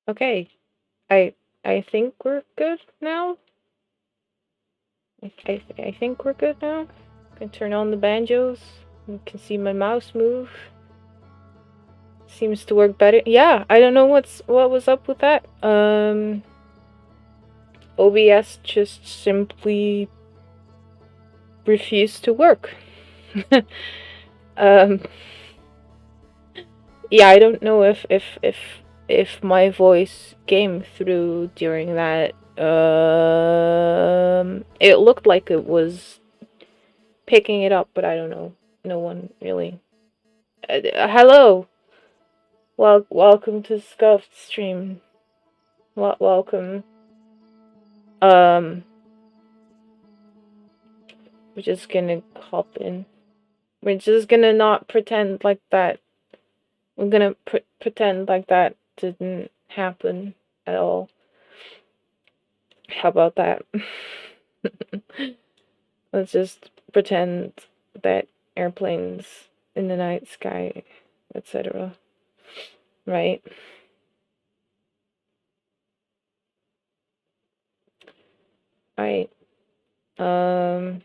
Okay. I think we're good now. I think we're good now. Can turn on the banjos. You can see my mouse move. Seems to work better. Yeah, I don't know what was up with that. OBS just simply refused to work. um, yeah, I don't know if my voice came through during that. It looked like it was picking it up, but I don't know. No one really. Hello. Welcome to Scuffed Stream. Welcome. Um, we're just gonna hop in. We're just gonna not pretend like that. We're gonna pretend like that didn't happen at all. How about that? Let's just pretend that airplanes in the night sky, etc. Right? Right. Um.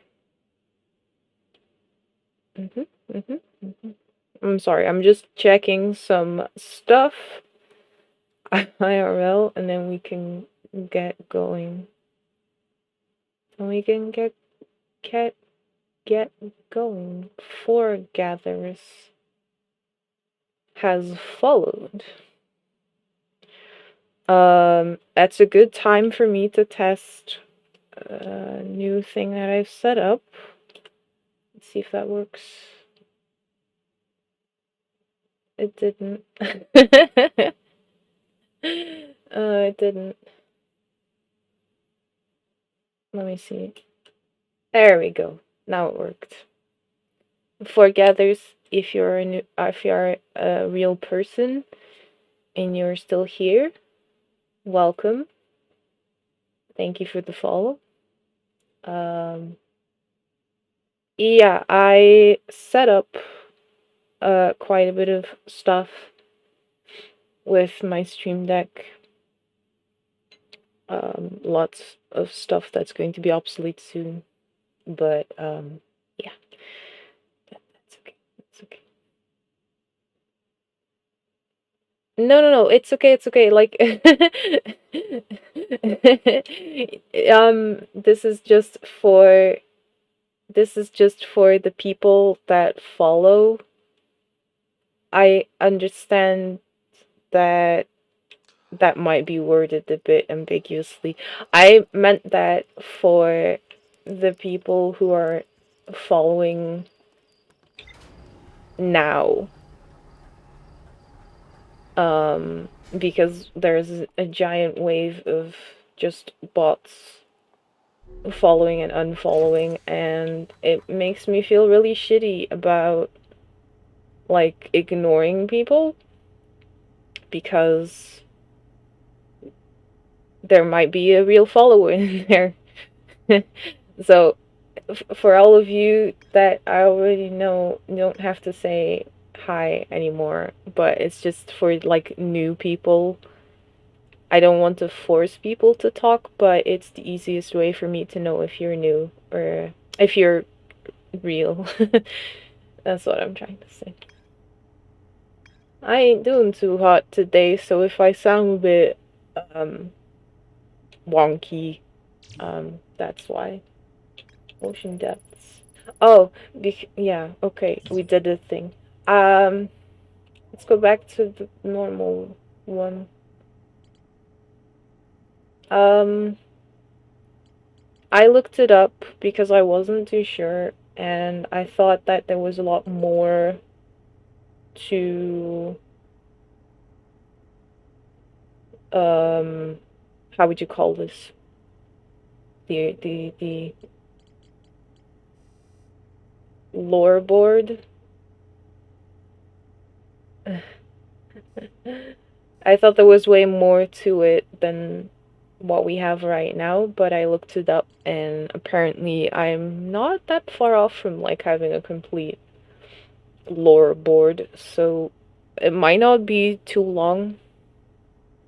Mhm. Mhm. Mhm. I'm sorry. I'm just checking some stuff IRL, and then we can get going. And we can get going. Foregathers has followed. That's a good time for me to test a new thing that I've set up. Let's see if that works. It didn't. It didn't. Let me see. There we go. Now it worked. Foregathers, if you're a real person and you're still here, welcome. Thank you for the follow. Yeah, I set up quite a bit of stuff with my Stream Deck. Lots of stuff that's going to be obsolete soon, but yeah, that's okay. That's okay. No, it's okay. It's okay. Like, this is just for the people that follow. I understand that that might be worded a bit ambiguously. I meant that for the people who are following now. Because there's a giant wave of just bots following and unfollowing, and it makes me feel really shitty about, like, ignoring people because there might be a real follower in there. So, for all of you that I already know, you don't have to say hi anymore, but it's just for, like, new people. I don't want to force people to talk, but it's the easiest way for me to know if you're new or if you're real. That's what I'm trying to say. I ain't doing too hot today, so if I sound a bit wonky, that's why. Ocean depths. Oh, yeah, okay, we did a thing. Let's go back to the normal one. Um, I looked it up because I wasn't too sure, and I thought that there was a lot more to, how would you call this? The lore board. I thought there was way more to it than what we have right now, but I looked it up, and apparently I'm not that far off from, like, having a complete lore board, so it might not be too long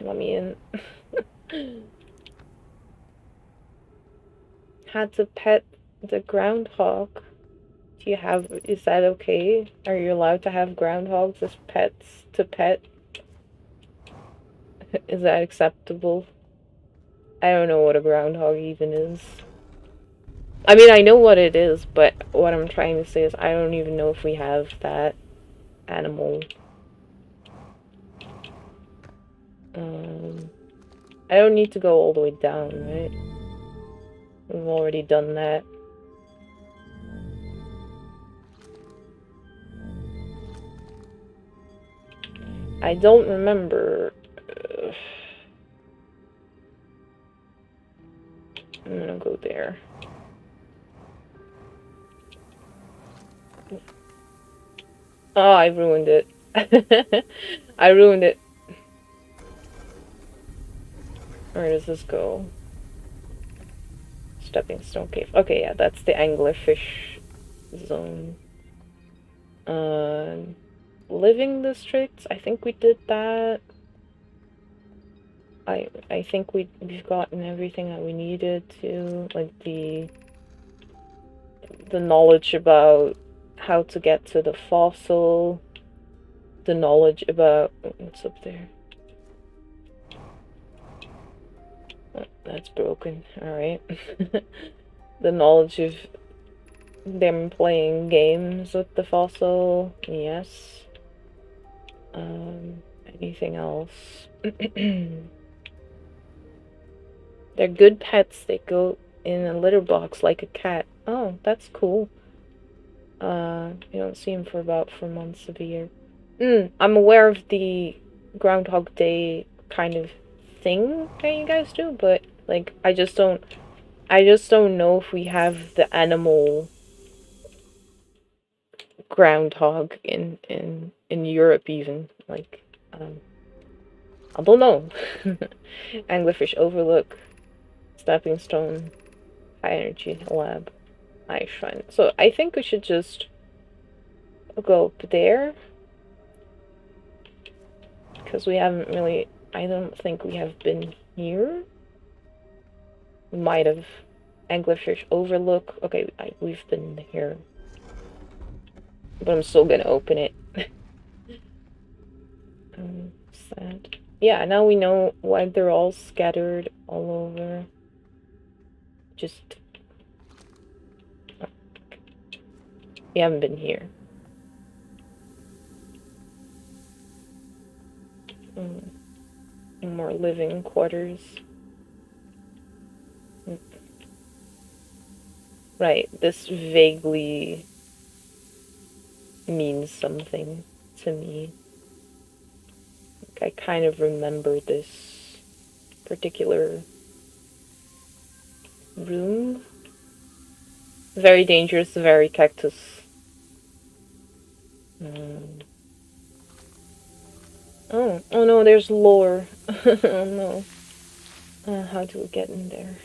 Let me in. Had to pet the groundhog. Do you have, is that okay? Are you allowed to have groundhogs as pets to pet? Is that acceptable? I don't know what a groundhog even is. I mean, I know what it is, but what I'm trying to say is I don't even know if we have that animal. I don't need to go all the way down, right? We've already done that. I don't remember. I'm gonna go there. Oh, I ruined it. I ruined it. Where does this go? Stepping Stone Cave. Okay, yeah, that's the anglerfish zone. Living districts. I think we did that. I think we've gotten everything that we needed to, like the knowledge about how to get to the fossil, the knowledge about what's up there. Oh, that's broken. All right. The knowledge of them playing games with the fossil. Yes. Anything else? They're good pets. They go in a litter box like a cat. Oh, that's cool. You don't see them for about 4 months of the year. I'm aware of the Groundhog Day kind of thing that you guys do, but like I just don't know if we have the animal groundhog in Europe even. Like I don't know. Anglerfish Overlook, Stepping Stone, High Energy Lab, Ice Shrine. So I think we should just go up there. Because we haven't really, I don't think we have been here. We might have. Anglerfish Overlook. Okay, we've been here. But I'm still gonna open it. Sad. Yeah, now we know why they're all scattered all over. Just... we haven't been here. More living quarters. Right, this vaguely means something to me. I kind of remember this particular room. Very dangerous, very cactus. Oh no, there's lore. Oh no. How do we get in there?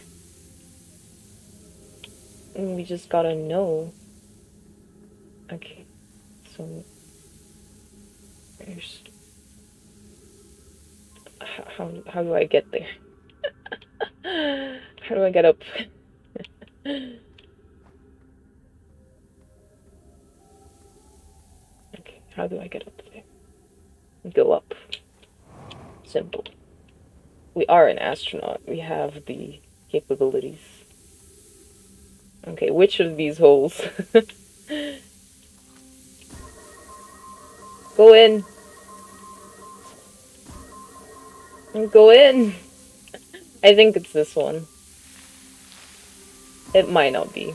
We just gotta know. Okay, so there's... how do I get there? How do I get up? Okay, how do I get up there? Go up. Simple. We are an astronaut. We have the capabilities. Okay, which of these holes? Go in. Go in. I think it's this one. It might not be.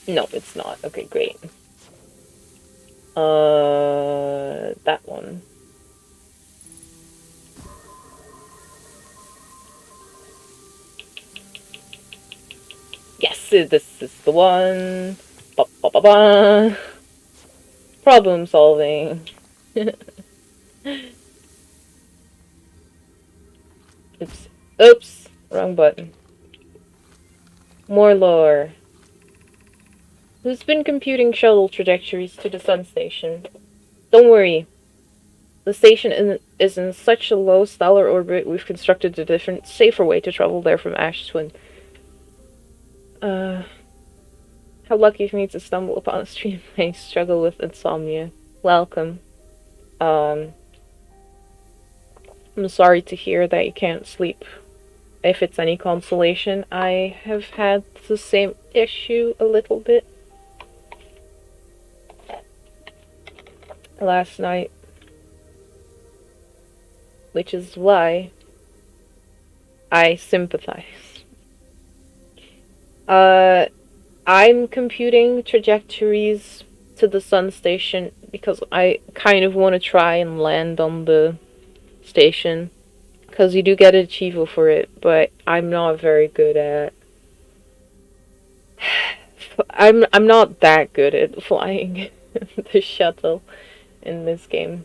No, it's not. Okay, great. That one. Yes, this is the one. Ba ba ba ba. Problem solving. Oops. Oops. Wrong button. More lore. Who's been computing shuttle trajectories to the sun station? Don't worry. The station is in such a low stellar orbit, we've constructed a different, safer way to travel there from Ash Twin. How lucky for me to stumble upon a stream I struggle with insomnia. Welcome. I'm sorry to hear that you can't sleep. If it's any consolation, I have had the same issue a little bit last night. Which is why I sympathize. I'm computing trajectories to the sun station because I kind of want to try and land on the station. Because you do get an achievo for it, but I'm not very good at... I'm not that good at flying the shuttle in this game.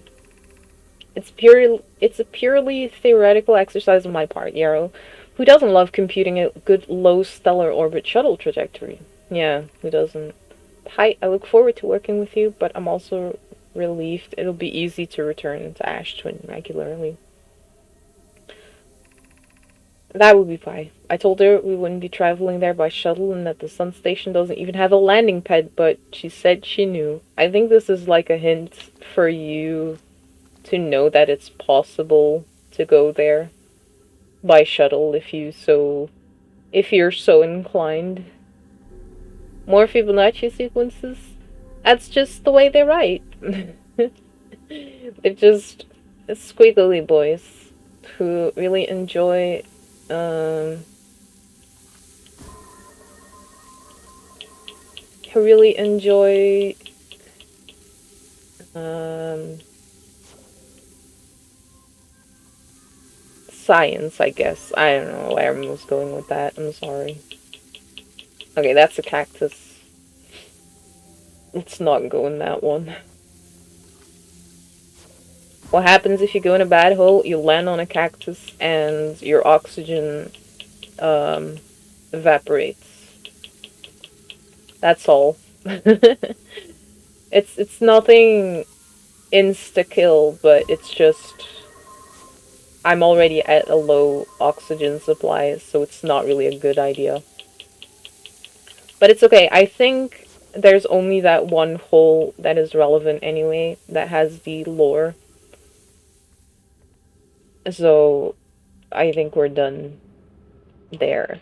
It's a purely theoretical exercise on my part, Yarrow. Who doesn't love computing a good low stellar orbit shuttle trajectory? Yeah, who doesn't? Hi, I look forward to working with you, but I'm also relieved it'll be easy to return to Ash Twin regularly. That would be fine. I told her we wouldn't be traveling there by shuttle and that the sun station doesn't even have a landing pad, but she said she knew. I think this is like a hint for you to know that it's possible to go there by shuttle if you're so inclined. More Fibonacci sequences? That's just the way they write. They're just squiggly boys who really enjoy science, I guess. I don't know where I was going with that. I'm sorry. Okay, that's a cactus. Let's not go in that one. What happens if you go in a bad hole? You land on a cactus and your oxygen evaporates. That's all. It's nothing insta-kill, but it's just... I'm already at a low oxygen supply, so it's not really a good idea. But it's okay. I think there's only that one hole that is relevant anyway, that has the lore. So, I think we're done there.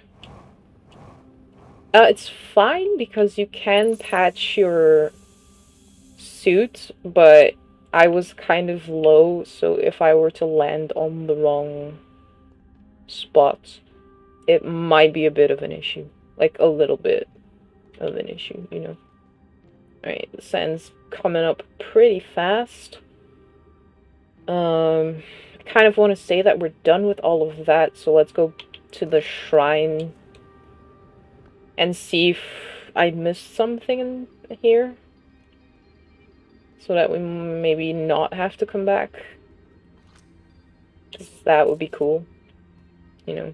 It's fine because you can patch your suit, but I was kind of low, so if I were to land on the wrong spot, it might be a bit of an issue. Like, a little bit of an issue, you know. Alright, the sun's coming up pretty fast. I kind of want to say that we're done with all of that, so let's go to the shrine and see if I missed something in here. So that we maybe not have to come back. That would be cool. You know.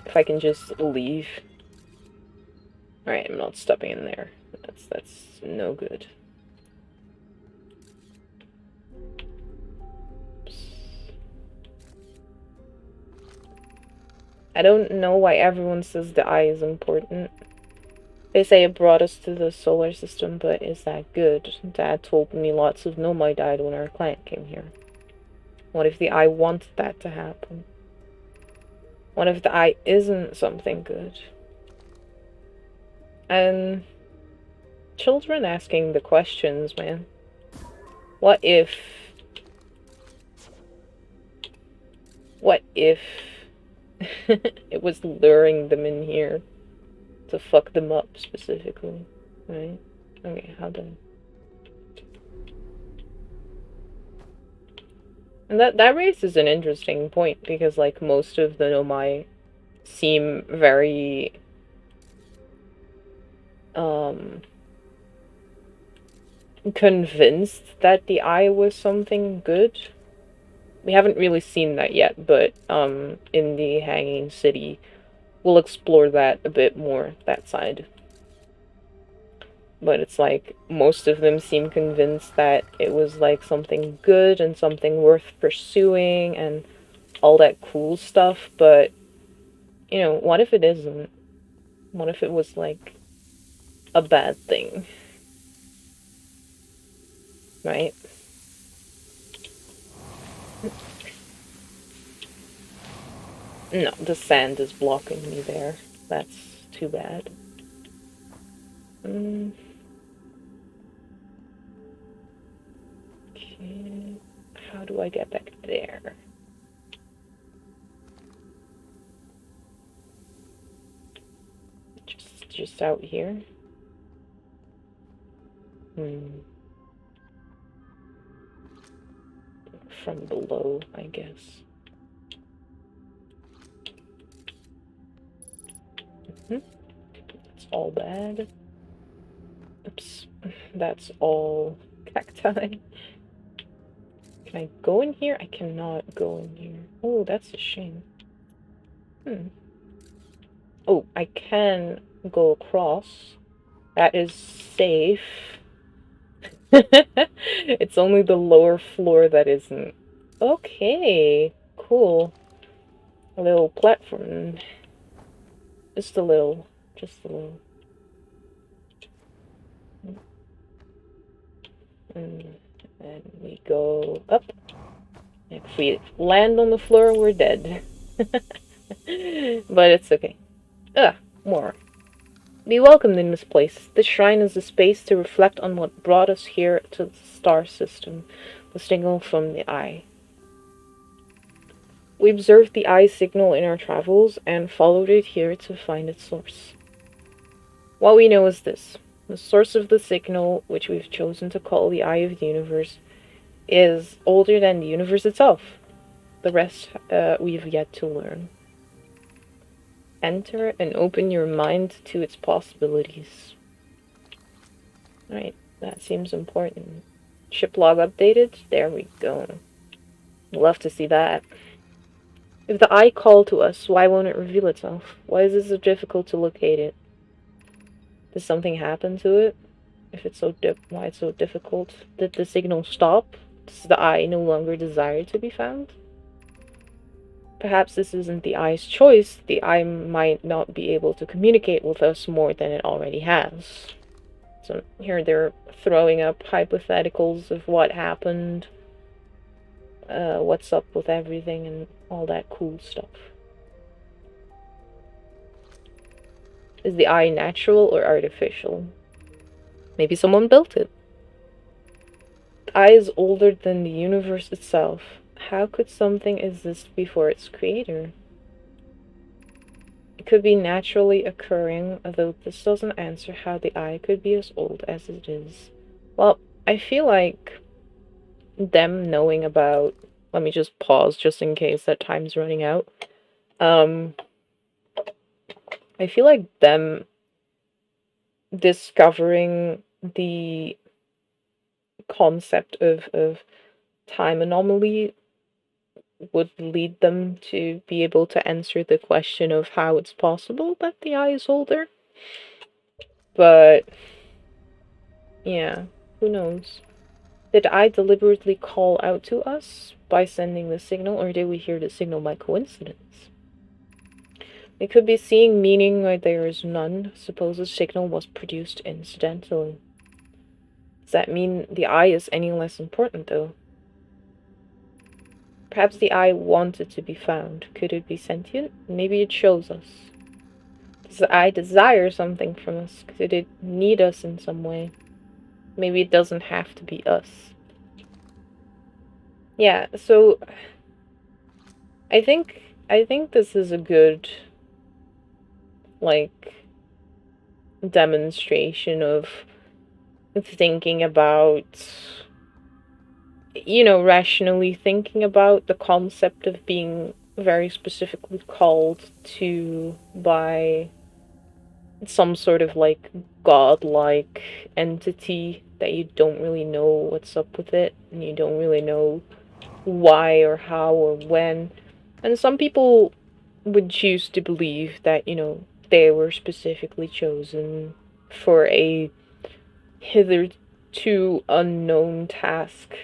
If I can just leave. Alright, I'm not stepping in there. That's no good. I don't know why everyone says the eye is important. They say it brought us to the solar system, but is that good? Dad told me lots of Nomai died when our clan came here. What if the eye wanted that to happen? What if the eye isn't something good? And children asking the questions, man. What if it was luring them in here to fuck them up specifically, right? Okay, how done? And that raises an interesting point, because like most of the Nomai seem very convinced that the eye was something good. We haven't really seen that yet, but in the Hanging City we'll explore that a bit more, that side. But it's like most of them seem convinced that it was like something good and something worth pursuing and all that cool stuff, but what if it isn't? What if it was like a bad thing? Right? No, the sand is blocking me there. That's too bad. Okay. How do I get back there? Just out here? From below, I guess. That's all bad. Oops. That's all cacti. Can I go in here? I cannot go in here. Oh, that's a shame. Oh, I can go across. That is safe. It's only the lower floor that isn't. Okay, cool. A little platform. Just a little. Just a little. And we go up. If we land on the floor, we're dead. But it's okay. More. Be welcomed in this place. This shrine is a space to reflect on what brought us here to the star system, the signal from the eye. We observed the eye signal in our travels and followed it here to find its source. What we know is this. The source of the signal, which we've chosen to call the eye of the universe, is older than the universe itself. The rest we've yet to learn. Enter and open your mind to its possibilities. Alright, that seems important. Ship log updated? There we go. Love to see that. If the eye called to us, why won't it reveal itself? Why is it so difficult to locate it? Does something happen to it? If it's so why it's so difficult? Did the signal stop? Does the eye no longer desire to be found? Perhaps this isn't the eye's choice. The eye might not be able to communicate with us more than it already has. So here they're throwing up hypotheticals of what happened, what's up with everything, and all that cool stuff. Is the eye natural or artificial? Maybe someone built it. The eye is older than the universe itself. How could something exist before its creator? It could be naturally occurring, although this doesn't answer how the eye could be as old as it is. Well, I feel like them knowing about... Let me just pause just in case that time's running out. I feel like them discovering the concept of time anomaly would lead them to be able to answer the question of how it's possible that the eye is older. But yeah, who knows? Did I deliberately call out to us by sending the signal, or did we hear the signal by coincidence? We could be seeing meaning where there is none. Suppose the signal was produced incidentally. Does that mean the eye is any less important, though? Perhaps the eye wanted to be found. Could it be sentient? Maybe it shows us. Does the eye desire something from us? Could it need us in some way? Maybe it doesn't have to be us. Yeah, so I think this is a good, like, demonstration of thinking about, rationally thinking about the concept of being very specifically called to by some sort of, like, godlike entity that you don't really know what's up with it, and you don't really know why or how or when. And some people would choose to believe that, they were specifically chosen for a hitherto unknown task.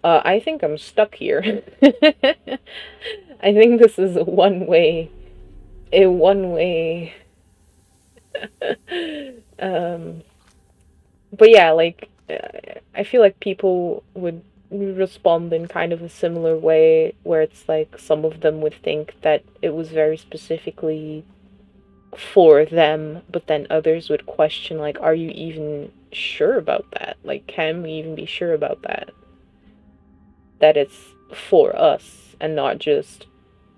I think I'm stuck here. I think this is a one-way. But yeah, like, I feel like people would respond in kind of a similar way, where it's like some of them would think that it was very specifically for them, but then others would question, like, are you even sure about that? Like, can we even be sure about that? That it's for us and not just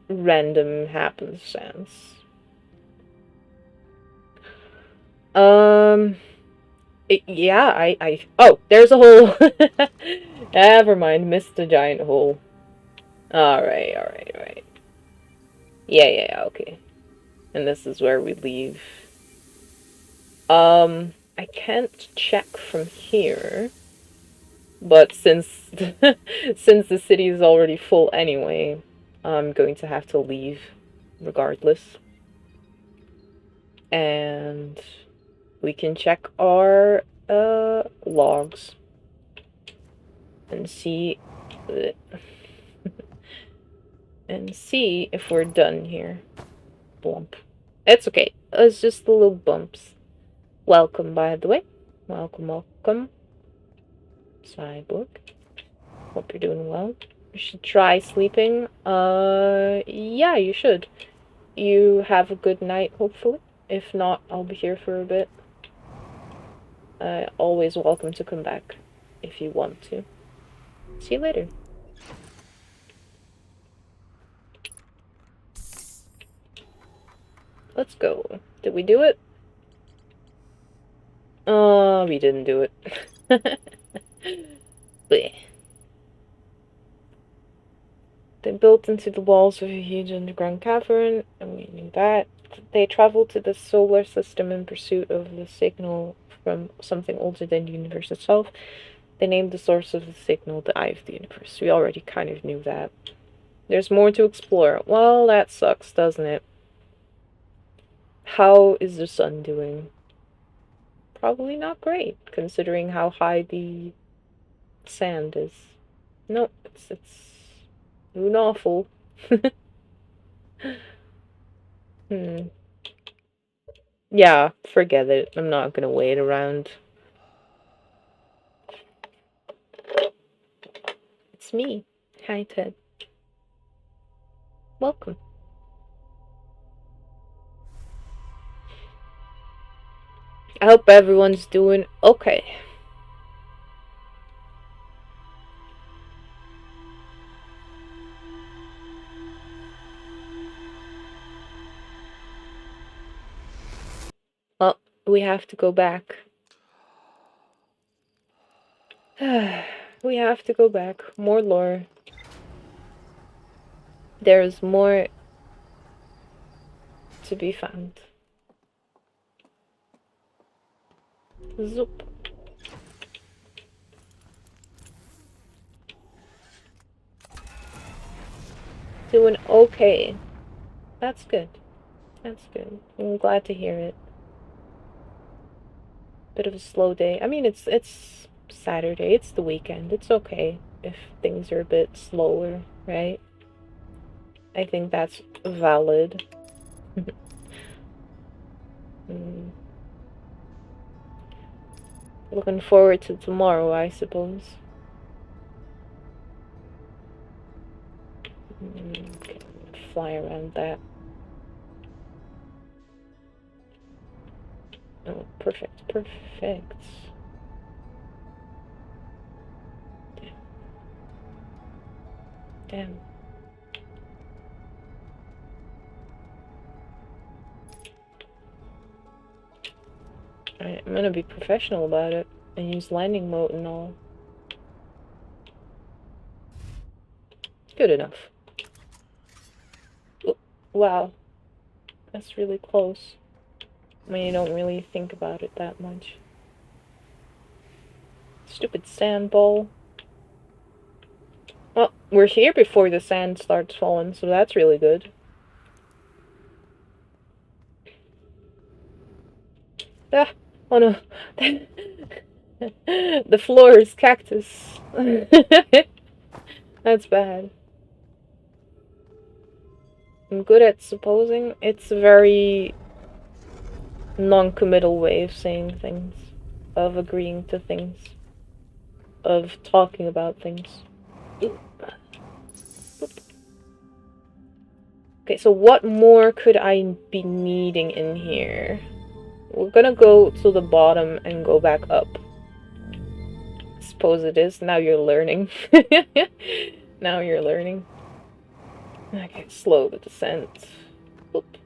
random happenstance. Yeah, oh, there's a hole. Never mind, missed the giant hole. Alright. Yeah, okay. And this is where we leave. I can't check from here. But since since the city is already full anyway, I'm going to have to leave regardless. And we can check our logs and see and see if we're done here. Blump. It's okay. It's just the little bumps. Welcome, by the way. Welcome. Cyborg. Hope you're doing well. You should try sleeping. Yeah, you should. You have a good night, hopefully. If not, I'll be here for a bit. Always welcome to come back if you want to. See you later. Let's go. Did we do it? We didn't do it. Bleh. They built into the walls of a huge underground cavern, and we knew that. They traveled to the solar system in pursuit of the signal from something older than the universe itself. They named the source of the signal the Eye of the Universe. We already kind of knew that. There's more to explore. Well, that sucks, doesn't it? How is the sun doing? Probably not great, considering how high the sand is. No, it's doing awful. Yeah, forget it. I'm not gonna wait around. It's me. Hi, Ted. Welcome. I hope everyone's doing okay. Well, we have to go back. We have to go back. More lore. There's more to be found. Zoop. Doing okay. That's good. That's good. I'm glad to hear it. Bit of a slow day. I mean, it's Saturday. It's the weekend. It's okay if things are a bit slower, right? I think that's valid. Looking forward to tomorrow, I suppose. Okay, fly around that. Oh, perfect. Damn. Alright, I'm gonna be professional about it and use landing mode and all. Good enough. Oh, wow. That's really close. I mean, you don't really think about it that much. Stupid sand ball. Well, we're here before the sand starts falling, so that's really good. Ah, oh no. The floor is cactus. That's bad. I'm good at supposing. It's a very non-committal way of saying things, of agreeing to things, of talking about things. Okay, so what more could I be needing in here? We're gonna go to the bottom and go back up. Suppose it is. Now you're learning. Now you're learning. Okay, slow the descent. Oop.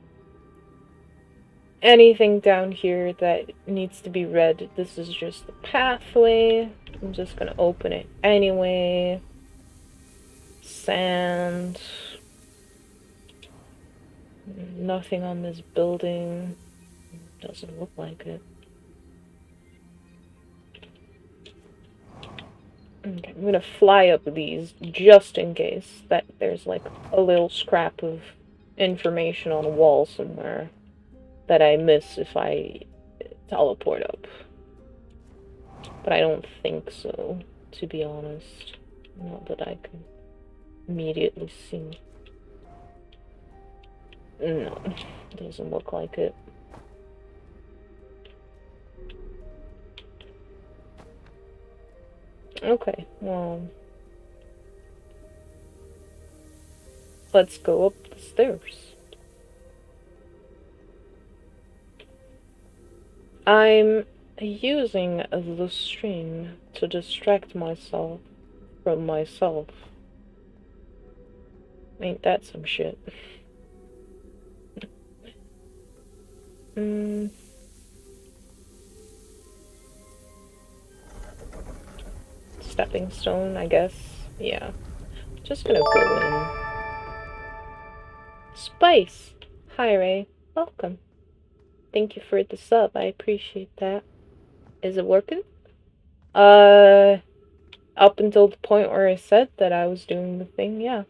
Anything down here that needs to be read, this is just the pathway. I'm just gonna open it anyway. Sand. Nothing on this building. Doesn't look like it. Okay, I'm gonna fly up these just in case that there's like a little scrap of information on a wall somewhere that I miss if I teleport up. But I don't think so, to be honest. Not that I can immediately see. No, doesn't look like it. Okay, well, let's go up the stairs. I'm using the stream to distract myself from myself. Ain't that some shit? Stepping stone, I guess. Yeah. Just gonna go in. Spice! Hi, Ray. Welcome. Thank you for the sub. I appreciate that. Is it working? Up until the point where I said that I was doing the thing, yeah.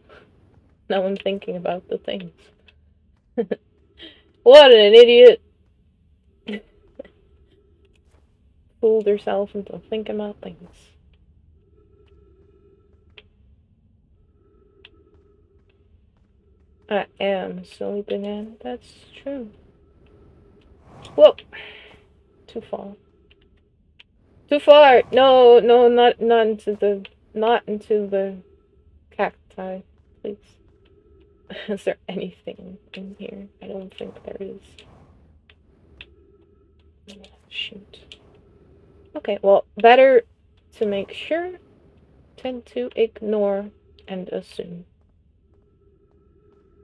Now I'm thinking about the things. What an idiot! Fooled herself into thinking about things. I am a silly banana, that's true. Whoa! Too far. Too far! No, no, not into the cacti, please. Is there anything in here? I don't think there is. Shoot. Okay, well, better to make sure, tend to ignore and assume.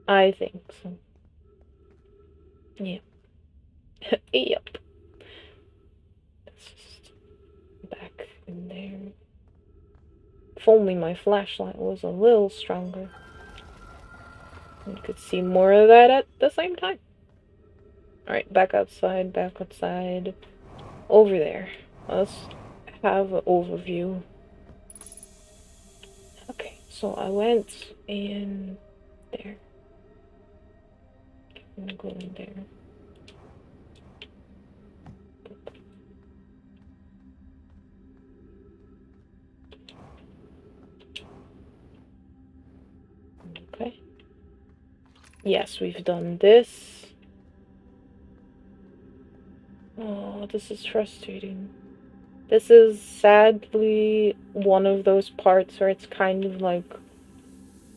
I think so. Yeah. Yep. It's just back in there. If only my flashlight was a little stronger. You could see more of that at the same time. Alright, back outside, back outside. Over there. Let's have an overview. Okay, so I went in there. I'm gonna go in there. Okay. Yes, we've done this. Oh, this is frustrating. This is sadly one of those parts where it's kind of like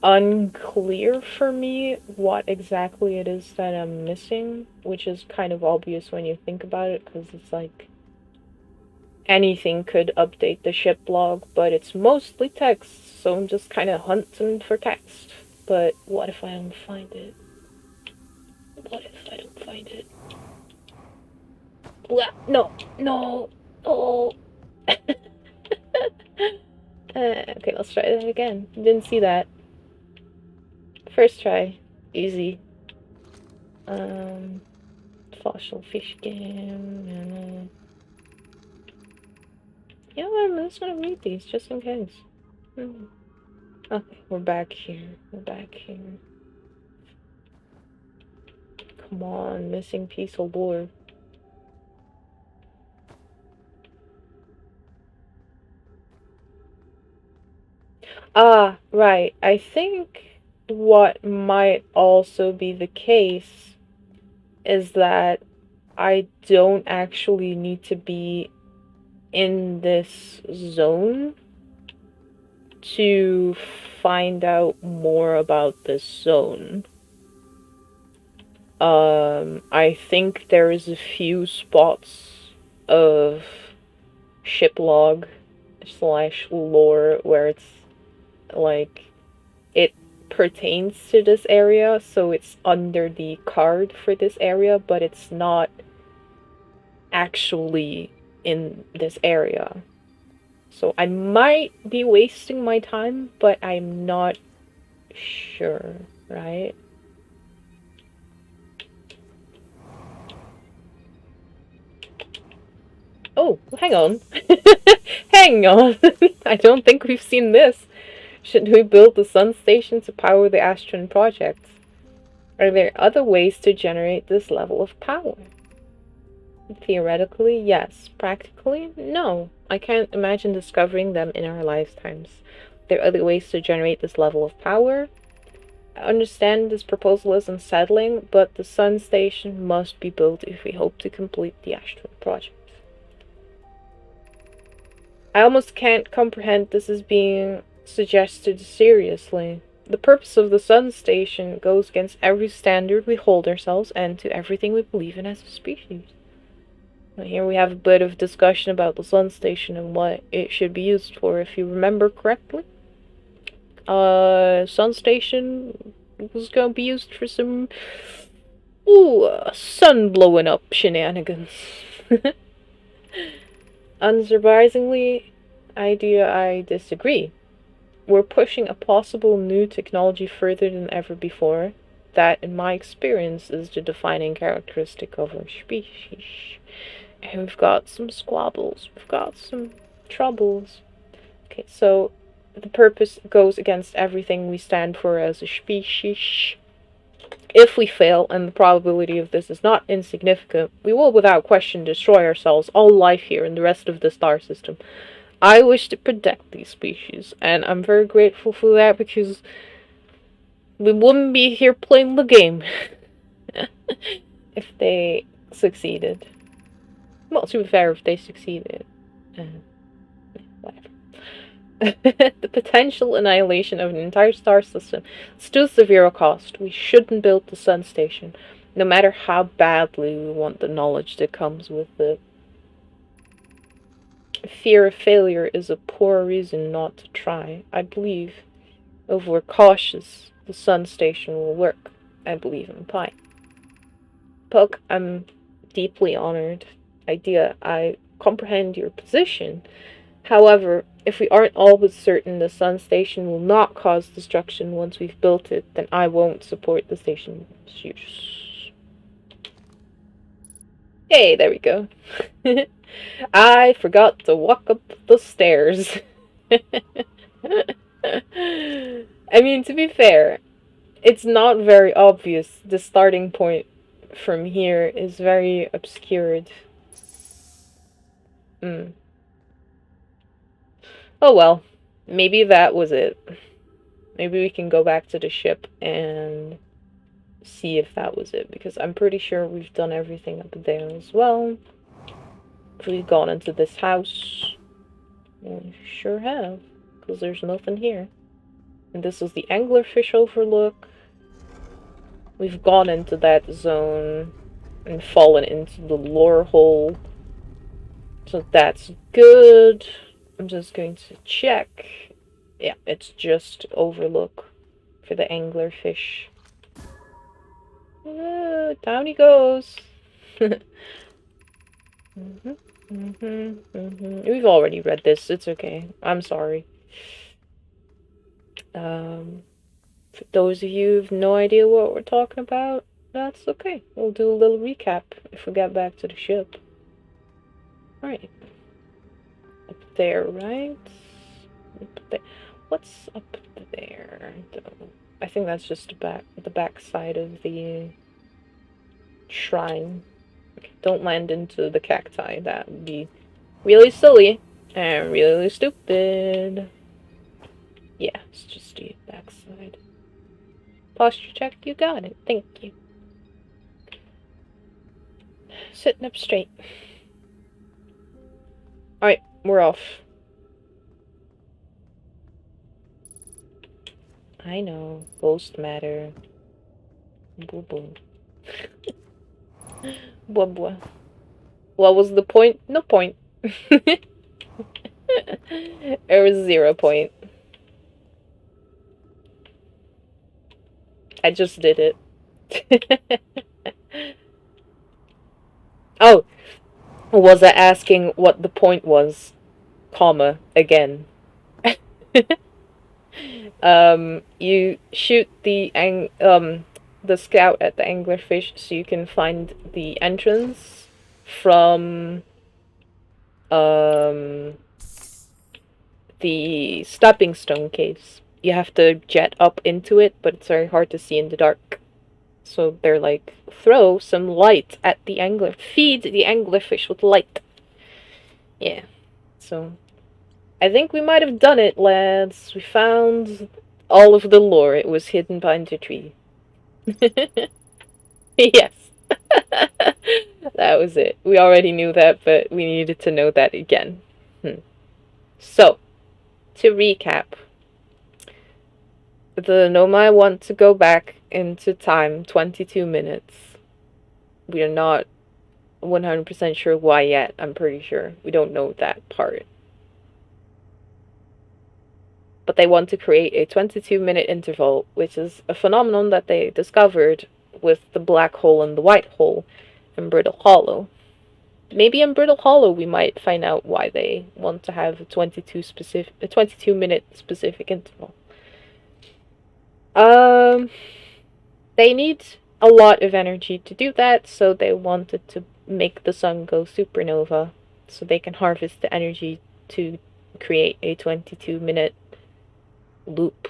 unclear for me what exactly it is that I'm missing, which is kind of obvious when you think about it, because it's like anything could update the ship log, but it's mostly text, so I'm just kind of hunting for text. But what if I don't find it? What if I don't find it? No, no, oh. Okay, let's try that again. Didn't see that. First try. Easy. Fossil fish game. You know what, I'm just gonna read these, just in case. Okay, we're back here. We're back here. Come on, missing piece of lore. Ah, right. I think what might also be the case is that I don't actually need to be in this zone to find out more about this zone. I think there is a few spots of ship log slash lore where it's like it pertains to this area, so it's under the card for this area, but it's not actually in this area. So I might be wasting my time, but I'm not sure, right? Oh, hang on. Hang on. I don't think we've seen this. Should we build the sun station to power the Astron project? Are there other ways to generate this level of power? Theoretically, yes. Practically, no. I can't imagine discovering them in our lifetimes. There are other ways to generate this level of power. I understand this proposal is unsettling, but the sun station must be built if we hope to complete the Astron project. I almost can't comprehend this as being suggested seriously. The purpose of the sun station goes against every standard we hold ourselves and to everything we believe in as a species. Here we have a bit of discussion about the sun station and what it should be used for. If you remember correctly, sun station was going to be used for some sun blowing up shenanigans. Unsurprisingly, I disagree. We're pushing a possible new technology further than ever before. That, in my experience, is the defining characteristic of our species. And we've got some squabbles. We've got some troubles. Okay, so the purpose goes against everything we stand for as a species. If we fail, and the probability of this is not insignificant, we will without question destroy ourselves, all life here, and the rest of the star system. I wish to protect these species, and I'm very grateful for that because we wouldn't be here playing the game if they succeeded. Well, to be fair, if they succeeded. Whatever. The potential annihilation of an entire star system is too severe a cost. We shouldn't build the sun station, no matter how badly we want the knowledge that comes with it. Fear of failure is a poor reason not to try. I believe if we're cautious, the sun station will work. I believe in Pi. Puck, I'm deeply honored. Idea, I comprehend your position. However, if we aren't always certain the sun station will not cause destruction once we've built it, then I won't support the station's use. Hey, there we go. I forgot to walk up the stairs. I mean, to be fair, it's not very obvious. The starting point from here is very obscured. Oh well, maybe that was it. Maybe we can go back to the ship and see if that was it, because I'm pretty sure we've done everything up there as well. We've gone into this house. We sure have, because there's nothing here. And this is the anglerfish overlook. We've gone into that zone and fallen into the lore hole. So that's good. I'm just going to check. Yeah, it's just overlook for the anglerfish. Down he goes. We've already read this. It's okay. I'm sorry. For those of you who have no idea what we're talking about, that's okay. We'll do a little recap if we get back to the ship. Alright. Up there, right? Up there. What's up there? I think that's just the back side of the shrine. Okay, don't land into the cacti. That would be really silly and really stupid. Yeah, it's just the backside. Posture check, you got it. Thank you. Sitting up straight. Alright, we're off. I know. Ghost matter. Boo boo. Blah blah. What was the point? No point. There was 0 point. I just did it. Oh, was I asking what the point was? Comma again. You shoot the scout at the anglerfish so you can find the entrance from the stepping stone caves. You have to jet up into it, but it's very hard to see in the dark. So they're like, throw some light at the angler. Feed the anglerfish with light. Yeah. So I think we might have done it, lads. We found all of the lore. It was hidden behind the tree. Yes. That was it. We already knew that, but we needed to know that again. So, to recap, the Nomai want to go back into time 22 minutes. We are not 100% sure why yet, I'm pretty sure. We don't know that part. But they want to create a 22-minute interval, which is a phenomenon that they discovered with the black hole and the white hole in Brittle Hollow. Maybe in Brittle Hollow we might find out why they want to have a 22-minute specific interval. They need a lot of energy to do that, so they wanted to make the sun go supernova so they can harvest the energy to create a 22-minute loop.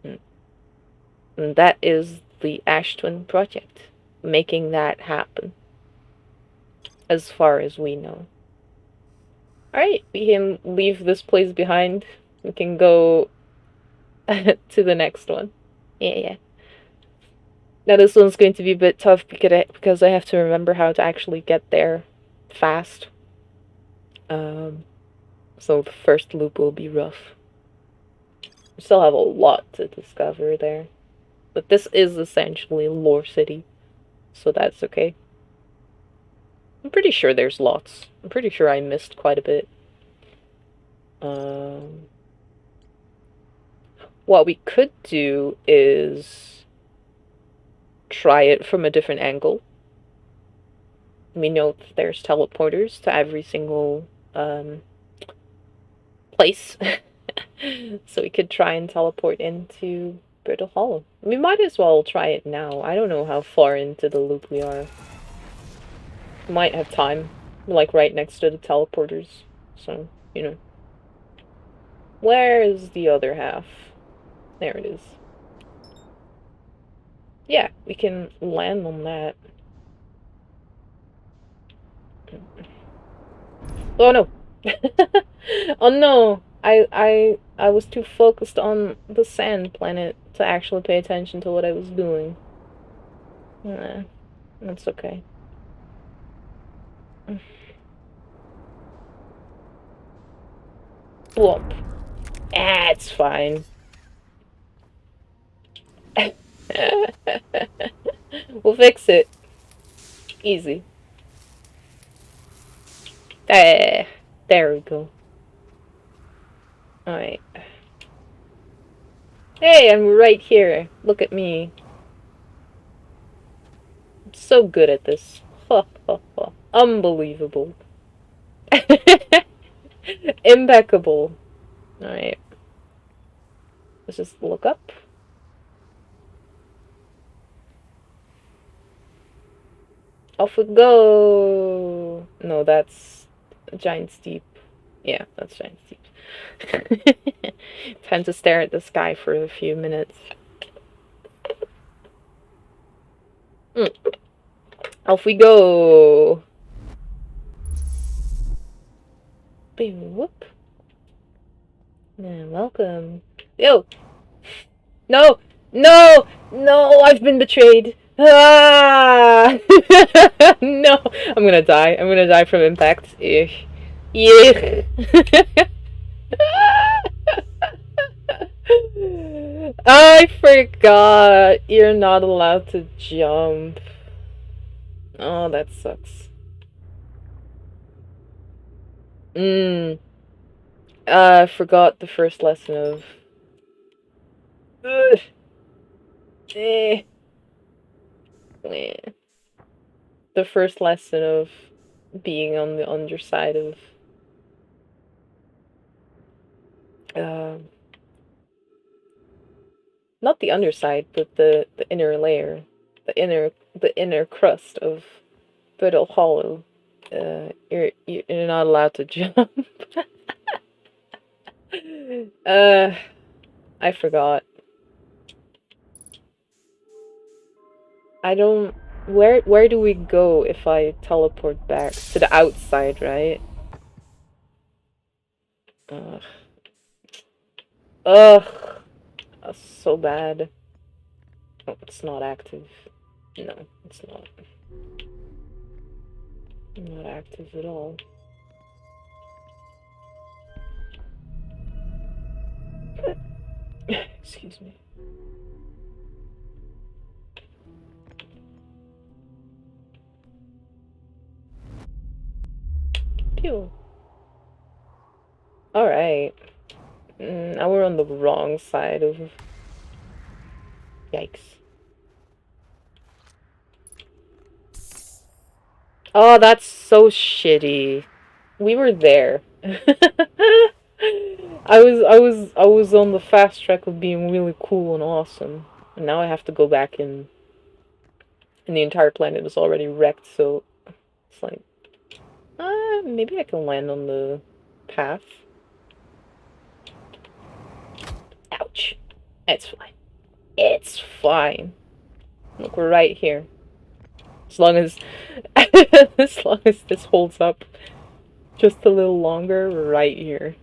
And that is the Ash Twin project, making that happen, as far as we know. Alright, we can leave this place behind. We can go to the next one. Yeah. Now this one's going to be a bit tough because I have to remember how to actually get there fast. So the first loop will be rough. We still have a lot to discover there. But this is essentially Lore City, so that's okay. I'm pretty sure there's lots. I'm pretty sure I missed quite a bit. What we could do is try it from a different angle. We know that there's teleporters to every single place. So we could try and teleport into Brittle Hollow. We might as well try it now. I don't know how far into the loop we are. We might have time. Like right next to the teleporters. So, you know. Where is the other half? There it is. Yeah, we can land on that. Oh no! Oh no! I was too focused on the sand planet to actually pay attention to what I was doing. Nah, that's okay. Whoop. Ah, it's fine. We'll fix it. Easy. There we go. Alright. Hey, I'm right here. Look at me. I'm so good at this. Unbelievable. Impeccable. Alright. Let's just look up. Off we go! No, that's Giant Steep. Yeah, that's Giant Steep. Time to stare at the sky for a few minutes. Off we go! Boom, whoop. Yeah, welcome. Yo! No! No! No! I've been betrayed! Ah! No! I'm gonna die. I'm gonna die from impact. Ugh. Yeah. I forgot. You're not allowed to jump. Oh, that sucks. I forgot the first lesson of. Ugh. Eh. Eh. The first lesson of being on the underside of. Uh, Not the underside, but the inner layer, the inner crust of Brittle Hollow. You're not allowed to jump. I forgot. I don't. Where do we go if I teleport back to the outside, right? Ugh. Ugh. That's so bad. Oh, it's not active. No, it's not. Not active at all. Excuse me. Pew. Alright. Now we're on the wrong side of... Yikes. Oh, that's so shitty. We were there. I was on the fast track of being really cool and awesome. And now I have to go back in and the entire planet is already wrecked, so it's like maybe I can land on the path. Ouch. It's fine. It's fine. Look, we're right here. As long as as long as this holds up just a little longer, we're right here.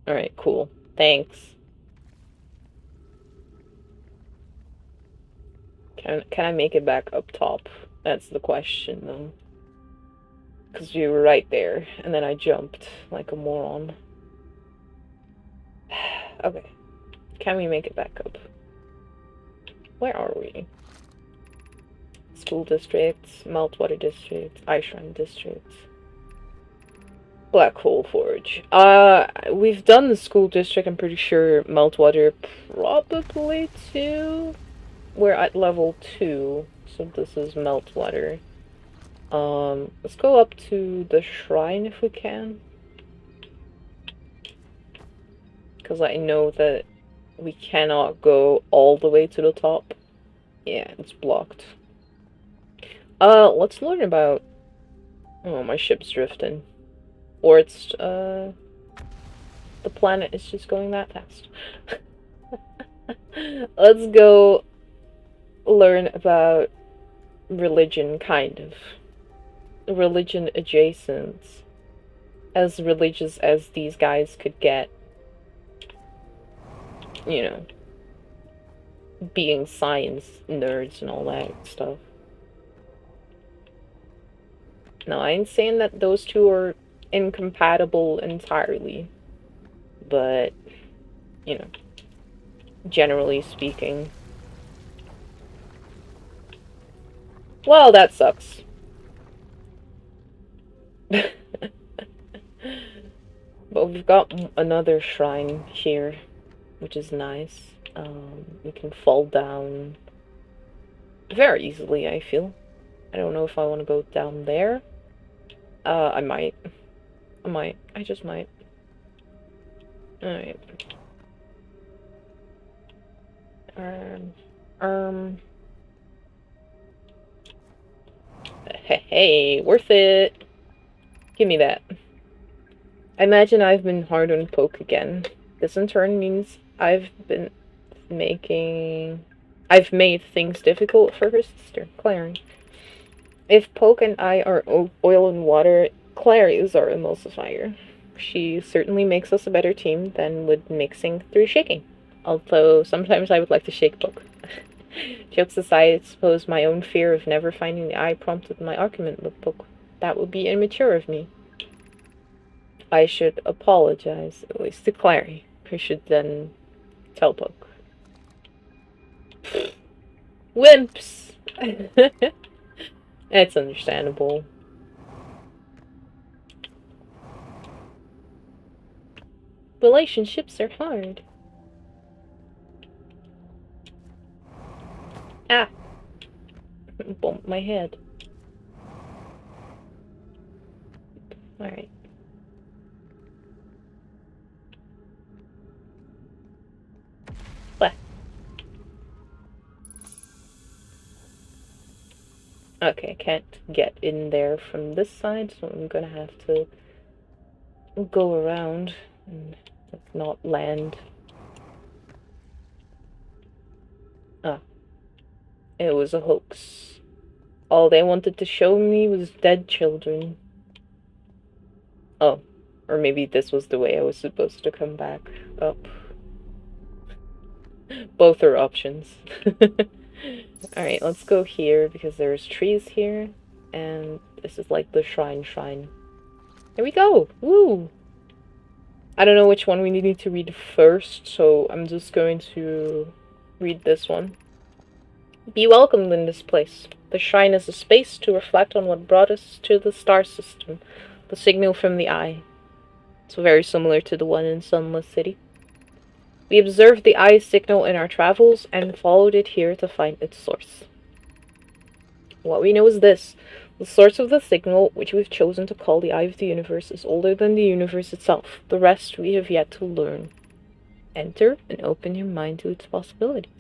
Alright, cool. Thanks. Can I make it back up top? That's the question, though. Because you were right there, and then I jumped like a moron. Okay. Can we make it back up? Where are we? School districts, Meltwater district, Ice Shrine district. Black Hole Forge. We've done the school district, I'm pretty sure. Meltwater probably too. We're at level 2, so this is Meltwater. Let's go up to the shrine if we can. Because I know that we cannot go all the way to the top. Yeah, it's blocked. Let's learn about... Oh, my ship's drifting. Or it's, the planet is just going that fast. Let's go learn about religion, kind of. Religion adjacent. As religious as these guys could get. You know. Being science nerds and all that stuff. No, I ain't saying that those two are incompatible entirely. But, you know, generally speaking. Well, that sucks. But we've got another shrine here, which is nice. We can fall down very easily, I feel. I don't know if I want to go down there. I might. I just might. Alright. Hey, worth it. Give me that. I imagine I've been hard on Poke again. This in turn means I've made things difficult for her sister, Clary. If Poke and I are oil and water, Clary is our emulsifier. She certainly makes us a better team than would mixing through shaking. Although sometimes I would like to shake book. Jokes aside, I suppose my own fear of never finding the eye prompted my argument with book. That would be immature of me. I should apologize, at least to Clary, who should then tell book. Wimps! It's understandable. Relationships are hard. Ah! Bumped my head. Alright. What? Okay, I can't get in there from this side, so I'm gonna have to go around and not land. Ah. It was a hoax. All they wanted to show me was dead children. Oh. Or maybe this was the way I was supposed to come back up. Both are options. Alright, let's go here because there's trees here. And this is like the shrine. Here we go! Woo! I don't know which one we need to read first, so I'm just going to read this one. Be welcomed in this place. The shrine is a space to reflect on what brought us to the star system, the signal from the eye. It's very similar to the one in Sunless City. We observed the eye signal in our travels and followed it here to find its source. What we know is this. The source of the signal, which we've chosen to call the eye of the universe, is older than the universe itself. The rest we have yet to learn. Enter and open your mind to its possibilities.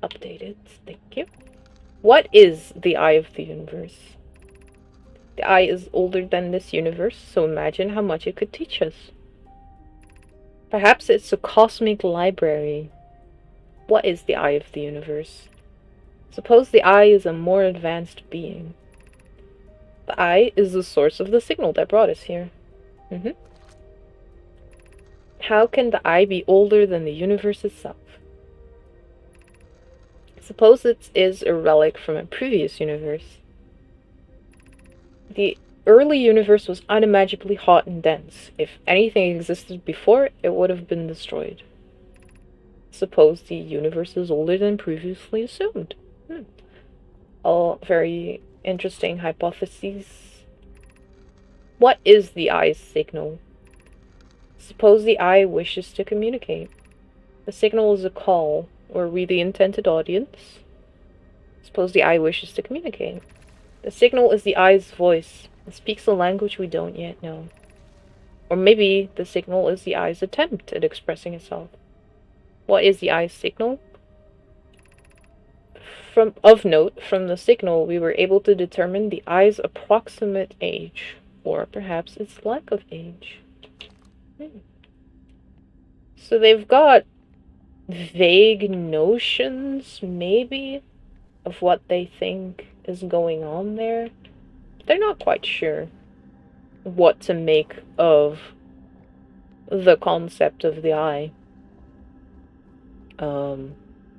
Updated. Thank you. What is the eye of the universe? The eye is older than this universe, so imagine how much it could teach us. Perhaps it's a cosmic library. What is the eye of the universe? Suppose the eye is a more advanced being. The eye is the source of the signal that brought us here. How can the eye be older than the universe itself? Suppose it is a relic from a previous universe. The early universe was unimaginably hot and dense. If anything existed before, it would have been destroyed. Suppose the universe is older than previously assumed. All very interesting hypotheses. What is the eye's signal? Suppose the eye wishes to communicate. The signal is a call. Or we the intended audience? Suppose the eye wishes to communicate. The signal is the eye's voice. It speaks a language we don't yet know. Or maybe the signal is the eye's attempt at expressing itself. What is the eye's signal? Of note, from the signal, we were able to determine the eye's approximate age, or perhaps its lack of age. So they've got vague notions, maybe, of what they think is going on there. They're not quite sure what to make of the concept of the eye.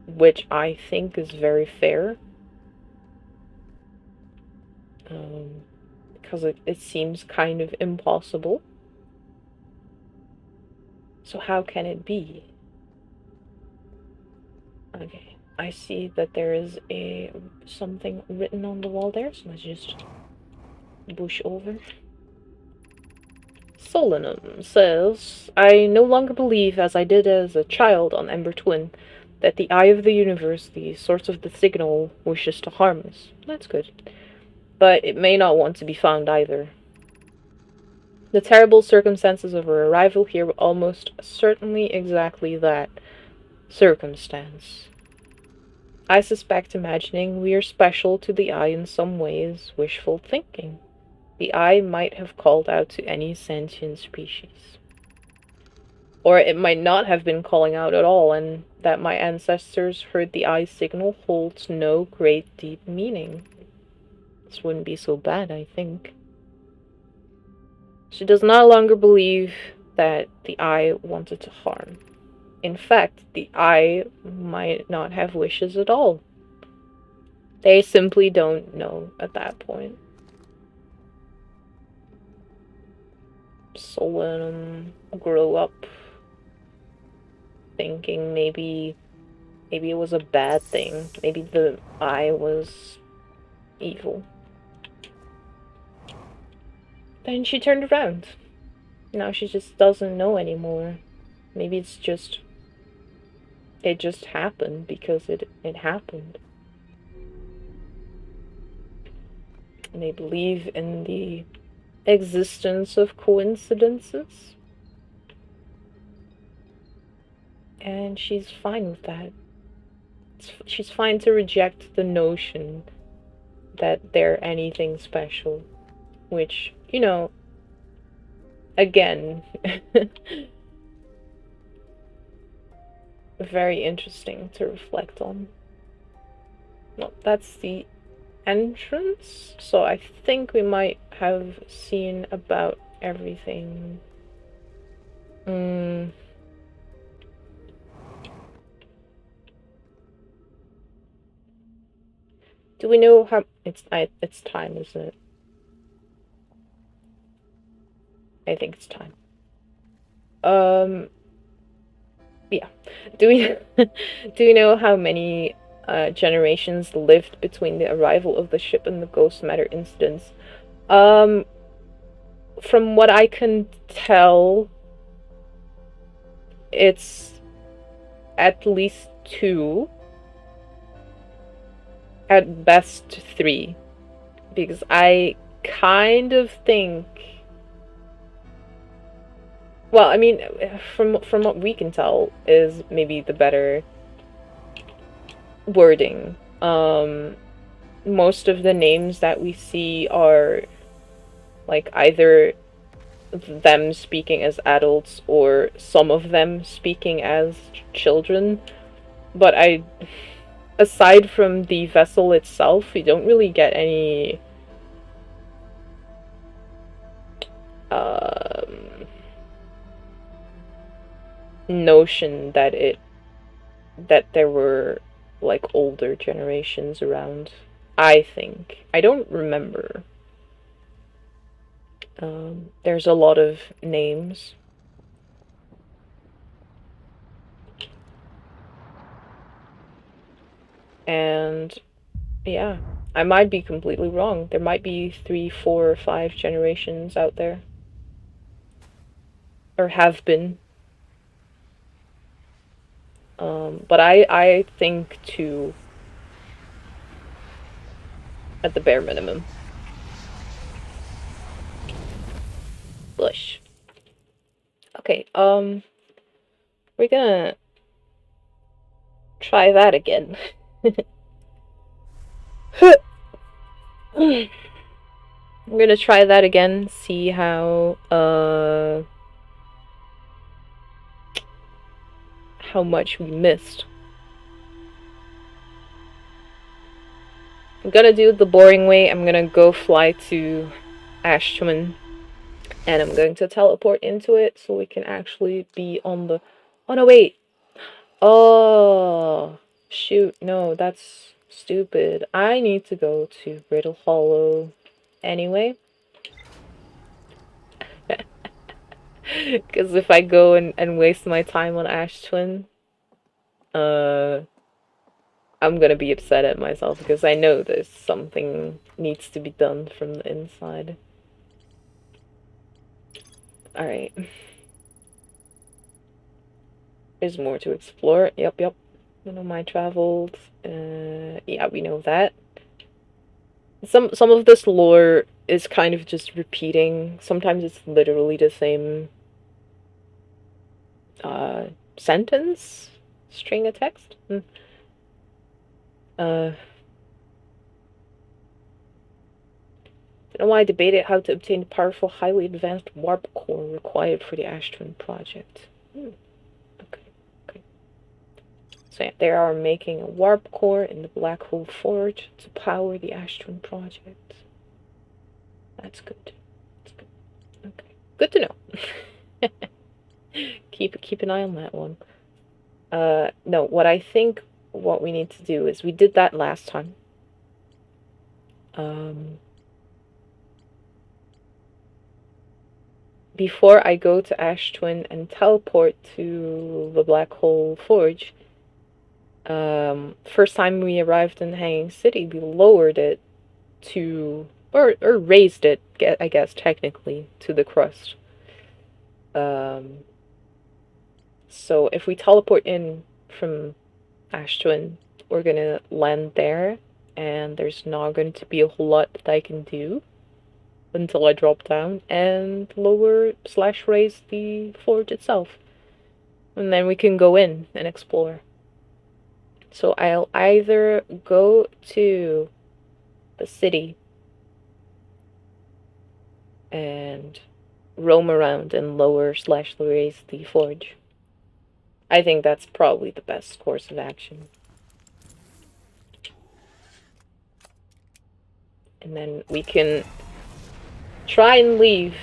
Which I think is very fair. Because it seems kind of impossible. So how can it be? Okay, I see that there is something written on the wall there, so let's just push over. Solanum says, I no longer believe, as I did as a child on Ember Twin, that the eye of the universe, the source of the signal, wishes to harm us. That's good. But it may not want to be found either. The terrible circumstances of our arrival here were almost certainly exactly that. Circumstance. I suspect imagining we are special to the eye in some way is wishful thinking. The eye might have called out to any sentient species. Or it might not have been calling out at all, and that my ancestors heard the eye's signal holds no great deep meaning. This wouldn't be so bad, I think. She does no longer believe that the Eye wanted to harm. In fact, the Eye might not have wishes at all. They simply don't know at that point. Solon grew up thinking maybe it was a bad thing. Maybe the Eye was evil. Then she turned around. Now she just doesn't know anymore. Maybe it just happened because it happened. And they believe in the existence of coincidences. And she's fine with that. She's fine to reject the notion that they're anything special. Which, you know, again, very interesting to reflect on. Well, that's the entrance, so I think we might have seen about everything. Do we know how it's time, isn't it? I think it's time. Yeah. Do we know how many generations lived between the arrival of the ship and the ghost matter incidents? From what I can tell, it's at least 2. At best 3. Because I kind of think... Well, I mean, from what we can tell is maybe the better wording. Most of the names that we see are like either them speaking as adults or some of them speaking as children. But aside from the vessel itself, we don't really get any notion that there were like older generations around. I think. I don't remember. There's a lot of names. And yeah, I might be completely wrong. There might be 3, 4, or 5 generations out there. Or have been. But I think 2 at the bare minimum. Bush. Okay, we're gonna try that again. I'm gonna try that again, see how much we missed. I'm gonna do it the boring way. I'm gonna go fly to Ashton, and I'm going to teleport into it so we can actually be on the... Oh, no, wait. Oh, shoot. No, that's stupid. I need to go to Brittle Hollow anyway. Because if I go and waste my time on Ash Twin, I'm gonna be upset at myself because I know there's something needs to be done from the inside. Alright. There's more to explore. Yep. Nomai travels. Yeah, we know that. Some of this lore is kind of just repeating. Sometimes it's literally the same sentence, string of text. Nomai debated how to obtain the powerful, highly advanced warp core required for the Ashton project. Okay. So yeah, they are making a warp core in the Black Hole Forge to power the Ashton project. That's good. Okay. Good to know. Keep an eye on that one. No, what we need to do is we did that last time. Before I go to Ash Twin and teleport to the Black Hole Forge, first time we arrived in Hanging City, we lowered it to, or raised it, I guess, technically, to the crust. So if we teleport in from Ash Twin, we're gonna land there, and there's not going to be a whole lot that I can do until I drop down and lower/raise the forge itself. And then we can go in and explore. So I'll either go to the city and roam around and lower/raise the forge. I think that's probably the best course of action. And then we can try and leave.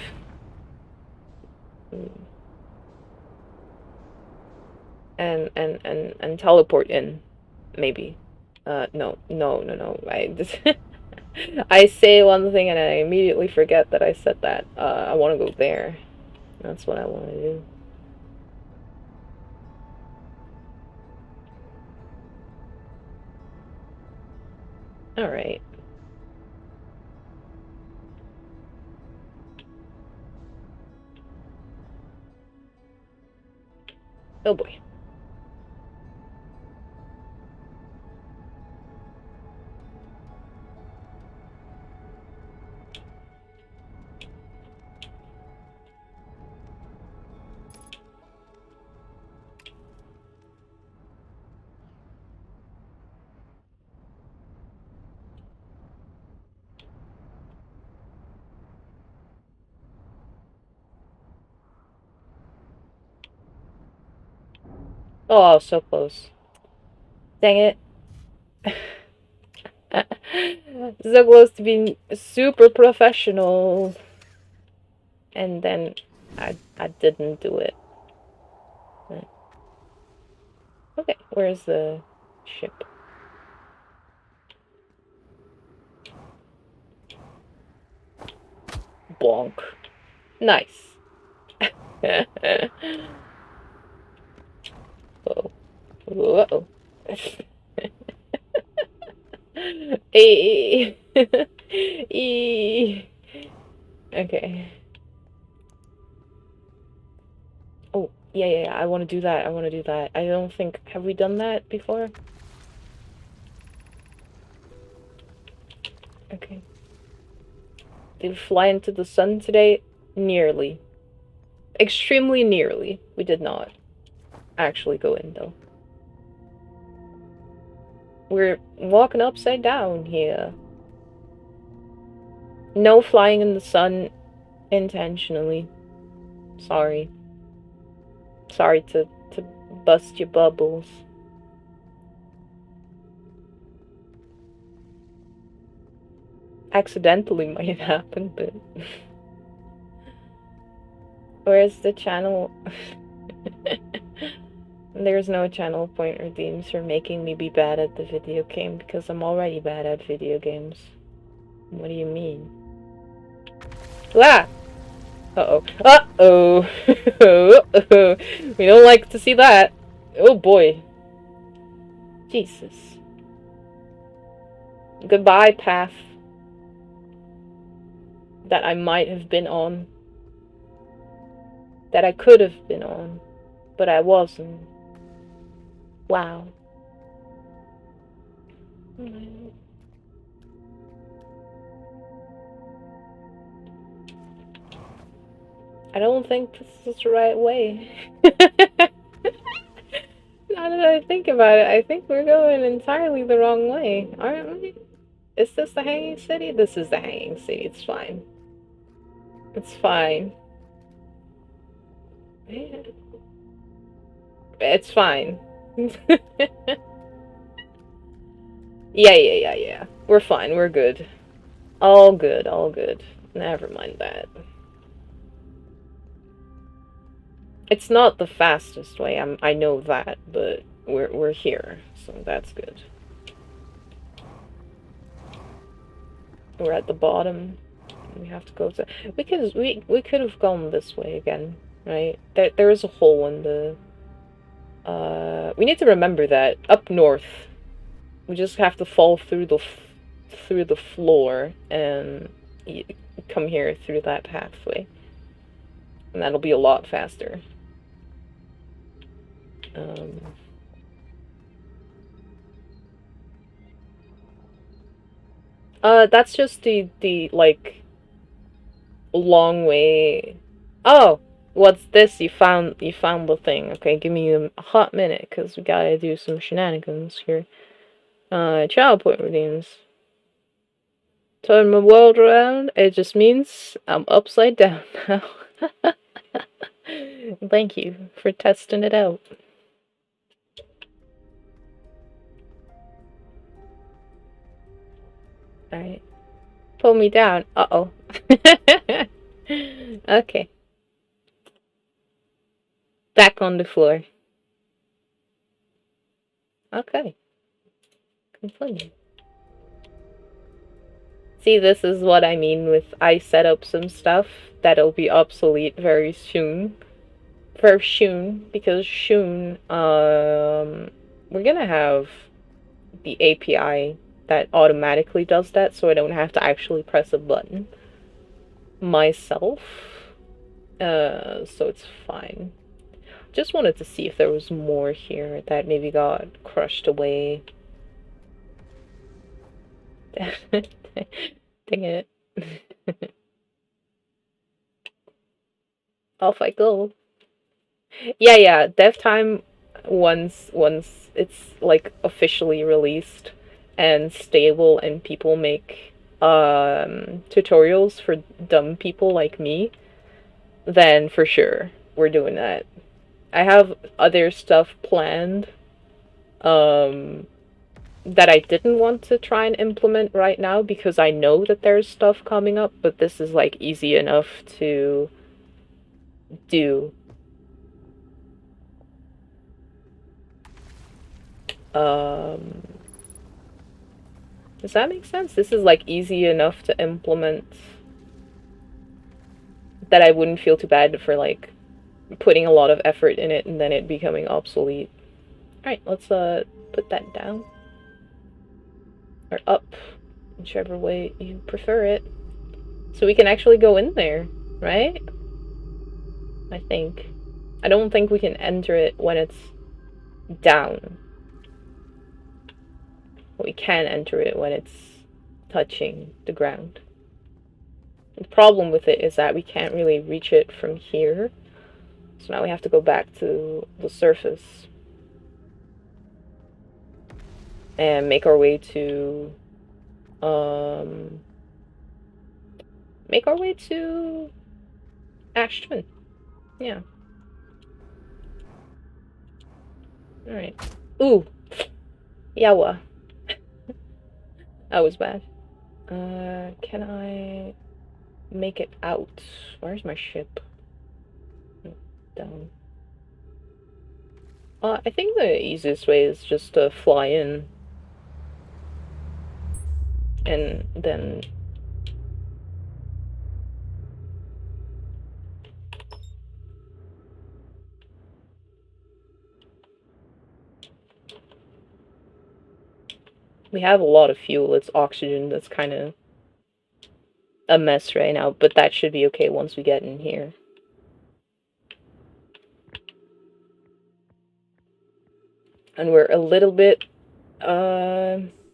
And teleport in, maybe. No. I say one thing and I immediately forget that I said that. I want to go there. That's what I want to do. Alright. Oh boy. Oh, so close. Dang it. So close to being super professional. And then I didn't do it. Okay, where's the ship? Bonk. Nice. Whoa. Whoa. Hey. Okay. Oh, yeah, I want to do that. I don't think... Have we done that before? Okay. Did we fly into the sun today? Nearly. Extremely nearly. We did not actually go in, though. We're walking upside down here. No flying in the sun intentionally. Sorry. Sorry to bust your bubbles. Accidentally might happen, but... Where's the channel? There's no channel point redeems for making me be bad at the video game, because I'm already bad at video games. What do you mean? Ah! Uh-oh. Uh-oh! Uh-oh! We don't like to see that. Oh boy. Jesus. Goodbye, path that I might have been on. That I could have been on, but I wasn't. Wow. I don't think this is the right way. Now that I think about it, I think we're going entirely the wrong way, aren't we? Is this the Hanging City? This is the Hanging City. It's fine. It's fine. It's fine. Yeah. We're fine. We're good. All good. Never mind that. It's not the fastest way, I know that, but we're here, so that's good. We're at the bottom. We have to go to... We could have gone this way again, right? There is a hole in the... we need to remember that up north, we just have to fall through the floor and come here through that pathway, and that'll be a lot faster. That's just the like long way. Oh, what's this? You found the thing. Okay, give me a hot minute, cause we gotta do some shenanigans here. Child point routines. Turn my world around. It just means I'm upside down now. Thank you for testing it out. Alright. Pull me down. Uh-oh. Okay. Back on the floor. Okay. Continue. See, this is what I mean with I set up some stuff that'll be obsolete very soon. Very soon, because soon, we're gonna have the API that automatically does that, so I don't have to actually press a button myself. So it's fine. Just wanted to see if there was more here that maybe got crushed away. Dang it. Off I go. Yeah, dev time once it's like officially released and stable and people make tutorials for dumb people like me, then for sure we're doing that. I have other stuff planned that I didn't want to try and implement right now because I know that there's stuff coming up, but this is like easy enough to do. Does that make sense? This is like easy enough to implement that I wouldn't feel too bad for like putting a lot of effort in it and then it becoming obsolete. Alright, let's put that down. Or up, whichever way you prefer it. So we can actually go in there, right? I think. I don't think we can enter it when it's down. But we can enter it when it's touching the ground. The problem with it is that we can't really reach it from here. So now we have to go back to the surface. And make our way to... Ashton. Yeah. Alright. Ooh! Yawa. That was bad. Can I make it out? Where's my ship? Down. I think the easiest way is just to fly in. And then... We have a lot of fuel. It's oxygen that's kind of a mess right now, but that should be okay once we get in here. And we're a little bit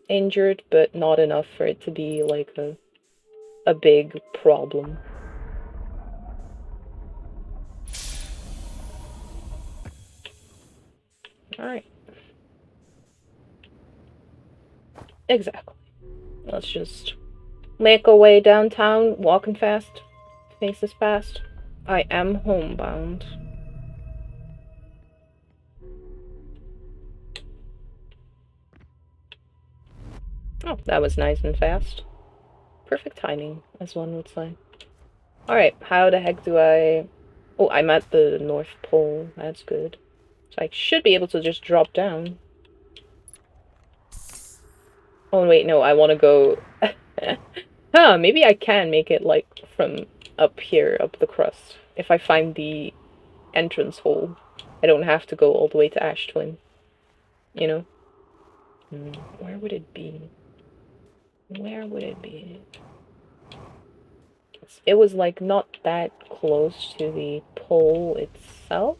injured, but not enough for it to be like a big problem. Alright. Exactly. Let's just make our way downtown, walking fast, faces past. I am homebound. Oh, that was nice and fast. Perfect timing, as one would say. Alright, how the heck do I Oh, I'm at the North Pole. That's good. So I should be able to just drop down. Oh, wait, no, I want to go... Huh, maybe I can make it, like, from up here, up the crust. If I find the entrance hole. I don't have to go all the way to Ash Twin. You know? Where would it be? Where would it be? It was, like, not that close to the pole itself.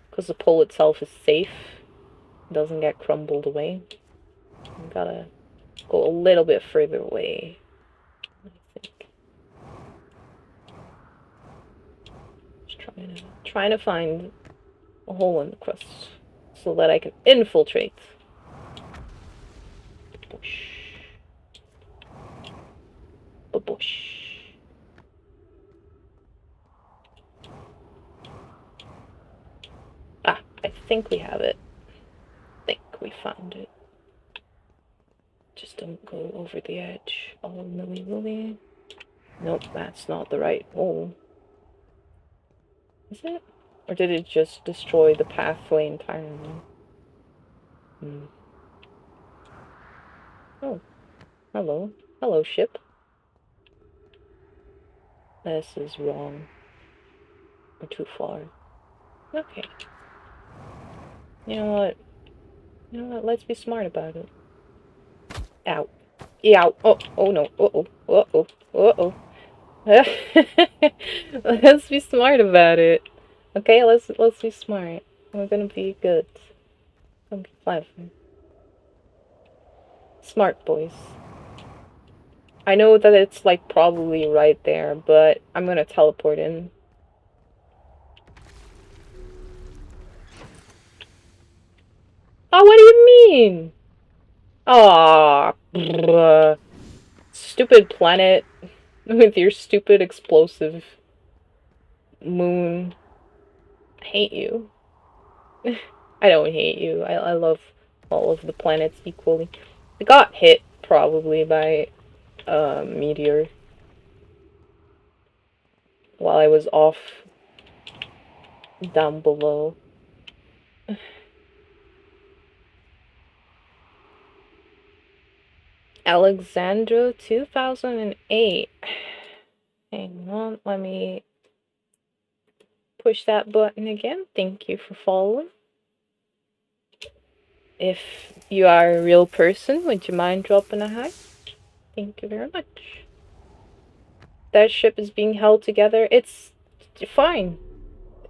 Because the pole itself is safe. It doesn't get crumbled away. I gotta go a little bit further away, I think. Just trying to find a hole in the crust so that I can infiltrate. Bush. Bush. Ah, I think we have it. I think we found it. Just don't go over the edge. Oh, willy. Nope, that's not the right hole. Is it? Or did it just destroy the pathway entirely? Oh, hello. Hello, ship. This is wrong. We're too far. Okay. You know what? Let's be smart about it. Ow. Ow. Oh no. Uh-oh. Let's be smart about it. Okay, let's be smart. We're gonna be good. Gonna be clever. Smart boys. I know that it's like probably right there, but I'm gonna teleport in. Oh, what do you mean? Aw, stupid planet with your stupid explosive moon. I hate you. I don't hate you. I love all of the planets equally. We got hit, probably, by a meteor while I was off down below. Alexandra 2008. Hang on, let me push that button again. Thank you for following. If you are a real person, would you mind dropping a hi? Thank you very much. That ship is being held together. It's fine.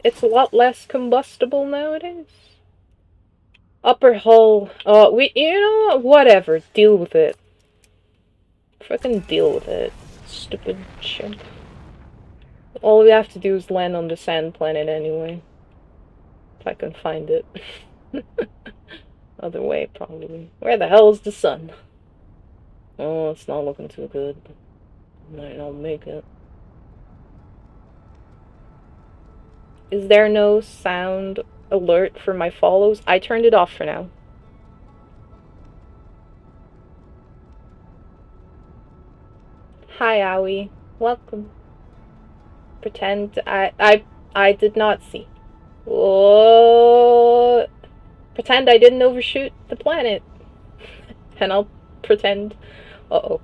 It's a lot less combustible nowadays. Upper hull. You know what? Whatever. Deal with it. Fucking deal with it. Stupid ship. All we have to do is land on the sand planet anyway. If I can find it. Other way, probably. Where the hell is the sun? Oh, it's not looking too good. Might not make it. Is there no sound alert for my follows? I turned it off for now. Hi, Aoi. Welcome. Pretend I did not see. Oh, pretend I didn't overshoot the planet. And I'll pretend. Uh-oh.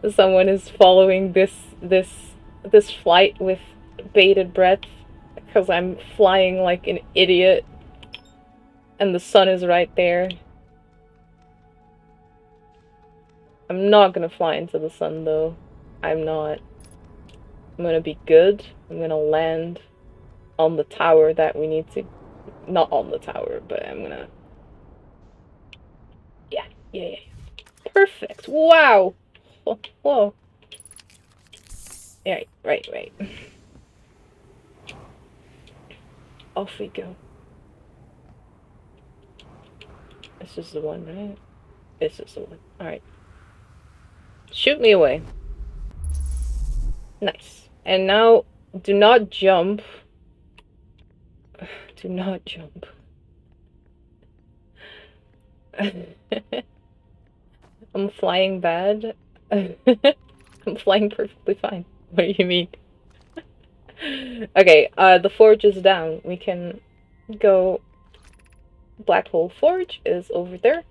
Someone is following this flight with bated breath because I'm flying like an idiot and the sun is right there. I'm not gonna fly into the sun though. I'm not. I'm gonna be good. I'm gonna land on the tower that we need to... Not on the tower, but I'm gonna... Yeah. Perfect. Wow. Whoa. Yeah, right. Off we go. This is the one, right? This is the one. Alright. Shoot me away. Nice. And now, do not jump. Do not jump. I'm flying bad. I'm flying perfectly fine. What do you mean? Okay, the forge is down. We can go. Black hole forge is over there.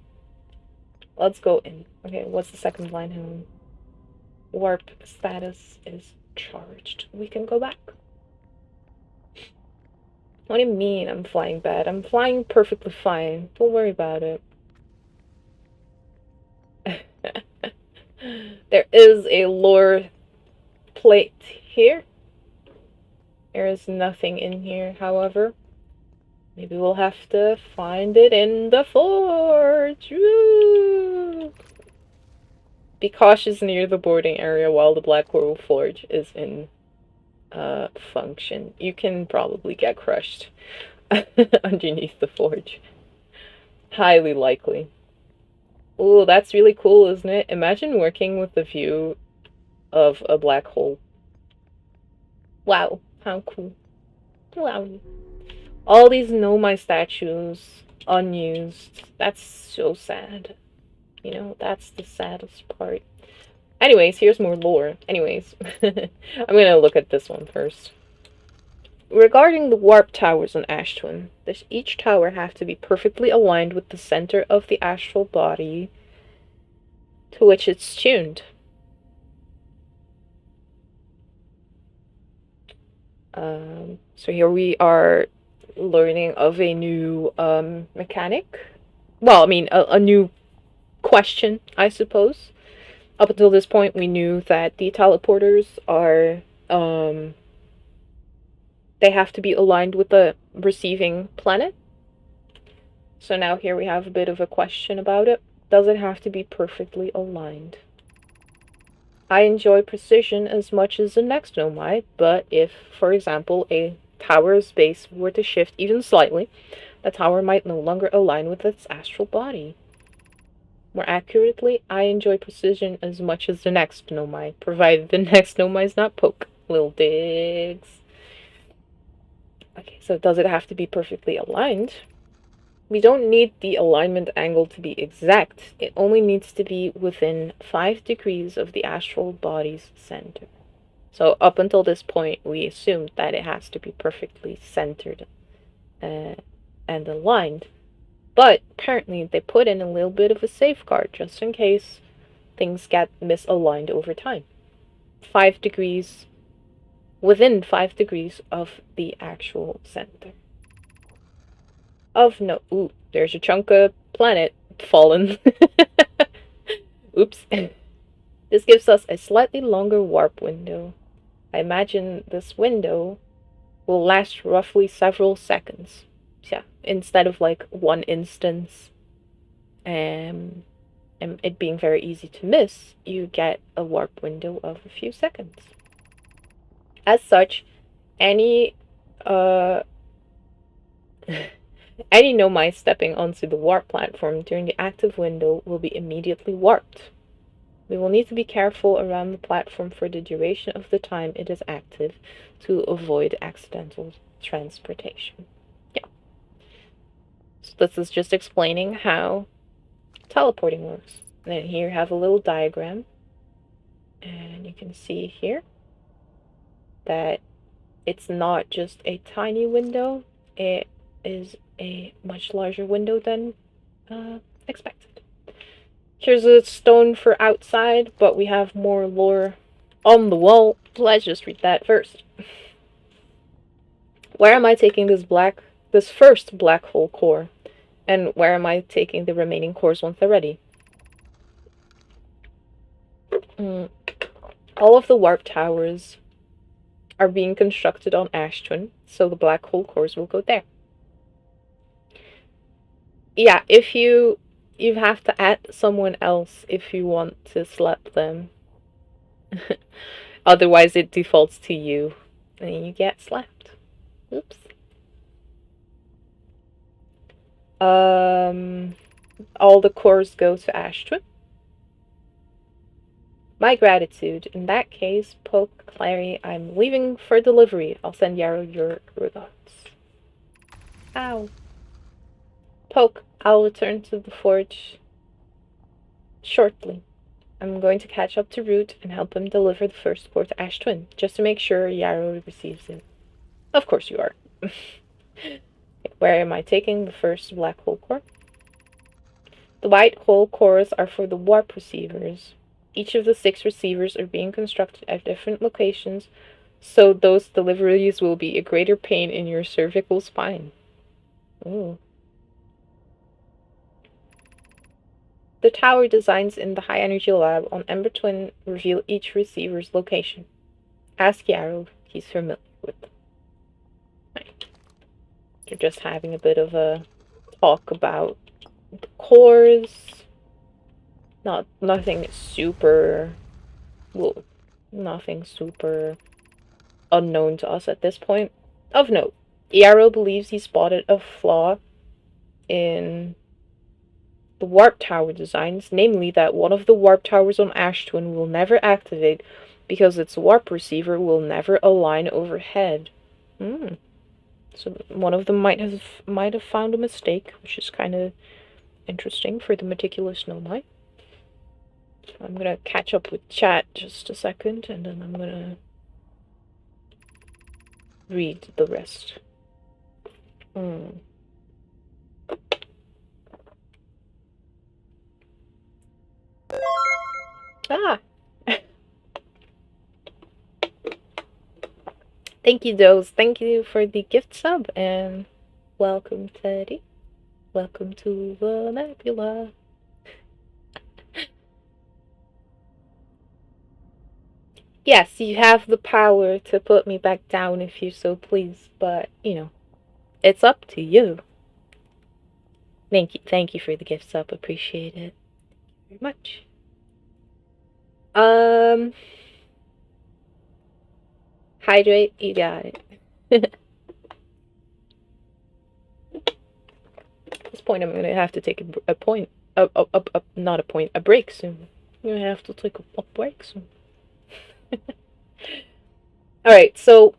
Let's go in. Okay, what's the second line here? Warp status is charged. We can go back. What do you mean I'm flying bad? I'm flying perfectly fine. Don't worry about it. There is a lore plate here. There is nothing in here, however. Maybe we'll have to find it in the forge. Woo! Be cautious near the boarding area while the Black Hole Forge is in function. You can probably get crushed underneath the forge. Highly likely. Ooh, that's really cool, isn't it? Imagine working with the view of a black hole. Wow, how cool. Wow. All these Nomai statues, unused. That's so sad. You know, that's the saddest part. Anyways, here's more lore. Anyways, I'm gonna look at this one first. Regarding the warp towers on Ashtwin, does each tower have to be perfectly aligned with the center of the astral body to which it's tuned? So here we are learning of a new mechanic. Well, I mean, a new question, I suppose. Up until this point, we knew that the teleporters are, they have to be aligned with the receiving planet. So now here we have a bit of a question about it. Does it have to be perfectly aligned? I enjoy precision as much as the next Nomai, but if, for example, a tower's base were to shift even slightly, the tower might no longer align with its astral body. More accurately, I enjoy precision as much as the next Nomai, provided the next Nomai is not poke. Little digs. Okay, so does it have to be perfectly aligned? We don't need the alignment angle to be exact. It only needs to be within 5 degrees of the astral body's center. So up until this point, we assumed that it has to be perfectly centered and aligned. But apparently they put in a little bit of a safeguard just in case things get misaligned over time. 5 degrees, within 5 degrees of the actual center. Of no, ooh, there's a chunk of planet fallen. Oops. This gives us a slightly longer warp window. I imagine this window will last roughly several seconds. Yeah, instead of like one instance and it being very easy to miss, you get a warp window of a few seconds. As such, any any Nomai stepping onto the warp platform during the active window will be immediately warped. We will need to be careful around the platform for the duration of the time it is active to avoid accidental transportation. Yeah. So this is just explaining how teleporting works. And then here you have a little diagram. And you can see here that it's not just a tiny window, it is a much larger window than expected. Here's a stone for outside, but we have more lore on the wall. Let's just read that first. Where am I taking this first black hole core? And where am I taking the remaining cores once they're ready? All of the warp towers are being constructed on Ashtwin, so the black hole cores will go there. Yeah, if you have to add someone else if you want to slap them. Otherwise it defaults to you and you get slapped. Oops. All the cores go to Ashtwin. My gratitude. In that case, Poke, Clary, I'm leaving for delivery. I'll send Yarrow your regards. Ow. Poke, I'll return to the forge shortly. I'm going to catch up to Root and help him deliver the first core to Ash Twin, just to make sure Yarrow receives it. Of course you are. Where am I taking the first black hole core? The white hole cores are for the warp receivers. Each of the 6 receivers are being constructed at different locations, so those deliveries will be a greater pain in your cervical spine. Ooh. The tower designs in the high energy lab on Ember Twin reveal each receiver's location. Ask Yarrow, he's familiar with them. Right. You're just having a bit of a talk about the cores. Nothing super unknown to us at this point. Of note, Yarrow believes he spotted a flaw in the warp tower designs, namely that one of the warp towers on Ash Twin will never activate because its warp receiver will never align overhead. So one of them might have found a mistake, which is kind of interesting for the meticulous Nomai. I'm gonna catch up with chat just a second, and then I'm gonna read the rest. Ah! Thank you, Doze. Thank you for the gift sub, and welcome, Teddy. Welcome to the nebula. Yes, you have the power to put me back down if you so please, but, you know, it's up to you. Thank you for the gift sub. Appreciate it very much. Hydrate, you got it. At this point, I'm gonna have to take a break soon. I'm gonna have to take a break soon. Alright, so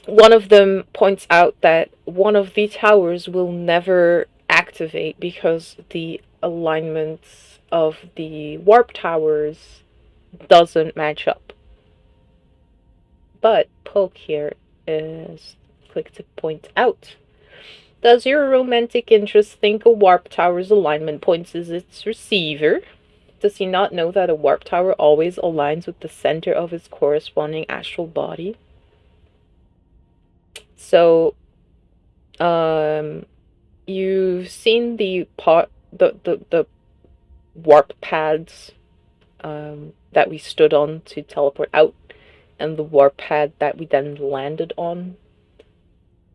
one of them points out that one of the towers will never activate because the alignment of the warp towers doesn't match up. But Poke here is quick to point out. Does your romantic interest think a warp tower's alignment points is its receiver? Does he not know that a warp tower always aligns with the center of its corresponding astral body? So, you've seen the warp pads that we stood on to teleport out, and the warp pad that we then landed on.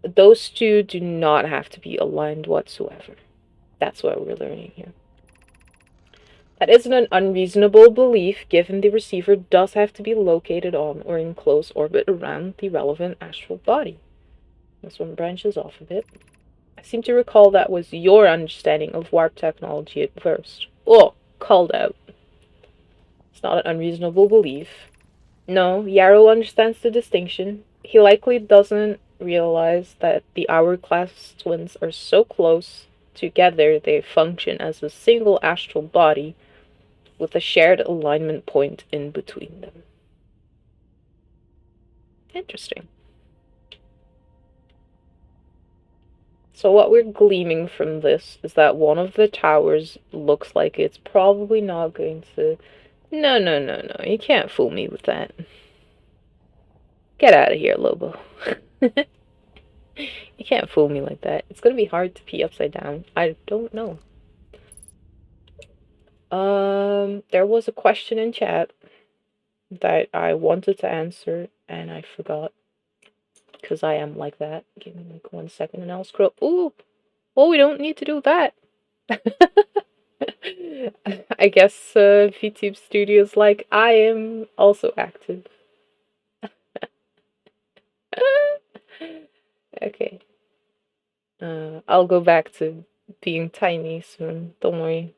Those two do not have to be aligned whatsoever. That's what we're learning here. That isn't an unreasonable belief, given the receiver does have to be located on or in close orbit around the relevant astral body. This one branches off a bit. I seem to recall that was your understanding of warp technology at first. Oh, called out. It's not an unreasonable belief. No, Yarrow understands the distinction. He likely doesn't realize that the hourglass twins are so close together they function as a single astral body with a shared alignment point in between them. Interesting. So what we're gleaming from this is that one of the towers looks like it's probably not going to... No, you can't fool me with that. Get out of here, Lobo. You can't fool me like that. It's gonna be hard to pee upside down. I don't know. There was a question in chat that I wanted to answer, and I forgot. Because I am like that. Give me like 1 second and I'll scroll. Ooh! Oh, we don't need to do that! I guess VTube Studios like I am also active. Okay. I'll go back to being tiny soon. Don't worry.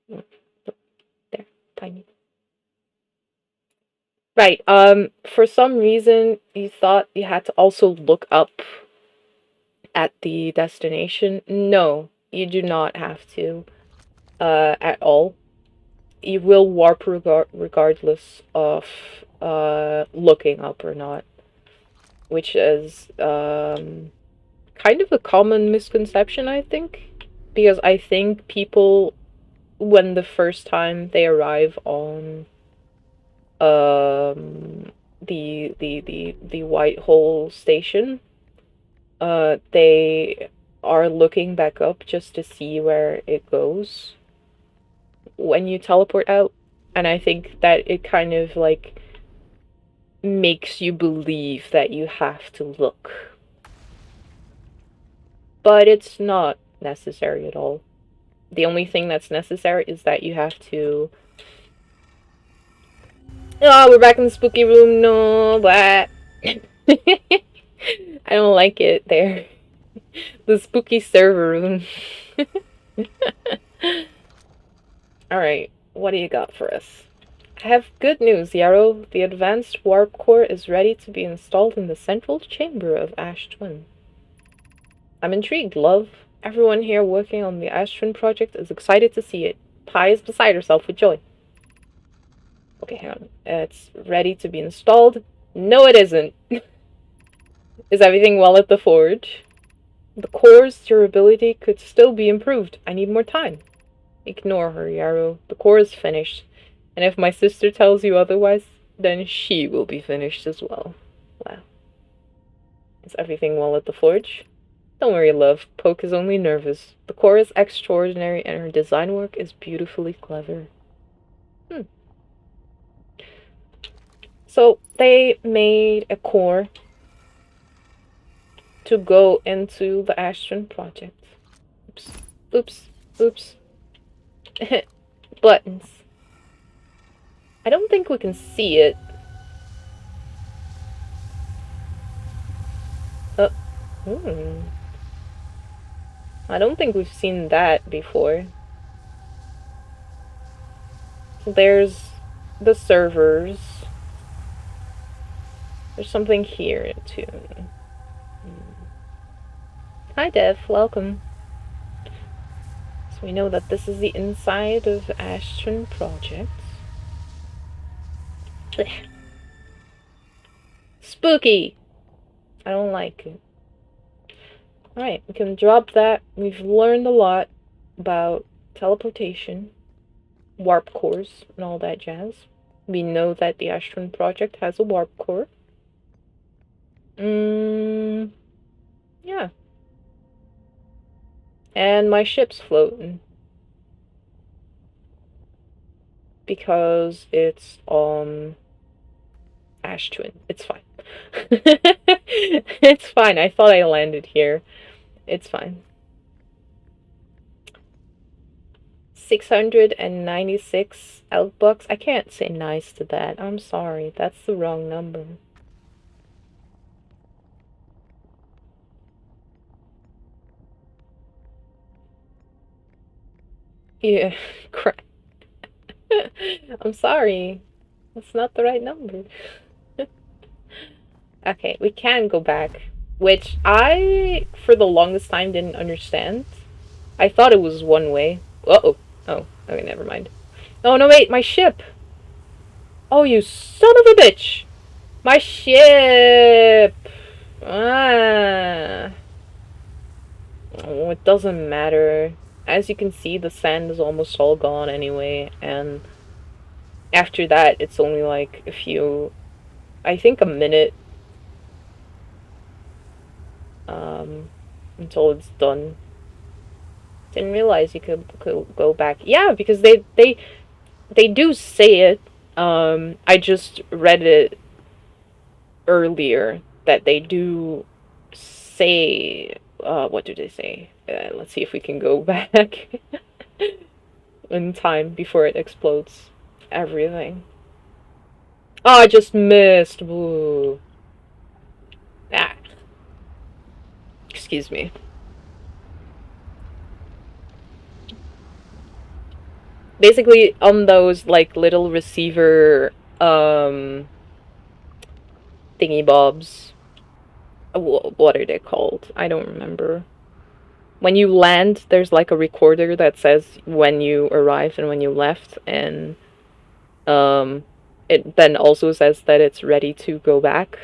There, tiny. Right, for some reason you thought you had to also look up at the destination. No, you do not have to, at all. you will warp regardless of looking up or not, which is kind of a common misconception, I think, because I think people, when the first time they arrive on the White Hole station, they are looking back up just to see where it goes when you teleport out. And I think that it kind of like makes you believe that you have to look. But it's not necessary at all. The only thing that's necessary is that you have to... Oh, we're back in the spooky room. No, but I don't like it there. The spooky server room. Alright, what do you got for us? I have good news, Yarrow. The advanced warp core is ready to be installed in the central chamber of Ash Twin. I'm intrigued, love. Everyone here working on the Ash Twin project is excited to see it. Pi is beside herself with joy. Okay, hang on. It's ready to be installed. No, it isn't. Is everything well at the forge? The core's durability could still be improved. I need more time. Ignore her, Yarrow. The core is finished. And if my sister tells you otherwise, then she will be finished as well. Wow. Is everything well at the forge? Don't worry, love. Poke is only nervous. The core is extraordinary and her design work is beautifully clever. So, they made a core to go into the Ash Twin project. Oops. Oops. Oops. Buttons. I don't think we can see it. I don't think we've seen that before. So there's the servers. There's something here too. Hi Dev, welcome. So we know that this is the inside of Ash Twin Project. Blech. Spooky! I don't like it. Alright, we can drop that. We've learned a lot about teleportation, warp cores, and all that jazz. We know that the Ash Twin Project has a warp core. Yeah. And my ship's floating. Because it's on Ash Twin. It's fine. It's fine. I thought I landed here. It's fine. 696 elk bucks. I can't say nice to that. I'm sorry. That's the wrong number. Yeah, crap. I'm sorry. That's not the right number. Okay, we can go back. Which I, for the longest time, didn't understand. I thought it was one way. Uh-oh. Oh, okay, never mind. Oh, no, wait, my ship! Oh, you son of a bitch! My ship! Ah. Oh, it doesn't matter. As you can see, the sand is almost all gone anyway, and after that, it's only like a few, I think a minute, until it's done. Didn't realize you could go back. Yeah, because they do say it. I just read it earlier that they do say, what do they say? Let's see if we can go back in time before it explodes everything. Oh, I just missed. Woo. Ah. Excuse me. Basically, on those, like, little receiver, thingy bobs. What are they called? I don't remember. when you land, there's like a recorder that says when you arrived and when you left, and it then also says that it's ready to go back.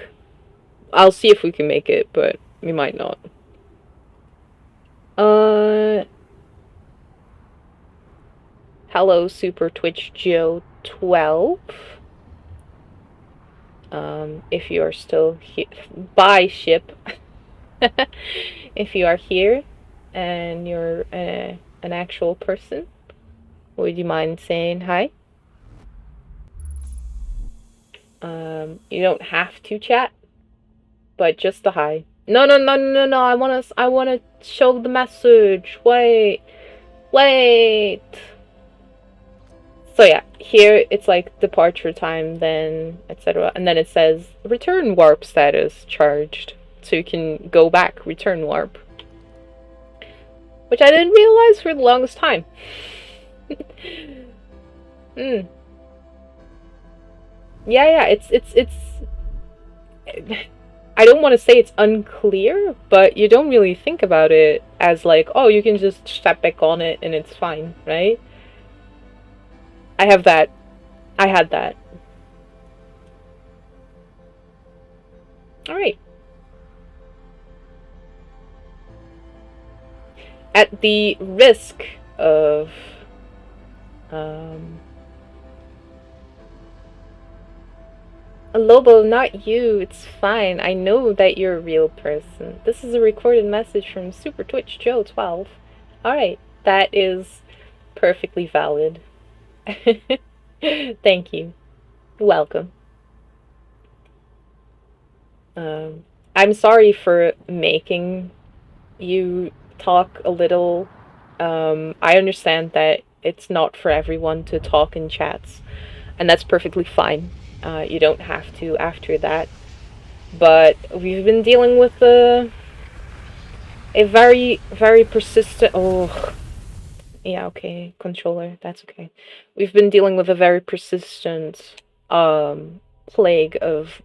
I'll see if we can make it, but we might not. Hello, Super Twitch Joe 12. If you are still here, bye ship. If you are here and you're an actual person, would you mind saying hi? You don't have to chat, but just a hi. No, no, no, no, no. I wanna show the message. Wait. So yeah, here it's like departure time, then etc. And then it says return warp status charged. So you can go back, return warp. Which I didn't realize for the longest time. Yeah, it's I don't want to say it's unclear, but you don't really think about it as like, oh, you can just step back on it and it's fine, right? I have that. I had that. Alright. At the risk of Lobo, not you. It's fine. I know that you're a real person. This is a recorded message from Super Twitch Joe 12. Alright, that is perfectly valid. Thank you. Welcome. I'm sorry for making you talk a little. I understand that it's not for everyone to talk in chats, and that's perfectly fine. You don't have to after that. But we've been dealing with a very, very persistent... Oh, yeah, okay, controller, that's okay. We've been dealing with a very persistent plague of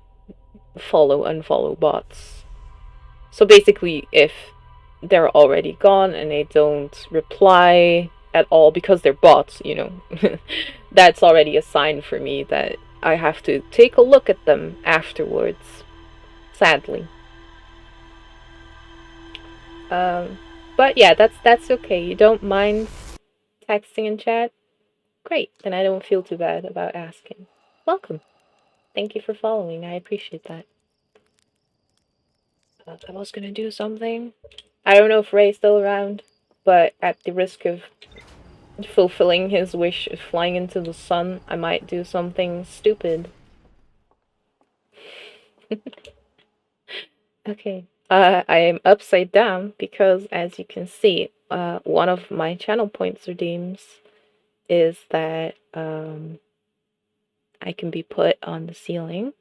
follow-unfollow bots. So basically, if they're already gone and they don't reply at all because they're bots, you know, that's already a sign for me that I have to take a look at them afterwards. Sadly. But yeah, that's okay. You don't mind texting in chat? Great, then I don't feel too bad about asking. Welcome. Thank you for following. I appreciate that. I was gonna do something. I don't know if Ray's still around, but at the risk of fulfilling his wish of flying into the sun, I might do something stupid. Okay. I am upside down because, as you can see, one of my channel points redeems is that I can be put on the ceiling.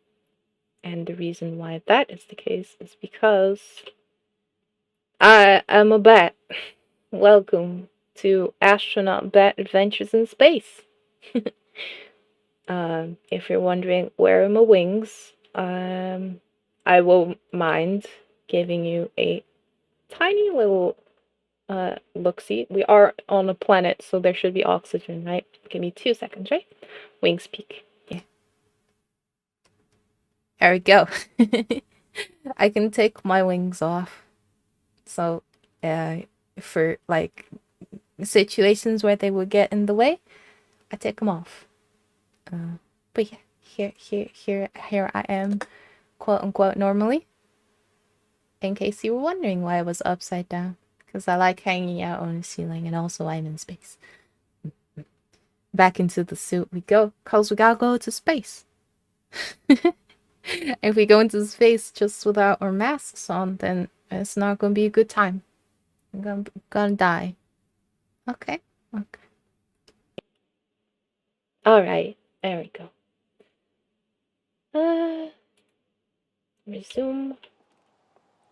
And the reason why that is the case is because I am a bat. Welcome to Astronaut Bat Adventures in Space. If you're wondering where are my wings, I won't mind giving you a tiny little look-see. We are on a planet, so there should be oxygen, right? Give me 2 seconds, right? Wings peek. Yeah. There we go. I can take my wings off. So, for like situations where they would get in the way, I take them off. But yeah, here I am, quote unquote, normally. In case you were wondering why I was upside down, because I like hanging out on the ceiling, and also I'm in space. Back into the suit we go, cause we gotta go to space. If we go into space just without our masks on, then it's not gonna be a good time. I'm gonna die. Okay. Alright, there we go. Resume.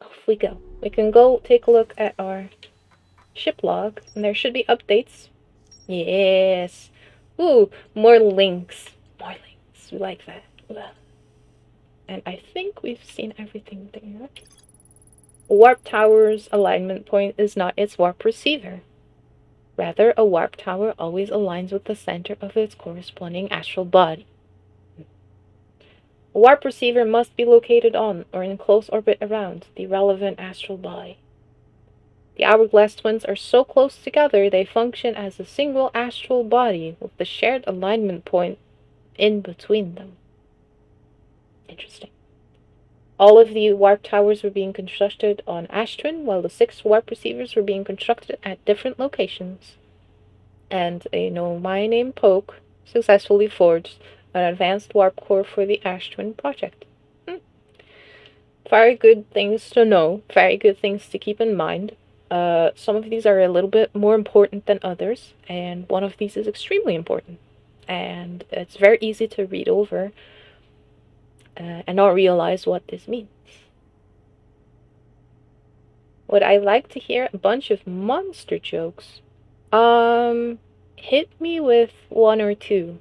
Off we go. We can go take a look at our ship log, and there should be updates. Yes. Ooh, more links. We like that. And I think we've seen everything there. A warp tower's alignment point is not its warp receiver. Rather, a warp tower always aligns with the center of its corresponding astral body. A warp receiver must be located on or in close orbit around the relevant astral body. The hourglass twins are so close together they function as a single astral body with the shared alignment point in between them. Interesting. All of the warp towers were being constructed on Ashtwin, while the 6 warp receivers were being constructed at different locations. And a Nomai named Poke successfully forged an advanced warp core for the Ashtwin project. Very good things to know, very good things to keep in mind. Some of these are a little bit more important than others, and one of these is extremely important. And it's very easy to read over and not realize what this means. Would I like to hear a bunch of monster jokes? Hit me with 1 or 2.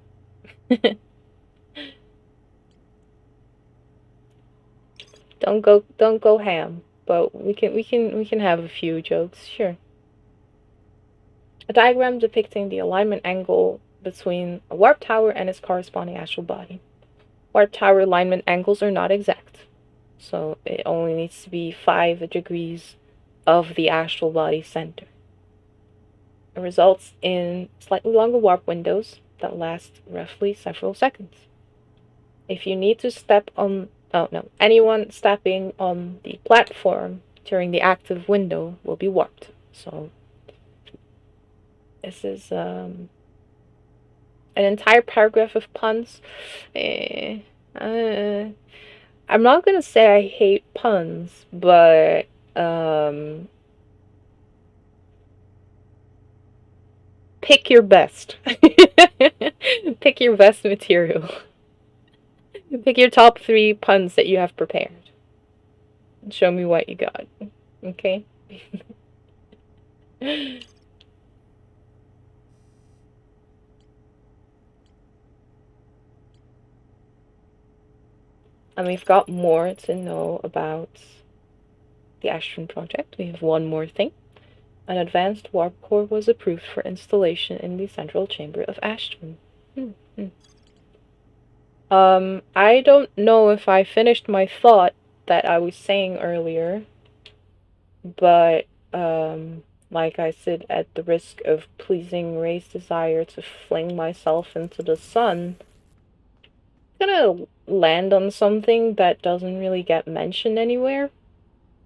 Don't go ham, but we can have a few jokes, sure. A diagram depicting the alignment angle between a warp tower and its corresponding astral body. Warp tower alignment angles are not exact, so it only needs to be 5 degrees of the astral body center. It results in slightly longer warp windows that last roughly several seconds. If you need to step on... Oh no, anyone stepping on the platform during the active window will be warped. So this is an entire paragraph of puns. I'm not gonna say I hate puns, but pick your best. Pick your best material. Pick your top 3 puns that you have prepared. Show me what you got. Okay? And we've got more to know about the Ashtwin project. We have one more thing. An advanced warp core was approved for installation in the central chamber of Ashtwin. I don't know if I finished my thought that I was saying earlier, but, like I said, at the risk of pleasing Ray's desire to fling myself into the sun, I'm gonna land on something that doesn't really get mentioned anywhere.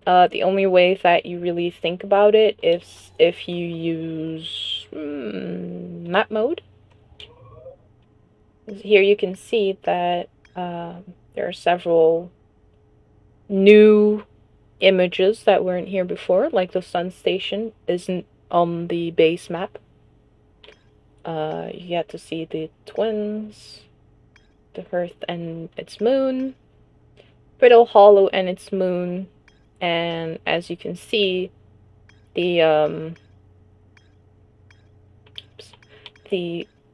The only way that you really think about it is if you use map mode. Here you can see that there are several new images that weren't here before, like the sun station isn't on the base map. You get to see the twins, the Earth and its moon, Brittle Hollow and its moon, and as you can see, the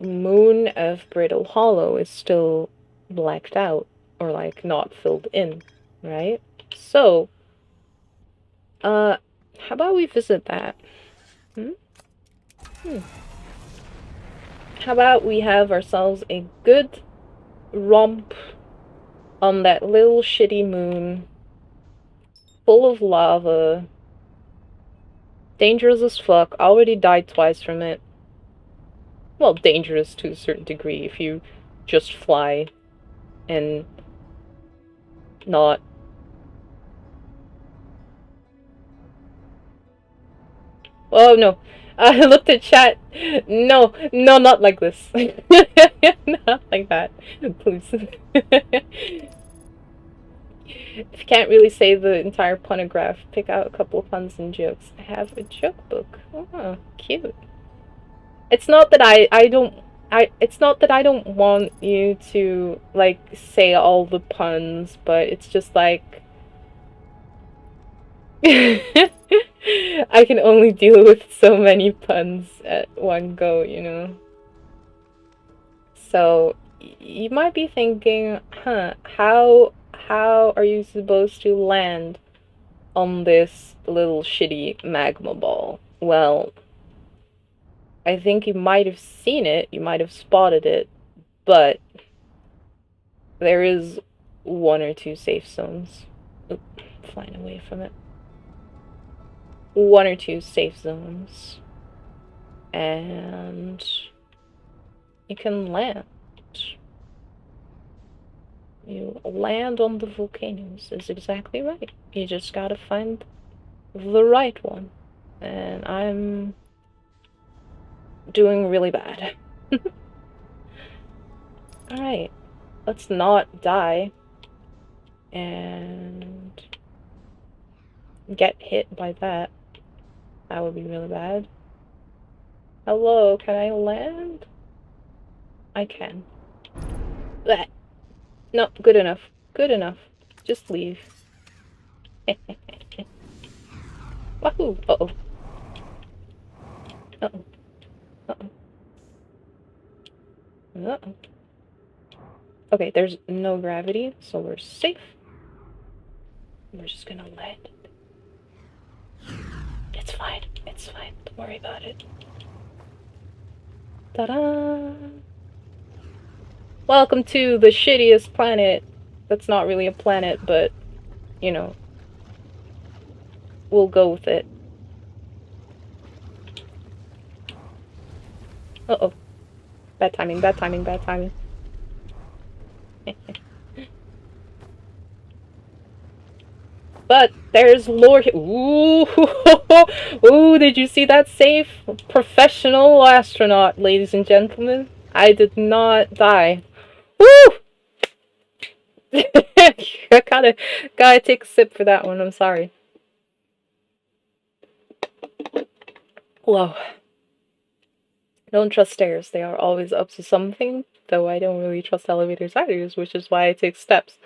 moon of Brittle Hollow is still blacked out, or like not filled in, right? So, how about we visit that? How about we have ourselves a good romp on that little shitty moon, full of lava, dangerous as fuck, already died twice from it. Well, dangerous to a certain degree if you just fly and not... Oh no, I looked at chat. No, not like this. Not like that, please. If you can't really say the entire punograph, pick out a couple of puns and jokes. I have a joke book. Oh, cute. It's not that it's not that I don't want you to, like, say all the puns, but it's just like... I can only deal with so many puns at one go, you know? So, you might be thinking, how are you supposed to land on this little shitty magma ball? Well, I think you might have seen it, you might have spotted it, but there is one or two safe zones. Oop, flying away from it. One or two safe zones. And you can land. You land on the volcanoes is exactly right. You just gotta find the right one. And I'm doing really bad. Alright, let's not die and get hit by that. That would be really bad. Hello, can I land? I can. Blech. No, good enough. Good enough. Just leave. Wahoo! Uh-oh. Uh-oh. Uh-oh. Uh-oh. Okay, there's no gravity, so we're safe. We're just gonna land it. It's fine. It's fine. Don't worry about it. Ta-da! Welcome to the shittiest planet. That's not really a planet, but, you know, we'll go with it. Uh-oh. Bad timing, bad timing, bad timing. But there's lore here. Ooh, ooh, did you see that save? Professional astronaut, ladies and gentlemen. I did not die. Woo! I gotta take a sip for that one, I'm sorry. Whoa. Don't trust stairs, they are always up to something, though I don't really trust elevators either, which is why I take steps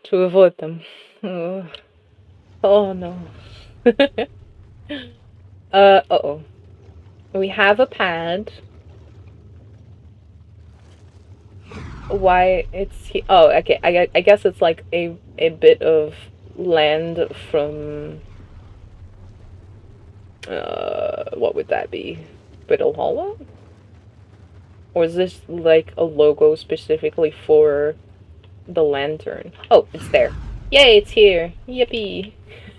to avoid them. Oh no. Uh-oh. We have a pad. Why it's he- oh, okay, I guess it's like a bit of land from what would that be? Brittle Hollow? Or is this like a logo specifically for the lantern? Oh, it's there. Yay, it's here. Yippee.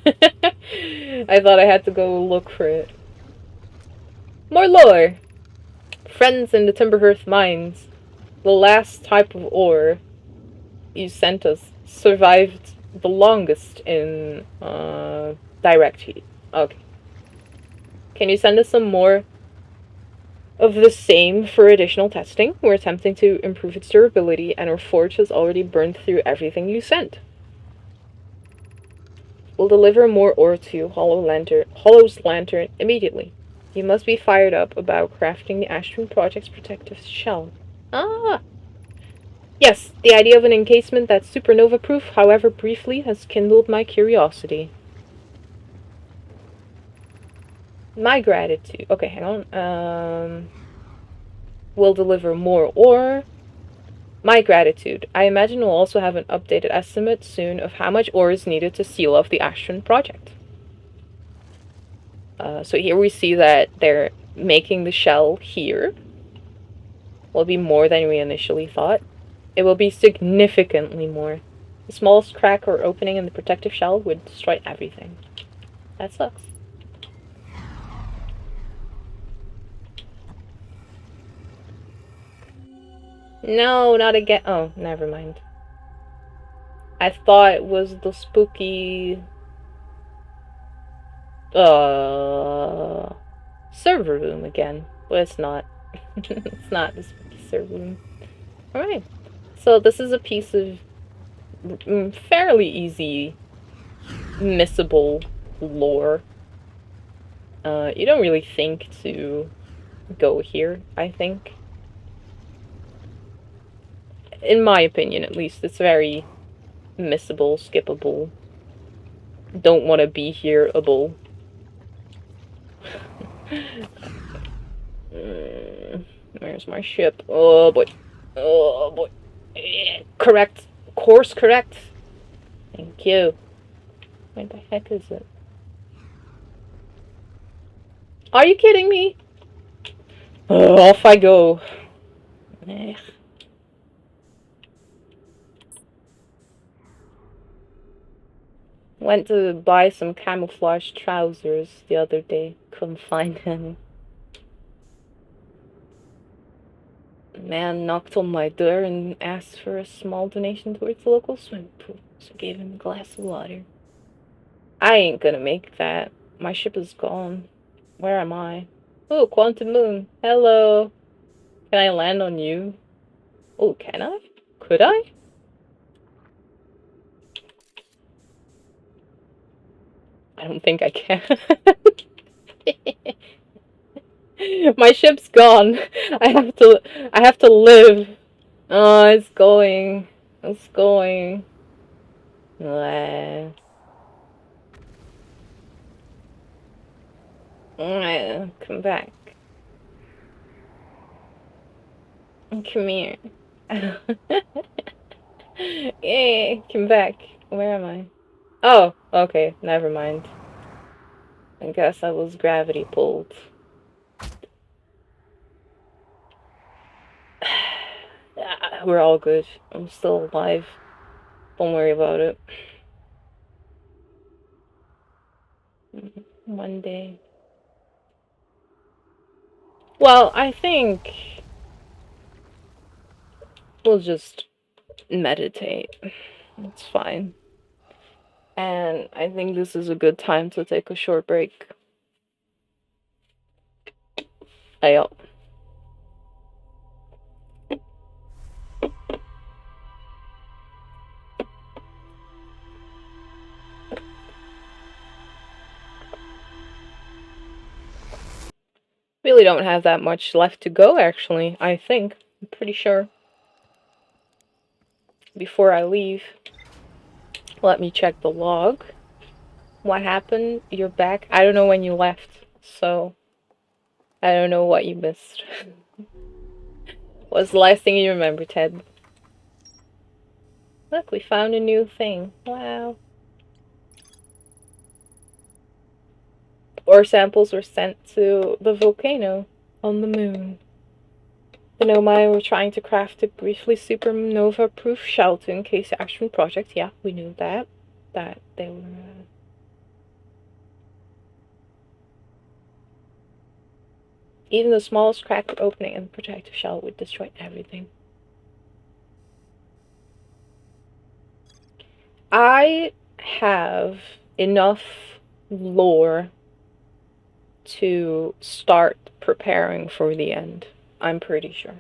I thought I had to go look for it. More lore! Friends in the Timberhearth mines. The last type of ore you sent us survived the longest in direct heat. Okay. Can you send us some more of the same for additional testing? We're attempting to improve its durability, and our forge has already burned through everything you sent. We'll deliver more ore to Hollow's Lantern immediately. You must be fired up about crafting the Ashton Project's protective shell. Ah! Yes, the idea of an encasement that's supernova-proof, however briefly, has kindled my curiosity. My gratitude. Okay, hang on. We'll deliver more ore. My gratitude. I imagine we'll also have an updated estimate soon of how much ore is needed to seal off the Ashton Project. So here we see that they're making the shell here. Will be more than we initially thought. It will be significantly more. The smallest crack or opening in the protective shell would destroy everything. That sucks. No, not again. Oh, never mind. I thought it was the spooky server room again, but it's not. It's not the spooky server room. Alright. So this is a piece of fairly easy missable lore. You don't really think to go here, I think. In my opinion, at least, it's very missable, skippable. Don't want to be here-able. Where's my ship? Oh boy. Oh boy. Correct. Course correct. Thank you. Where the heck is it? Are you kidding me? Oh, off I go. Eh. Went to buy some camouflage trousers the other day. Couldn't find any. Man knocked on my door and asked for a small donation towards the local swimming pool, so I gave him a glass of water. I ain't gonna make that. My ship is gone. Where am I? Oh, Quantum Moon. Hello. Can I land on you? Oh, can I? Could I? I don't think I can. My ship's gone. I have to live. Oh, it's going. It's going. Come back. Come here. Yay, come back. Where am I? Oh, okay, never mind. I guess I was gravity pulled. We're all good. I'm still alive. Don't worry about it. One day. Well, I think we'll just meditate. It's fine. And I think this is a good time to take a short break. Ayo. Really don't have that much left to go, actually, I think. I'm pretty sure. Before I leave, let me check the log. What happened? You're back? I don't know when you left, so I don't know what you missed. What's the last thing you remember, Ted? Look, we found a new thing. Wow. Ore samples were sent to the volcano on the moon. The Nomai were trying to craft a briefly supernova-proof shell to encase the Action project. Yeah, we knew that. That they were... Even the smallest crack or opening in the protective shell would destroy everything. I have enough lore to start preparing for the end. I'm pretty sure.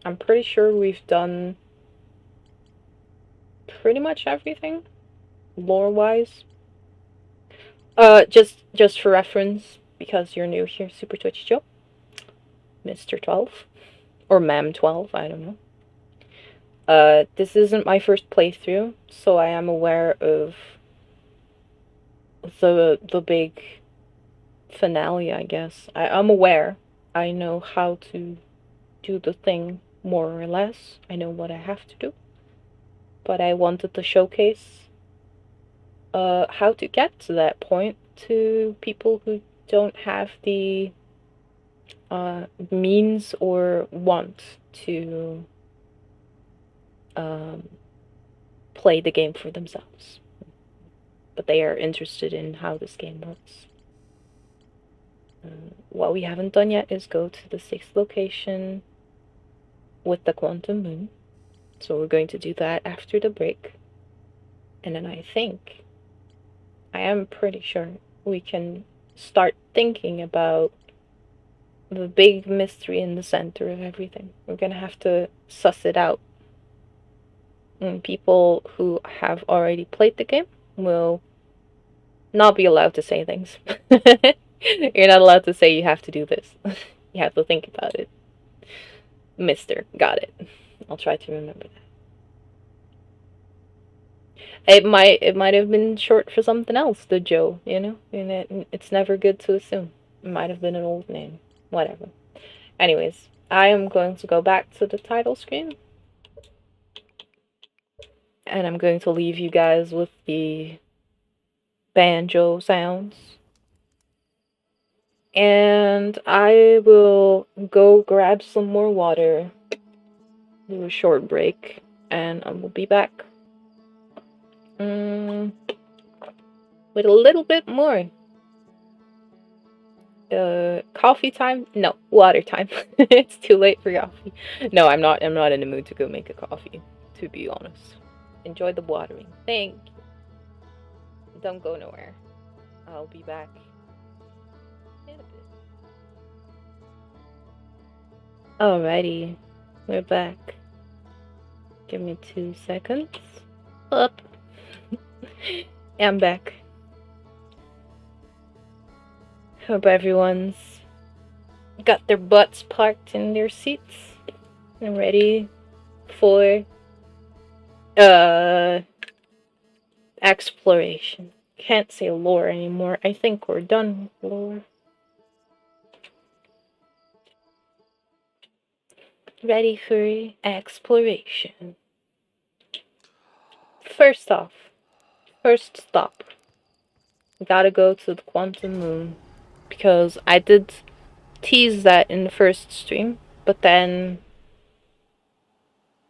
I'm pretty sure we've done pretty much everything, lore-wise. Just for reference, because you're new here, Super Twitch Joe, Mr. 12, or Ma'am 12, I don't know. This isn't my first playthrough, so I am aware of the big finale, I guess. I'm aware. I know how to do the thing, more or less. I know what I have to do. But I wanted to showcase how to get to that point to people who don't have the means or want to play the game for themselves. But they are interested in how this game works. What we haven't done yet is go to the 6th location with the Quantum Moon. So we're going to do that after the break. And then I am pretty sure we can start thinking about the big mystery in the center of everything. We're gonna have to suss it out. And people who have already played the game will not be allowed to say things. You're not allowed to say you have to do this. You have to think about it. Mister, got it. I'll try to remember that. It might have been short for something else, the Joe, you know? And it's never good to assume. It might have been an old name. Whatever. Anyways, I am going to go back to the title screen. And I'm going to leave you guys with the banjo sounds. And I will go grab some more water, do a short break, and I will be back. With a little bit more. Coffee time? No, water time. It's too late for coffee. No, I'm not in the mood to go make a coffee, to be honest. Enjoy the watering. Thank you. Don't go nowhere. I'll be back in a bit. Alrighty, we're back. Give me 2 seconds. Up. I'm back. Hope everyone's got their butts parked in their seats and ready for exploration. Can't say lore anymore. I think we're done with lore. Ready for exploration. First off, first stop. We gotta go to the Quantum Moon. Because I did tease that in the first stream, but then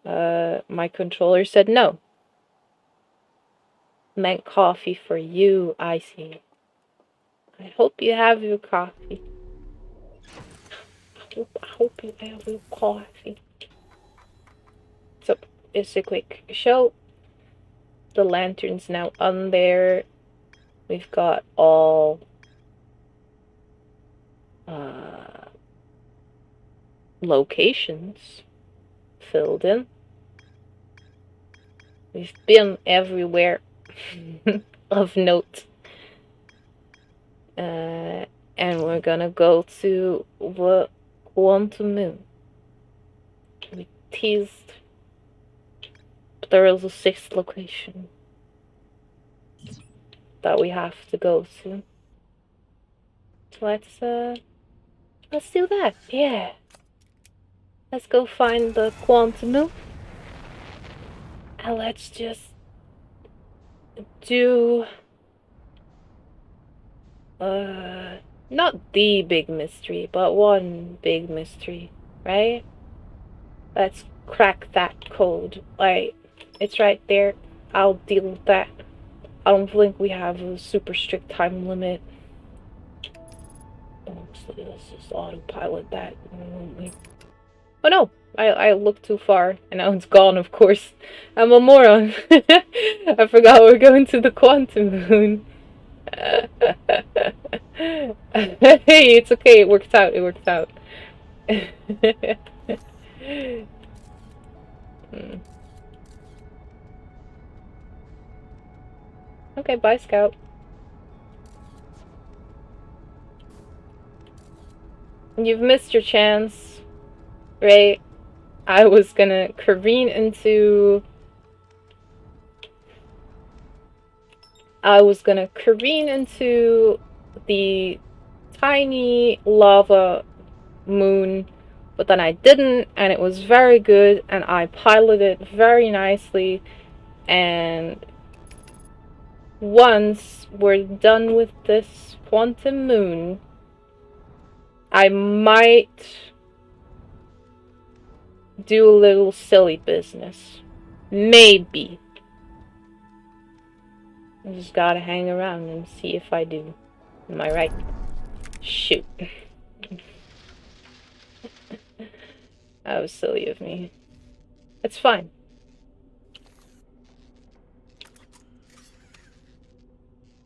my controller said no. Meant coffee for you, I see. I hope you have your coffee. I hope you have your coffee. So, it's a quick show. The lantern's now on there. We've got all locations filled in. We've been everywhere of note. And we're gonna go to the Quantum Moon. We teased, but there is a 6th location that we have to go to. So let's do that. Yeah. Let's go find the Quantum Moon. And let's just do not the big mystery, but one big mystery, right? Let's crack that code. Like, it's right there. I'll deal with that. I don't think we have a super strict time limit. So let's just autopilot that. Oh no! I looked too far, and now it's gone, of course. I'm a moron. I forgot we're going to the Quantum Moon. Hey, it's okay, it worked out, Okay, bye, Scout. You've missed your chance, right? I was gonna careen into the tiny lava moon, but then I didn't, and it was very good, and I piloted it very nicely, and once we're done with this Quantum Moon, I might do a little silly business. Maybe. I just gotta hang around and see if I do. Am I right? Shoot. That was silly of me. It's fine.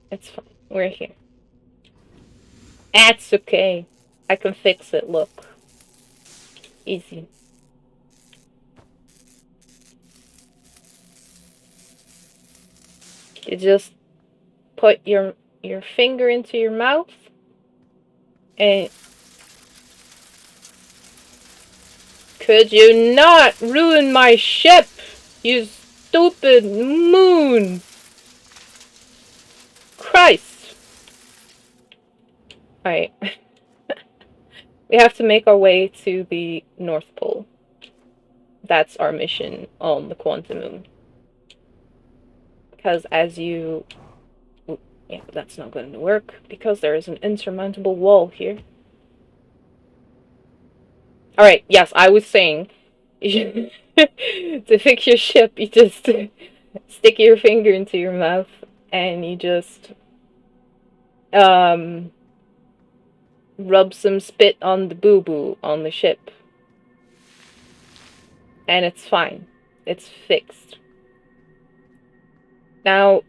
It's fine. We're here. That's okay. I can fix it, look. Easy. You just put your finger into your mouth and could you not ruin my ship, you stupid moon? Christ. Alright. We have to make our way to the North Pole. That's our mission on the Quantum Moon. Because as you Yeah, but that's not going to work because there is an insurmountable wall here. Alright, yes, I was saying to fix your ship, you just stick your finger into your mouth and you just rub some spit on the boo-boo on the ship. And it's fine. It's fixed. Now,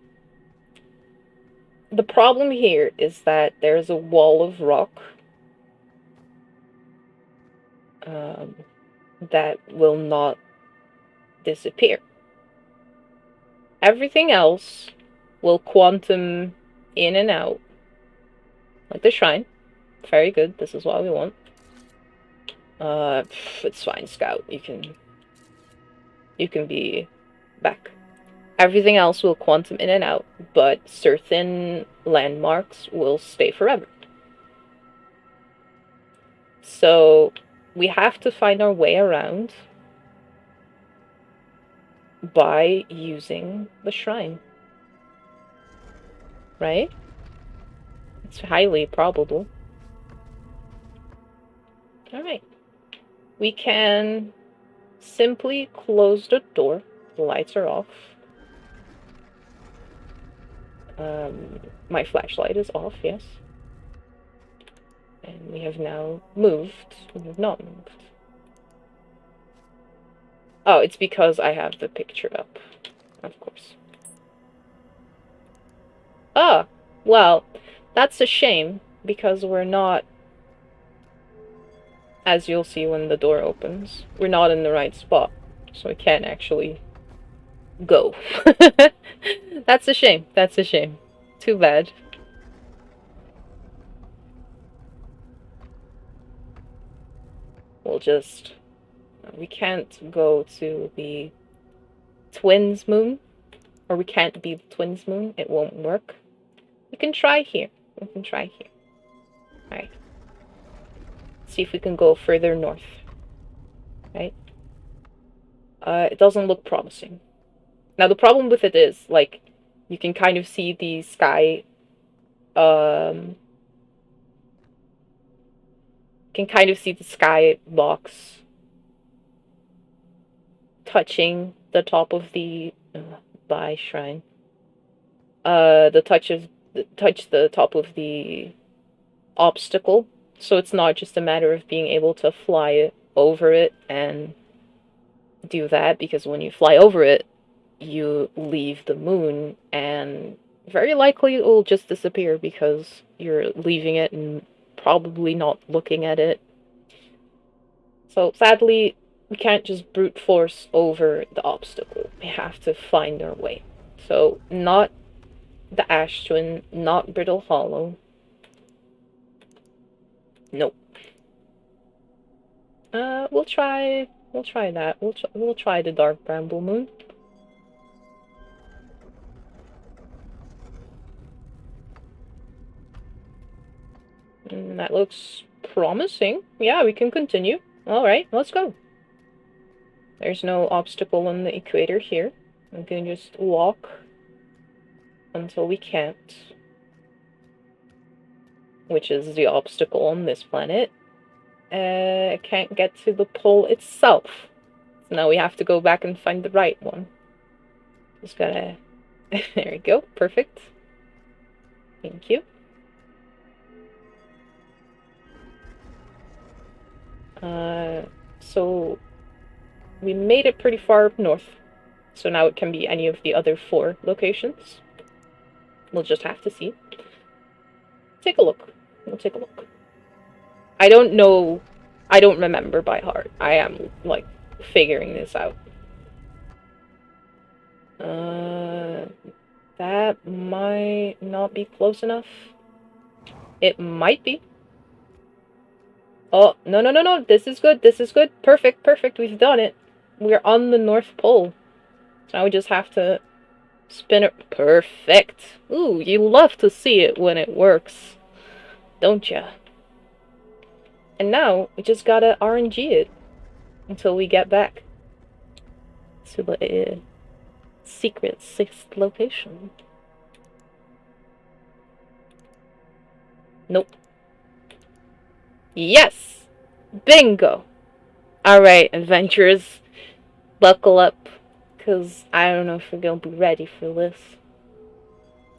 the problem here is that there's a wall of rock that will not disappear. Everything else will quantum in and out, like the shrine. Very good. This is what we want. It's fine, Scout. You can be back. Everything else will quantum in and out, but certain landmarks will stay forever. So we have to find our way around by using the shrine. Right? It's highly probable. Alright. We can simply close the door. The lights are off. My flashlight is off, yes. And we have now moved. We have not moved. Oh, it's because I have the picture up. Of course. Ah, well, that's a shame, because we're not, as you'll see when the door opens, we're not in the right spot. So we can't actually go. That's a shame. That's a shame. Too bad. We'll just... We can't go to the twins moon. Or we can't be the twins moon. It won't work. We can try here. We can try here. Alright. See if we can go further north. Right? It doesn't look promising. Now the problem with it is, like, you can kind of see the sky, can kind of see the sky box touching the top of the by shrine. Touch the top of the obstacle, so it's not just a matter of being able to fly over it and do that, because when you fly over it, you leave the moon, and very likely it will just disappear because you're leaving it and probably not looking at it. So sadly, we can't just brute force over the obstacle. We have to find our way. So not the Ash Twin, not Brittle Hollow. Nope. We'll try that. We'll try the Dark Bramble Moon. That looks promising. Yeah, we can continue. Alright, let's go. There's no obstacle on the equator here. We can just walk until we can't. Which is the obstacle on this planet. Can't get to the pole itself. So now we have to go back and find the right one. Just gotta... There we go. Perfect. Thank you. So we made it pretty far up north. So now it can be any of the other 4 locations. We'll just have to see. Take a look. We'll take a look. I don't know. I don't remember by heart. I am, like, figuring this out. That might not be close enough. It might be. Oh, no, no, no, no. This is good. This is good. Perfect, perfect. We've done it. We're on the North Pole. So now we just have to spin it. Perfect. Ooh, you love to see it when it works. Don't ya? And now, we just gotta RNG it until we get back to the secret 6th location. Nope. Yes! Bingo! Alright, adventurers. Buckle up. Because I don't know if we're going to be ready for this.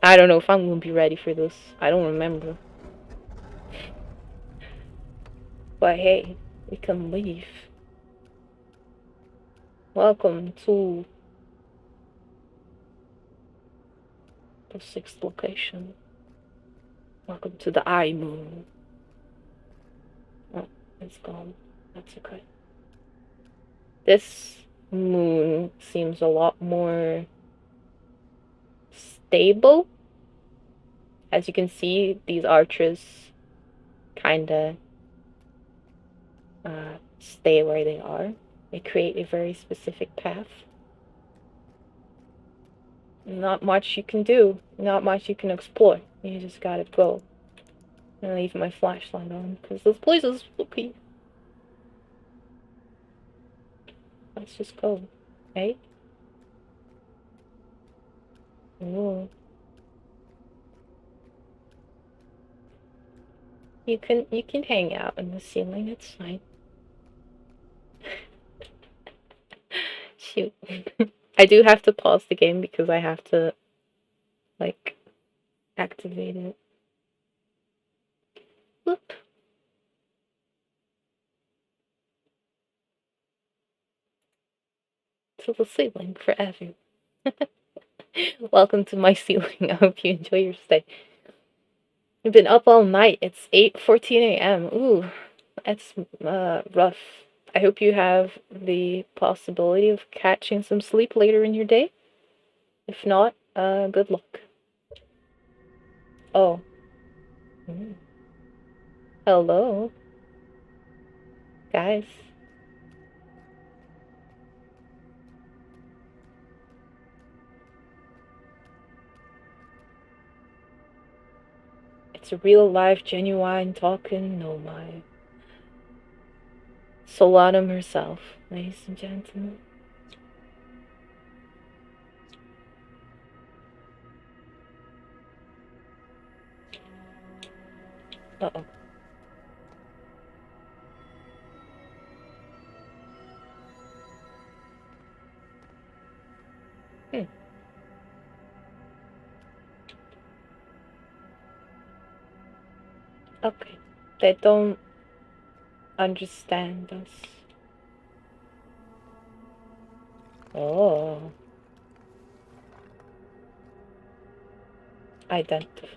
I don't know if I'm going to be ready for this. I don't remember. But hey, we can leave. Welcome to the 6th location. Welcome to the eye moon. Oh, it's gone. That's okay. This moon seems a lot more stable. As you can see, these arches kinda stay where they are. They create a very specific path. Not much you can do. Not much you can explore. You just gotta go. And leave my flashlight on, because this place is spooky. Let's just go. Hey? Ooh. You can hang out in the ceiling, it's fine. Shoot. I do have to pause the game because I have to, like, activate it. Whoop. To the ceiling forever. Welcome to my ceiling. I hope you enjoy your stay. I've been up all night. It's 8:14 a.m. Ooh, that's rough. I hope you have the possibility of catching some sleep later in your day. If not, good luck. Oh. Mm. Hello. Guys. It's a real life, genuine talking Nomai. Solanum herself, ladies and gentlemen. Uh-oh. Okay. They don't understand us. Oh. Identify.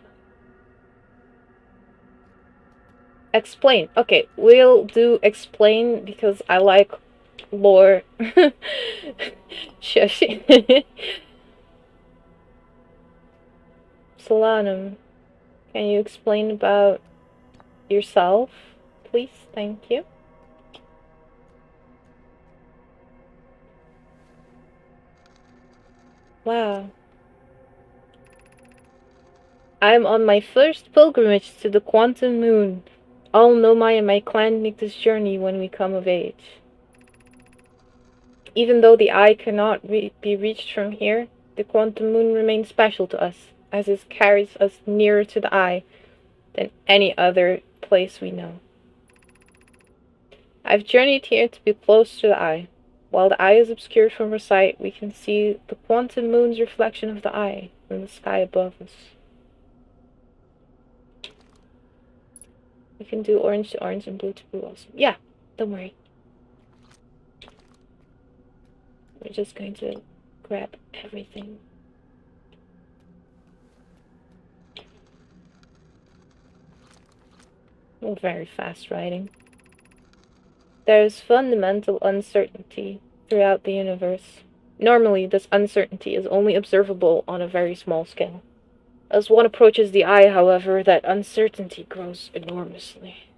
Explain. Okay, we'll do explain because I like lore. Shush. Solanum, can you explain about yourself, please? Thank you. Wow. I'm on my first pilgrimage to the Quantum Moon. All Nomai and my clan make this journey when we come of age. Even though the eye cannot be reached from here, the Quantum Moon remains special to us, as it carries us nearer to the eye than any other place we know. I've journeyed here to be close to the eye. While the eye is obscured from our sight, we can see the Quantum Moon's reflection of the eye in the sky above us. We can do orange to orange and blue to blue also. Yeah, don't worry. We're just going to grab everything. Oh, very fast writing. There is fundamental uncertainty throughout the universe. Normally, this uncertainty is only observable on a very small scale. As one approaches the eye, however, that uncertainty grows enormously.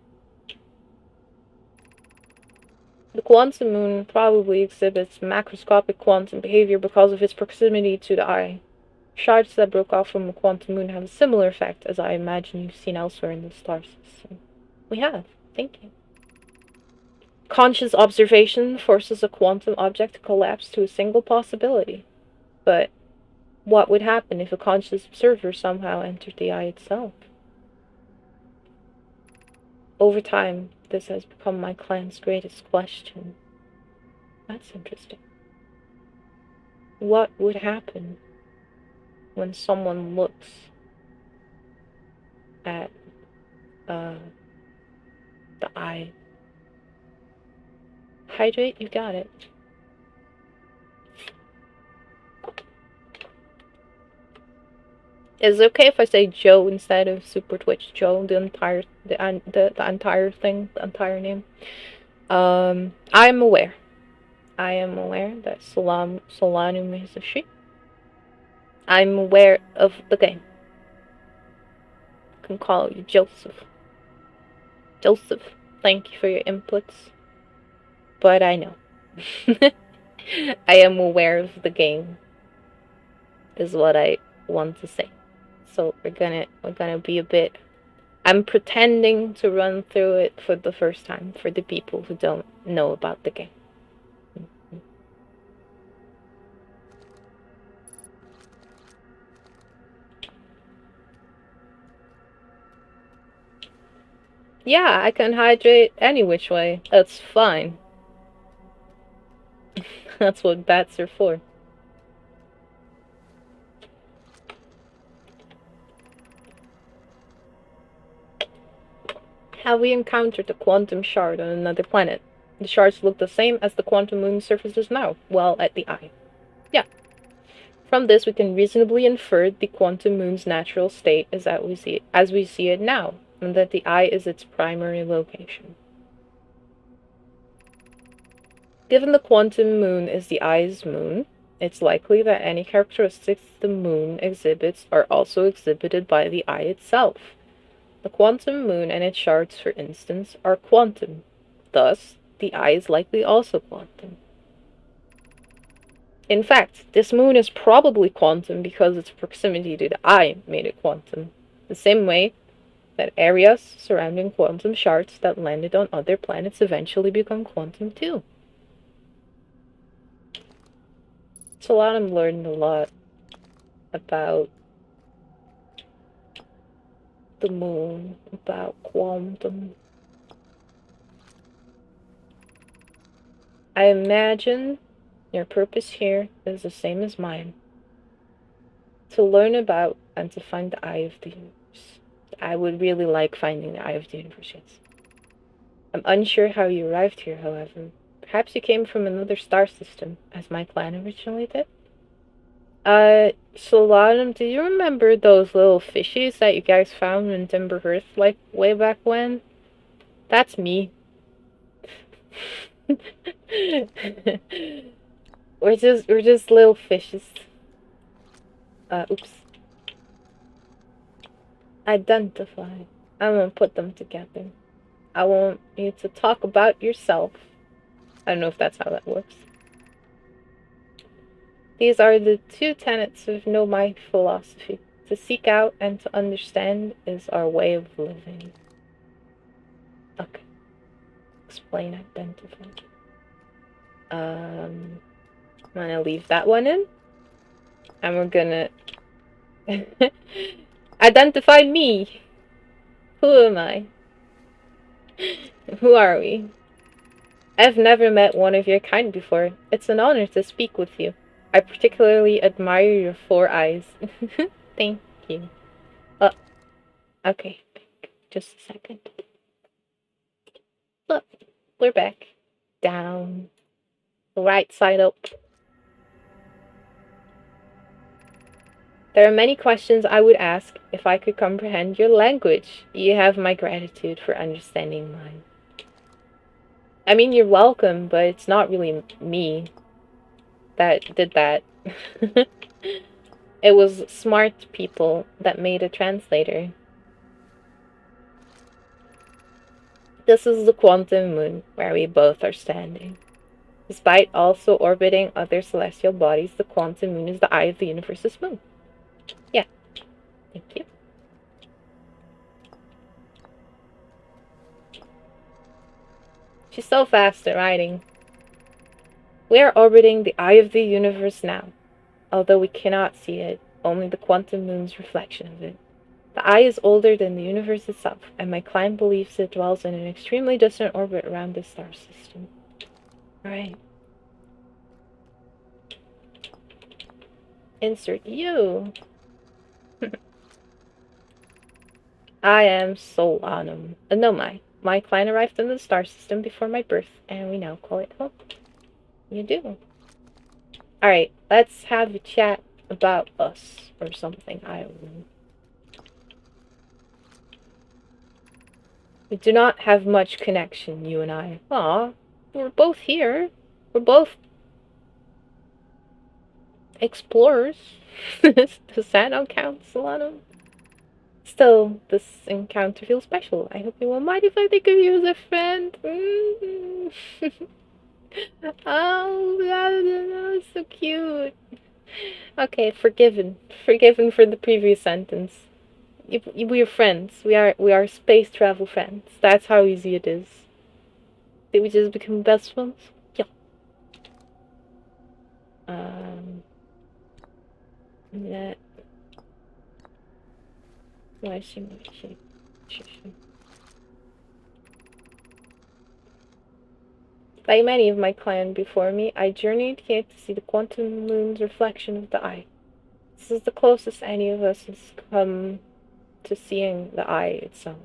The quantum moon probably exhibits macroscopic quantum behavior because of its proximity to the eye. Shards that broke off from the quantum moon have a similar effect, as I imagine you've seen elsewhere in the star system. We have. Thank you. Conscious observation forces a quantum object to collapse to a single possibility. But what would happen if a conscious observer somehow entered the eye itself? Over time, this has become my clan's greatest question. That's interesting. What would happen when someone looks at the eye? Hydrate, you got it. Is it okay if I say Joe instead of Super Twitch Joe? The entire thing, the entire name. I am aware. I am aware that Solanum is a she. I'm aware of the game. I can call you Joseph. Joseph, thank you for your inputs. But I know. I am aware of the game. Is what I want to say. So we're gonna be a bit. I'm pretending to run through it for the first time for the people who don't know about the game. Yeah, I can hydrate any which way. That's fine. That's what bats are for. Have we encountered a quantum shard on another planet? The shards look the same as the quantum moon surfaces now, well, at the eye. Yeah. From this, we can reasonably infer the quantum moon's natural state is as we see it now, and that the eye is its primary location. Given the quantum moon is the eye's moon, it's likely that any characteristics the moon exhibits are also exhibited by the eye itself. The quantum moon and its shards, for instance, are quantum. Thus, the eye is likely also quantum. In fact, this moon is probably quantum because its proximity to the eye made it quantum. The same way that areas surrounding quantum shards that landed on other planets eventually become quantum too. So I'm learned a lot about the moon, about quantum. I imagine your purpose here is the same as mine. To learn about and to find the eye of the universe. I would really like finding the eye of the universe, yes. I'm unsure how you arrived here, however. Perhaps you came from another star system, as my clan originally did? Solanum, do you remember those little fishies that you guys found in Timber Hearth, like, way back when? That's me. we're just little fishes. Oops. Identify. I'm gonna put them together. I want you to talk about yourself. I don't know if that's how that works. These are the 2 tenets of Nomai philosophy. To seek out and to understand is our way of living. Okay. Explain, identify. I'm gonna leave that one in. And we're gonna identify me. Who am I? Who are we? I've never met one of your kind before. It's an honor to speak with you. I particularly admire your 4 eyes. Thank you. Okay. Just a second. Look, we're back. Down. Right side up. There are many questions I would ask if I could comprehend your language. You have my gratitude for understanding mine. I mean, you're welcome, but it's not really me that did that. It was smart people that made a translator. This is the quantum moon, where we both are standing. Despite also orbiting other celestial bodies, the quantum moon is the eye of the universe's moon. Yeah. Thank you. She's so fast at writing. We are orbiting the eye of the universe now. Although we cannot see it, only the quantum moon's reflection of it. The eye is older than the universe itself, and my client believes it dwells in an extremely distant orbit around the star system. Alright. Insert you. I am Solanum, a Nomai. My client arrived in the star system before my birth, and we now call it home. You do. Alright, let's have a chat about us, or something, I don't know. We do not have much connection, you and I. Aw, we're both here. We're both explorers. Does that not count, Solano? Still, this encounter feels special. I hope you won't mind if I think of you as a friend. Oh, that was so cute. Okay, forgiven. Forgiven for the previous sentence. We are friends. We are space travel friends. That's how easy it is. Did we just become best friends? Yeah. Yeah. Why is she? Like many of my clan before me, I journeyed here to see the quantum moon's reflection of the eye. This is the closest any of us has come to seeing the eye itself.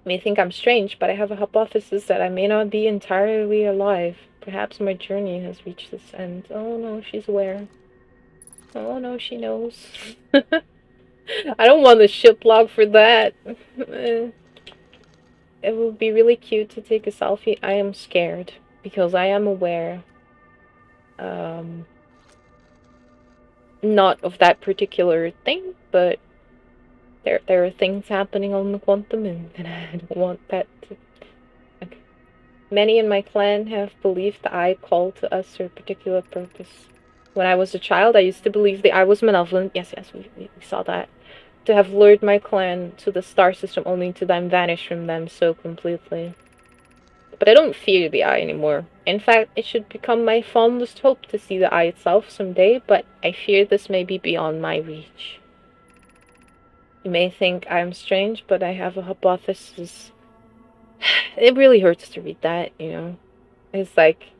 You may think I'm strange, but I have a hypothesis that I may not be entirely alive. Perhaps my journey has reached its end. Oh no, she's aware. Oh no, she knows. I don't want the ship log for that. It would be really cute to take a selfie. I am scared because I am aware. Not of that particular thing, but there are things happening on the quantum moon, and I don't want that to. Okay. Many in my clan have believed the eye called to us for a particular purpose. When I was a child, I used to believe the eye was malevolent. Yes, we saw that. To have lured my clan to the star system only to then vanish from them so completely. But I don't fear the eye anymore. In fact, it should become my fondest hope to see the eye itself someday, but I fear this may be beyond my reach. You may think I'm strange, but I have a hypothesis. It really hurts to read that, you know? It's like,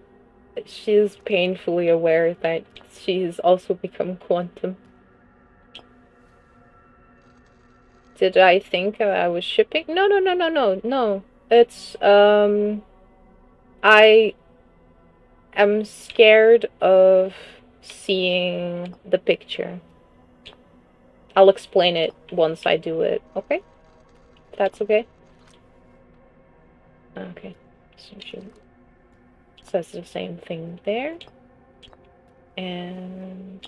she's painfully aware that she's also become quantum. Did I think I was shipping? No. It's, I am scared of seeing the picture. I'll explain it once I do it, okay? That's okay? Okay. So she says the same thing there. And...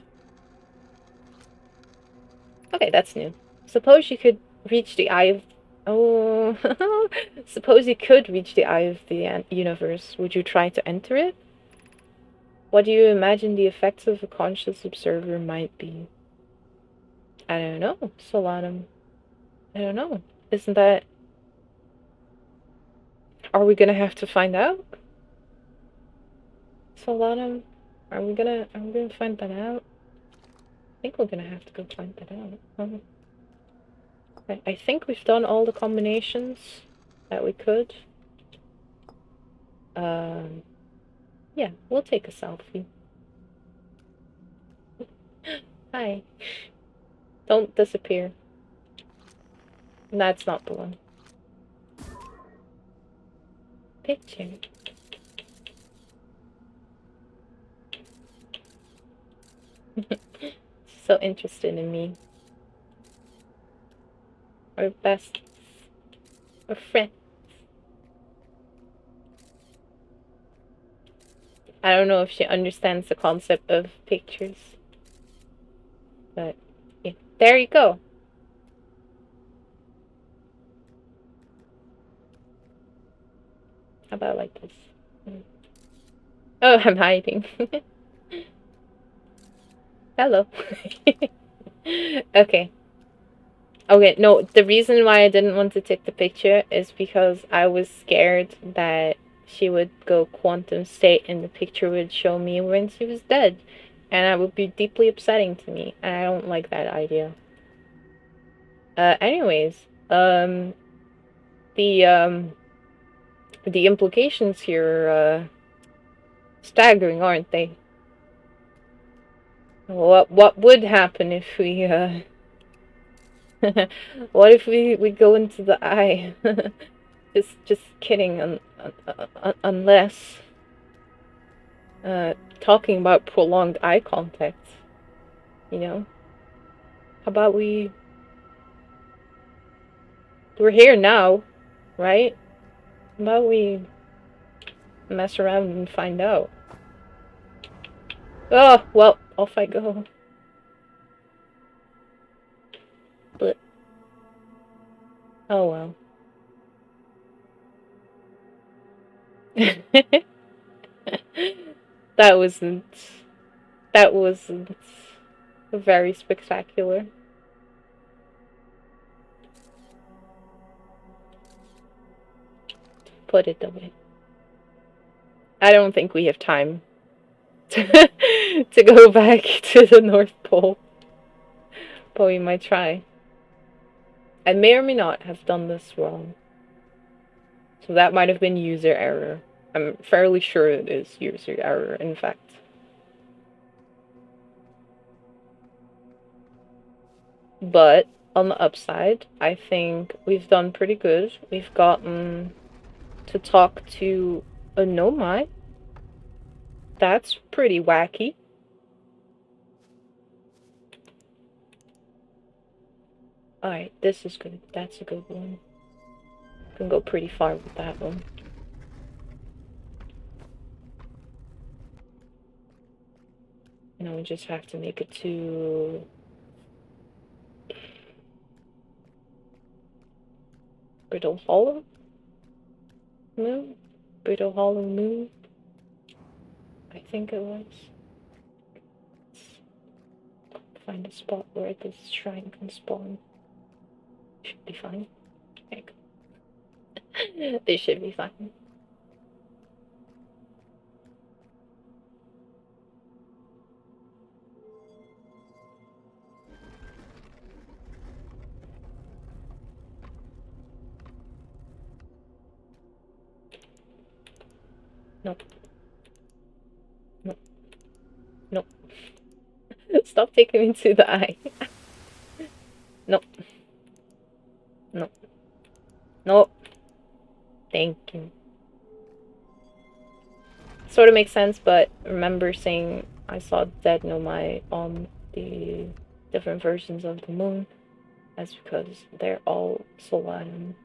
okay, that's new. Suppose you could reach the eye of... oh... Suppose you could reach the eye of the universe. Would you try to enter it? What do you imagine the effects of a conscious observer might be? I don't know, Solanum. I don't know. Isn't that... are we gonna have to find out? Solanum? Are we gonna find that out? I think we're gonna have to go find that out. I think we've done all the combinations that we could. Yeah, we'll take a selfie. Hi. Don't disappear. That's not the one. Picture. So interested in me. Our best. Our friends. I don't know if she understands the concept of pictures. But, yeah. There you go. How about like this? Oh, I'm hiding. Hello. Okay. Okay, no, the reason why I didn't want to take the picture is because I was scared that she would go quantum state and the picture would show me when she was dead. And that would be deeply upsetting to me. And I don't like that idea. Anyways, the um, the implications here are staggering, aren't they? What would happen if we what if we go into the eye? Just kidding. Unless talking about prolonged eye contact, you know. How about we're here now, right? How about we mess around and find out? Oh well, off I go. But oh well. that wasn't that wasn't very spectacular. Put it away. I don't think we have time to, to go back to the North Pole, but we might try. I may or may not have done this wrong. So that might have been user error. I'm fairly sure it is user error, in fact. But on the upside, I think we've done pretty good. We've gotten to talk to a Nomai. That's pretty wacky. Alright, this is good. That's a good one. Can go pretty far with that one. Now we just have to make it to Brittle Hollow Moon? Brittle Hollow Moon? I think it was. Let's find a spot where this shrine can spawn. Should be fine. There you go. They should be fine. Nope. Nope. Nope. Stop taking me to the eye. Nope. Nope. Nope. Thank you. Sort of makes sense, but remember saying I saw dead Nomai on the different versions of the moon. That's because they're all Solarium.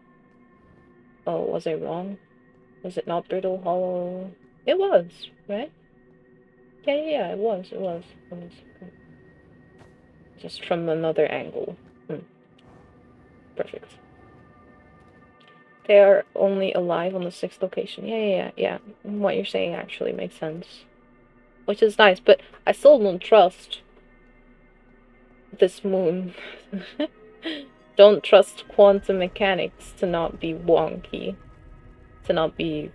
Oh, was I wrong? Was it not Brittle Hollow? It was, right? Yeah, it was. Just from another angle. Perfect. They are only alive on the 6th location. Yeah. What you're saying actually makes sense. Which is nice, but I still don't trust this moon. Don't trust quantum mechanics to not be wonky. To not be...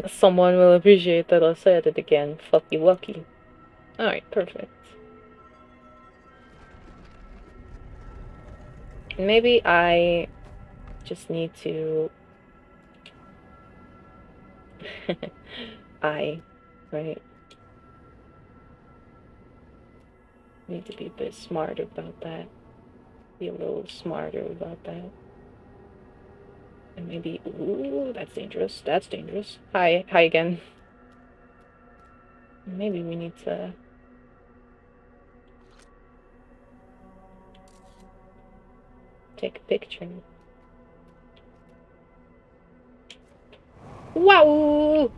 Someone will appreciate that I said it again. Fucky wucky. Alright, perfect. Maybe I just need to... right? Need to be a bit smarter about that. Be a little smarter about that. And maybe... Ooh, that's dangerous. That's dangerous. Hi again. Maybe we need to... take a picture. Wow!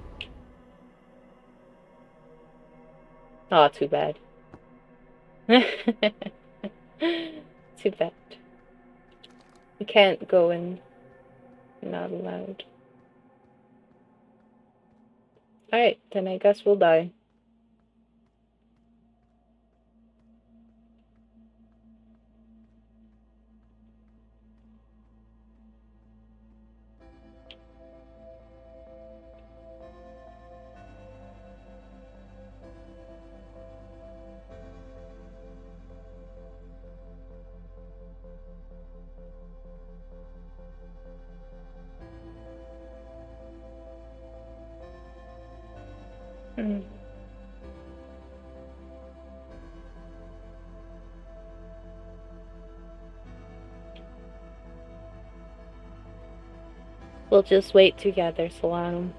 Oh, too bad. Too bad. You can't go in. Not allowed. Alright, then I guess we'll die. Mm. We'll just wait together, Salam.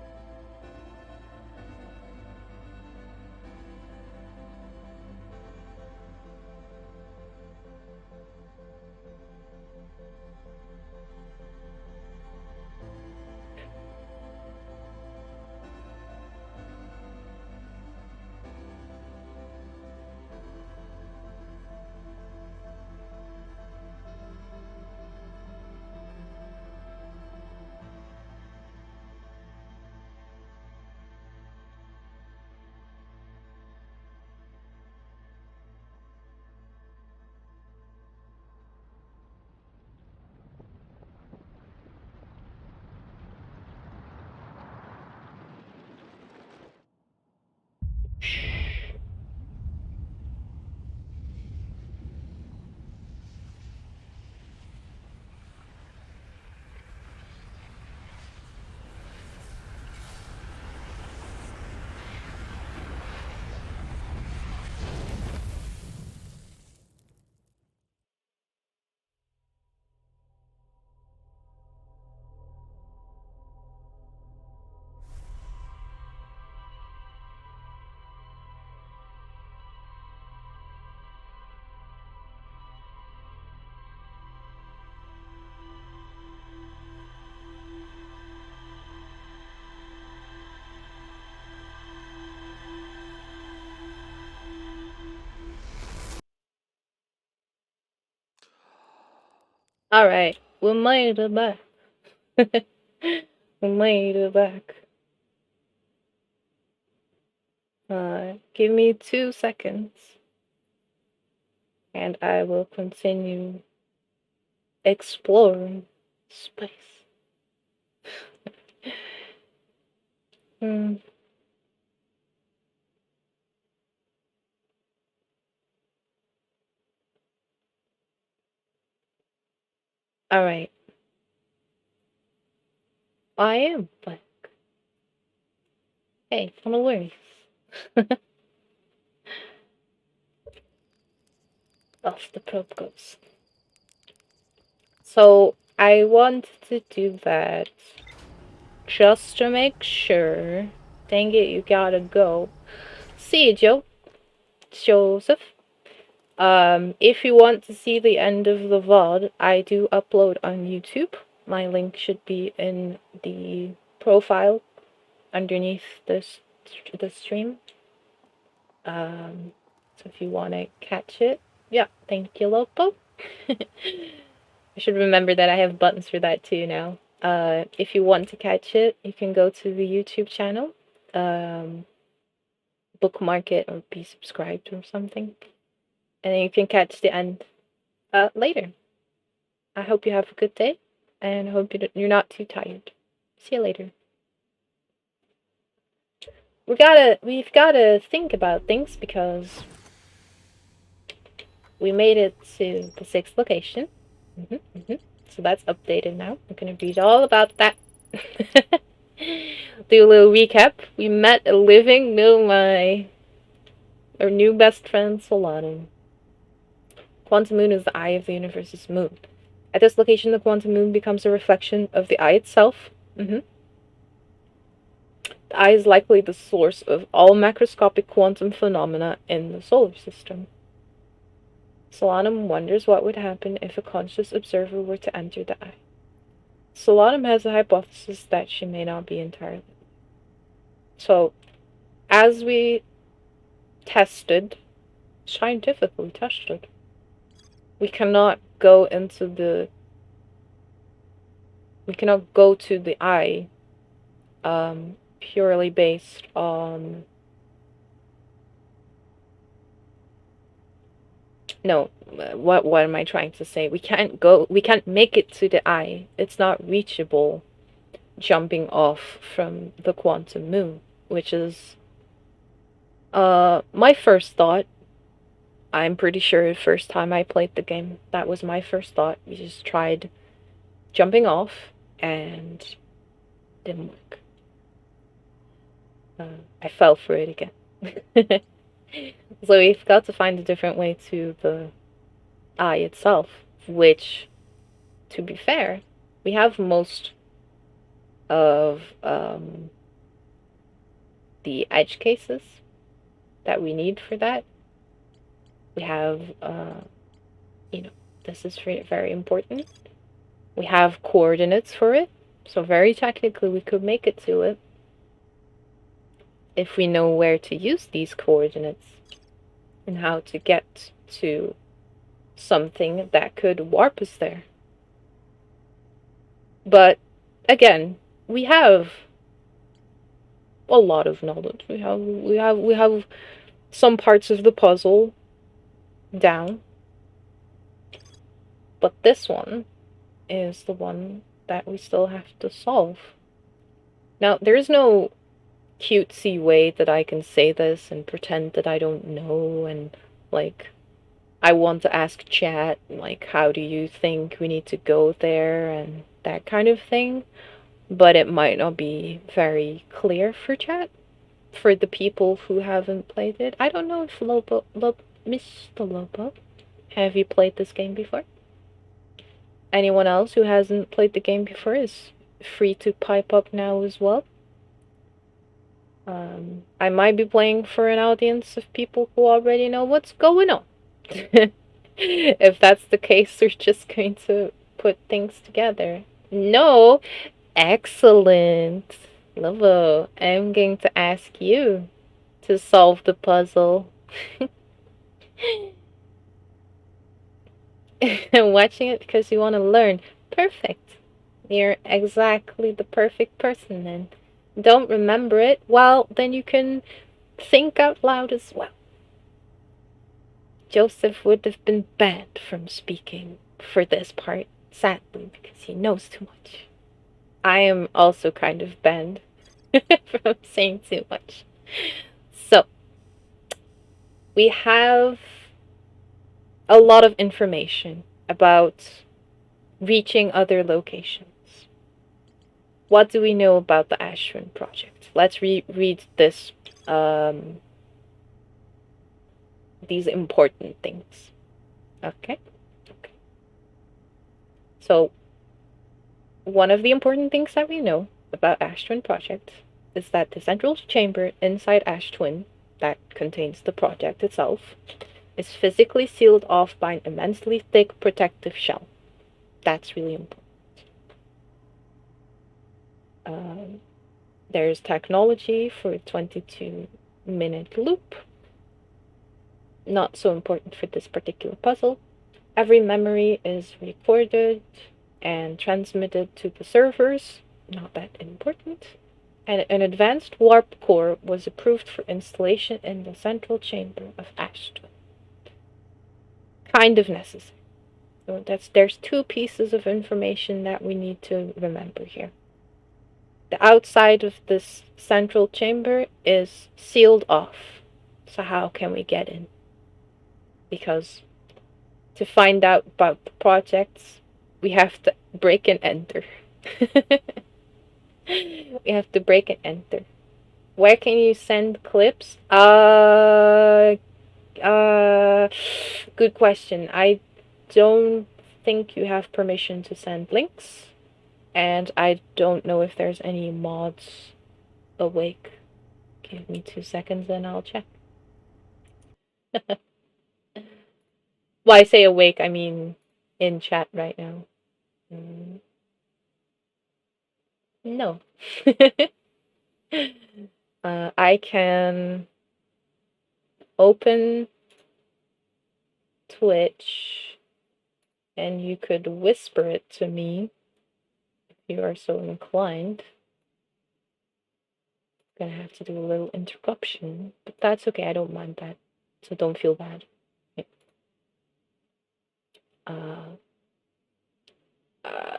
Alright, we made it back. We made it back. Give me 2 seconds. And I will continue exploring space. Hmm. Alright. I am black. Hey, no worries. Off the probe goes. So, I want to do that just to make sure. Dang it, you gotta go. See you, Joseph. If you want to see the end of the VOD, I do upload on YouTube. My link should be in the profile underneath this the stream. So if you want to catch it, yeah, thank you, Lopo. I should remember that I have buttons for that too now. If you want to catch it, you can go to the YouTube channel, bookmark it or be subscribed or something, and then you can catch the end later. I hope you have a good day, and I hope you're not too tired. See you later. We've gotta think about things because we made it to the 6th location. So that's updated now. I'm gonna read all about that. Do a little recap. We met a living Nomai. Our new best friend, Solano. Quantum Moon is the eye of the universe's moon. At this location, the quantum moon becomes a reflection of the eye itself. The eye is likely the source of all macroscopic quantum phenomena in the solar system. Solanum wonders what would happen if a conscious observer were to enter the eye. Solanum has a hypothesis that she may not be entirely. So, as we scientifically tested, we cannot go to the eye purely based on what am I trying to say? We can't make it to the eye. It's not reachable jumping off from the quantum moon, which is my first thought. I'm pretty sure the first time I played the game, that was my first thought. We just tried jumping off and didn't work. I fell for it again. So we've got to find a different way to the eye itself, which, to be fair, we have most of the edge cases that we need for that. We have, you know, this is very important. We have coordinates for it, so very technically we could make it to it if we know where to use these coordinates and how to get to something that could warp us there. But again, we have a lot of knowledge. We have some parts of the puzzle down. But this one is the one that we still have to solve. Now, there's no cutesy way that I can say this and pretend that I don't know and, like, I want to ask chat, like, how do you think we need to go there and that kind of thing. But it might not be very clear for chat, for the people who haven't played it. I don't know if Mr. Lobo, have you played this game before? Anyone else who hasn't played the game before is free to pipe up now as well. I might be playing for an audience of people who already know what's going on. If that's the case, we're just going to put things together. No, excellent. Lovo, I'm going to ask you to solve the puzzle. Watching it because you want to learn. Perfect. You're exactly the perfect person then. Don't remember it? Well, then you can think out loud as well. Joseph would have been banned from speaking for this part, sadly, because he knows too much. I am also kind of banned from saying too much. So, we have a lot of information about reaching other locations. What do we know about the Ashwin project? Let's read this, these important things. Okay? Okay. So, one of the important things that we know about Ashwin project is that the central chamber inside Ash Twin, that contains the project itself, is physically sealed off by an immensely thick protective shell. That's really important. There's technology for a 22-minute loop. Not so important for this particular puzzle. Every memory is recorded and transmitted to the servers. Not that important. And an advanced warp core was approved for installation in the central chamber of Ashton. Kind of necessary. So there's two pieces of information that we need to remember here. The outside of this central chamber is sealed off. So how can we get in? Because to find out about the projects, we have to break and enter. We have to break and enter. Where can you send clips? Good question. I don't think you have permission to send links. And I don't know if there's any mods awake. Give me 2 seconds and I'll check. Well, I say awake, I mean in chat right now. No. I can open Twitch and you could whisper it to me if you are so inclined. I'm gonna have to do a little interruption, but that's okay, I don't mind that, so don't feel bad. I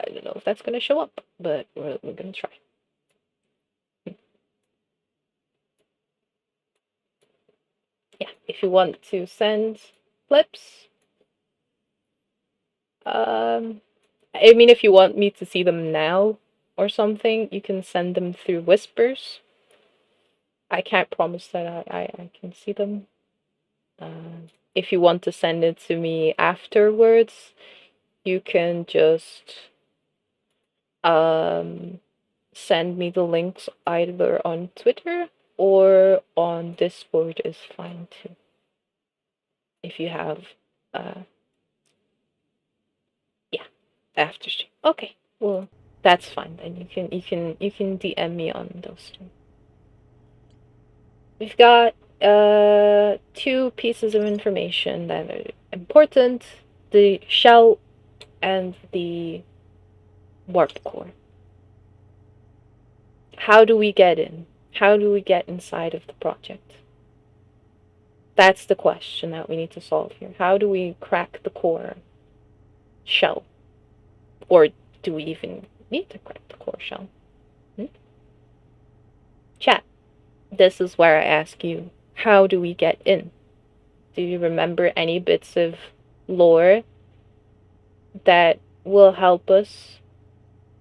don't know if that's gonna show up, but we're gonna try. Yeah, if you want to send clips, I mean, if you want me to see them now or something, you can send them through whispers. I can't promise that I can see them. If you want to send it to me afterwards, you can just send me the links either on Twitter or on Discord is fine too. If you have yeah, after stream. Okay. Well, that's fine then. You can DM me on those two. We've got two pieces of information that are important: the shell and the warp core. How do we get in? How do we get inside of the project? That's the question that we need to solve here. How do we crack the core shell? Or do we even need to crack the core shell? Chat. This is where I ask you, how do we get in? Do you remember any bits of lore that will help us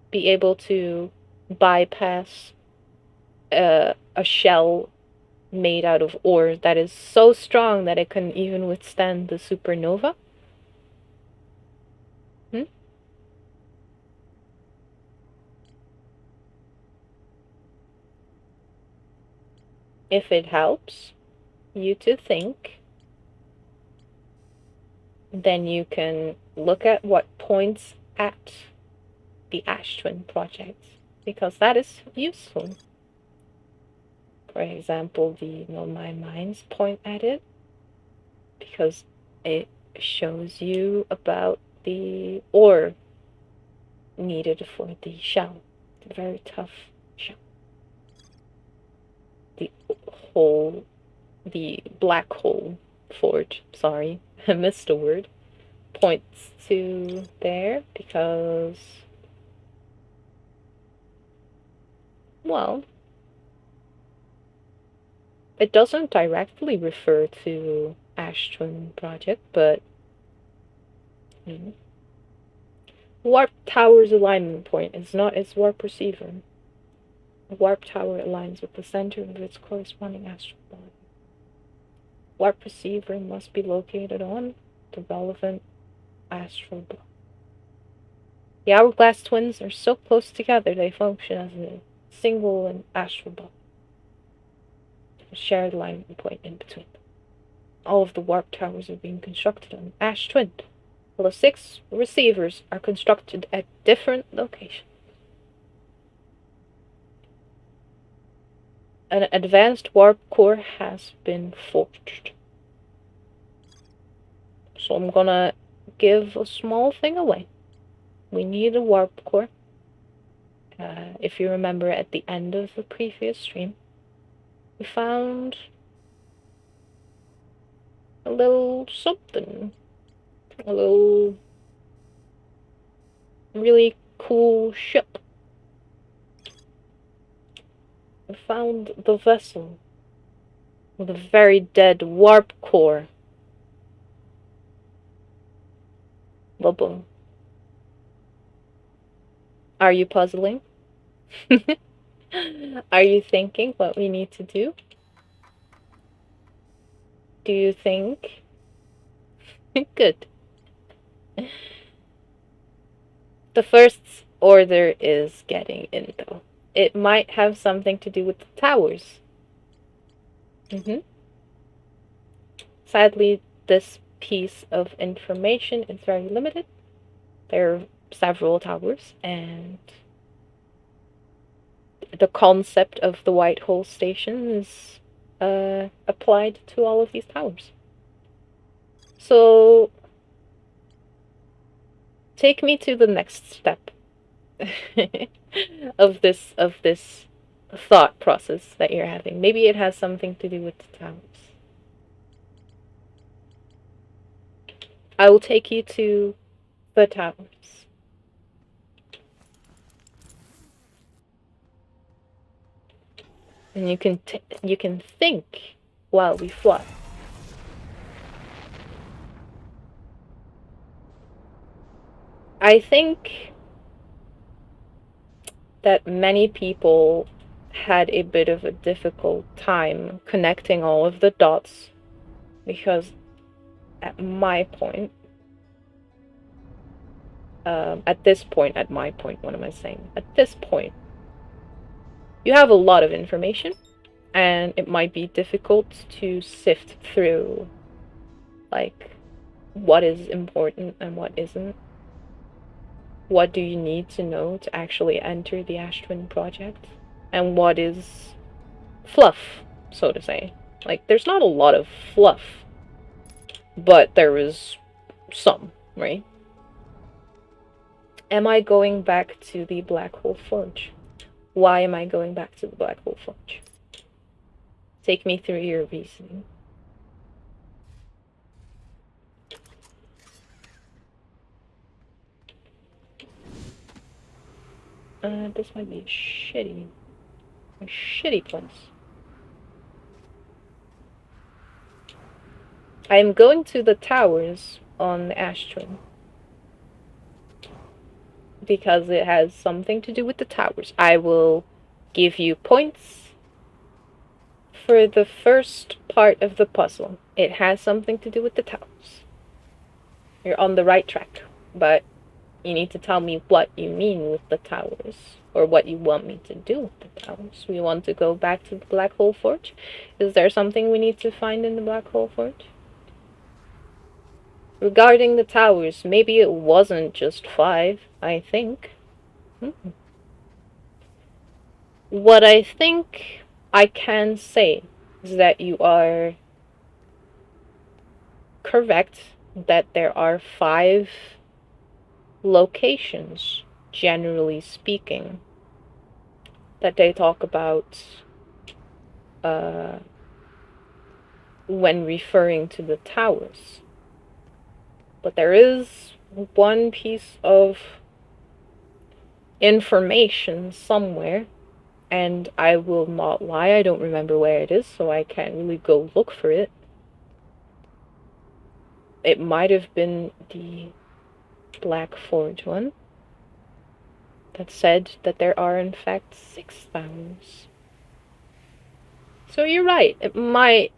be able to bypass a shell made out of ore that is so strong that it can even withstand the supernova? If it helps you to think, then you can look at what points at the Ash Twin project, because that is useful. For example, the Nomai mines point at it because it shows you about the ore needed for the shell, the very tough shell. The black hole forge, sorry, I missed a word, points to there because, well, it doesn't directly refer to Ash Twin project, but Warp Tower's alignment point is not its warp receiver. The warp tower aligns with the center of its corresponding astral body. Warp receiver must be located on the relevant astral body. The hourglass twins are so close together they function as a single and astral body. A shared alignment point in between them. All of the warp towers are being constructed on Ash Twin, while the 6 receivers are constructed at different locations. An advanced warp core has been forged. So I'm gonna give a small thing away. We need a warp core. If you remember at the end of the previous stream, we found a little something. A little really cool ship. We found the vessel with a very dead warp core. Lobo. Are you puzzling? Are you thinking what we need to do? Do you think? Good. The first order is getting in, though. It might have something to do with the towers. Sadly, this piece of information is very limited. There are several towers, and the concept of the White Hole Station is applied to all of these towers. So, take me to the next step of this thought process that you're having. Maybe it has something to do with the towers. I will take you to the towers. And you can think while we fly. I think that many people had a bit of a difficult time connecting all of the dots, because at my point, at this point, what am I saying? At this point, you have a lot of information, and it might be difficult to sift through, like, what is important and what isn't. What do you need to know to actually enter the Ash Twin project? And what is fluff, so to say. Like, there's not a lot of fluff, but there is some, right? Am I going back to the Black Hole Forge? Why am I going back to the Black Hole Forge? Take me through your reasoning. This might be a shitty place. I am going to the towers on the Ash Twin, because it has something to do with the towers. I will give you points for the first part of the puzzle. It has something to do with the towers. You're on the right track, but you need to tell me what you mean with the towers, or what you want me to do with the towers. We want to go back to the Black Hole Forge? Is there something we need to find in the Black Hole Forge? Regarding the towers, maybe it wasn't just 5, I think. What I think I can say is that you are correct that there are 5 locations, generally speaking, that they talk about when referring to the towers. But there is one piece of information somewhere, and I will not lie, I don't remember where it is, so I can't really go look for it. It might have been the Black Forge one that said that there are in fact 6 towers. So you're right, it might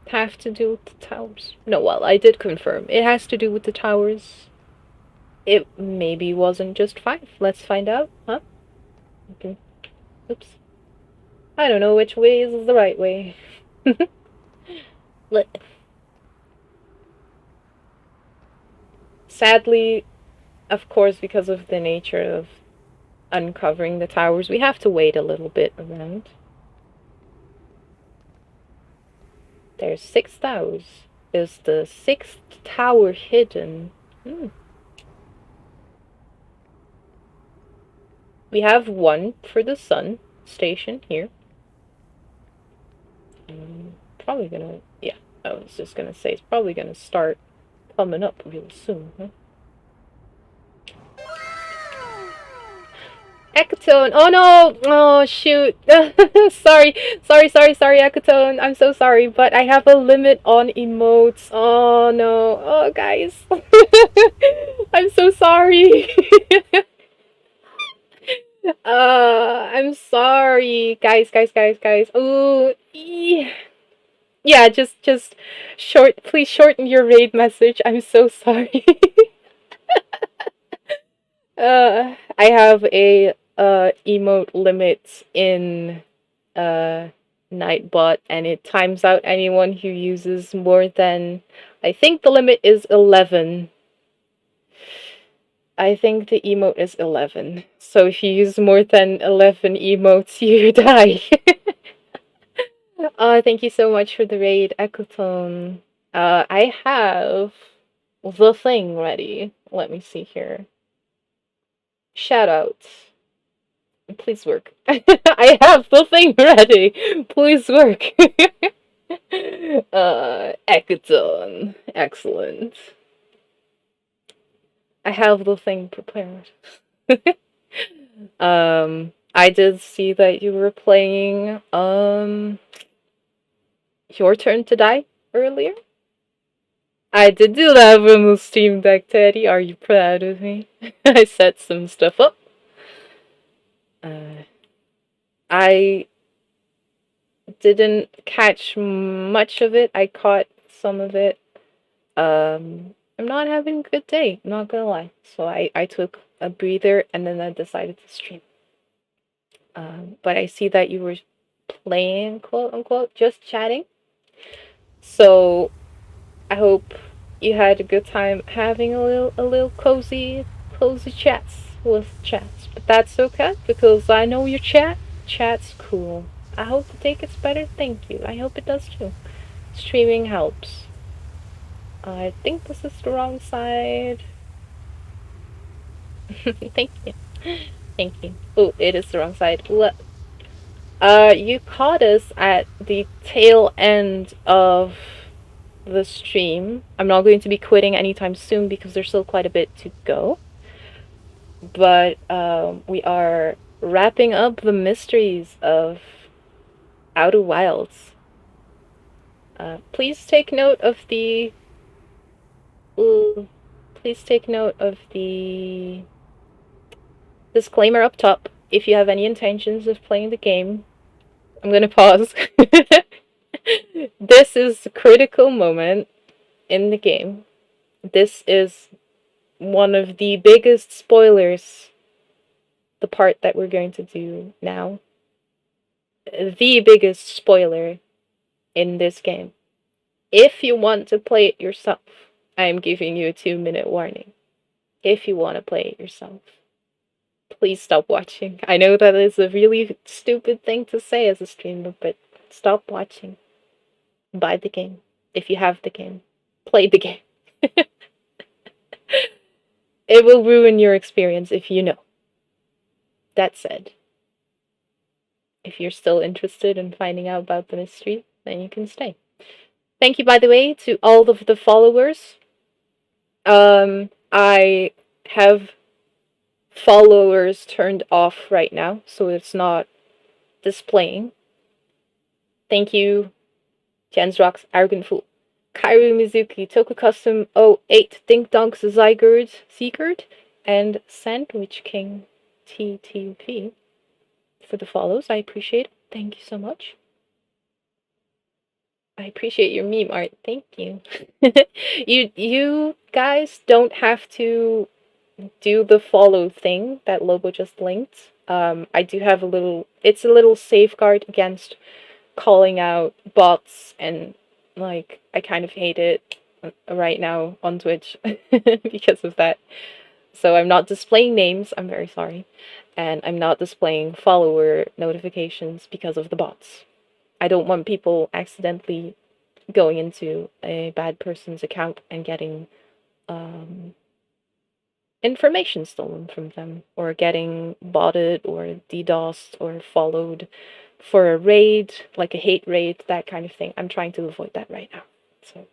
have to do with the towers. No, well, I did confirm. It has to do with the towers. It maybe wasn't just 5. Let's find out, huh? Okay. Oops. I don't know which way is the right way. Sadly, of course, because of the nature of uncovering the towers, we have to wait a little bit around. There's 6 towers. Is the 6th tower hidden? We have 1 for the sun station here. Probably gonna, yeah, I was just gonna say, it's probably gonna start coming up real soon, huh? Ecotone! Oh no! Oh shoot! sorry, Ecotone. I'm so sorry, but I have a limit on emotes. Oh no! Oh guys, I'm so sorry. I'm sorry, guys. Ooh, yeah. Just please shorten your raid message. I'm so sorry. I have a emote limit in Nightbot, and it times out anyone who uses more than, I think the limit is 11. I think the emote is 11. So if you use more than 11 emotes, you die. Thank you so much for the raid, Ecotone. I have the thing ready. Let me see here. Shout out. Please work. I have the thing ready. Please work. Ecotone. Excellent. I have the thing prepared. I did see that you were playing, Your Turn to Die earlier. I did do that on the Steam Deck, Teddy. Are you proud of me? I set some stuff up. Uh, I didn't catch much of it. I caught some of it. I'm not having a good day, not gonna lie. So I took a breather and then I decided to stream. But I see that you were playing, quote unquote, just chatting. So I hope you had a good time having a little cozy chats. But that's okay because I know your chat's cool. I hope the day gets better. Thank you. I hope it does too. Streaming helps. I think this is the wrong side. Thank you. Thank you. Oh, it is the wrong side. You caught us at the tail end of the stream. I'm not going to be quitting anytime soon because there's still quite a bit to go. But we are wrapping up the mysteries of Outer Wilds. Please take note of the. Please take note of the disclaimer up top. If you have any intentions of playing the game, I'm gonna pause. This is a critical moment in the game. This is one of the biggest spoilers, the part that we're going to do now. The biggest spoiler in this game. If you want to play it yourself, I am giving you a 2-minute warning. If you want to play it yourself, please stop watching. I know that is a really stupid thing to say as a streamer, but stop watching. Buy the game. If you have the game, play the game. It will ruin your experience if you know. That said, if you're still interested in finding out about the mystery, then you can stay. Thank you, by the way, to all of the followers. I have followers turned off right now, so it's not displaying. Thank you, Jensrox, Arrogant Fool, Kairu Mizuki, Toku Custom 08, Dink Donks, Sigurd, and Sandwich King TTV for the follows. I appreciate it. Thank you so much. I appreciate your meme art. Thank you. You guys don't have to do the follow thing that Lobo just linked. I do have it's a little safeguard against calling out bots, and like I kind of hate it right now on Twitch because of that. So I'm not displaying names, I'm very sorry. And I'm not displaying follower notifications because of the bots. I don't want people accidentally going into a bad person's account and getting information stolen from them, or getting botted or DDoSed or followed for a raid, like a hate raid, that kind of thing. I'm trying to avoid that right now. So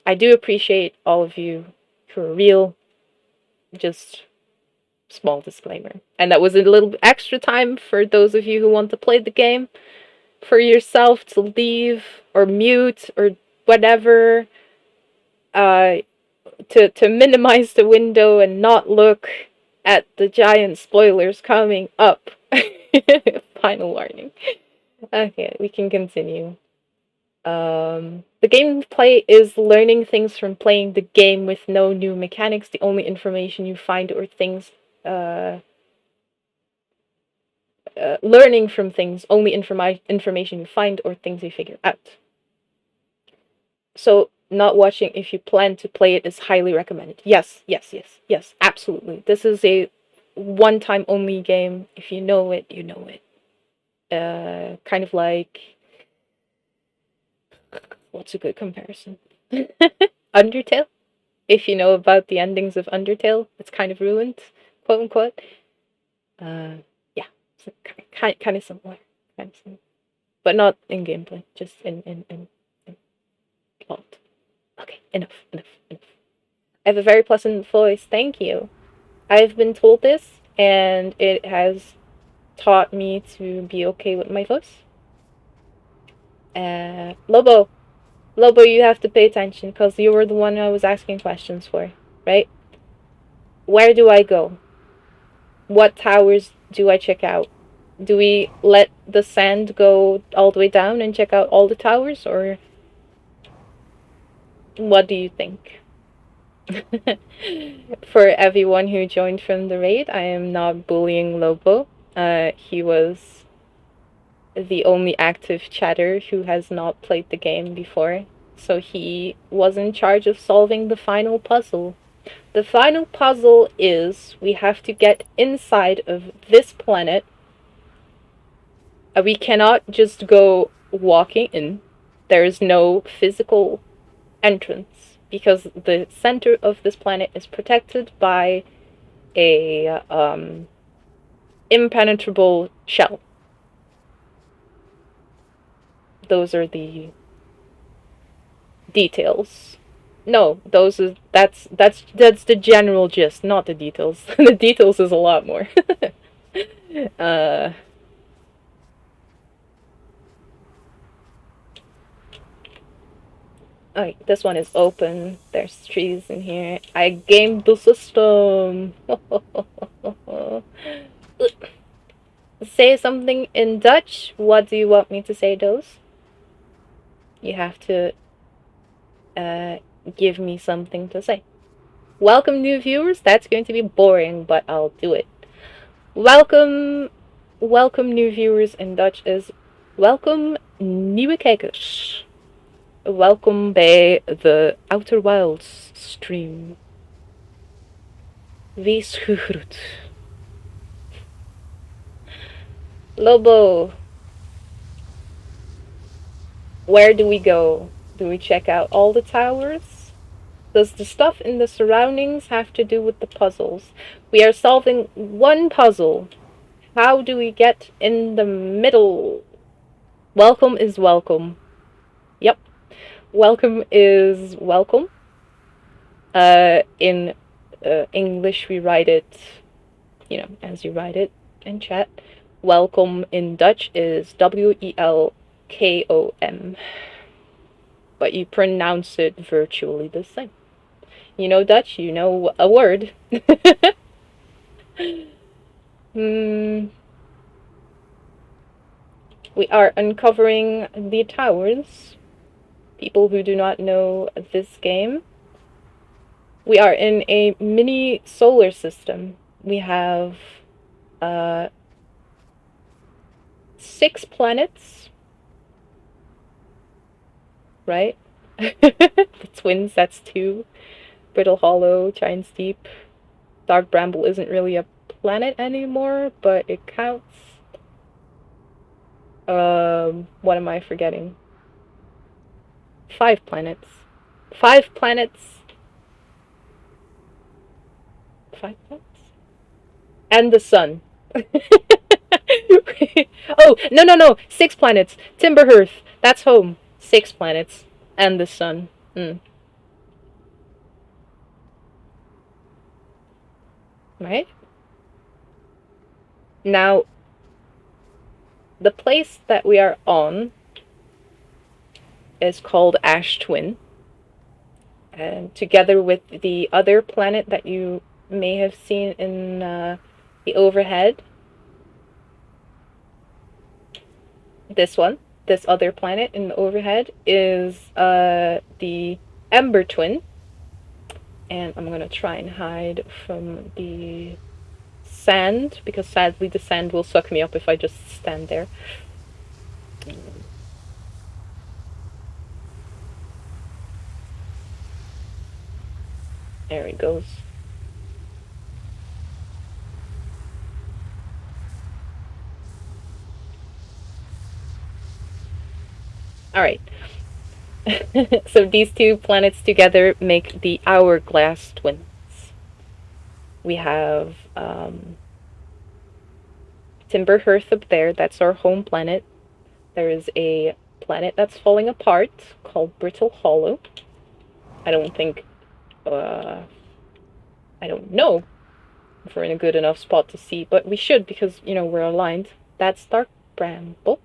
I do appreciate all of you who are real. Just small disclaimer. And that was a little extra time for those of you who want to play the game for yourself to leave or mute or whatever, to minimize the window and not look at the giant spoilers coming up. Final warning. Okay, we can continue. The gameplay is learning things from playing the game with no new mechanics. The only information you find or things learning from things, only information you find or things you figure out. So not watching if you plan to play it is highly recommended. Yes, absolutely. This is a one-time only game. If you know it, you know it. Kind of like, what's a good comparison? Undertale? If you know about the endings of Undertale, it's kind of ruined, quote unquote. Yeah, so kind of similar. But not in gameplay, just in plot. Okay, enough. I have a very pleasant voice, thank you. I've been told this, and it has taught me to be okay with my voice. Lobo, you have to pay attention, because you were the one I was asking questions for, right? Where do I go? What towers do I check out? Do we let the sand go all the way down and check out all the towers, or what do you think? For everyone who joined from the raid, I am not bullying Lobo. He was the only active chatter who has not played the game before, so he was in charge of solving the final puzzle. The final puzzle is we have to get inside of this planet. We cannot just go walking in. There is no physical entrance because the center of this planet is protected by a impenetrable shell. Those are the details. No, that's the general gist, not the details. The details is a lot more. Okay, this one is open. There's trees in here. I gamed the system. Say something in Dutch. What do you want me to say, those? You have to give me something to say. Welcome, new viewers. That's going to be boring, but I'll do it. Welcome, new viewers in Dutch is welkom, nieuwe kijkers. Welkom bij de Outer Wilds stream. Wees gegroet. Lobo, where do we go? Do we check out all the towers? Does the stuff in the surroundings have to do with the puzzles? We are solving one puzzle. How do we get in the middle? Welcome is welcome. Yep. Welcome is welcome. In English we write it, as you write it in chat. Welcome in Dutch is WELKOM. But you pronounce it virtually the same. You know Dutch, you know a word. We are uncovering the towers. People who do not know this game. We are in a mini solar system. We have 6 planets. Right? The twins, that's 2. Brittle Hollow, Giant's Deep. Dark Bramble isn't really a planet anymore, but it counts. What am I forgetting? 5 planets. 5 planets. 5 planets? And the sun. Oh, no. 6 planets. Timberhearth. That's home. 6 planets. And the sun. Right? Now, the place that we are on is called Ash Twin. And together with the other planet that you may have seen in the overhead, this other planet in the overhead is the Ember Twin. And I'm gonna try and hide from the sand, because sadly the sand will suck me up if I just stand there. There he goes. Alright. So these 2 planets together make the Hourglass Twins. We have Timberhearth up there, that's our home planet. There is a planet that's falling apart called Brittle Hollow. I don't know if we're in a good enough spot to see, but we should, because, we're aligned. That's Dark Bramble.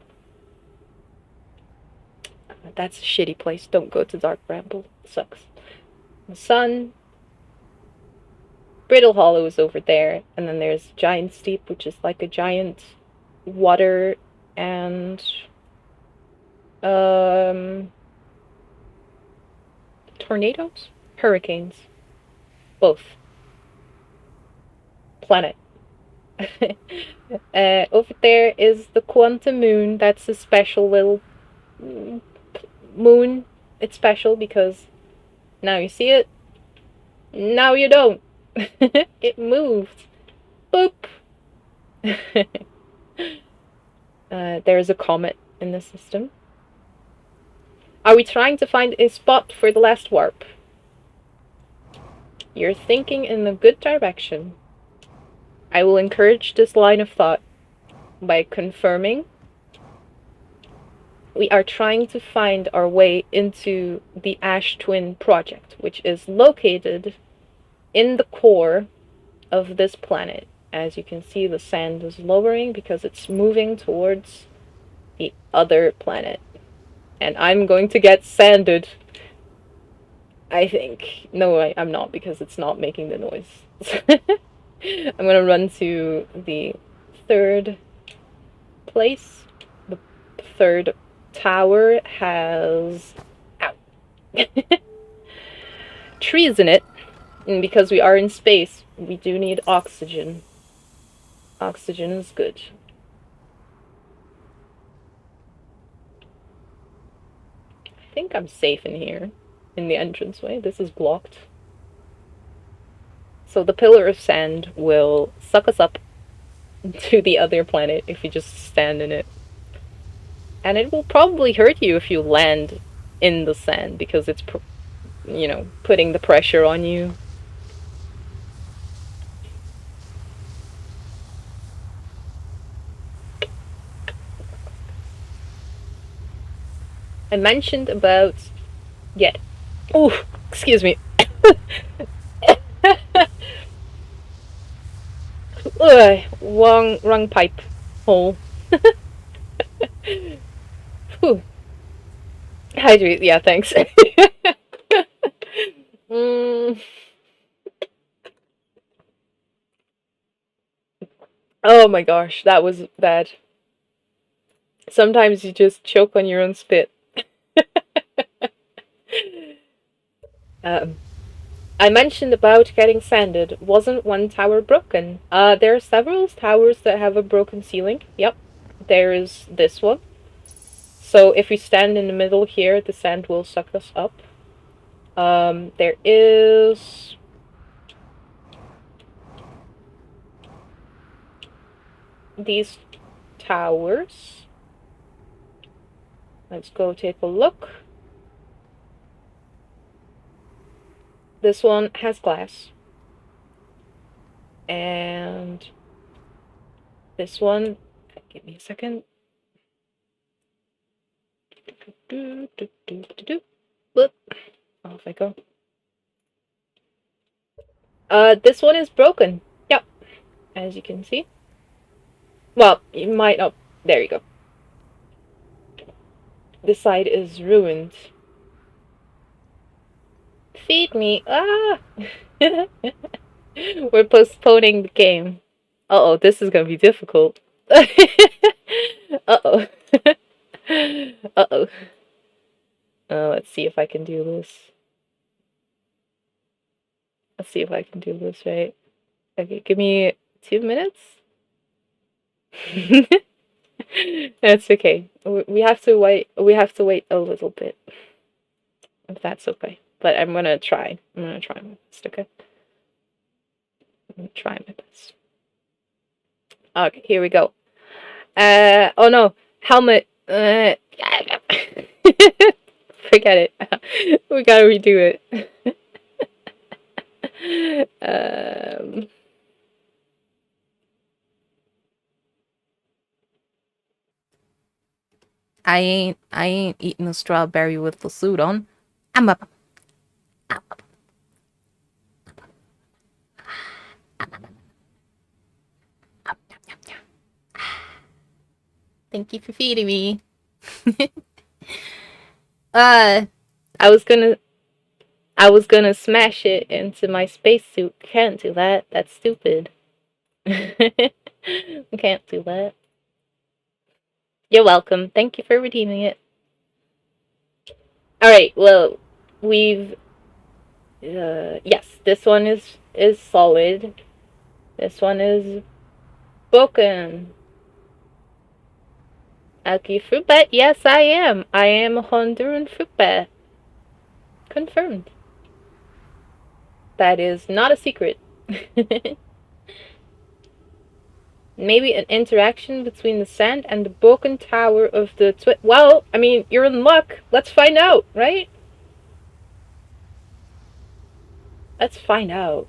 That's a shitty place. Don't go to Dark Bramble. It sucks. The sun. Brittle Hollow is over there. And then there's Giant's Deep, which is like a giant water and tornadoes? Hurricanes. Both. Planet. Over there is the quantum moon. That's a special little moon. It's special because now you see it, now you don't. It moved. Boop. There's a comet in the system. Are we trying to find a spot for the last warp? You're thinking in a good direction. I will encourage this line of thought by confirming we are trying to find our way into the Ash Twin project, which is located in the core of this planet. As you can see, the sand is lowering because it's moving towards the other planet. And I'm going to get sanded. I think. No, I'm not, because it's not making the noise. I'm gonna run to the third place. The third tower has... Ow. Trees in it. And because we are in space, we do need oxygen. Oxygen is good. I think I'm safe in here. In the entranceway. This is blocked. So the pillar of sand will suck us up to the other planet if you just stand in it. And it will probably hurt you if you land in the sand, because it's, you know, putting the pressure on you. I mentioned about... Yeah. Oh, excuse me. Ugh, wrong pipe hole. Whew. Hydrate, yeah, thanks. Oh my gosh, that was bad. Sometimes you just choke on your own spit. I mentioned about getting sanded. Wasn't one tower broken? There are several towers that have a broken ceiling. Yep. There is this one. So if we stand in the middle here, the sand will suck us up. There is... these towers. Let's go take a look. This one has glass. And this one, give me a second. Boop. Off I go. This one is broken. Yep. As you can see. Well, you might not. There you go. This side is ruined. Feed me. Ah! We're postponing the game. Uh-oh, this is gonna be difficult. Uh-oh. Uh-oh. Let's see if I can do this. Let's see if I can do this right. Okay, give me 2 minutes. That's okay. We have to wait. We have to wait a little bit. If that's okay. But I'm gonna try. I'm gonna try my best, okay? I'm gonna try my best. Okay, here we go. Oh no. Helmet. Forget it. We gotta redo it. I ain't eating a strawberry with the suit on. I'm up. Thank you for feeding me. I was gonna smash it into my spacesuit. Can't do that. That's stupid. Can't do that. You're welcome. Thank you for redeeming it. Alright, well, we've... yes, this one is solid. This one is broken. Elky fruit bat? Yes, I am. I am a Honduran fruit bat. Confirmed. That is not a secret. Maybe an interaction between the sand and the broken tower of the well, I mean, you're in luck. Let's find out, right? Let's find out.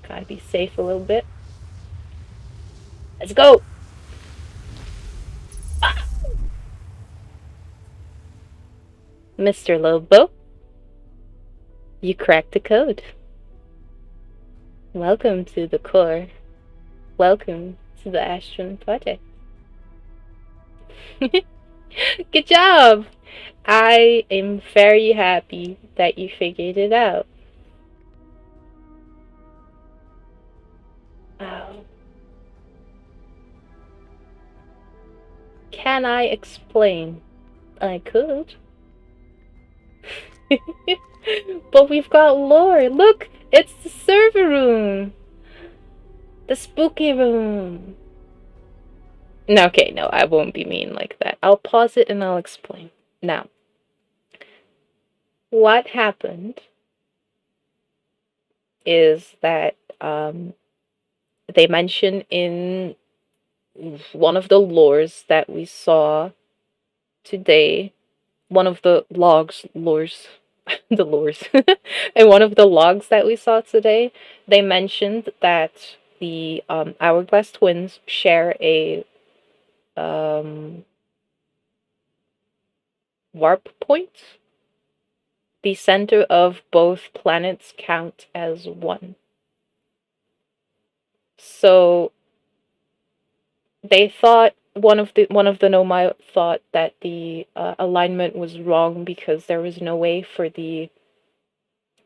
Gotta be safe a little bit. Let's go! Ah! Mr. Lobo, you cracked the code. Welcome to the core. Welcome to the Astron Project. Good job! I am very happy that you figured it out. Oh. Can I explain? I could. But we've got lore. Look, it's the server room. The spooky room. No, okay, no, I won't be mean like that. I'll pause it and I'll explain. Now, what happened is that they mention in one of the lores that we saw today, one of the lores, the lores, in one of the logs that we saw today, they mentioned that the Hourglass twins share a warp point. The center of both planets count as one. So they thought one of the Nomai thought that the alignment was wrong because there was no way for the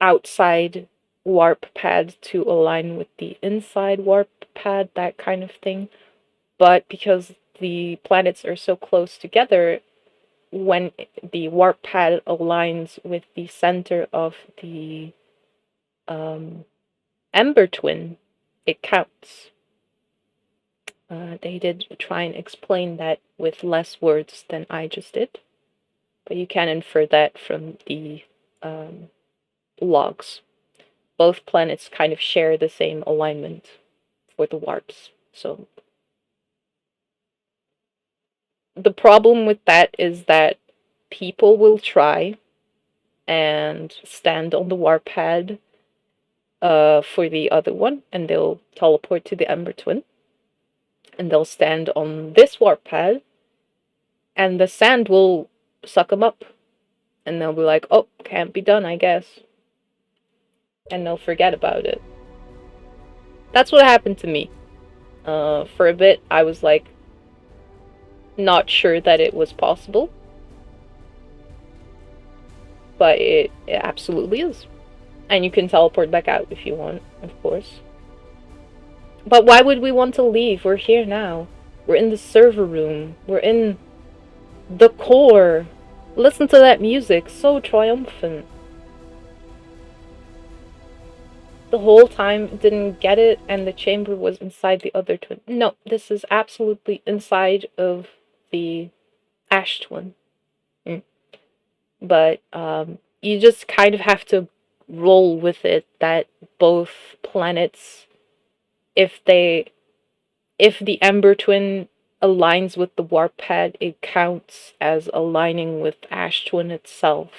outside warp pad to align with the inside warp pad, that kind of thing. But because the planets are so close together, when the warp pad aligns with the center of the Ember twin, it counts. They did try and explain that with less words than I just did, but you can infer that from the logs. Both planets kind of share the same alignment for the warps, so the problem with that is that people will try and stand on the warp pad for the other one, and they'll teleport to the Ember twin, and they'll stand on this warp pad, and the sand will suck them up, and they'll be like, oh, can't be done, I guess, and they'll forget about it. That's what happened to me. For a bit, I was like, not sure that it was possible, but it absolutely is. And you can teleport back out if you want, of course. But why would we want to leave? We're here now. We're in the server room. We're in the core. Listen to that music, so triumphant. The whole time didn't get it, and the chamber was inside the other twin. No, this is absolutely inside of the Ash twin. But you just kind of have to roll with it that both planets, if the Ember twin aligns with the warp pad, it counts as aligning with Ash twin itself.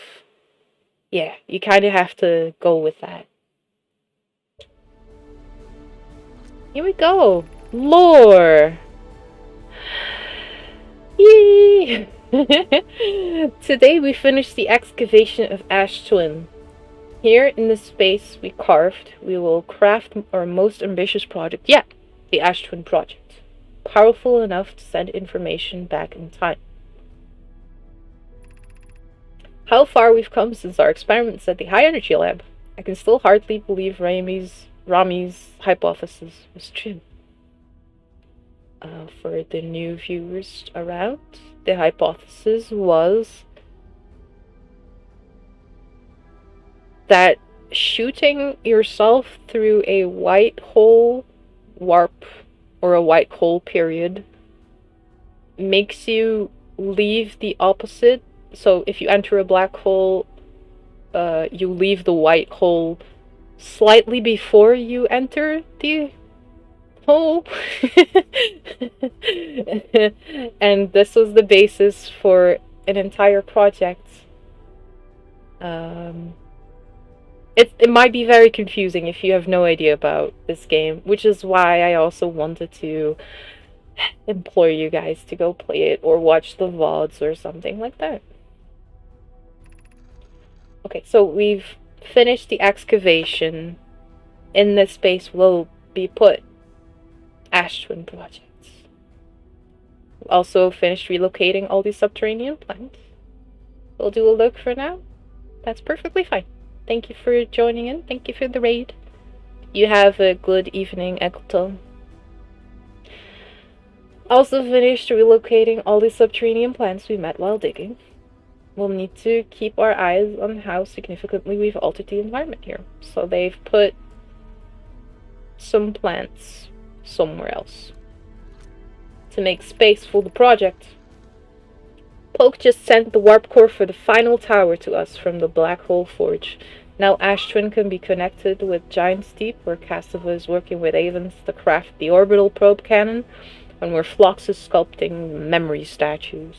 Yeah, you kind of have to go with that. Here we go. Lore. Yay! Today we finished the excavation of Ash Twin. Here in this space we will craft our most ambitious project yet, the Ash Twin project. Powerful enough to send information back in time. How far we've come since our experiments at the High Energy Lab. I can still hardly believe Raimi's Rami's hypothesis was true. For the new viewers around, the hypothesis was that shooting yourself through a white hole warp or a white hole period makes you leave the opposite. So if you enter a black hole, you leave the white hole slightly before you enter the hole. And this was the basis for an entire project. It might be very confusing if you have no idea about this game, which is why I also wanted to implore you guys to go play it or watch the VODs or something like that. Okay, so we've finished the excavation. In this space will be put ash twin projects. Also finished relocating all these subterranean plants. We'll do a look for now. That's perfectly fine. Thank you for joining in. Thank you for the raid. You have a good evening, Ekelton. Also finished relocating all the subterranean plants we met while digging. We'll need to keep our eyes on how significantly we've altered the environment here. So they've put some plants somewhere else to make space for the project. Poke just sent the warp core for the final tower to us from the Black Hole Forge. Now Ash Twin can be connected with Giant's Deep, where Cassava is working with Avens to craft the orbital probe cannon, and where Phlox is sculpting memory statues.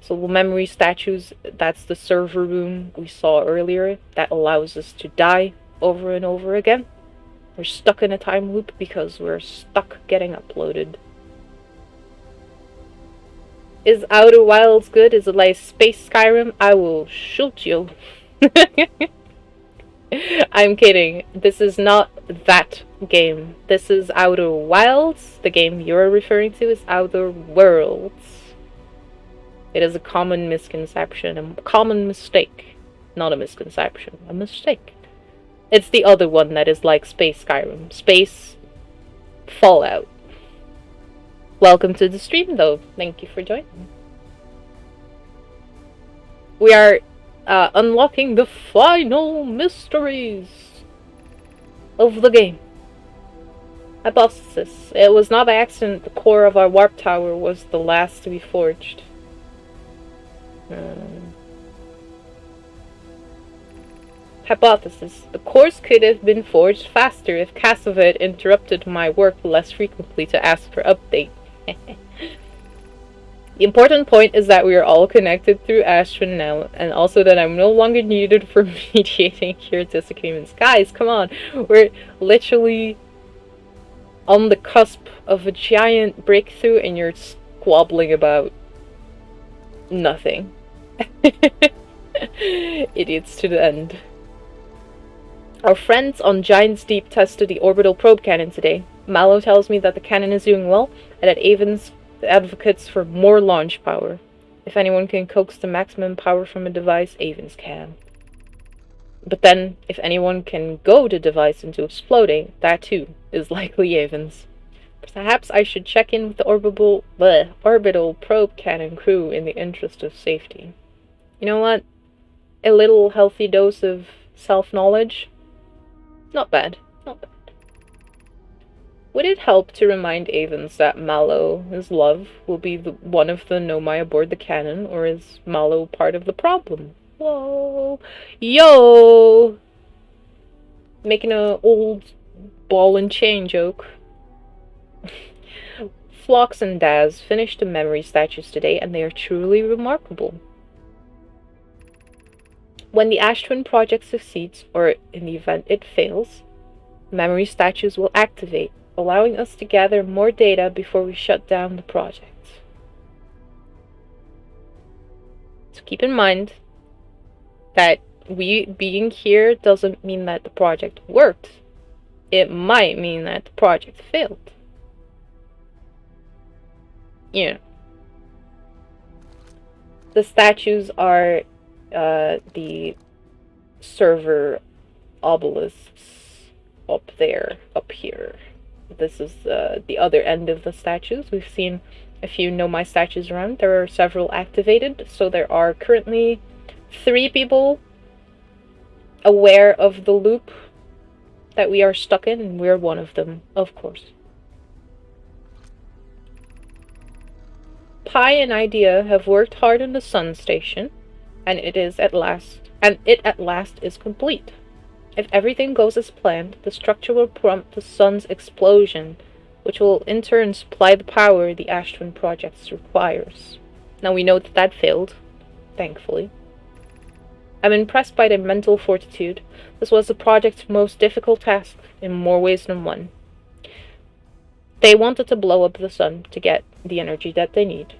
So the memory statues, that's the server room we saw earlier, that allows us to die over and over again. We're stuck in a time loop because we're stuck getting uploaded. Is Outer Wilds good? Is it like Space Skyrim? I will shoot you. I'm kidding. This is not that game. This is Outer Wilds. The game you're referring to is Outer Worlds. It is a common misconception, a common mistake. Not a misconception, a mistake. It's the other one that is like Space Skyrim. Space Fallout. Welcome to the stream, though. Thank you for joining. We are unlocking the final mysteries of the game. Hypothesis. It was not by accident the core of our warp tower was the last to be forged. Hypothesis. The cores could have been forged faster if Cassava had interrupted my work less frequently to ask for update. The important point is that we are all connected through Ash Twin now, and also that I'm no longer needed for mediating here disagreements. Guys, come on! We're literally on the cusp of a giant breakthrough and you're squabbling about nothing. Idiots to the end. Our friends on Giant's Deep tested the orbital probe cannon today. Mallow tells me that the cannon is doing well, and that Avens advocates for more launch power. If anyone can coax the maximum power from a device, Avens can. But then, if anyone can goad a device into exploding, that too is likely Avens. Perhaps I should check in with the orbital probe cannon crew in the interest of safety. You know what? A little healthy dose of self-knowledge? Not bad. Not bad. Would it help to remind Avens that Mallow, his love, will be one of the Nomai aboard the cannon, or is Mallow part of the problem? Whoa! Yo! Making an old ball and chain joke. Phlox and Daz finished the memory statues today, and they are truly remarkable. When the Ash Twin project succeeds, or in the event it fails, memory statues will activate, allowing us to gather more data before we shut down the project. So keep in mind that we being here doesn't mean that the project worked. It might mean that the project failed. Yeah. The statues are the server obelisks up there, up here. This is the other end of the statues. We've seen a few Nomai statues around. There are several activated, so there are currently 3 people aware of the loop that we are stuck in, and we're one of them, of course. Pi and Idea have worked hard on the sun station, and it at last is complete. If everything goes as planned, the structure will prompt the sun's explosion, which will in turn supply the power the Ash Twin project requires. Now we know that failed, thankfully. I'm impressed by their mental fortitude. This was the project's most difficult task in more ways than one. They wanted to blow up the sun to get the energy that they need,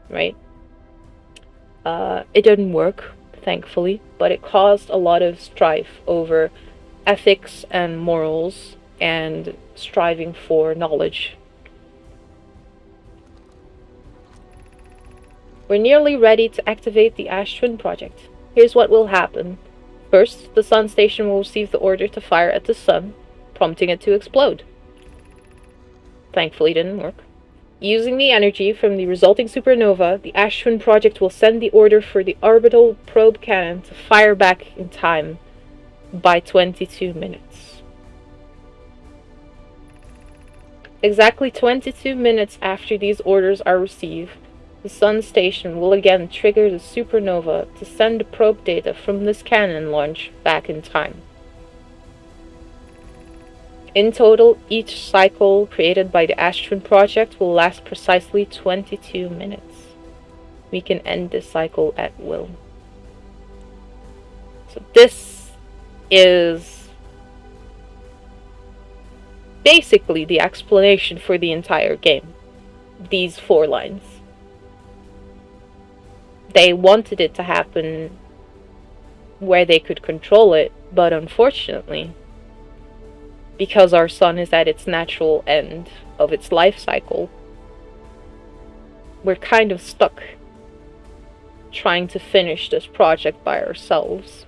right? It didn't work, thankfully, but it caused a lot of strife over ethics and morals and striving for knowledge. We're nearly ready to activate the Ash Twin project. Here's what will happen. First, the sun station will receive the order to fire at the sun, prompting it to explode. Thankfully, it didn't work. Using the energy from the resulting supernova, the Ash Twin project will send the order for the orbital probe cannon to fire back in time by 22 minutes. Exactly 22 minutes after these orders are received, the sun station will again trigger the supernova to send the probe data from this cannon launch back in time. In total, each cycle created by the Ash Twin project will last precisely 22 minutes. We can end this cycle at will. So this is basically the explanation for the entire game. These 4 lines. They wanted it to happen where they could control it, but unfortunately, because our sun is at its natural end of its life cycle, we're kind of stuck trying to finish this project by ourselves.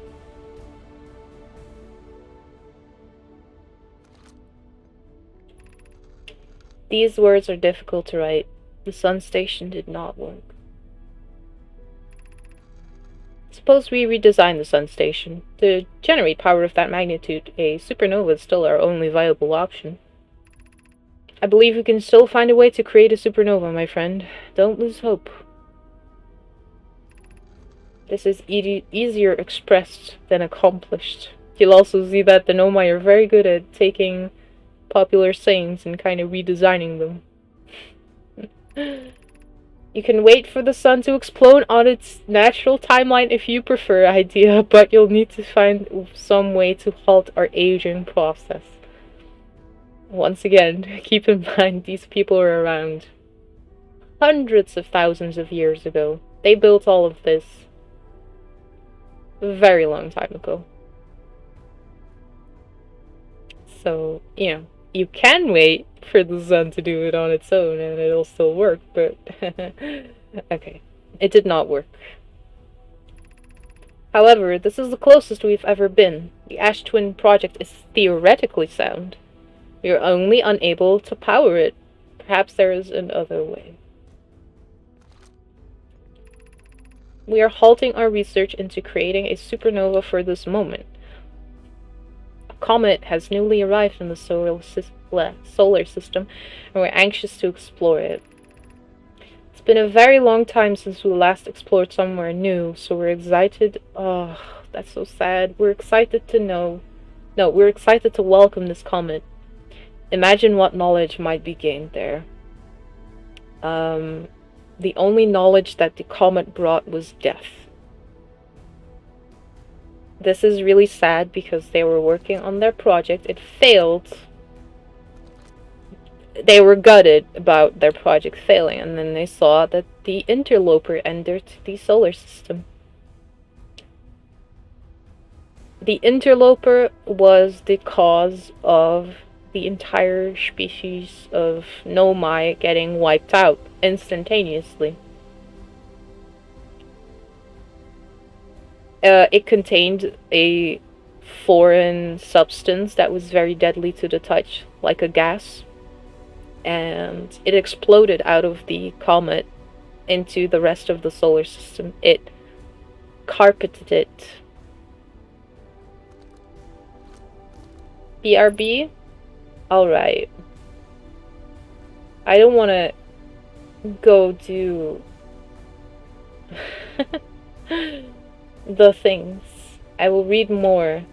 These words are difficult to write. The sun station did not work. Suppose we redesign the sun station. To generate power of that magnitude, a supernova is still our only viable option. I believe we can still find a way to create a supernova, my friend. Don't lose hope. This is easier expressed than accomplished. You'll also see that the Nomai are very good at taking popular sayings and kind of redesigning them. You can wait for the sun to explode on its natural timeline if you prefer, Idea, but you'll need to find some way to halt our aging process. Once again, keep in mind these people are around hundreds of thousands of years ago. They built all of this a very long time ago. So, you can wait for the sun to do it on its own and it'll still work, but okay, it did not work. However, this is the closest we've ever been. The Ash Twin project is theoretically sound. We are only unable to power it. Perhaps there is another way. We are halting our research into creating a supernova for this moment. A comet has newly arrived in the solar system, and we're anxious to explore it. It's been a very long time since we last explored somewhere new, so we're excited. Oh, that's so sad. We're excited to we're excited to welcome this comet. Imagine what knowledge might be gained there. The only knowledge that the comet brought was death. This is really sad because they were working on their project. It failed. They were gutted about their project failing, and then they saw that the interloper entered the solar system. The interloper was the cause of the entire species of Nomai getting wiped out instantaneously. It contained a foreign substance that was very deadly to the touch, like a gas. And it exploded out of the comet into the rest of the solar system. It carpeted it. BRB? Alright. I don't want to go do the things. I will read more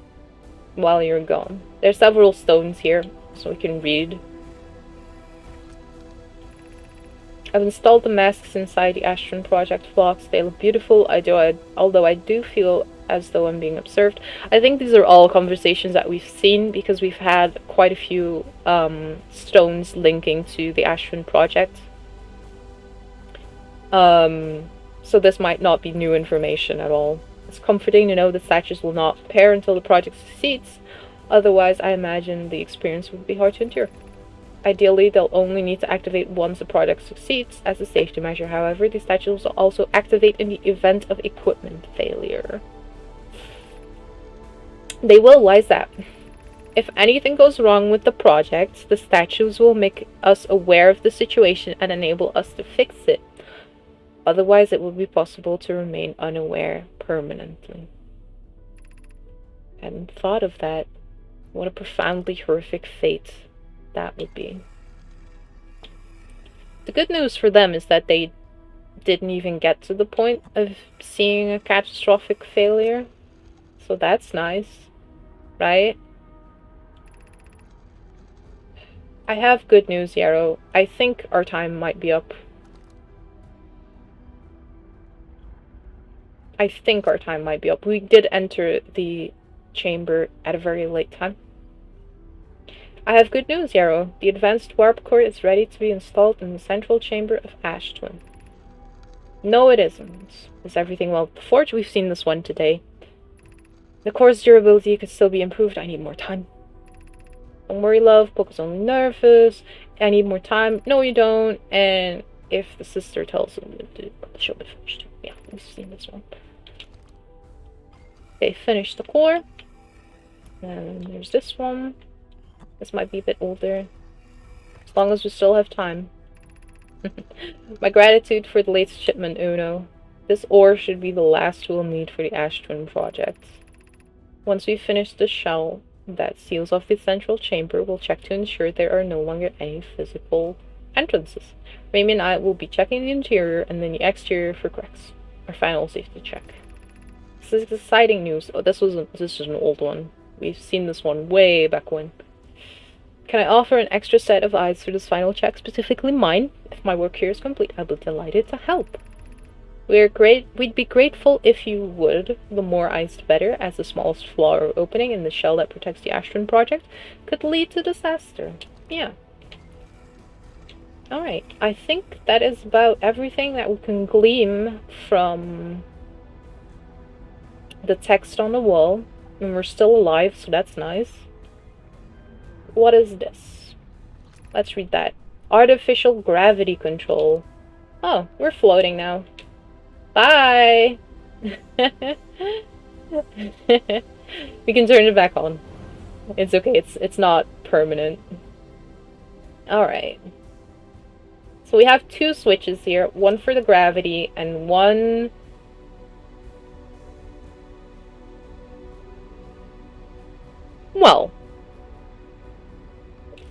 while you're gone. There's several stones here, so we can read. I've installed the masks inside the Astron Project blocks. They look beautiful, although I do feel as though I'm being observed. I think these are all conversations that we've seen, because we've had quite a few stones linking to the Astron Project. So this might not be new information at all. It's comforting to know the statues will not pair until the project succeeds. Otherwise, I imagine the experience would be hard to endure. Ideally, they'll only need to activate once the project succeeds. As a safety measure, however, the statues will also activate in the event of equipment failure. They will, why is that? If anything goes wrong with the project, the statues will make us aware of the situation and enable us to fix it. Otherwise, it will be possible to remain unaware permanently. I hadn't thought of that. What a profoundly horrific fate that would be. The good news for them is that they didn't even get to the point of seeing a catastrophic failure. So that's nice, right? I have good news, Yarrow. I think our time might be up. We did enter the chamber at a very late time. I have good news, Yarrow. The advanced warp core is ready to be installed in the central chamber of Ashtwin. No, it isn't. Is everything well with the forge? We've seen this one today. The core's durability could still be improved. I need more time. Don't worry, love. Poco's only nervous. I need more time. No, you don't. And if the sister tells him she'll be finished. Yeah, we've seen this one. Okay, finish the core. And there's this one. This might be a bit older. As long as we still have time. My gratitude for the latest shipment, Uno. This ore should be the last we'll need for the Ashtwin project. Once we finish the shell that seals off the central chamber, we'll check to ensure there are no longer any physical entrances. Rami and I will be checking the interior and then the exterior for cracks. Our final safety check. This is exciting news. Oh, this is an old one. We've seen this one way back when. Can I offer an extra set of eyes for this final check, specifically mine? If my work here is complete, I'll be delighted to help. We'd be grateful if you would. The more eyes the better, as the smallest flaw or opening in the shell that protects the Ashtron project could lead to disaster. Yeah. Alright, I think that is about everything that we can glean from the text on the wall. And we're still alive, so that's nice. What is this? Let's read that. Artificial gravity control. Oh, we're floating now. Bye! We can turn it back on. It's okay, it's not permanent. Alright. So we have two switches here. One for the gravity and one... Well...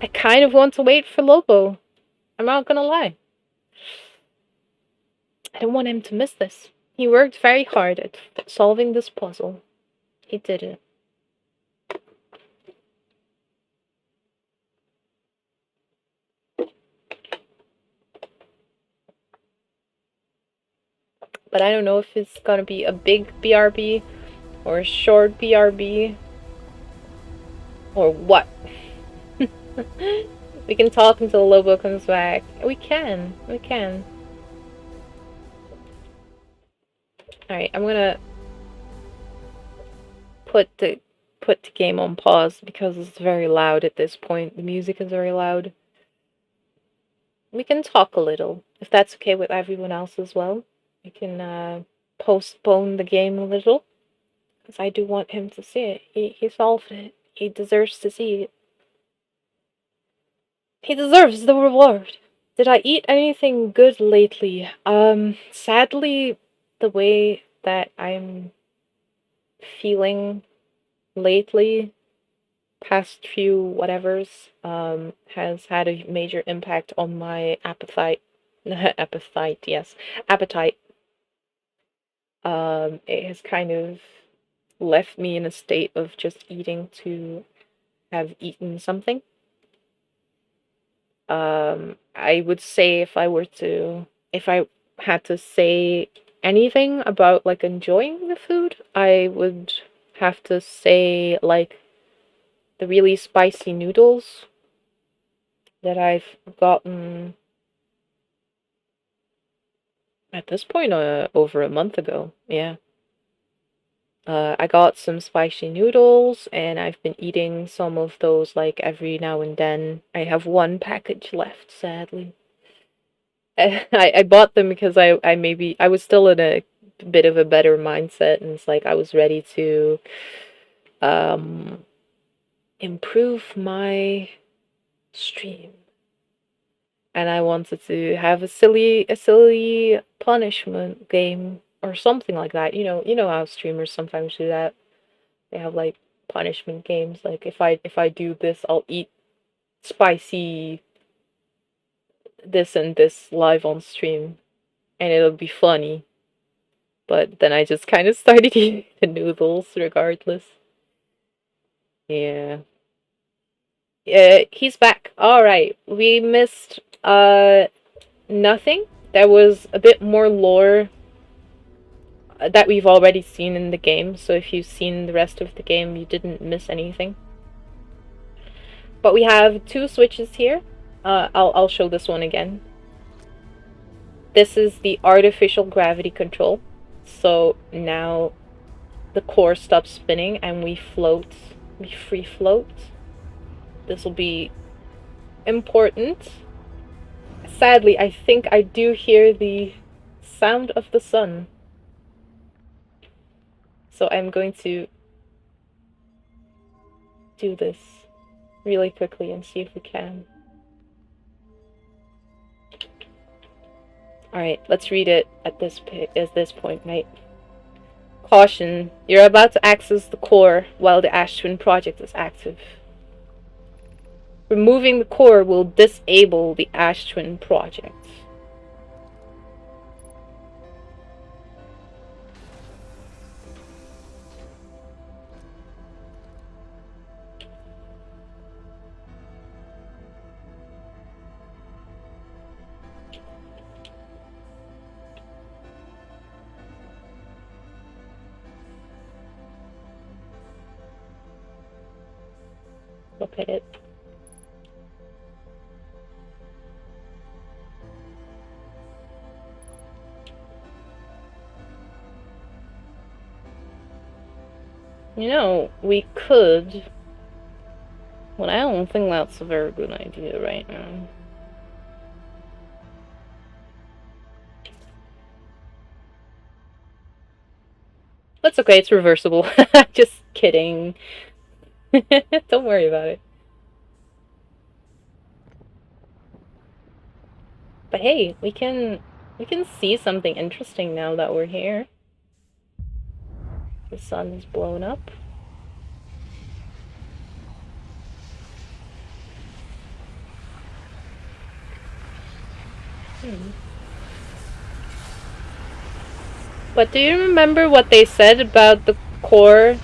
I kind of want to wait for Lobo. I'm not gonna lie. I don't want him to miss this. He worked very hard at solving this puzzle. He did it. But I don't know if it's gonna be a big BRB or a short BRB or what. We can talk until Lobo comes back. We can. Alright, I'm gonna put the game on pause because it's very loud at this point. The music is very loud. We can talk a little, if that's okay with everyone else as well. We can postpone the game a little. Because I do want him to see it. He solved it. He deserves to see it. He deserves the reward. Did I eat anything good lately? Sadly, the way that I'm feeling lately, past few whatevers, has had a major impact on my appetite. Appetite, yes. Appetite. It has kind of left me in a state of just eating to have eaten something. I would say if I had to say anything about like enjoying the food, I would have to say like the really spicy noodles that I've gotten at this point over a month ago. Yeah. I got some spicy noodles, and I've been eating some of those like every now and then. I have one package left, sadly. I bought them because I was still in a bit of a better mindset, and it's like I was ready to um improve my stream, and I wanted to have a silly punishment game or something like that. You know how streamers sometimes do that. They have like punishment games. Like if I do this, I'll eat spicy this and this live on stream, and it'll be funny. But then I just kind of started eating the noodles regardless. Yeah. He's back. All right. We missed nothing. There was a bit more lore that we've already seen in the game, so if you've seen the rest of the game, you didn't miss anything. But we have two switches here. I'll show this one again. This is the artificial gravity control. So now the core stops spinning and we float. We free float. This will be important. Sadly, I think I do hear the sound of the sun. So I'm going to do this really quickly and see if we can. Alright, let's read it at this point, right? Caution, you're about to access the core while the Ash Twin project is active. Removing the core will disable the Ash Twin project. Look at it. You know, we could... Well, I don't think that's a very good idea right now. That's okay, it's reversible. Just kidding. Don't worry about it. But hey, we can see something interesting now that we're here. The sun is blown up. But do you remember what they said about the core,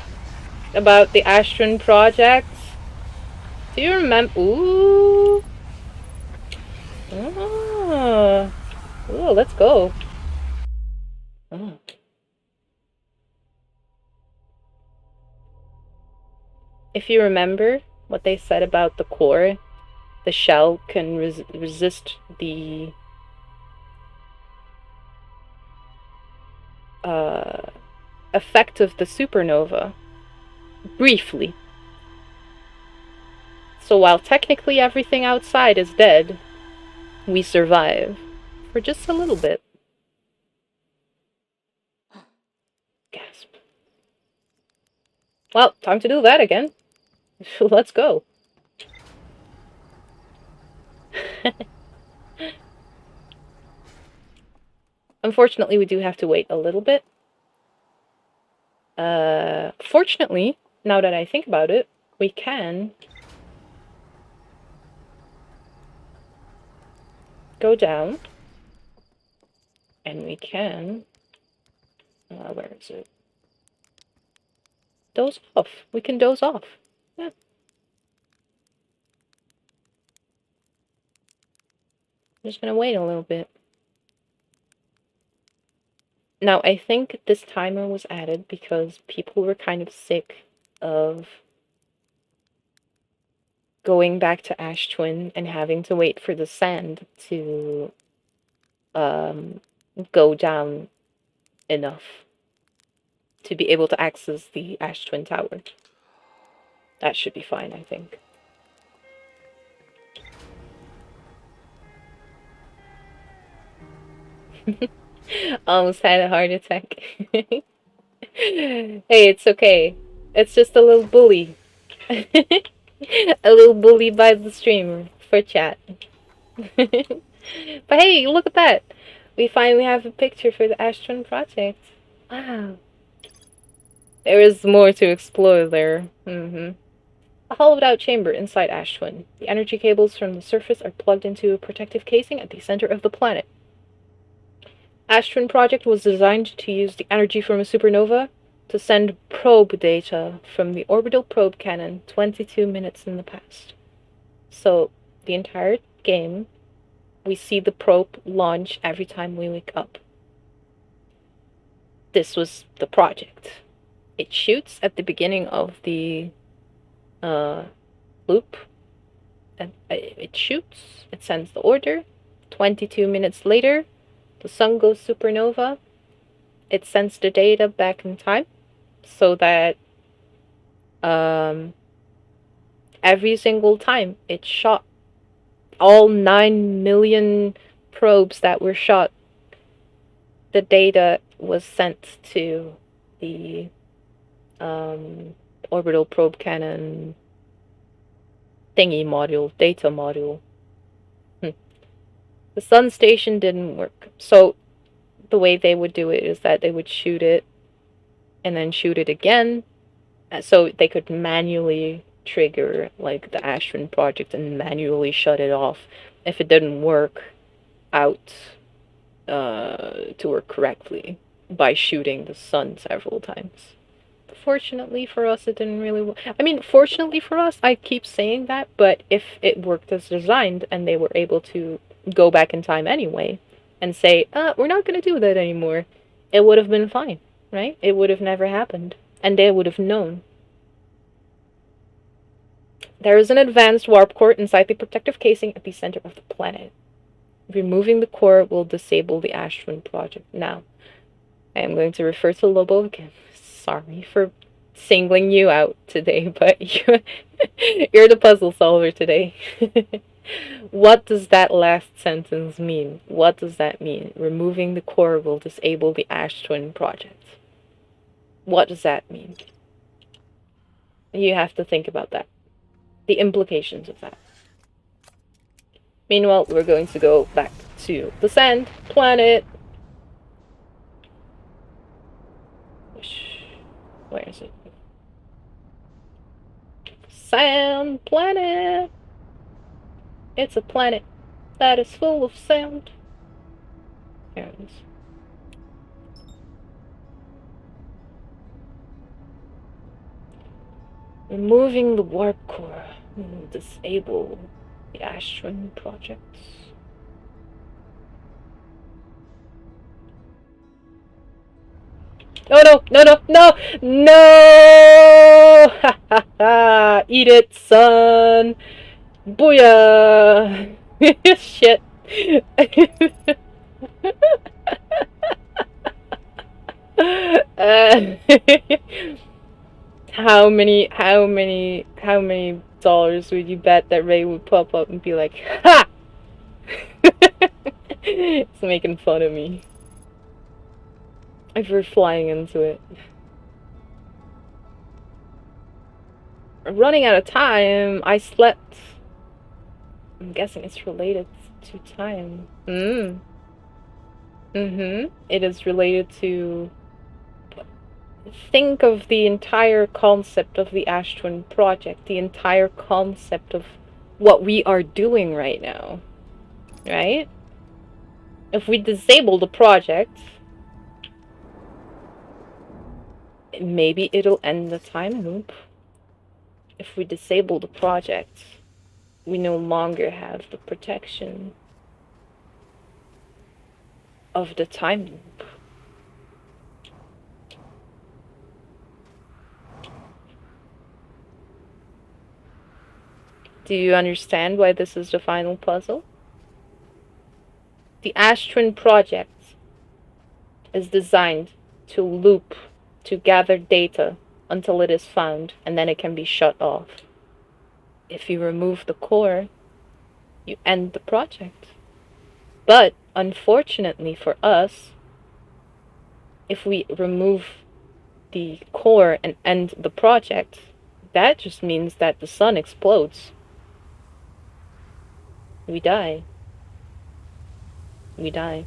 about the Ash Twin project? Do you remember? Ooh. Oh. Ooh, let's go. Oh. If you remember what they said about the core, the shell can resist the effect of the supernova. Briefly. So while technically everything outside is dead, we survive. For just a little bit. Gasp. Well, time to do that again. Let's go. Unfortunately, we do have to wait a little bit. Fortunately, now that I think about it, we can go down, and we can, where is it? Doze off. We can doze off. Yeah. I'm just gonna wait a little bit. Now, I think this timer was added because people were kind of sick of going back to Ash Twin and having to wait for the sand to go down enough to be able to access the Ash Twin Tower. That should be fine, I think. Almost had a heart attack. Hey, it's okay. It's just a little bully. A little bully by the streamer for chat. But hey, look at that! We finally have a picture for the Ash Twin project. Wow. There is more to explore there. A hollowed out chamber inside Ash Twin. The energy cables from the surface are plugged into a protective casing at the center of the planet. Ash Twin project was designed to use the energy from a supernova to send probe data from the orbital probe cannon 22 minutes in the past. So, the entire game, we see the probe launch every time we wake up. This was the project. It shoots at the beginning of the loop. And it shoots, it sends the order. 22 minutes later, the sun goes supernova. It sends the data back in time so that every single time it shot, all 9 million probes that were shot, the data was sent to the orbital probe cannon thingy module, data module. The sun station didn't work. So the way they would do it is that they would shoot it and then shoot it again, so they could manually trigger like the Ash Twin project and manually shut it off if it didn't work out to work correctly by shooting the sun several times. Fortunately for us, it didn't really work. I mean, fortunately for us, I keep saying that, but if it worked as designed and they were able to go back in time anyway and say, we're not going to do that anymore, it would have been fine, right? It would have never happened, and they would have known. There is an advanced warp core inside the protective casing at the center of the planet. Removing the core will disable the Ash Twin project. Now, I am going to refer to Lobo again. Sorry for singling you out today, but you're the puzzle solver today. What does that last sentence mean? What does that mean? Removing the core will disable the Ash Twin project. What does that mean? You have to think about that. The implications of that. Meanwhile, we're going to go back to the sand planet. Where is it? Sand planet! It's a planet that is full of sand. There it is. Removing the warp core will disable the Ash Twin projects. No, no, no, no, no, no! Ha ha ha! Eat it, son! Booyah! Shit. How many dollars would you bet that Ray would pop up and be like, ha! It's making fun of me. If we're flying into it. running out of time. I slept. I'm guessing it's related to time. It is related to... Think of the entire concept of the Ash Twin project, the entire concept of what we are doing right now, right? If we disable the project, maybe it'll end the time loop. If we disable the project, we no longer have the protection of the time loop. Do you understand why this is the final puzzle? The Ash Twin project is designed to loop, to gather data until it is found, and then it can be shut off. If you remove the core, you end the project. But, unfortunately for us, if we remove the core and end the project, that just means that the sun explodes. We die. We die.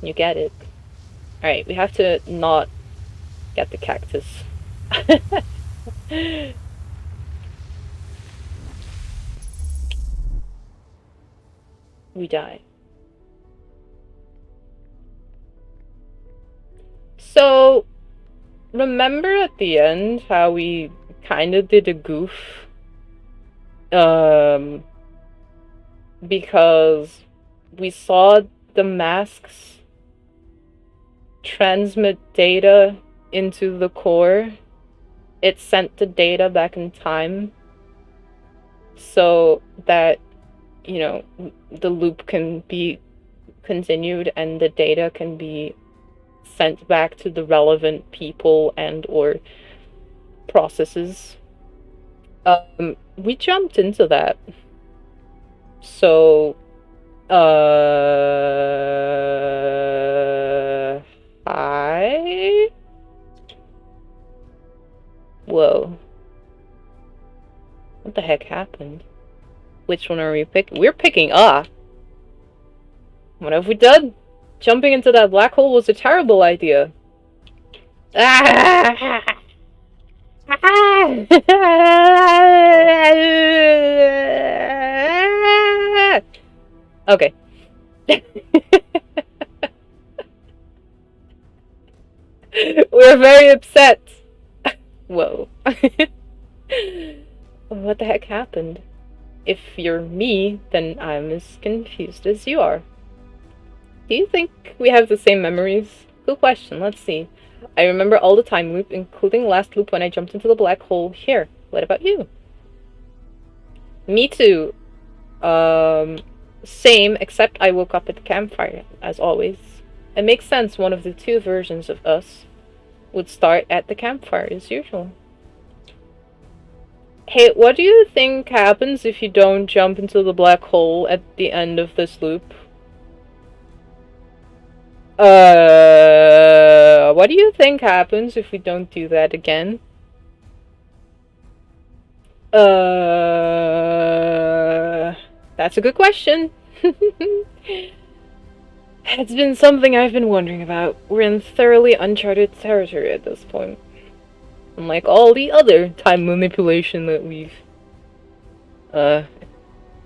You get it. Alright, we have to not get the cactus. We die. So, remember at the end how we kind of did a goof? Because we saw the masks transmit data into the core. It sent the data back in time so that, you know, the loop can be continued and the data can be sent back to the relevant people and or processes. We jumped into that. So, hi? Whoa. What the heck happened? Which one are we picking? We're picking A. What have we done? Jumping into that black hole was a terrible idea. Ah! Okay. We're very upset. Whoa. What the heck happened? If you're me, then I'm as confused as you are. Do you think we have the same memories? Good question, let's see. I remember all the time loop, including last loop when I jumped into the black hole here. What about you? Me too. Same, except I woke up at the campfire, as always. It makes sense one of the two versions of us would start at the campfire as usual. Hey, what do you think happens if you don't jump into the black hole at the end of this loop? What do you think happens if we don't do that again? That's a good question. It's been something I've been wondering about. We're in thoroughly uncharted territory at this point. Unlike all the other time manipulation that we've,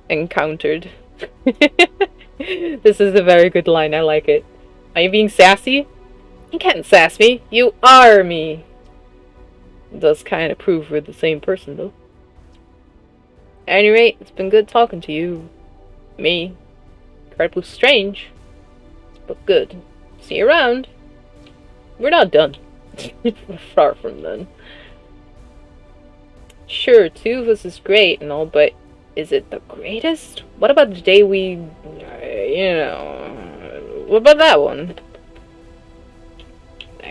encountered. This is a very good line, I like it. Are you being sassy? You can't sass me. You are me. It does kind of prove we're the same person, though. At any rate, it's been good talking to you. Me. Incredibly strange. But good. See you around. We're not done. We're far from done. Sure, two of us is great and all, but is it the greatest? What about the day we... you know... What about that one?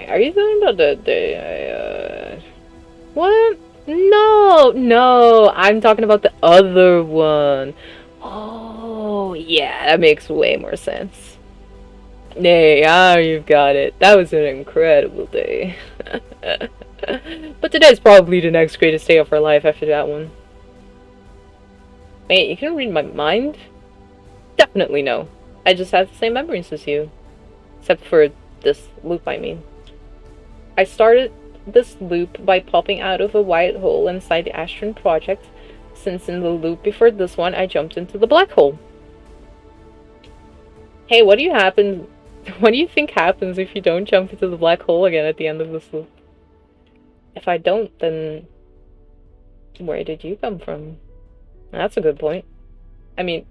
Are you talking about the day what? No, I'm talking about the other one. Oh, yeah, that makes way more sense. Yeah, you've got it. That was an incredible day. But today's probably the next greatest day of our life after that one. Wait, you can read my mind? Definitely no. I just have the same memories as you. Except for this loop, I mean. I started this loop by popping out of a white hole inside the Astron project, since in the loop before this one I jumped into the black hole. Hey, what do you think happens if you don't jump into the black hole again at the end of this loop? If I don't, then where did you come from? That's a good point. I mean,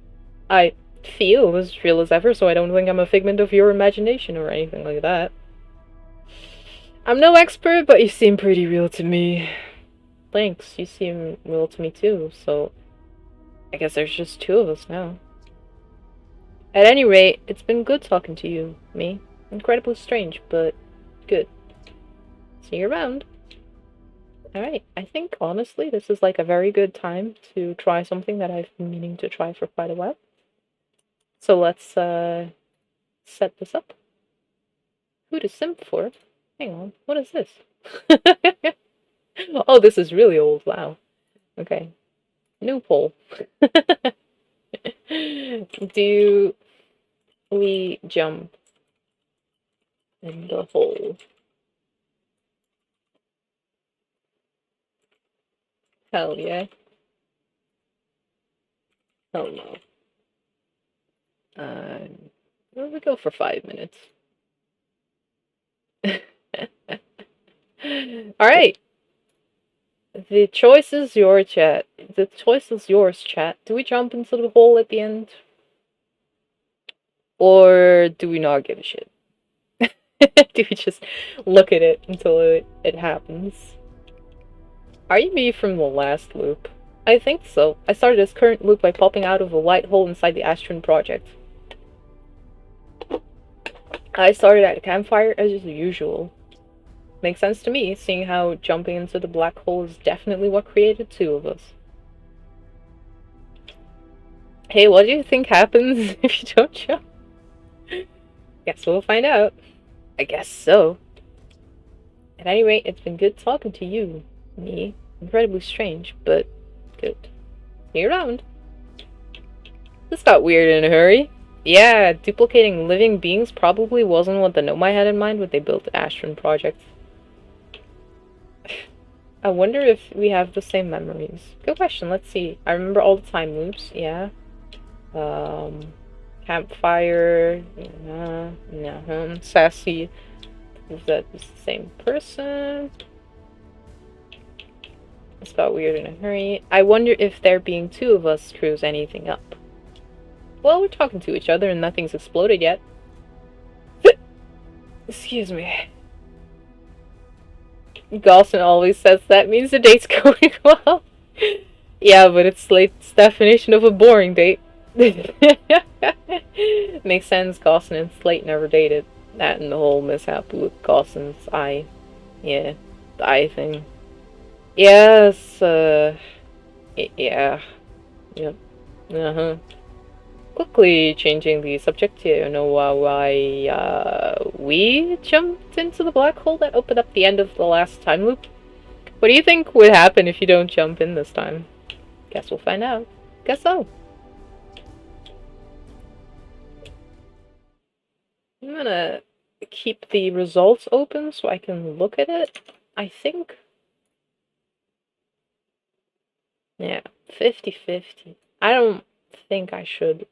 I feel as real as ever, so I don't think I'm a figment of your imagination or anything like that. I'm no expert, but you seem pretty real to me. Thanks, you seem real to me too, so I guess there's just two of us now. At any rate, it's been good talking to you, me. Incredibly strange, but good. See you around. Alright, I think honestly this is like a very good time to try something that I've been meaning to try for quite a while. So let's set this up. Who to simp for? Hang on, what is this? Oh, this is really old, wow. Okay. New poll. Do we jump in the hole? Hell yeah. Hell no. We'll go for 5 minutes. Alright. The choice is your chat. The choice is yours, chat. Do we jump into the hole at the end? Or do we not give a shit? Do we just look at it until it happens? Are you me from the last loop? I think so. I started this current loop by popping out of a white hole inside the Astron project. I started at a campfire as usual. Makes sense to me, seeing how jumping into the black hole is definitely what created two of us. Hey, what do you think happens if you don't jump? Guess we'll find out. I guess so. At any rate, it's been good talking to you, me. Incredibly strange, but good. See you around. This got weird in a hurry. Yeah, duplicating living beings probably wasn't what the Nomai had in mind when they built the Astron project. I wonder if we have the same memories. Good question, let's see. I remember all the time loops, yeah. Campfire, sassy. Is that the same person? This got weird in a hurry. I wonder if there being two of us screws anything up. Well, we're talking to each other and nothing's exploded yet. Excuse me. Gaussen always says that means the date's going well. Yeah, but it's Slate's definition of a boring date. Makes sense, Gaussen and Slate never dated. That and the whole mishap with Gaussen's eye. Yeah, the eye thing. Yes, yeah. Yep. Uh-huh. Quickly changing the subject here, you know why we jumped into the black hole that opened up the end of the last time loop? What do you think would happen if you don't jump in this time? Guess we'll find out. Guess so. I'm gonna keep the results open so I can look at it. I think... yeah, 50-50. I don't think I should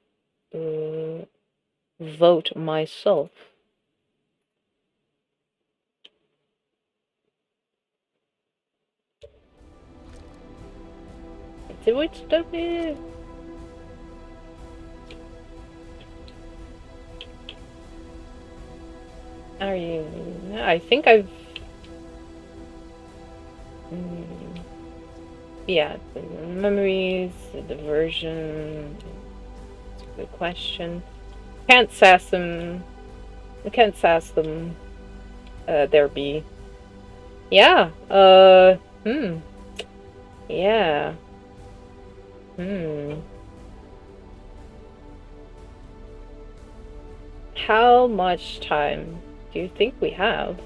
vote myself. Did we stop it? Are you? I think I've... yeah, the memories, the diversion... That's a good question. Can't sass them. I can't sass them. There be. Yeah, yeah. How much time do you think we have?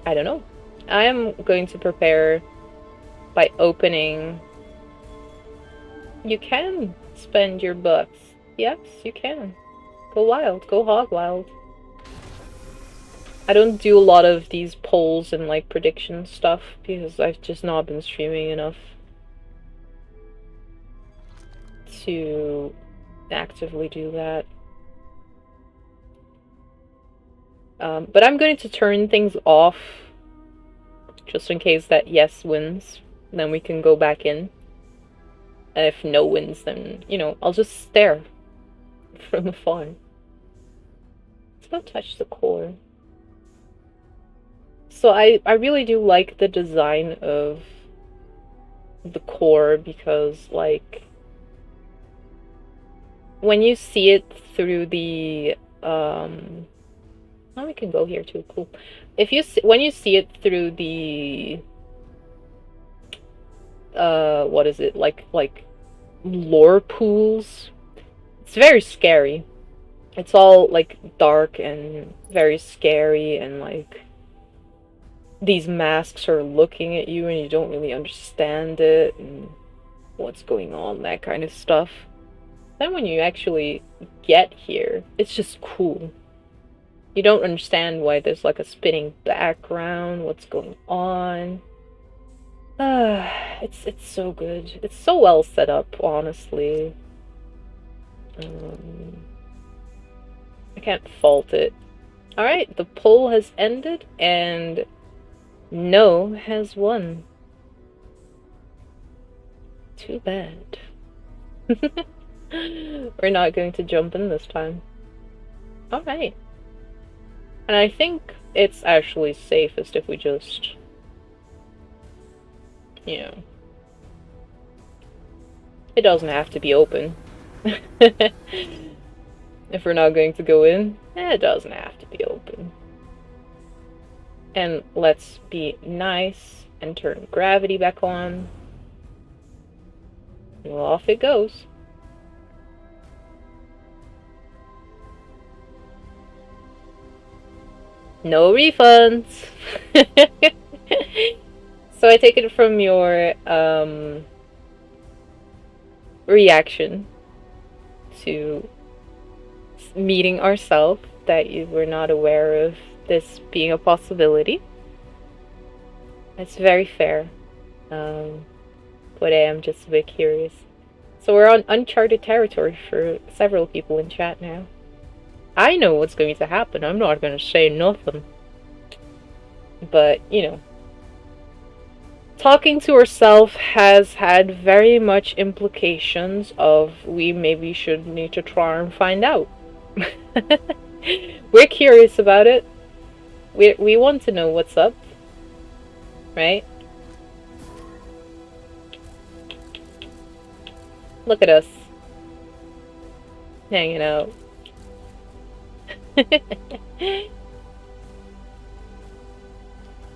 I don't know. I am going to prepare by opening. You can spend your bucks. Yes, you can. Go wild. Go hog wild. I don't do a lot of these polls and like prediction stuff because I've just not been streaming enough to actively do that. But I'm going to turn things off just in case that yes wins. Then we can go back in. And if no wins, then, you know, I'll just stare from afar. Let's go touch the core. So I really do like the design of the core because, like, when you see it through the, oh, we can go here too, cool. When you see it through the, what is it, like lore pools, it's very scary. It's all, like, dark and very scary, and, like, these masks are looking at you and you don't really understand it and what's going on, that kind of stuff. Then when you actually get here, it's just cool. You don't understand why there's like a spinning background, what's going on. It's so good. It's so well set up, honestly. I can't fault it. Alright, the poll has ended and no has won. Too bad. We're not going to jump in this time. Alright. And I think it's actually safest if we just, you know, it doesn't have to be open. If we're not going to go in, it doesn't have to be open. And let's be nice and turn gravity back on. Well, off it goes. No refunds! So I take it from your reaction to meeting ourselves that you were not aware of this being a possibility. It's very fair. But I am just a bit curious. So we're on uncharted territory for several people in chat now. I know what's going to happen. I'm not going to say nothing. But, you know, talking to ourselves has had very much implications of we maybe should need to try and find out. We're curious about it. We want to know what's up, right? Look at us. Hanging out. I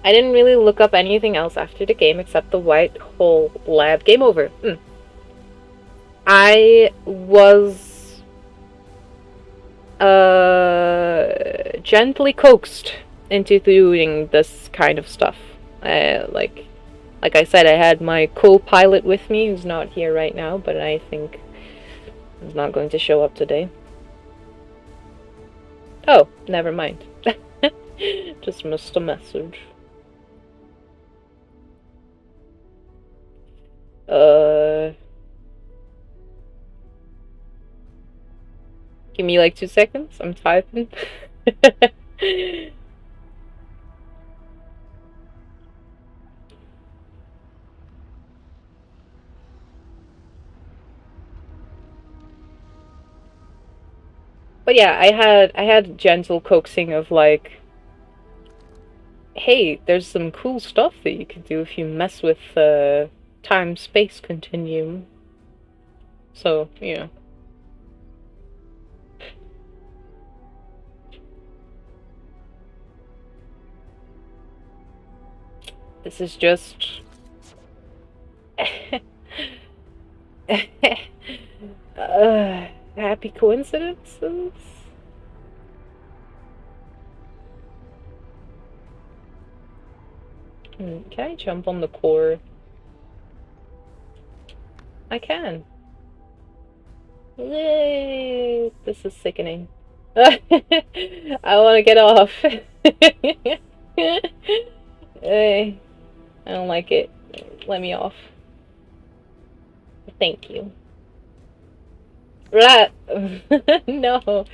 didn't really look up anything else after the game except the White Hole Lab. Game over. I was gently coaxed into doing this kind of stuff. Like I said, I had my co-pilot with me, who's not here right now, but I think he's not going to show up today. Oh, never mind. Just missed a message. Give me like 2 seconds. I'm typing. But yeah, I had gentle coaxing of like, hey, there's some cool stuff that you can do if you mess with time-space continuum. So, you know. This is just happy coincidences? Can I jump on the core? I can. Yay! This is sickening. I want to get off. Hey, I don't like it. Let me off. Thank you. No.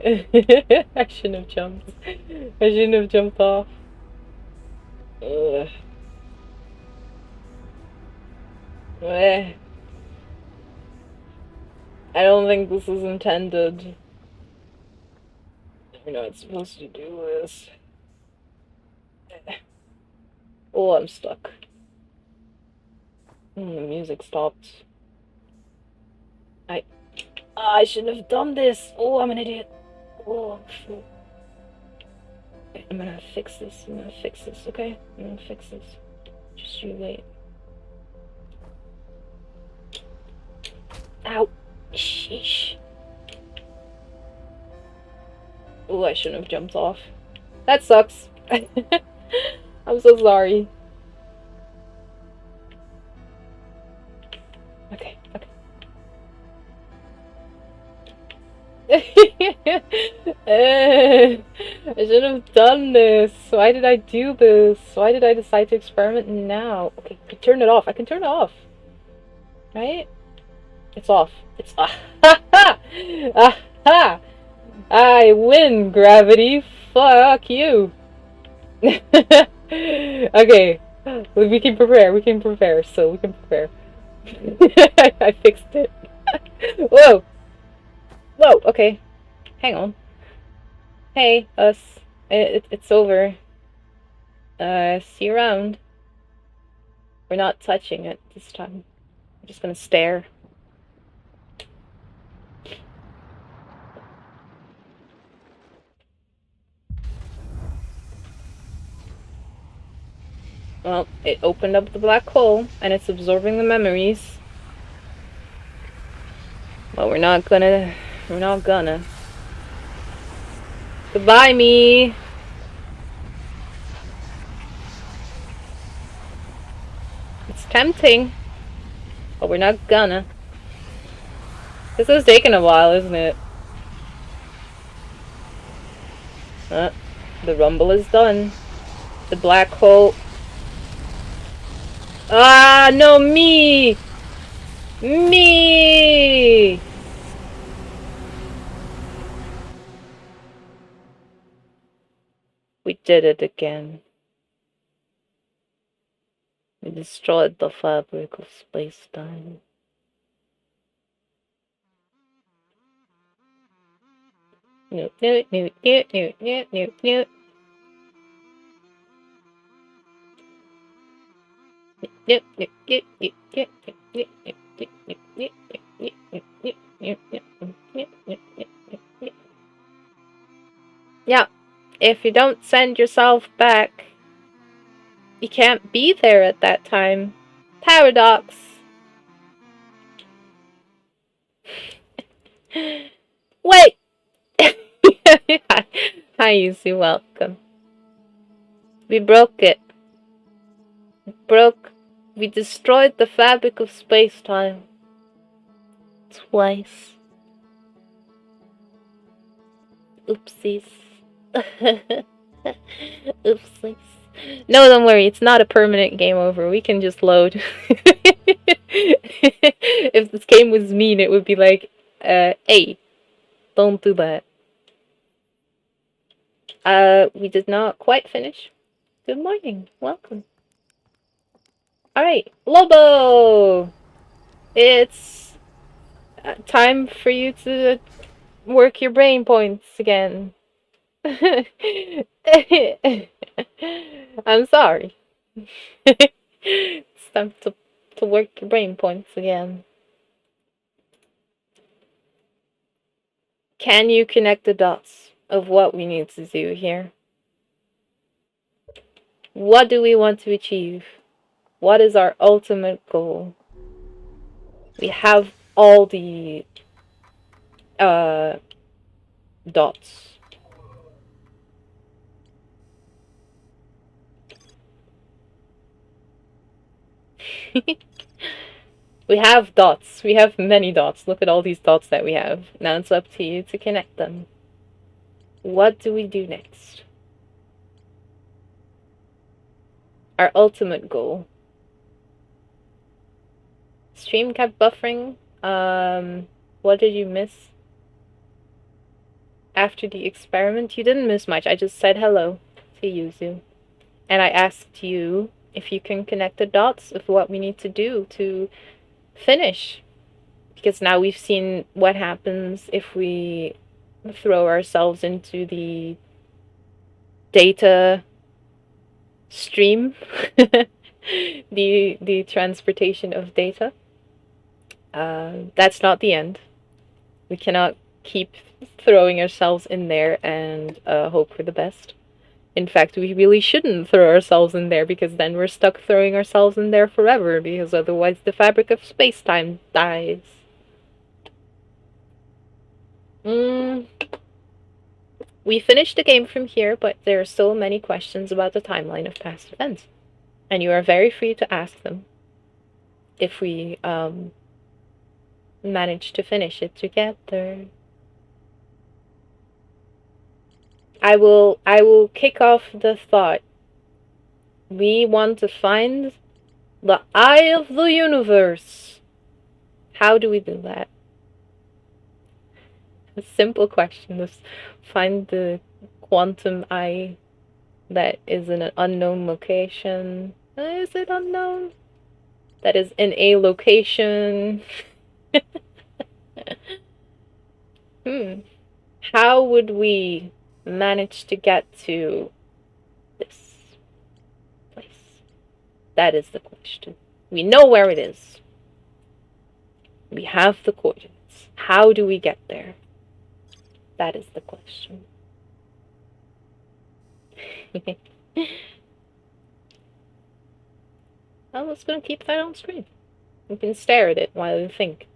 I shouldn't have jumped. I shouldn't have jumped off. Ugh. I don't think this is intended. You're not supposed to do this. Oh, I'm stuck. The music stopped. I shouldn't have done this. Oh, I'm an idiot. Oh, shoot. I'm gonna fix this. Okay? I'm gonna fix this. Just you wait. Ow. Sheesh. Oh, I shouldn't have jumped off. That sucks. I'm so sorry. Okay. I should have done this. Why did I do this? Why did I decide to experiment now? Okay, I can turn it off. I can turn it off. Right? It's off. It's off. Aha! I win, gravity. Fuck you. Okay. We can prepare. So we can prepare. I fixed it. Whoa! Whoa, okay. Hang on. Hey, us. It's over. See you around. We're not touching it this time. I'm just gonna stare. Well, it opened up the black hole, and it's absorbing the memories. But we're not gonna. Goodbye, me! It's tempting. But we're not gonna. This is taking a while, isn't it? The rumble is done. The black hole. Ah, no, me! Me! We did it again. We destroyed the fabric of space-time. Nope. Yeah, if you don't send yourself back, you can't be there at that time. Paradox. Wait! Hi, Yuzu, welcome. We broke it. We destroyed the fabric of space-time. Twice. Oopsies. Oopsies. No, don't worry, it's not a permanent game over. We can just load. If this game was mean, it would be like, hey, don't do that. We did not quite finish. Good morning. Welcome. Alright, Lobo! It's time for you to work your brain points again. I'm sorry. It's time to work your brain points again. Can you connect the dots of what we need to do here? What do we want to achieve? What is our ultimate goal? We have all the dots. We have dots. We have many dots. Look at all these dots that we have. Now it's up to you to connect them. What do we do next? Our ultimate goal. Stream kept buffering. What did you miss? After the experiment, you didn't miss much. I just said hello to Yuzu. And I asked you if you can connect the dots of what we need to do to finish. Because now we've seen what happens if we throw ourselves into the data stream, the transportation of data. That's not the end. We cannot keep throwing ourselves in there and hope for the best. In fact, we really shouldn't throw ourselves in there, because then we're stuck throwing ourselves in there forever, because otherwise the fabric of space-time dies. We finished the game from here, but there are still many questions about the timeline of past events. And you are very free to ask them if we manage to finish it together. I will kick off the thought. We want to find the eye of the universe. How do we do that? A simple question. Just find the quantum eye that is in an unknown location. Is it unknown? That is in a location. How would we manage to get to this place? That is the question. We know where it is. We have the coordinates. How do we get there? That is the question. I was going to keep that on screen. You can stare at it while you think.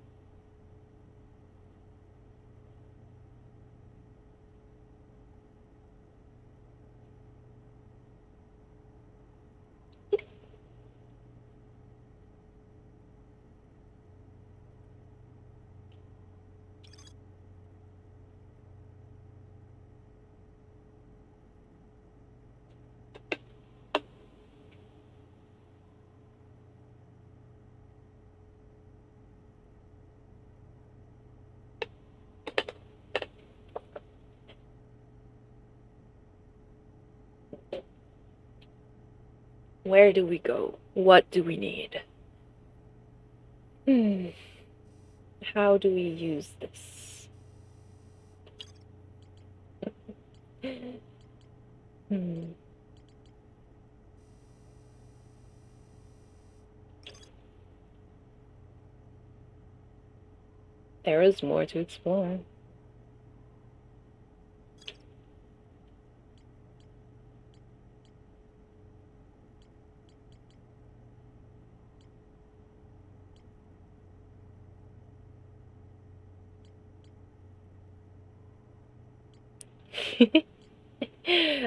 Where do we go? What do we need? How do we use this? There is more to explore.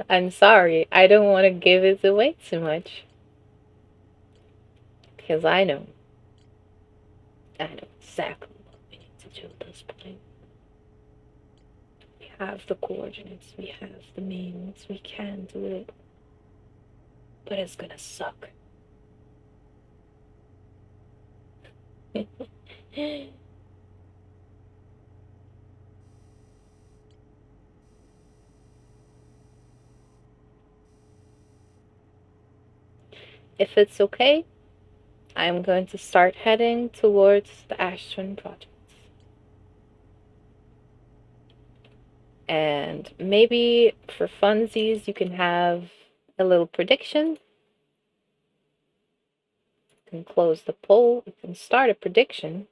I'm sorry, I don't want to give it away too much. Because I know exactly what we need to do at this point. We have the coordinates, we have the means, we can do it. But it's gonna suck. If it's okay, I'm going to start heading towards the Ashton project. And maybe for funsies, you can have a little prediction. You can close the poll. You can start a prediction.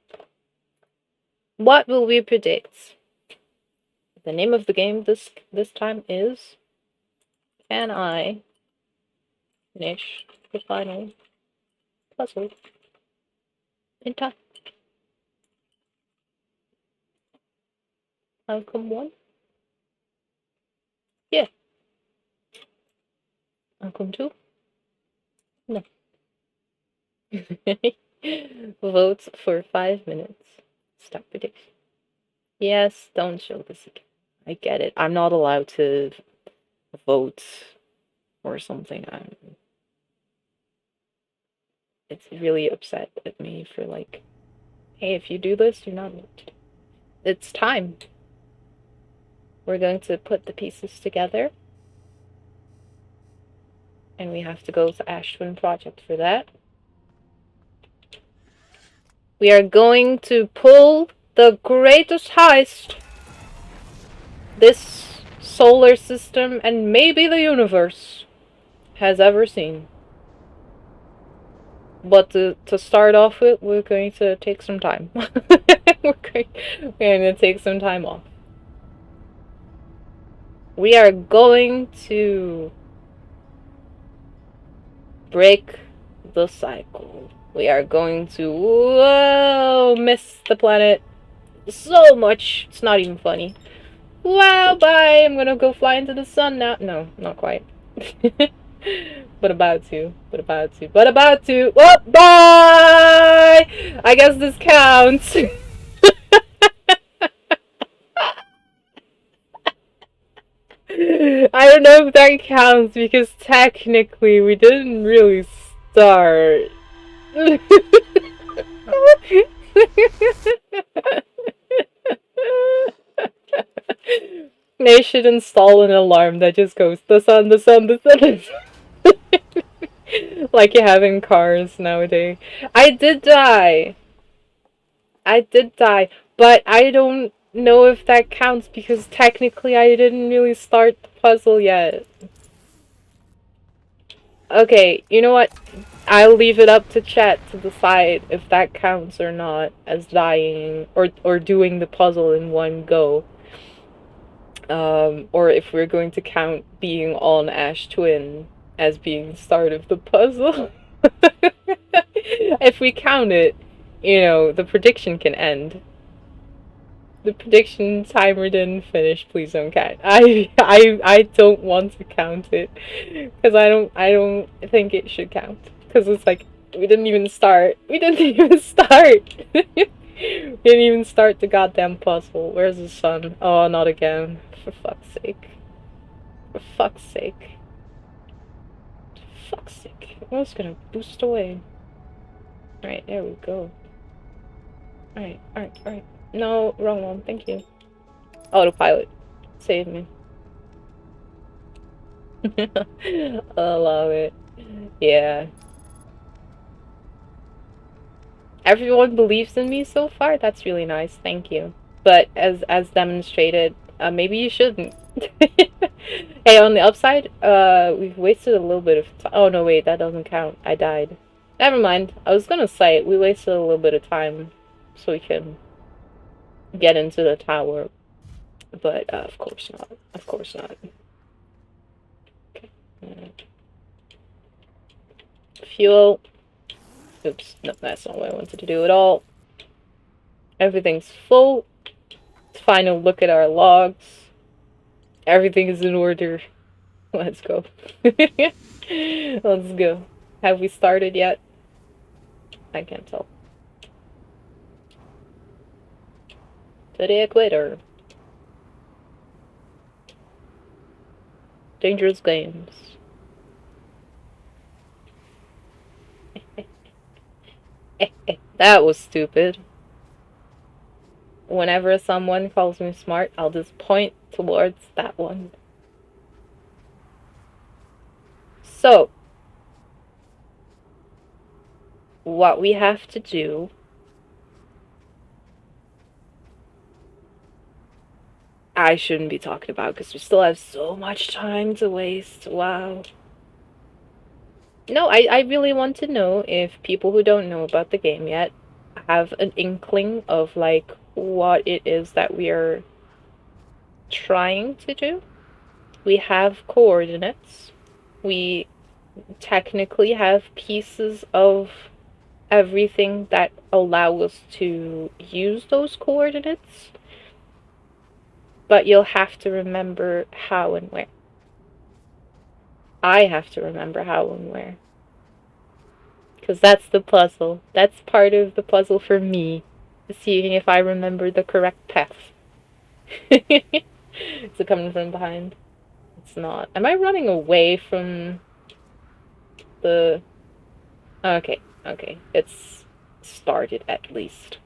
What will we predict? The name of the game this time is, can I finish the final puzzle in time? Outcome 1? Yeah. Outcome 2? No. Votes for 5 minutes. Stop prediction. Yes, don't show this again. I get it. I'm not allowed to vote or something. It's really upset at me for like, hey, if you do this, you're not allowed to do it. It's time. We're going to put the pieces together. And we have to go to Ash Twin Project for that. We are going to pull the greatest heist this solar system and maybe the universe has ever seen. But to start off with, we're going to take some time. we're going to take some time off. We are going to break the cycle. We are going to miss the planet so much. It's not even funny. Wow, bye. I'm gonna go fly into the sun now. No, not quite. But about to. Oh, bye! I guess this counts. I don't know if that counts because technically we didn't really start. They should install an alarm that just goes, the sun, the sun, the sun. Like you have in cars nowadays. I did die, but I don't know if that counts because technically I didn't really start the puzzle yet. Okay, you know what? I'll leave it up to chat to decide if that counts or not as dying or doing the puzzle in one go. Or if we're going to count being on Ash Twin as being the start of the puzzle. If we count it, you know, the prediction can end. The prediction timer didn't finish. Please don't count. I don't want to count it because I don't think it should count because it's like we didn't even start. We didn't even start. We didn't even start the goddamn puzzle. Where's the sun? Oh, not again. For fuck's sake. For fuck's sake. For fuck's sake. I was gonna boost away. Alright, there we go. Alright. No, wrong one. Thank you. Autopilot. Save me. I love it. Yeah. Everyone believes in me so far? That's really nice. Thank you. But as demonstrated, maybe you shouldn't. Hey, on the upside, we've wasted a little bit of time. Oh, no, wait, that doesn't count. I died. Never mind. I was gonna say, we wasted a little bit of time so we can get into the tower. But, of course not. Of course not. Okay. Fuel. Oops. No, that's not what I wanted to do at all. Everything's full. Final look at our logs. Everything is in order. Let's go. Let's go. Have we started yet? I can't tell. To the equator. Dangerous games. That was stupid. Whenever someone calls me smart, I'll just point towards that one. So, what we have to do I shouldn't be talking about because we still have so much time to waste. Wow. No, I really want to know if people who don't know about the game yet have an inkling of like what it is that we are trying to do. We have coordinates. We technically have pieces of everything that allow us to use those coordinates. But you'll have to remember how and where. I have to remember how and where. Because that's the puzzle. That's part of the puzzle for me. Seeing if I remember the correct path. Is it coming from behind? It's not. Am I running away from the... Okay, okay. It's started at least.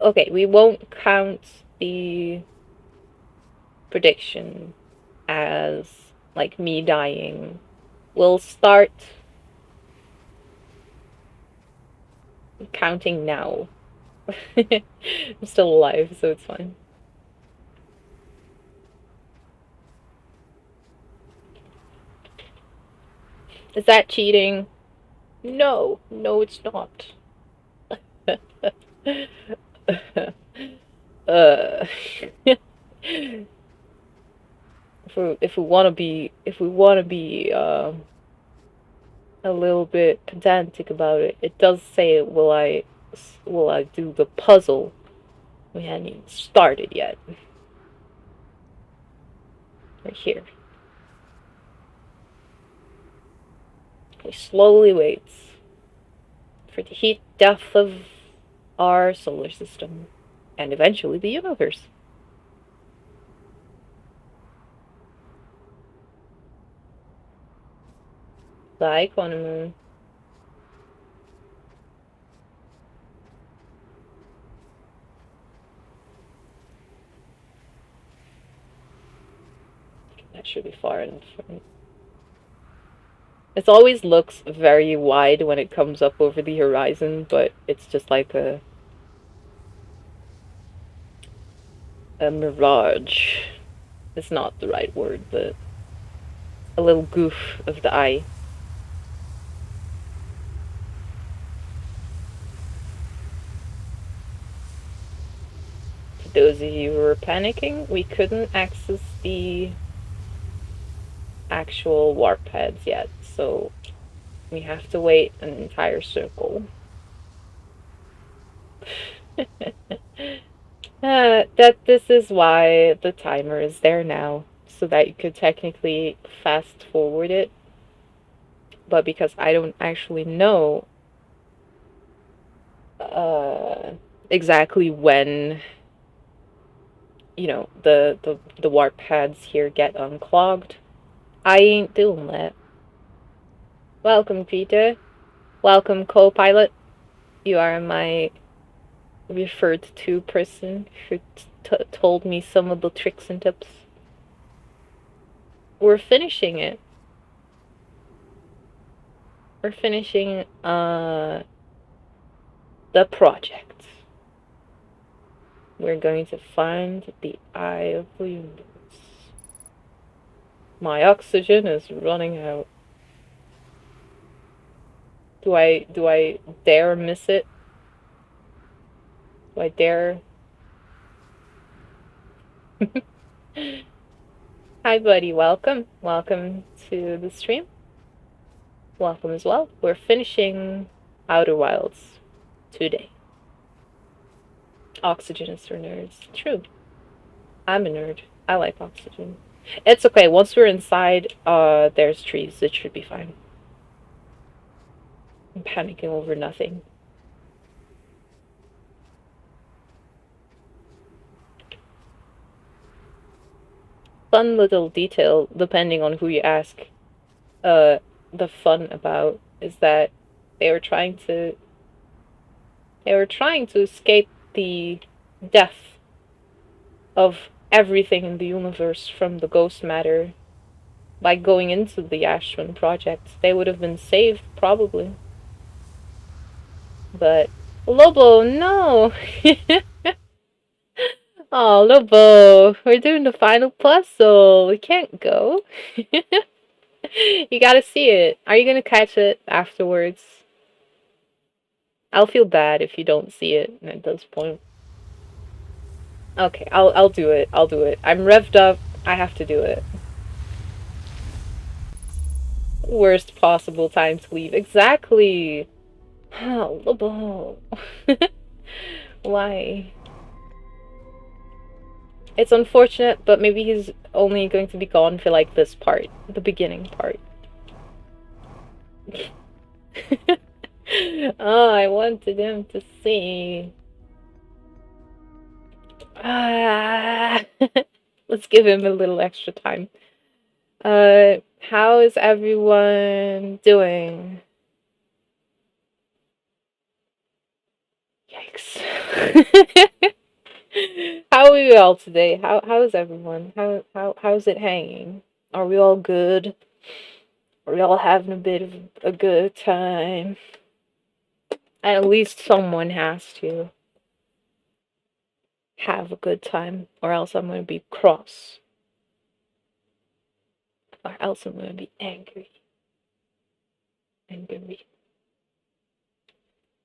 Okay, we won't count the prediction as, like, me dying. We'll start counting now. I'm still alive, so it's fine. Is that cheating? No, no, it's not. If we want to be a little bit pedantic about it, it does say, will I do the puzzle? We hadn't even started yet. Right here. We slowly wait for the heat death of our solar system, and eventually the universe. The icon moon. That should be far enough. It always looks very wide when it comes up over the horizon, but it's just like a mirage. It's not the right word, but a little goof of the eye. For those of you who were panicking, we couldn't access the actual warp heads yet, so we have to wait an entire circle. That this is why the timer is there now, so that you could technically fast forward it. But because I don't actually know exactly when, you know, the warp pads here get unclogged, I ain't doing that. Welcome, Peter. Welcome, co-pilot. You are my referred to person who told me some of the tricks and tips. We're finishing it. We're finishing the project. We're going to find the eye of the universe. My oxygen is running out. Do I dare miss it? Do I dare? Hi, buddy. Welcome. Welcome to the stream. Welcome as well. We're finishing Outer Wilds today. Oxygen is for nerds. True. I'm a nerd. I like oxygen. It's okay. Once we're inside, there's trees. It should be fine. I'm panicking over nothing. Fun little detail, depending on who you ask, the fun about is that they were trying to escape the death of everything in the universe from the ghost matter by going into the Ashwin project. They would have been saved, probably. But Lobo, no! Oh, Lobo, we're doing the final puzzle. We can't go. You gotta see it. Are you gonna catch it afterwards? I'll feel bad if you don't see it at this point. Okay, I'll do it. I'll do it. I'm revved up. I have to do it. Worst possible time to leave. Exactly. Oh, Lobo. Why? It's unfortunate, but maybe he's only going to be gone for like this part, the beginning part. Oh, I wanted him to see. Ah, let's give him a little extra time. How is everyone doing? Yikes. How are we all today? How is everyone? How's it hanging? Are we all good? Are we all having a bit of a good time? At least someone has to have a good time, or else I'm gonna be cross. Or else I'm gonna be angry. Angry.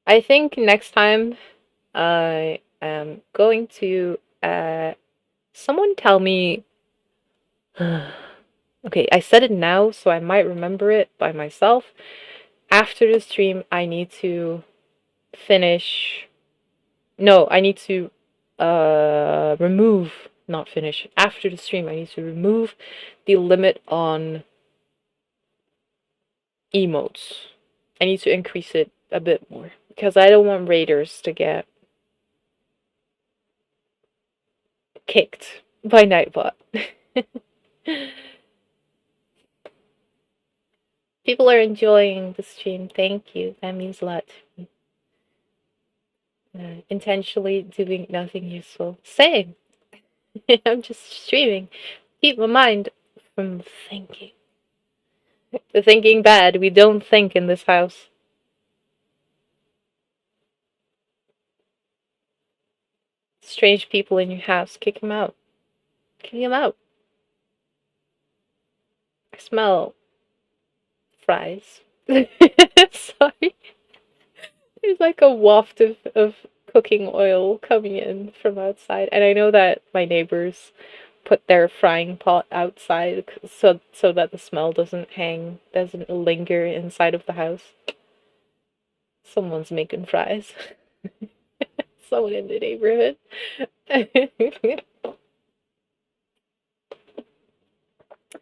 I think next time I am going to someone tell me okay, I said it now, so I might remember it by myself. After the stream, I need to finish. No, I need to remove, not finish. After the stream, I need to remove the limit on emotes. I need to increase it a bit more because I don't want raiders to get kicked by Nightbot. People are enjoying the stream. Thank you. That means a lot to me. Intentionally doing nothing useful. Same. I'm just streaming. Keep my mind from thinking. The thinking bad. We don't think in this house. Strange people in your house. Kick them out. Kick them out. I smell fries. Sorry. There's like a waft of cooking oil coming in from outside. And I know that my neighbors put their frying pot outside so that the smell doesn't linger inside of the house. Someone's making fries. Someone in the neighborhood.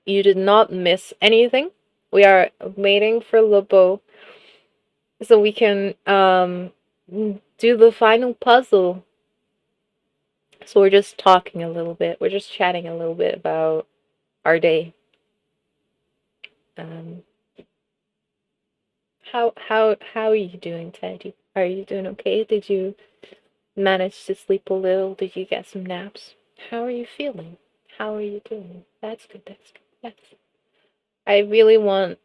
You did not miss anything. We are waiting for Lobo so we can do the final puzzle. So we're just talking a little bit. We're just chatting a little bit about our day. How are you doing, Teddy? Are you doing okay? Did you manage to sleep a little? Did you get some naps? How are you feeling? How are you doing? That's good. That's good. That's. I really want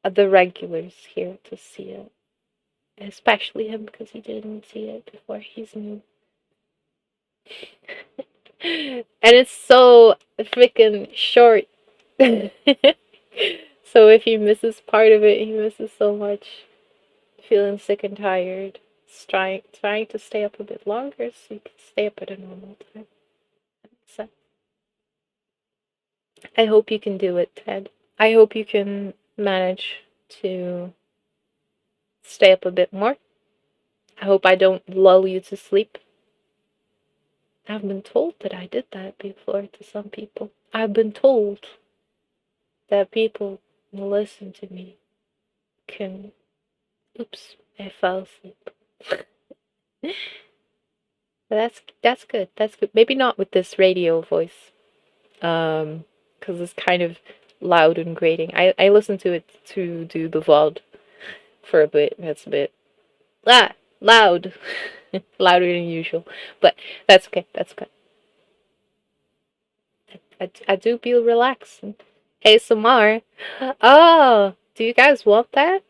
the regulars here to see it, especially him because he didn't see it before. He's new. And it's so freaking short. So if he misses part of it, he misses so much. Feeling sick and tired. Trying to stay up a bit longer so you can stay up at a normal time. So I hope you can do it, Ted. I hope you can manage to stay up a bit more. I hope I don't lull you to sleep. I've been told that I did that before to some people. I've been told that people who listen to me can. Oops, I fell asleep. That's good. That's good. Maybe not with this radio voice, because it's kind of loud and grating. I listened to it to do the VOD for a bit. That's a bit loud, louder than usual. But that's okay. That's good. I do feel relaxed. ASMR. Oh, do you guys want that?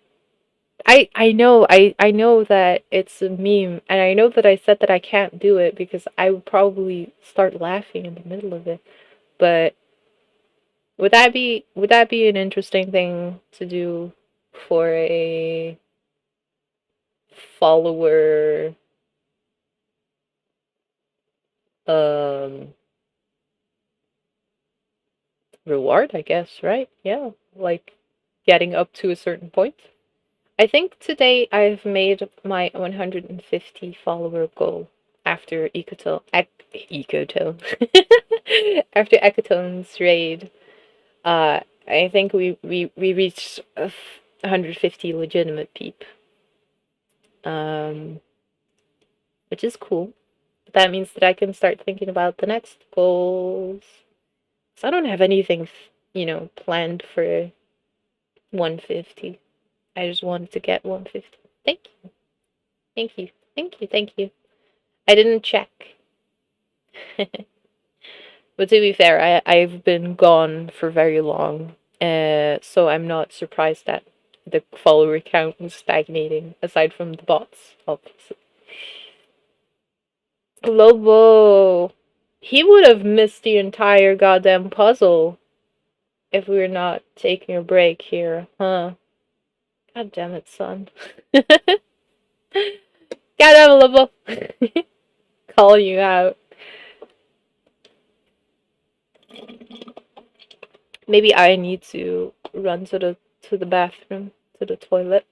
I know I know that it's a meme, and I know that I said that I can't do it because I would probably start laughing in the middle of it. But would that be an interesting thing to do for a follower um reward, I guess, right? Yeah, like getting up to a certain point. I think today I've made my 150 follower goal. after after Ekatone's raid. I think we reached 150 legitimate peep. Which is cool. That means that I can start thinking about the next goals. So I don't have anything, planned for 150. I just wanted to get 150. Thank you. Thank you. Thank you. Thank you. I didn't check. But to be fair, I've been gone for very long. So I'm not surprised that the follower count was stagnating, aside from the bots, obviously. Lobo! He would have missed the entire goddamn puzzle if we were not taking a break here, huh? God damn it, son. God damn it, Lobo! Call you out. Maybe I need to run to the bathroom, to the toilet.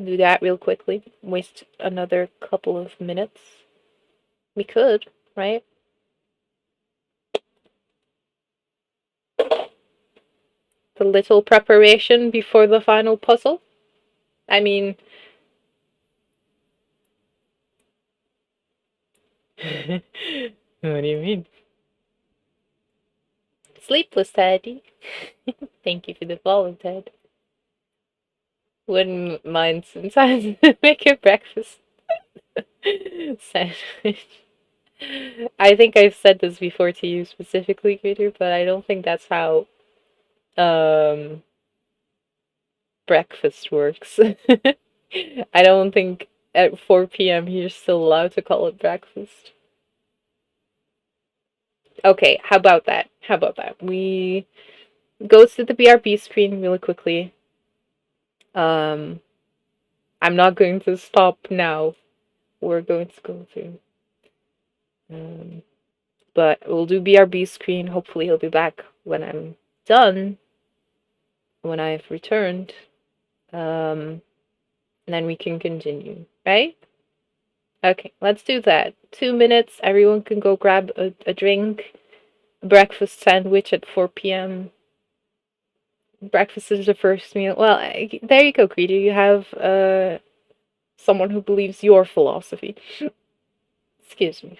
Do that real quickly. Waste another couple of minutes. We could, right? The little preparation before the final puzzle. I mean... What do you mean? Sleepless Teddy. Thank you for the follow, Ted. Wouldn't mind sometimes make a breakfast sandwich. I think I've said this before to you specifically, Creator, but I don't think that's how breakfast works. I don't think at 4 p.m. you're still allowed to call it breakfast. Okay, how about that? How about that? We go to the BRB screen really quickly. I'm not going to stop now. We're going to go through. But we'll do BRB screen. Hopefully he'll be back when I'm done. When I've returned. And then we can continue, right? Okay, let's do that. 2 minutes. Everyone can go grab a drink. A breakfast sandwich at 4 p.m. Breakfast is the first meal. Well, there you go, Creator. You have someone who believes your philosophy. Excuse me.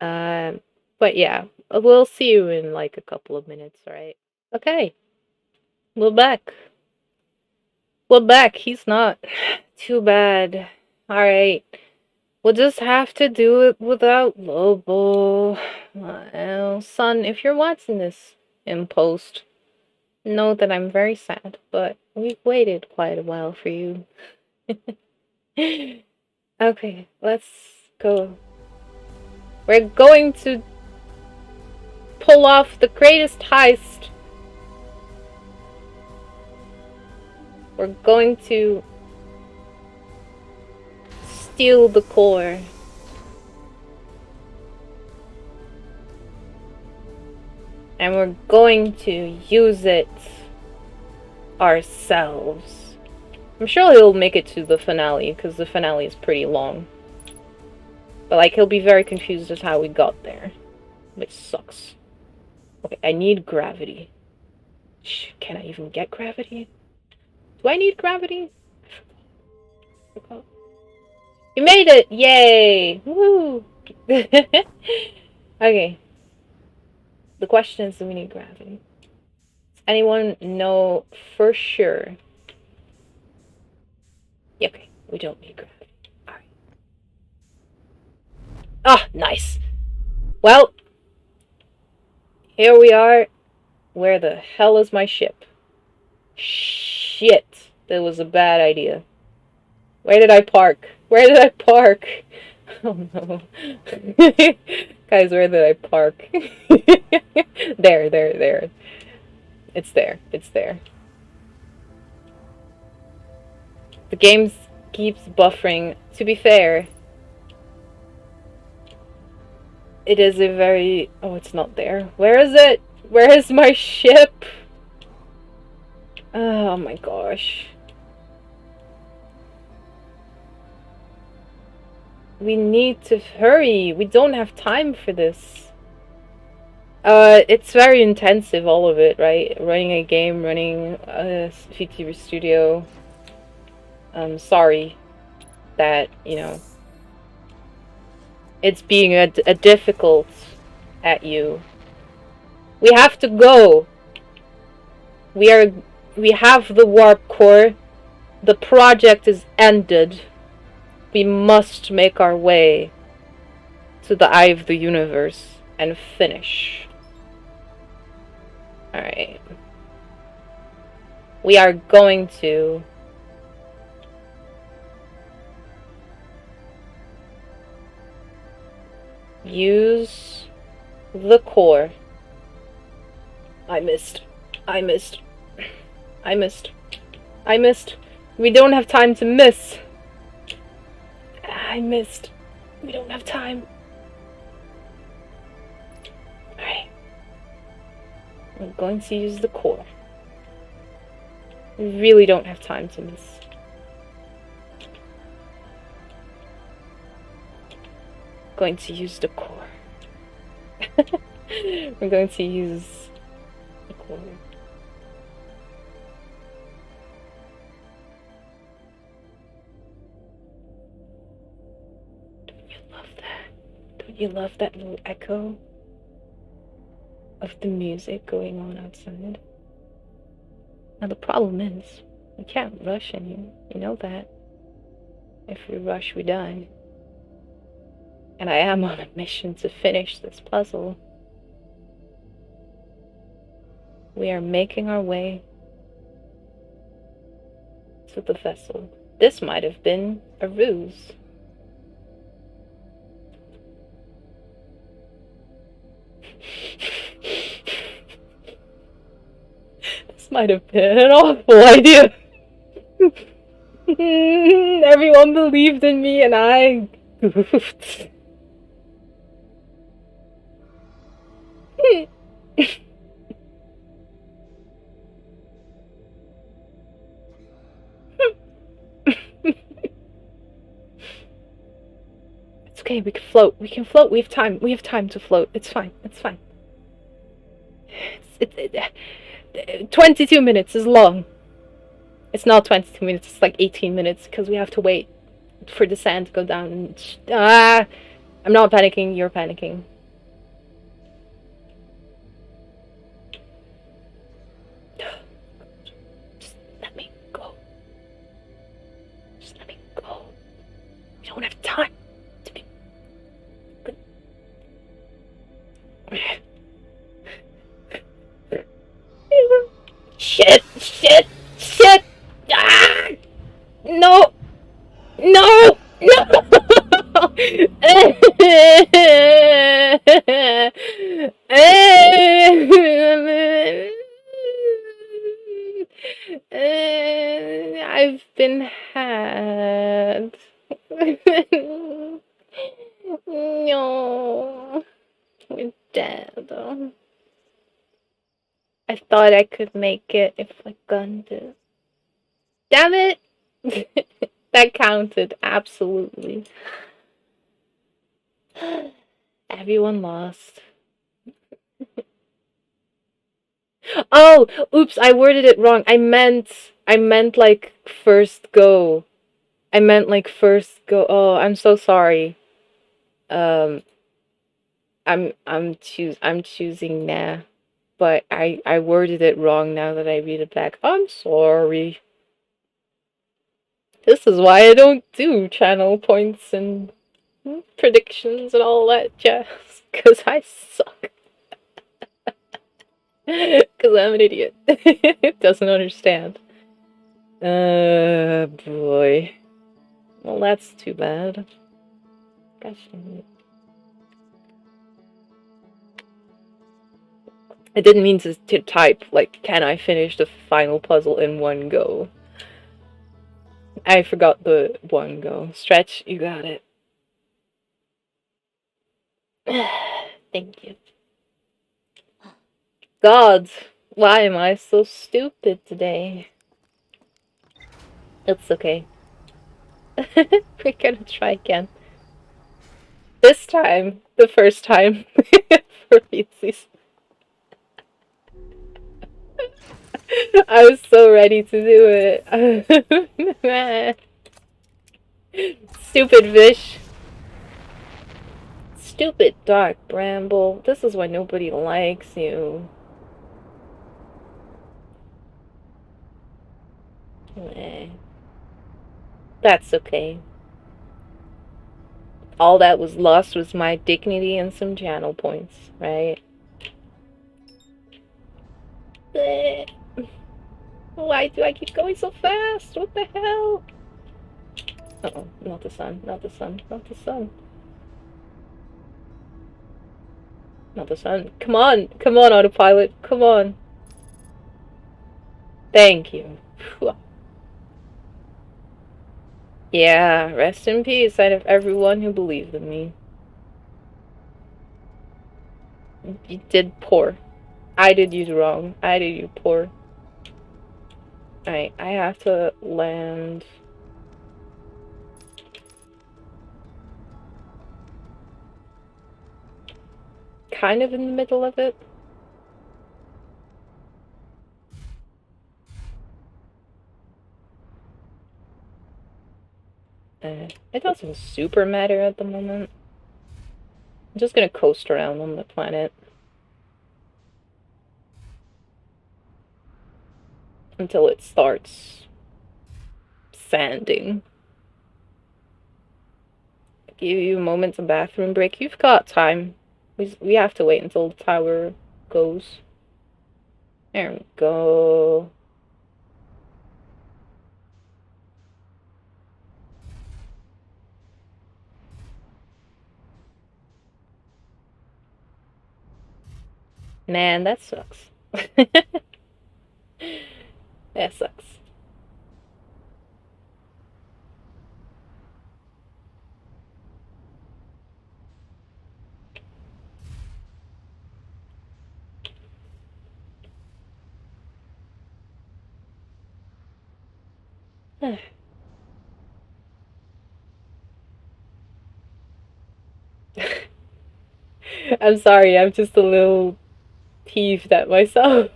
But yeah, we'll see you in like a couple of minutes, alright? Okay. We're back. We're back. He's not too bad. Alright. We'll just have to do it without Lobo. Well, son, if you're watching this in post, know that I'm very sad, but we've waited quite a while for you. Okay, let's go. We're going to pull off the greatest heist. We're going to steal the core. And we're going to use it ourselves. I'm sure he'll make it to the finale, because the finale is pretty long. But, like, he'll be very confused as to how we got there. Which sucks. Okay, I need gravity. Can I even get gravity? Do I need gravity? I forgot. You made it! Yay! Woo! Okay. The question is, do we need gravity? Does anyone know for sure? Yeah, okay, we don't need gravity. Alright. Ah, nice! Well, here we are. Where the hell is my ship? Shit! That was a bad idea. Where did I park? Where did I park? Oh no. Guys, where did I park? There. It's there. It's there. The game keeps buffering. To be fair, it is a very... Oh, it's not there. Where is it? Where is my ship? Oh my gosh. We need to hurry. We don't have time for this. It's very intensive, all of it, right? Running a game, running a VTuber studio. I'm sorry that, you know, it's being a difficult at you. We have to go. We have the warp core. The project is ended. We must make our way to the eye of the universe and finish. Alright. We are going to use the core. I missed. We don't have time to miss. I missed. We don't have time. Alright. I'm going to use the core. We really don't have time to miss. Going to use the core. We're going to use the core. Don't you love that? Don't you love that little echo of the music going on outside? Now the problem is, we can't rush any. You know that. If we rush, we die. And I am on a mission to finish this puzzle. We are making our way to the vessel. This might have been a ruse. This might have been an awful idea. Everyone believed in me and I goofed. It's okay, we can float. We can float. We have time. We have time to float. It's fine. It's fine. 22 minutes is long. It's not 22 minutes, it's like 18 minutes because we have to wait for the sand to go down and... I'm not panicking, you're panicking. Just let me go. Just let me go. We don't have time to be... But... Shit! Shit! Shit! Ah! No! No! No! I've been had. No. We're dead. I thought I could make it if I gunned it. Damn it! That counted, absolutely. Everyone lost. Oh! Oops, I worded it wrong. I meant like first go. I meant like first go. Oh, I'm so sorry. I'm choosing nah. But I worded it wrong now that I read it back. I'm sorry. This is why I don't do channel points and predictions and all that jazz. Because I suck. Because I'm an idiot. It doesn't understand. Boy. Well, that's too bad. Gosh dang it. I didn't mean to type, like, can I finish the final puzzle in one go? I forgot the one go. Stretch, you got it. Thank you. God, why am I so stupid today? It's okay. We're gonna try again. This time, the first time for Reese's. I was so ready to do it. Stupid fish. Stupid dark bramble. This is why nobody likes you. That's okay. All that was lost was my dignity and some channel points, right? Why do I keep going so fast? What the hell? Uh-oh, not the sun, not the sun, not the sun. Not the sun. Come on, autopilot, come on. Thank you. Yeah, rest in peace out of everyone who believed in me. You did poor. I did you wrong. I did you poor. Alright, I have to land... kind of in the middle of it. It doesn't super matter at the moment. I'm just gonna coast around on the planet. Until it starts sanding. Give you a moment's a bathroom break. You've got time. We have to wait until the tower goes. There we go. Man, that sucks. That sucks. I'm sorry, I'm just a little peeved at myself.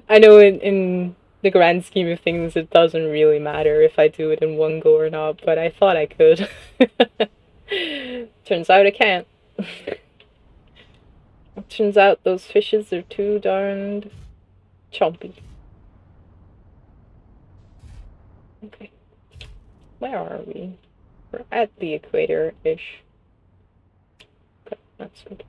I know in the grand scheme of things it doesn't really matter if I do it in one go or not, but I thought I could. Turns out I can't. Turns out those fishes are too darned chompy. Okay. Where are we? We're at the equator-ish. Okay, that's good.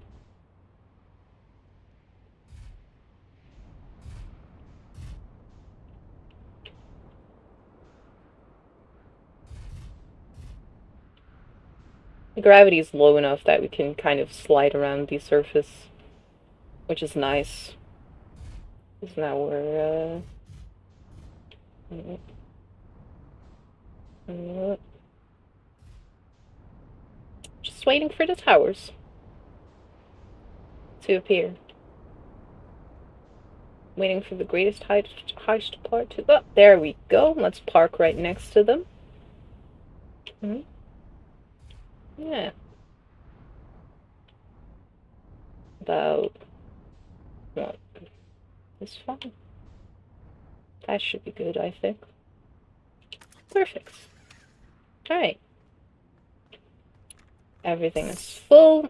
The gravity is low enough that we can kind of slide around the surface, which is nice. Because now we're, just waiting for the towers to appear. Waiting for the greatest heist part to... Oh, there we go. Let's park right next to them. Yeah. About... what? It's fine. That should be good, I think. Perfect. Alright. Everything is full.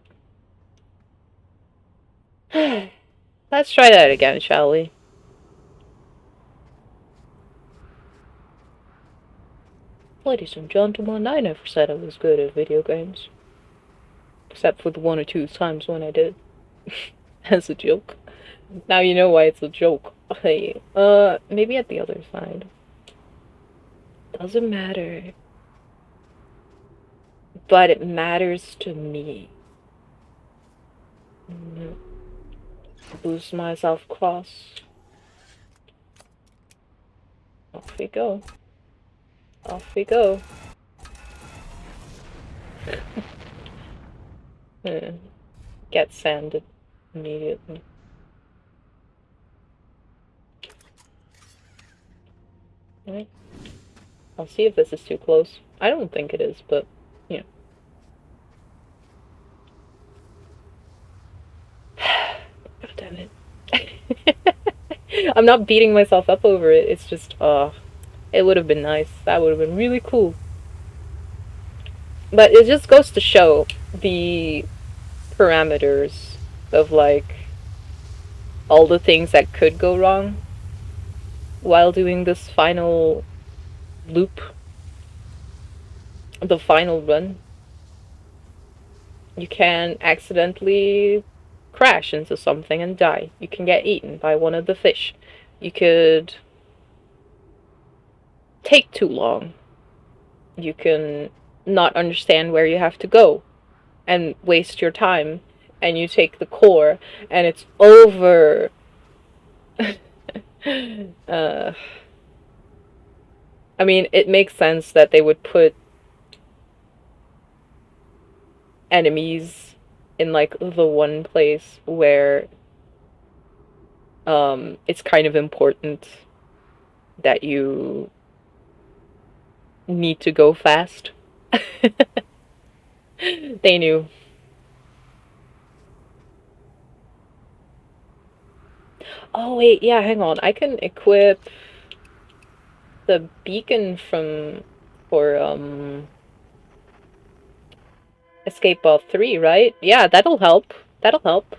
Let's try that again, shall we? Ladies and gentlemen, I never said I was good at video games. Except for the 1 or 2 times when I did. As a joke. Now you know why it's a joke. Hey, maybe at the other side. Doesn't matter. But it matters to me. Boost myself across. Off we go. Off we go. Get sanded immediately. Alright. I'll see if this is too close. I don't think it is, but, you know. I'm not beating myself up over it. It's just, it would have been nice. That would have been really cool. But it just goes to show the parameters of, like, all the things that could go wrong while doing this final loop, the final run. You can accidentally crash into something and die. You can get eaten by one of the fish. You could take too long. You can not understand where you have to go and waste your time, and you take the core and it's over. I mean, it makes sense that they would put enemies in, like, the one place where it's kind of important that you need to go fast. They knew. Oh wait, yeah, hang on. I can equip the beacon for Escape Ball 3, right? Yeah, that'll help. That'll help.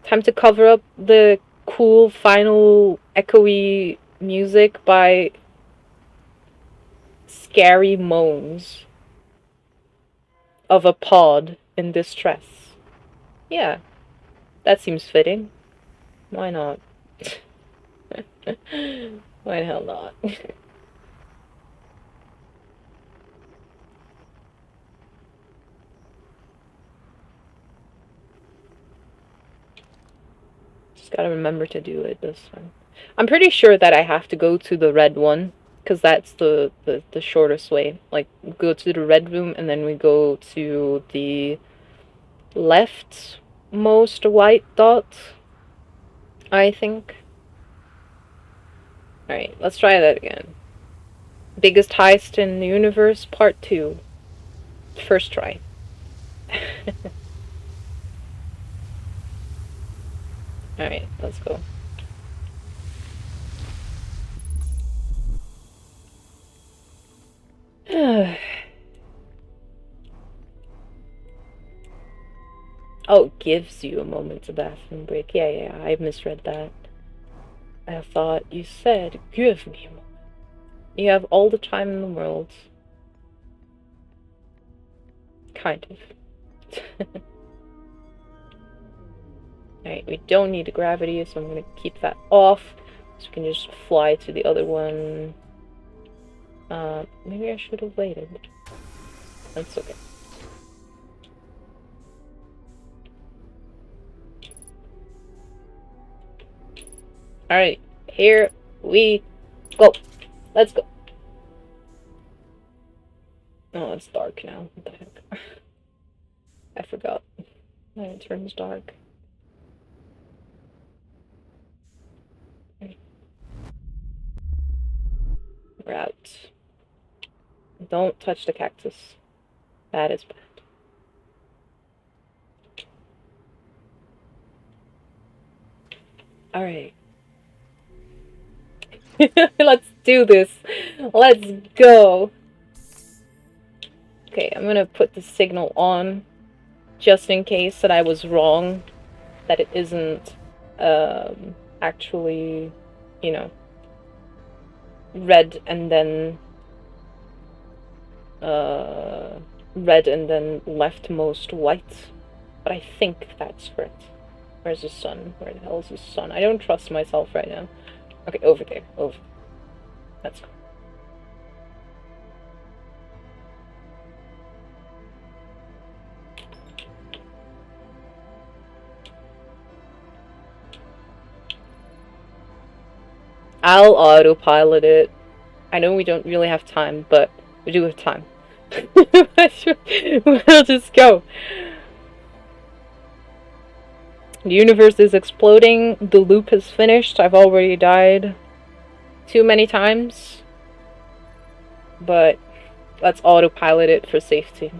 Time to cover up the cool final echoey music by scary moans of a pod in distress. Yeah, that seems fitting. Why not? Why the hell not? Just gotta remember to do it this time. I'm pretty sure that I have to go to the red one, because that's the shortest way. Like, go to the red room, and then we go to the leftmost white dot, I think. Alright, let's try that again. Biggest heist in the universe, part 2. First try. Alright, let's go. Oh, it gives you a moment's bathroom break. Yeah, I misread that. I thought you said, give me a moment. You have all the time in the world. Kind of. Alright, we don't need the gravity, so I'm gonna keep that off. So we can just fly to the other one. Maybe I should have waited. That's okay. Alright, here we go. Let's go. Oh, it's dark now. What the heck? I forgot. When it turns dark. We're out. Don't touch the cactus. That is bad. Alright. Let's do this. Let's go. Okay, I'm gonna put the signal on just in case that I was wrong. That it isn't actually, you know, red and then leftmost white. But I think that's correct. Where's the sun? Where the hell is the sun? I don't trust myself right now. Okay, over there. Over. Let's go. I'll autopilot it. I know we don't really have time, but we do have time. We'll just go. The universe is exploding. The loop is finished. I've already died too many times. But let's autopilot it for safety.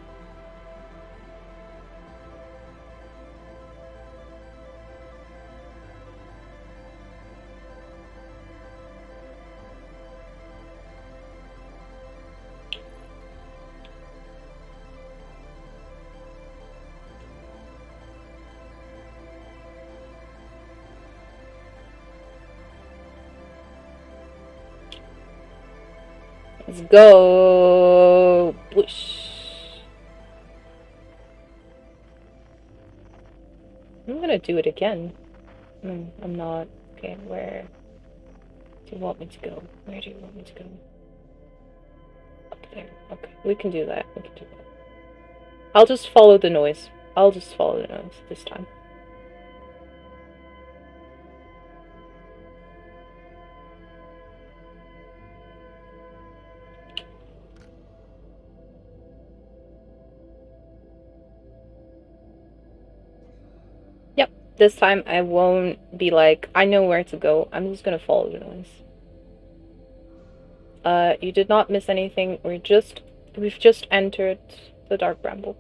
Let's go. Whoosh. I'm gonna do it again. I'm not. Okay, where do you want me to go? Where do you want me to go? Up there. Okay, we can do that. We can do that. I'll just follow the noise. I'll just follow the noise this time. Yep, this time I won't be like, I know where to go. I'm just gonna follow the noise. You did not miss anything. We've just entered the Dark Bramble.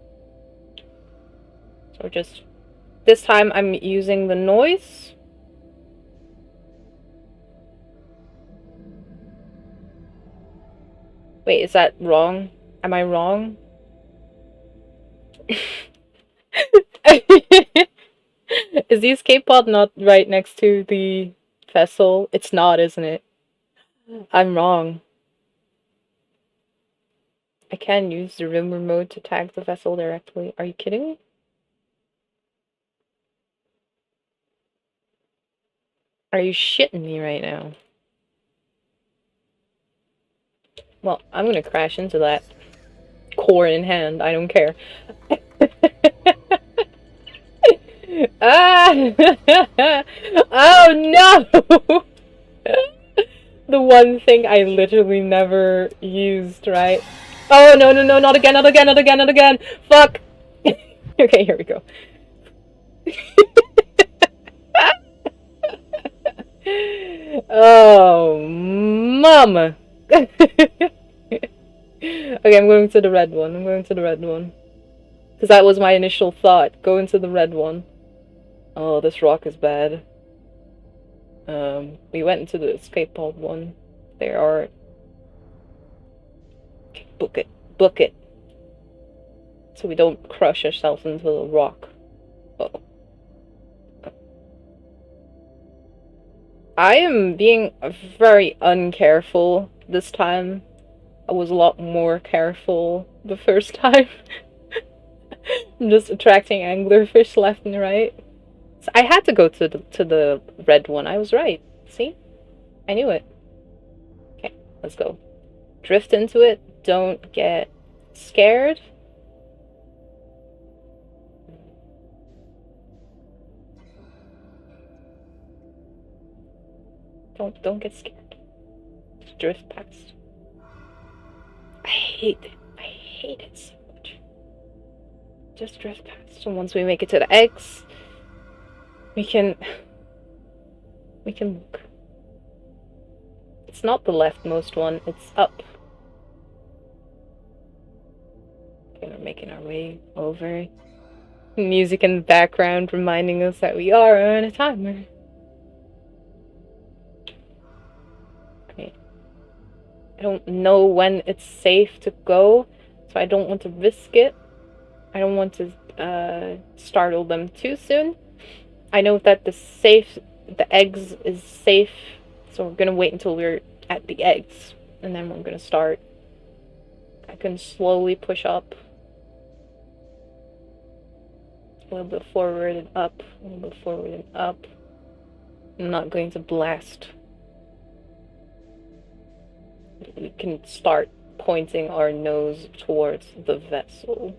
So this time I'm using the noise. Wait, is that wrong? Am I wrong? Is the escape pod not right next to the vessel? It's not, isn't it? I'm wrong. I can use the rumor mode to tag the vessel directly. Are you kidding me? Are you shitting me right now? Well, I'm gonna crash into that. Core in hand, I don't care. Ah! Oh no! The one thing I literally never used, right? Oh no, not again, not again, not again, not again! Fuck! Okay, here we go. Oh, mama! Okay, I'm going to the red one. I'm going to the red one. Because that was my initial thought. Go into the red one. Oh, this rock is bad. We went into the escape pod one. There are... Okay, book it. Book it. So we don't crush ourselves into the rock. Uh-oh. I am being very uncareful this time. I was a lot more careful the first time. I'm just attracting anglerfish left and right. So I had to go to the red one. I was right. See? I knew it. Okay, let's go. Drift into it. Don't get scared. Don't get scared. Just drift past. I hate it. I hate it so much. Just drift past. And once we make it to the eggs, we can look. It's not the leftmost one, it's up. Okay, we're making our way over. Music in the background reminding us that we are on a timer. Okay. I don't know when it's safe to go, so I don't want to risk it. I don't want to startle them too soon. I know that the eggs is safe, so we're gonna wait until we're at the eggs, and then we're gonna start. I can slowly push up. A little bit forward and up, a little bit forward and up. I'm not going to blast. We can start pointing our nose towards the vessel.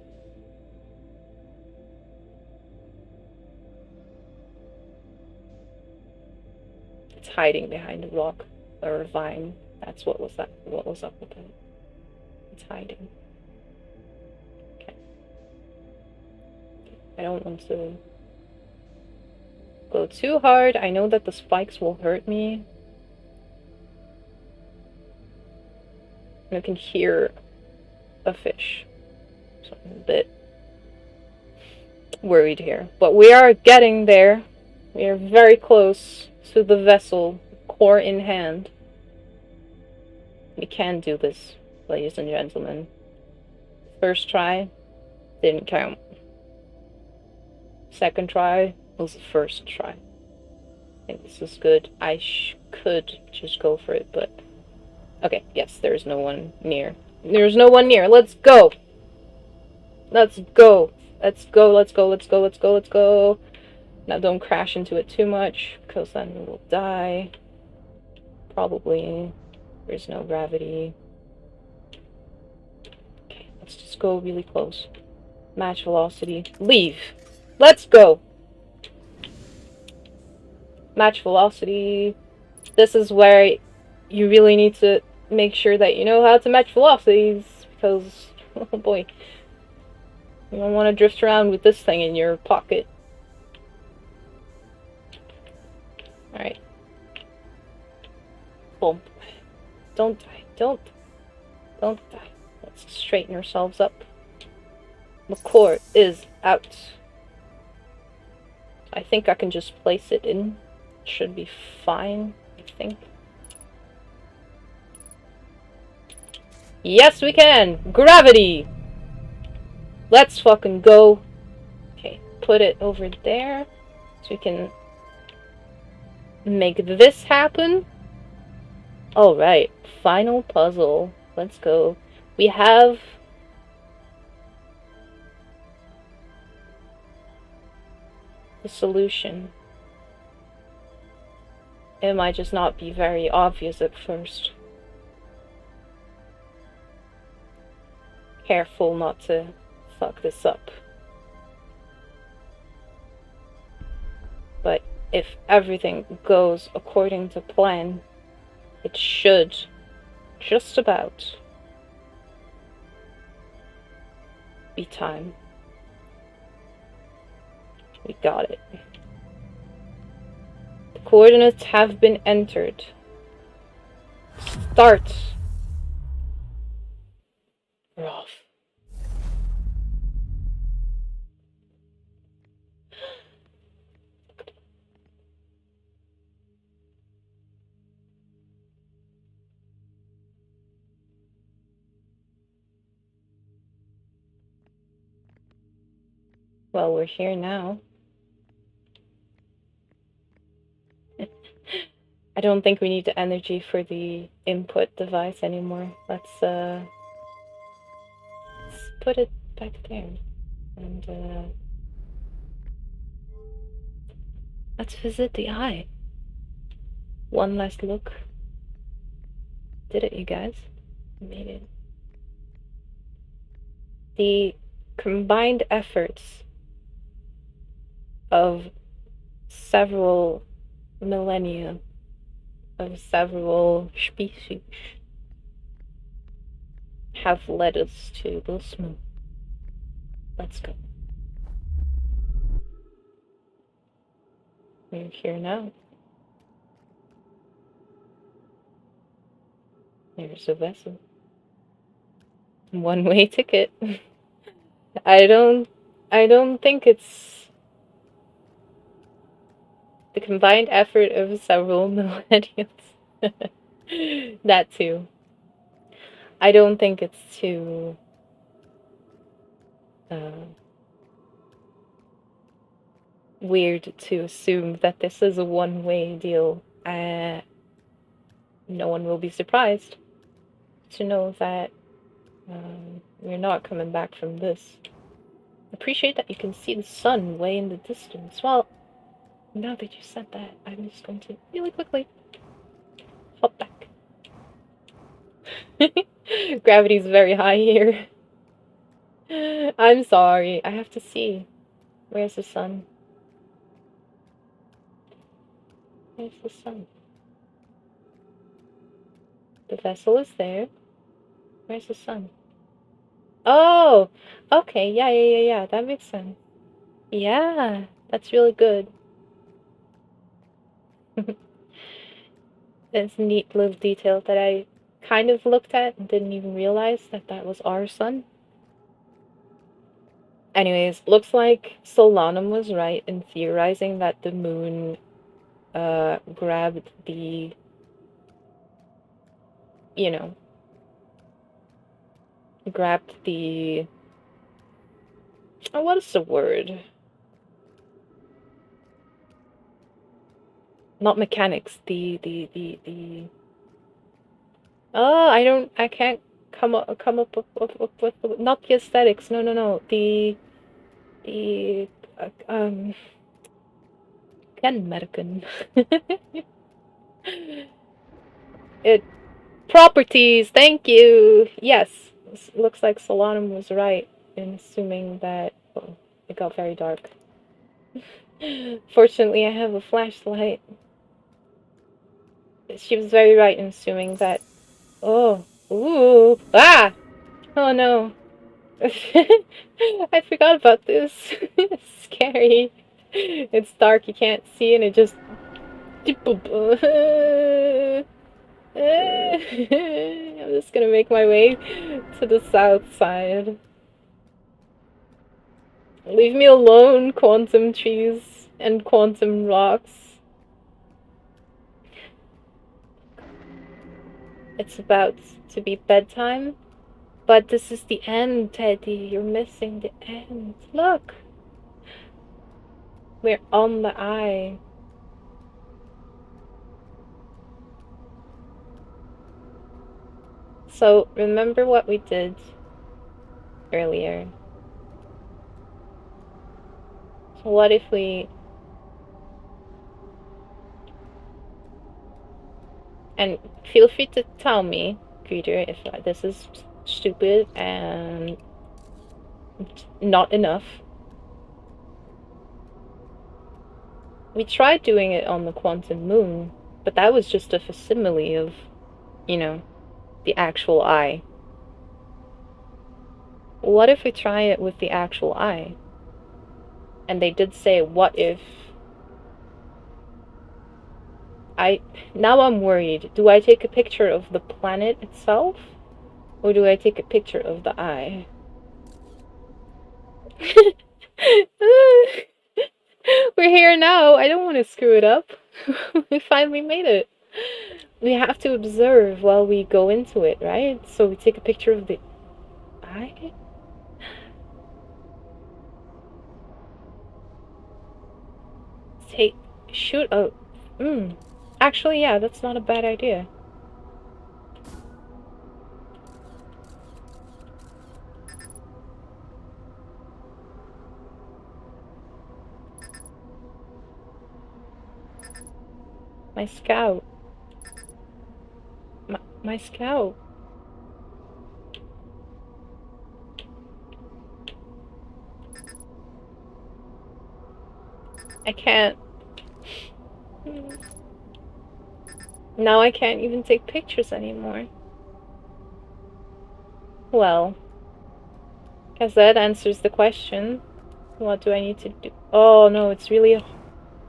It's hiding behind a rock or a vine. That's what was up with it. It's hiding. Okay. I don't want to go too hard. I know that the spikes will hurt me. I can hear a fish. So I'm a bit worried here. But we are getting there. We are very close to the vessel, core in hand. We can do this, ladies and gentlemen. First try, didn't count. Second try was the first try. I think this is good. I could just go for it, but Okay, yes, there's no one near. There's no one near. Let's go! Let's go! Let's go, let's go, let's go, let's go, let's go. Now don't crash into it too much, because then we'll die. Probably. There's no gravity. Okay, let's just go really close. Match velocity. Leave! Let's go! Match velocity. This is where you really need to make sure that you know how to match velocities, because, oh boy, you don't want to drift around with this thing in your pocket. Alright. Boom. Don't die. Don't die. Let's straighten ourselves up. The core is out. I think I can just place it in. Should be fine, I think. Yes, we can! Gravity! Let's fucking go. Okay, put it over there so we can make this happen. Alright, final puzzle. Let's go. We have the solution. It might just not be very obvious at first. Careful not to fuck this up. But if everything goes according to plan, it should just about be time. We got it. The coordinates have been entered. Start. We're off. Well, we're here now. I don't think we need the energy for the input device anymore. Let's put it back there. And let's visit the eye. One last look. Did it, you guys? Made it. The combined efforts of several millennia, of several species, have led us to this moon. Let's go. We're here now. There's a vessel. One-way ticket. I don't think it's the combined effort of several millennials. That too. I don't think it's too weird to assume that this is a one-way deal. No one will be surprised to know that we're not coming back from this. Appreciate that you can see the sun way in the distance. Well, now that you said that, I'm just going to really quickly hop back. Gravity's very high here. I'm sorry, I have to see. Where's the sun? Where's the sun? The vessel is there. Where's the sun? Oh! Okay, yeah, that makes sense. Yeah, that's really good. It's a neat little detail that I kind of looked at and didn't even realize that that was our sun. Anyways, looks like Solanum was right in theorizing that the moon grabbed the, you know, oh, what is the word? Not mechanics, the Oh, I can't come up with not the aesthetics. No, no, no. The Kenmerken. It properties. Thank you. Yes, looks like Solanum was right in assuming that. Oh, it got very dark. Fortunately, I have a flashlight. She was very right in assuming that. Oh, ooh, ah! Oh no. I forgot about this. It's scary. It's dark, you can't see, and it just. I'm just gonna make my way to the south side. Leave me alone, quantum trees and quantum rocks. It's about to be bedtime, but this is the end, Teddy. You're missing the end. Look! We're on the eye. So, remember what we did earlier? So what if we... And feel free to tell me, Peter, if this is stupid and not enough. We tried doing it on the quantum moon, but that was just a facsimile of, you know, the actual eye. What if we try it with the actual eye? And they did say, what if... Now I'm worried. Do I take a picture of the planet itself? Or do I take a picture of the eye? We're here now. I don't want to screw it up. We finally made it. We have to observe while we go into it, right? So we take a picture of the eye? Shoot a... Actually, yeah, that's not a bad idea. My scout. My scout. I can't. Now I can't even take pictures anymore. Well, guess that answers the question. What do I need to do? Oh no, it's really,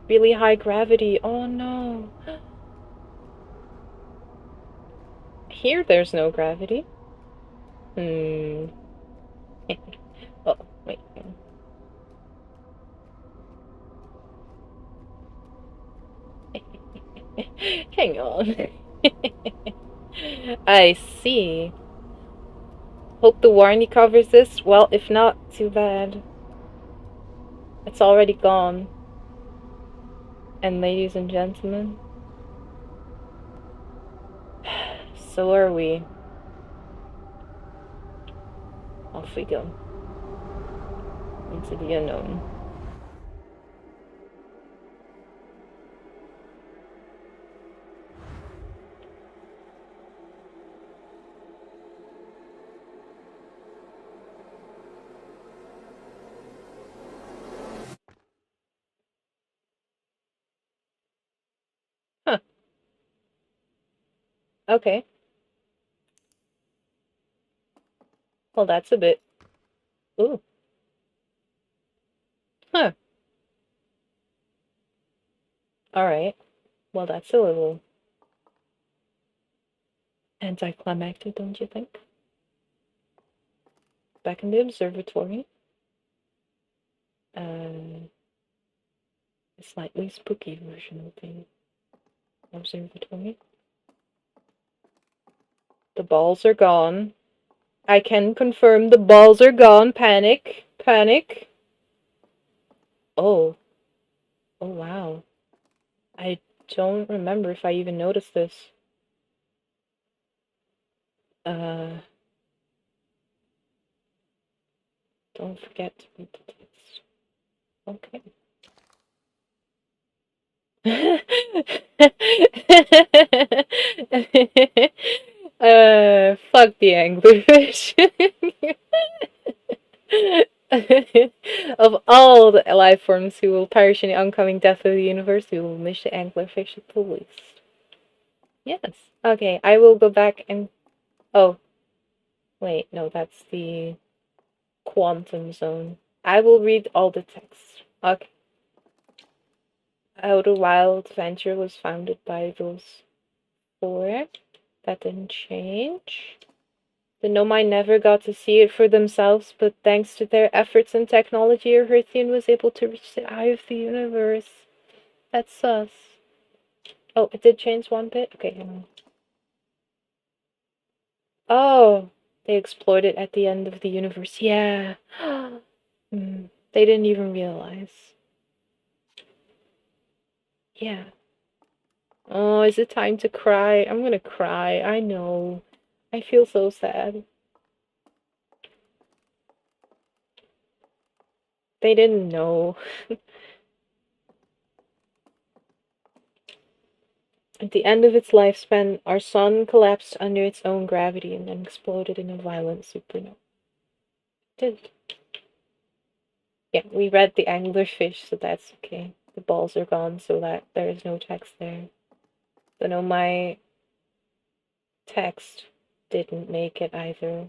really high gravity. Oh no. Here there's no gravity. Oh, wait. Hang on. I see. Hope the warranty covers this. Well, if not, too bad. It's already gone. And ladies and gentlemen, so are we. Off we go. Into the unknown. Huh. Okay. Well, that's a bit... Ooh. Huh. Alright. Well, that's a little... anticlimactic, don't you think? Back in the observatory. A slightly spooky version of the observatory. The balls are gone. I can confirm the balls are gone. Panic. Panic. Oh. Oh, wow. I don't remember if I even noticed this. Don't forget to read the text. Okay. Fuck the anglerfish. Of all the life forms who will perish in the oncoming death of the universe, we will wish the anglerfish the least. Yes. Okay, I will go back and... Oh. Wait, no, that's the quantum zone. I will read all the text. Okay. Outer Wild Venture was founded by those four. That didn't change. The Nomai never got to see it for themselves, but thanks to their efforts and technology, Earthian was able to reach the eye of the universe. That's sus. Oh, it did change one bit? Okay, hang on. Oh, they explored it at the end of the universe. Yeah. They didn't even realize. Yeah. Oh, is it time to cry? I'm gonna cry. I know. I feel so sad. They didn't know. At the end of its lifespan, our sun collapsed under its own gravity and then exploded in a violent supernova. Did. Yeah, we read the anglerfish, so that's okay. The balls are gone, so that there is no text there. But no, my text didn't make it either.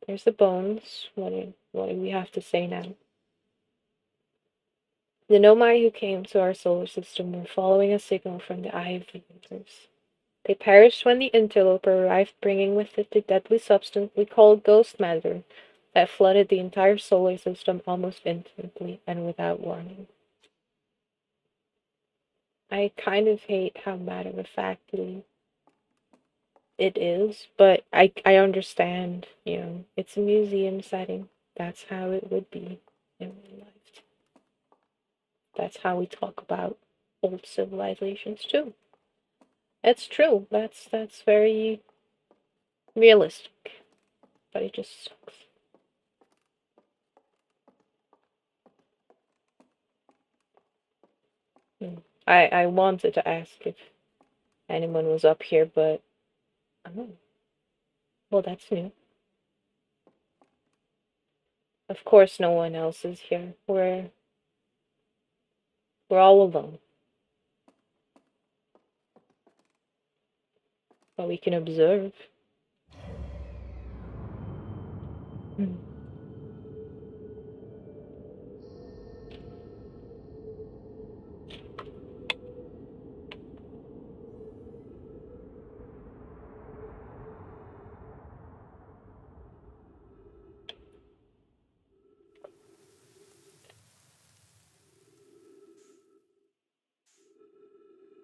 There's the bones. What do we have to say now? The Nomai who came to our solar system were following a signal from the eye of the universe. They perished when the interloper arrived, bringing with it the deadly substance we call ghost matter that flooded the entire solar system almost instantly and without warning. I kind of hate how matter-of-factly it is, but I understand, it's a museum setting. That's how it would be in real life. That's how we talk about old civilizations too. It's true. That's very realistic. But it just sucks. I wanted to ask if anyone was up here, but oh, well, that's new. Of course, no one else is here. We're all alone, but we can observe.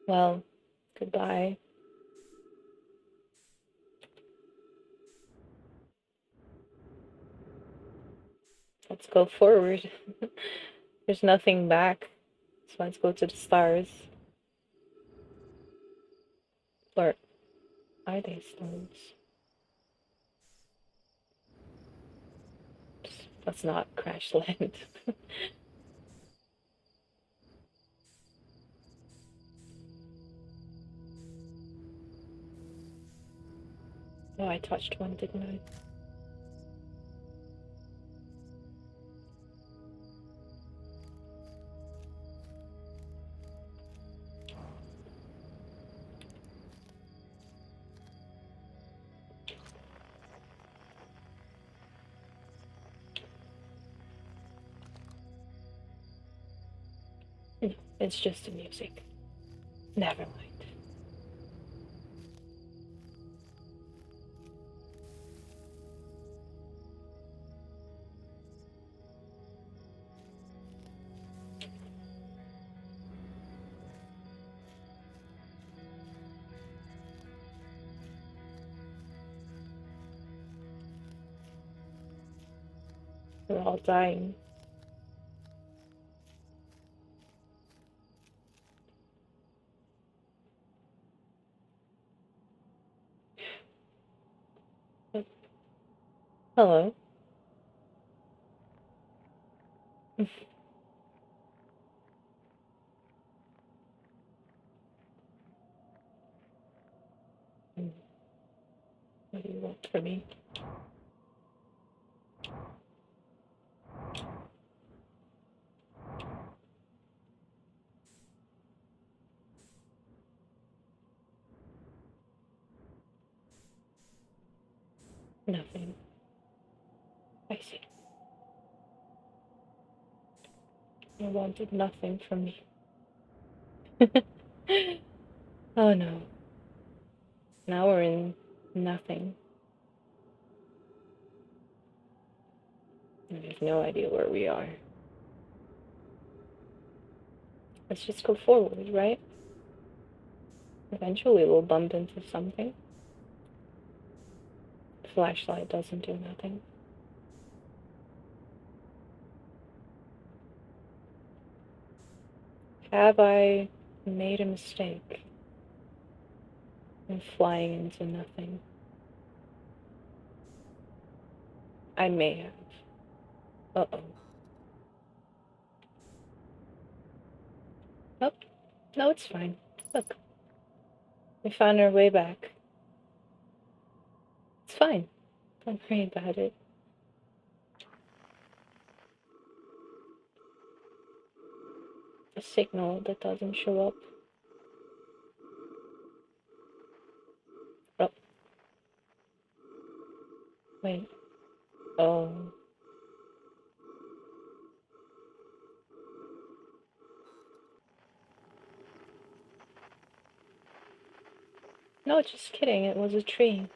Well, goodbye. Let's go forward. There's nothing back, so let's go to the stars. Or are they stars? Let's not crash land. Oh, I touched one, didn't I? It's just the music. Never mind. We're all dying. Hello. What do you want from me? Nothing. I see. You wanted nothing from me. Oh no. Now we're in nothing. I have no idea where we are. Let's just go forward, right? Eventually we'll bump into something. The flashlight doesn't do nothing. Have I made a mistake in flying into nothing? I may have. Uh-oh. Oh, no, it's fine. Look. We found our way back. It's fine. Don't worry about it. A signal that doesn't show up. Oh. Wait. Oh. No, just kidding. It was a tree.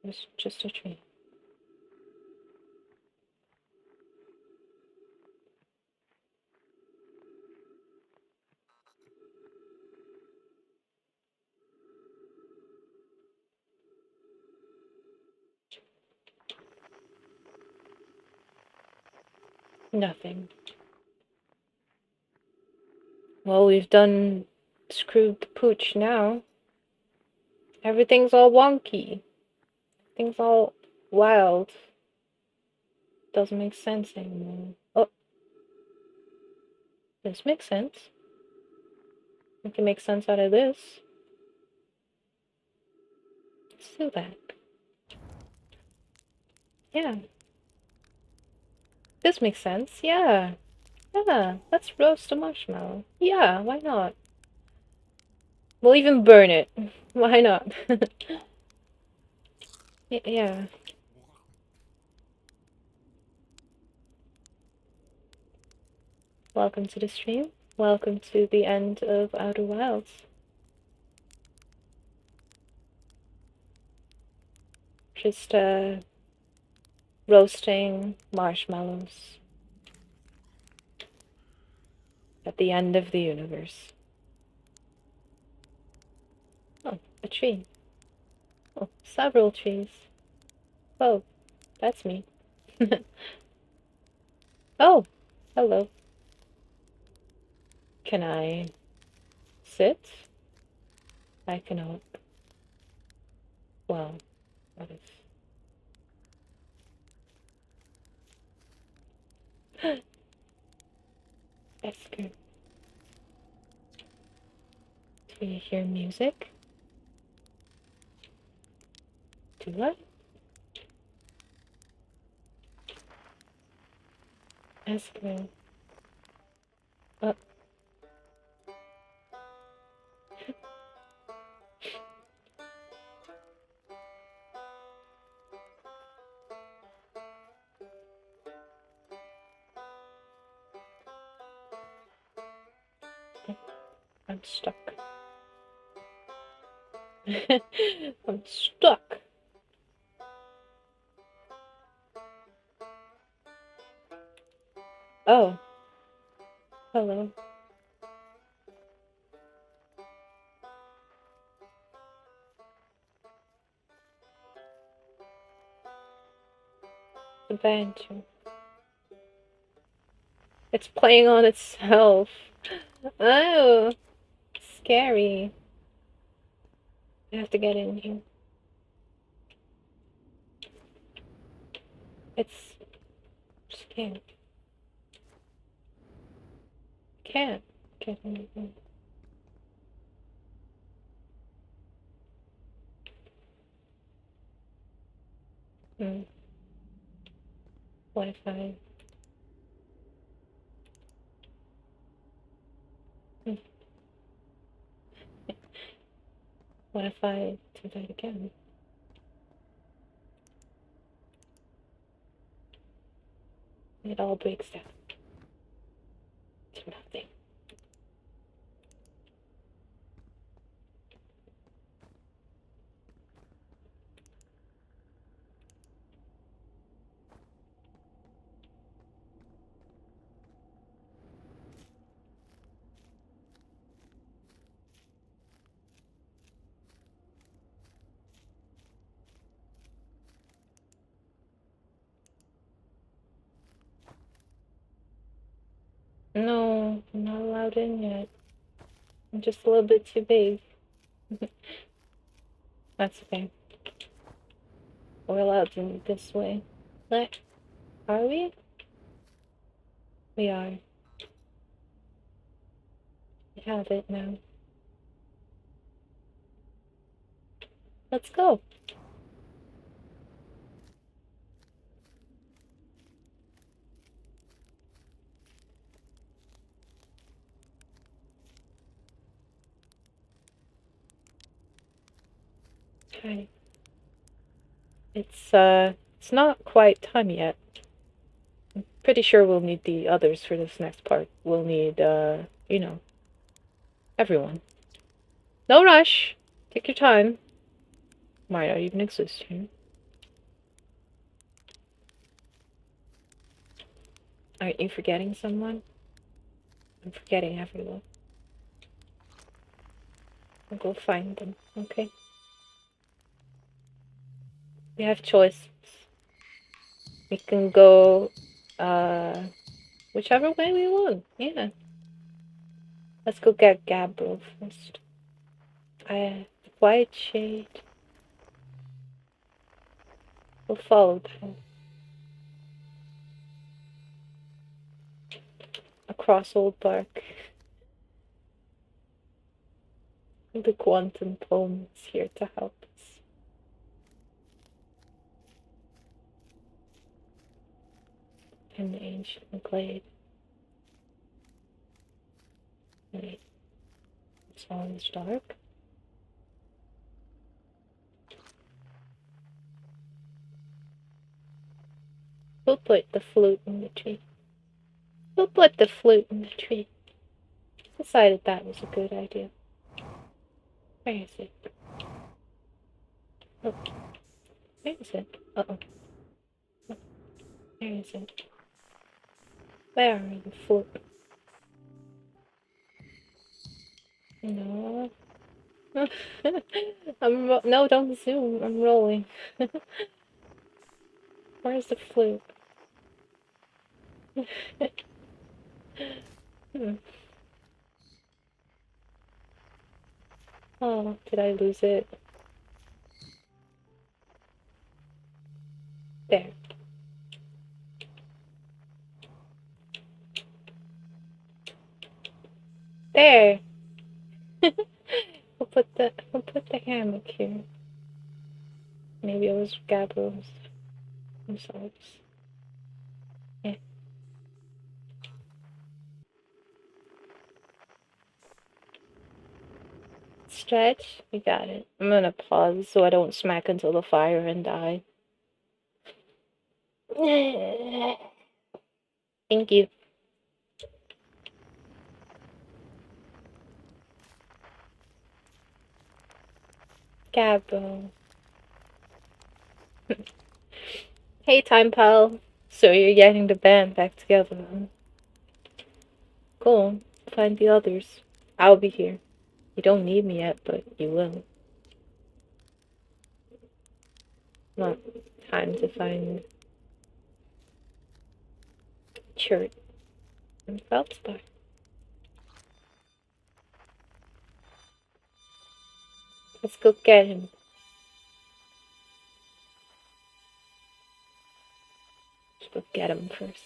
It was just a tree. Nothing. Well, we've done screwed the pooch now. Everything's all wonky. Things all wild. Doesn't make sense anymore. Oh. This makes sense. We can make sense out of this. Let's do that. Yeah. This makes sense. Yeah. Yeah. Let's roast a marshmallow. Yeah, why not? We'll even burn it. Why not? Yeah. Welcome to the stream. Welcome to the end of Outer Wilds. Just, roasting marshmallows at the end of the universe. Oh, a tree. Oh, several trees. Oh, that's me. Oh, hello. Can I sit? I cannot. Well, what is... Esker. Do you hear music? Do what? Esker. Oh. I'm stuck. I'm stuck. Oh. Hello. The banjo. It's playing on itself. Oh, scary. I have to get in here. It's scary. Can't get in here. Wi-Fi. What if I do that again? It all breaks down to nothing. No, I'm not allowed in yet. I'm just a little bit too big. That's okay. We're allowed in this way. Are we? We are. We have it now. Let's go. Okay. It's not quite time yet. I'm pretty sure we'll need the others for this next part. We'll need, you know, everyone. No rush. Take your time. Might not even exist here. Aren't you forgetting someone? I'm forgetting everyone. I'll go find them, okay? We have choices. We can go, whichever way we want, yeah. Let's go get Gabriel first. White shade. We'll follow them. Across Old Park. The quantum poem is here to help us. In the ancient glade. Wait. It's always dark. We'll put the flute in the tree. We'll put the flute in the tree. Decided that was a good idea. Where is it? Oh. Where is it? Uh-oh. Where is it? Where are you, flute? No. No, don't zoom. I'm rolling. Where's the flute? Oh, did I lose it? There. There. We'll put the hammock here. Maybe it was Gabriel's themselves. Yeah. Stretch. We got it. I'm gonna pause so I don't smack into the fire and die. Thank you. Gabriel. Hey, Time Pal. So you're getting the band back together, huh? Cool. Find the others. I'll be here. You don't need me yet, but you will. Well, time to find Chert and Feldspar. Let's go get him. Let's go get him first.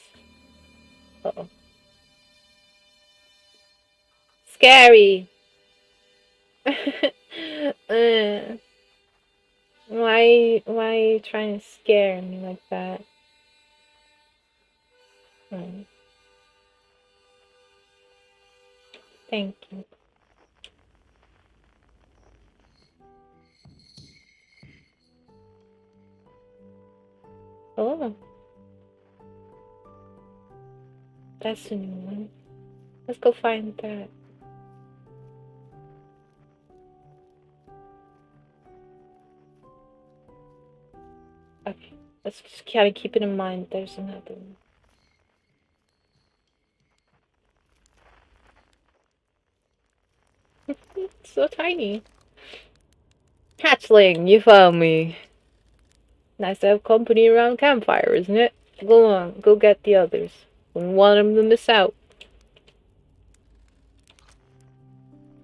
Uh-oh. Scary! Why are you trying to scare me like that? Thank you. Oh. That's a new one. Let's go find that. Okay. Let's just kind of keep it in mind. There's another one. It's so tiny. Hatchling, you found me. Nice to have company around campfire, isn't it? Go on, go get the others. Wouldn't want them to miss out.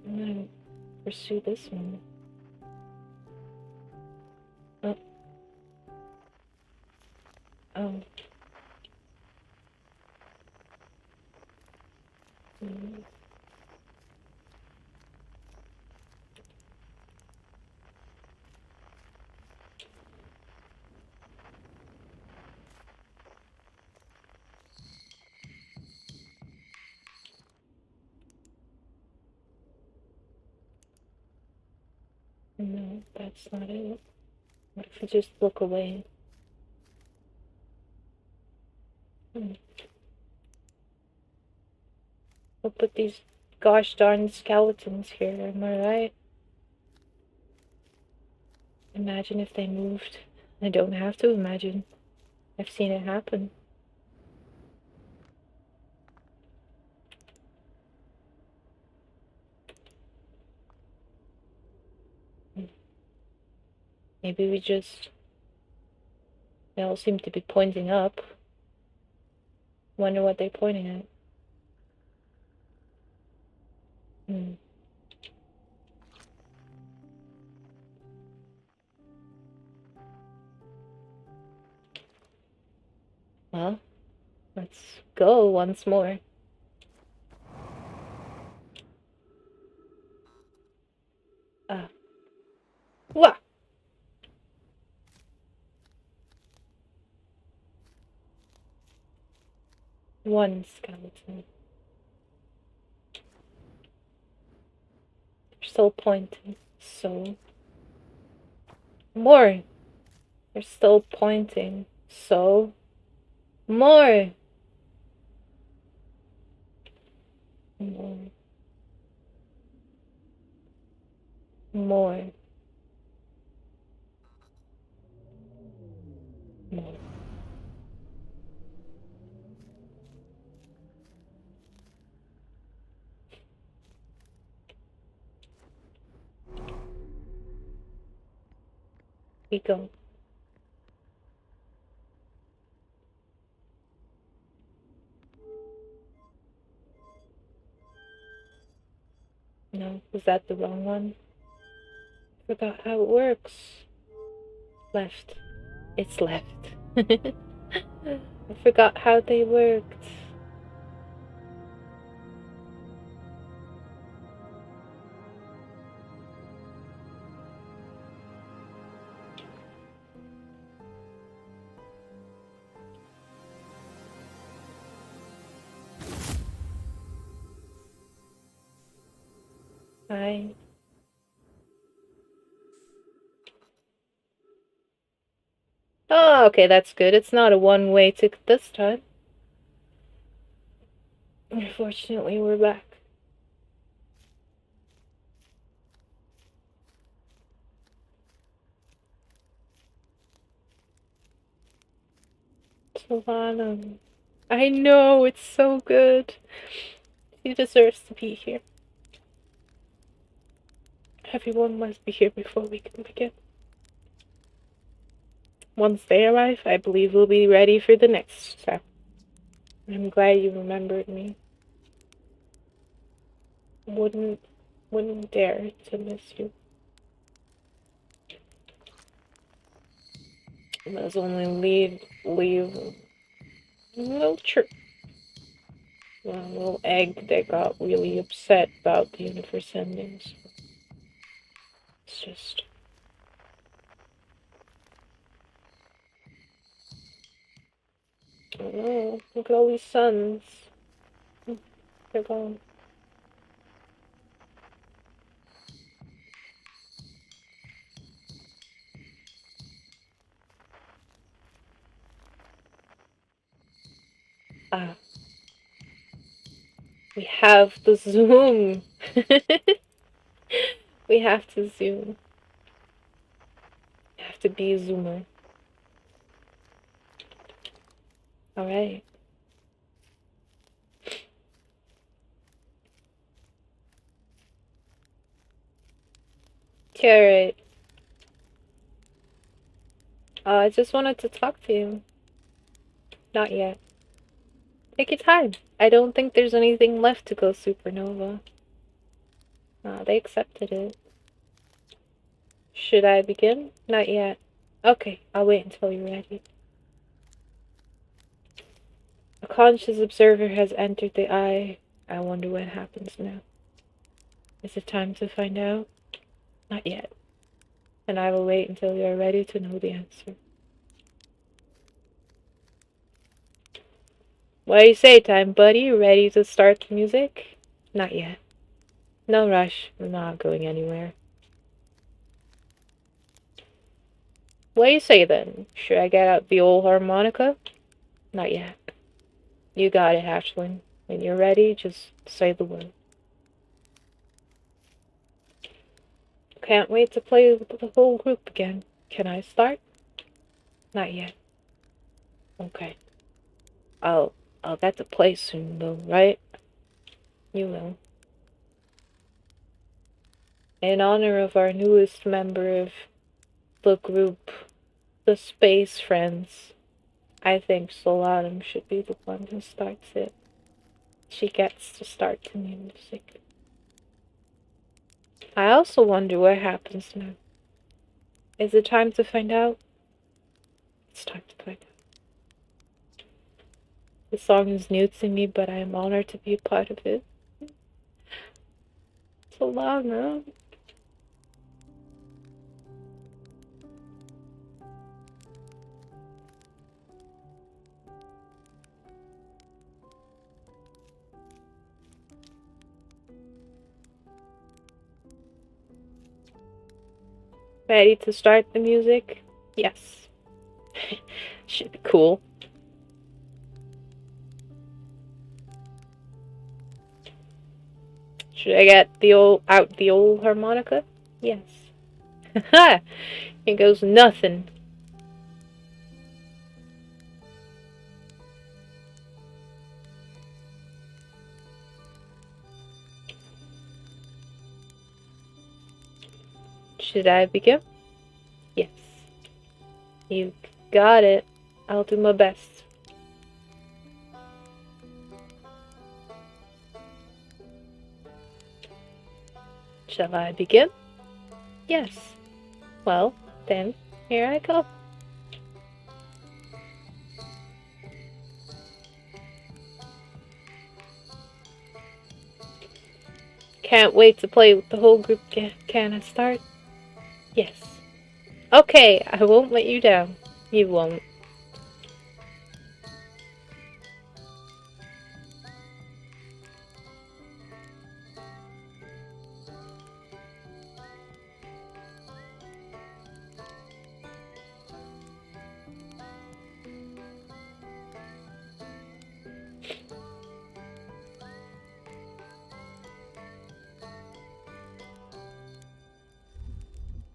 I'm gonna pursue this one. Oh. Oh. Mm. No, that's not it. What if I just look away? I'll put these gosh darn skeletons here, am I right? Imagine if they moved. I don't have to imagine. I've seen it happen. Maybe we just... They all seem to be pointing up. Wonder what they're pointing at. Well, let's go once more. Wah! One skeleton. They're still pointing. So... More! They're still pointing. So... More! More. More. More. We go. No, was that the wrong one? Forgot how it works. Left. It's left. I forgot how they worked. Hi. Oh, okay, that's good. It's not a one-way ticket this time. Unfortunately, we're back. Solana. I know, it's so good. He deserves to be here. Everyone must be here before we can begin. Once they arrive, I believe we'll be ready for the next step. I'm glad you remembered me. Wouldn't dare to miss you. Let's only leave a little a little egg that got really upset about the universe endings. It's just... Oh, look at all these suns. They're gone. Ah. We have to zoom. We have to zoom. We have to be a zoomer. Alright. Alright. I just wanted to talk to you. Not yet. Take your time. I don't think there's anything left to go supernova. They accepted it. Should I begin? Not yet. Okay, I'll wait until you're ready. A conscious observer has entered the eye. I wonder what happens now. Is it time to find out? Not yet. And I will wait until you are ready to know the answer. What do you say, time buddy? Ready to start the music? Not yet. No rush. I'm not going anywhere. What do you say then? Should I get out the old harmonica? Not yet. You got it, Hatchling. When you're ready, just say the word. Can't wait to play with the whole group again. Can I start? Not yet. Okay. I'll get to play soon though, right? You will. In honor of our newest member of the group, the Space Friends, I think Solatum should be the one who starts it. She gets to start the music. I also wonder what happens now. Is it time to find out? It's time to find out. The song is new to me, but I am honored to be a part of it. So long, huh? Ready to start the music? Yes. Should be cool. Should I get the old harmonica? Yes. Haha! Here goes nothing. Should I begin? Yes. You got it. I'll do my best. Shall I begin? Yes. Well, then, here I go. Can't wait to play with the whole group. Can I start? Yes. Okay, I won't let you down. You won't.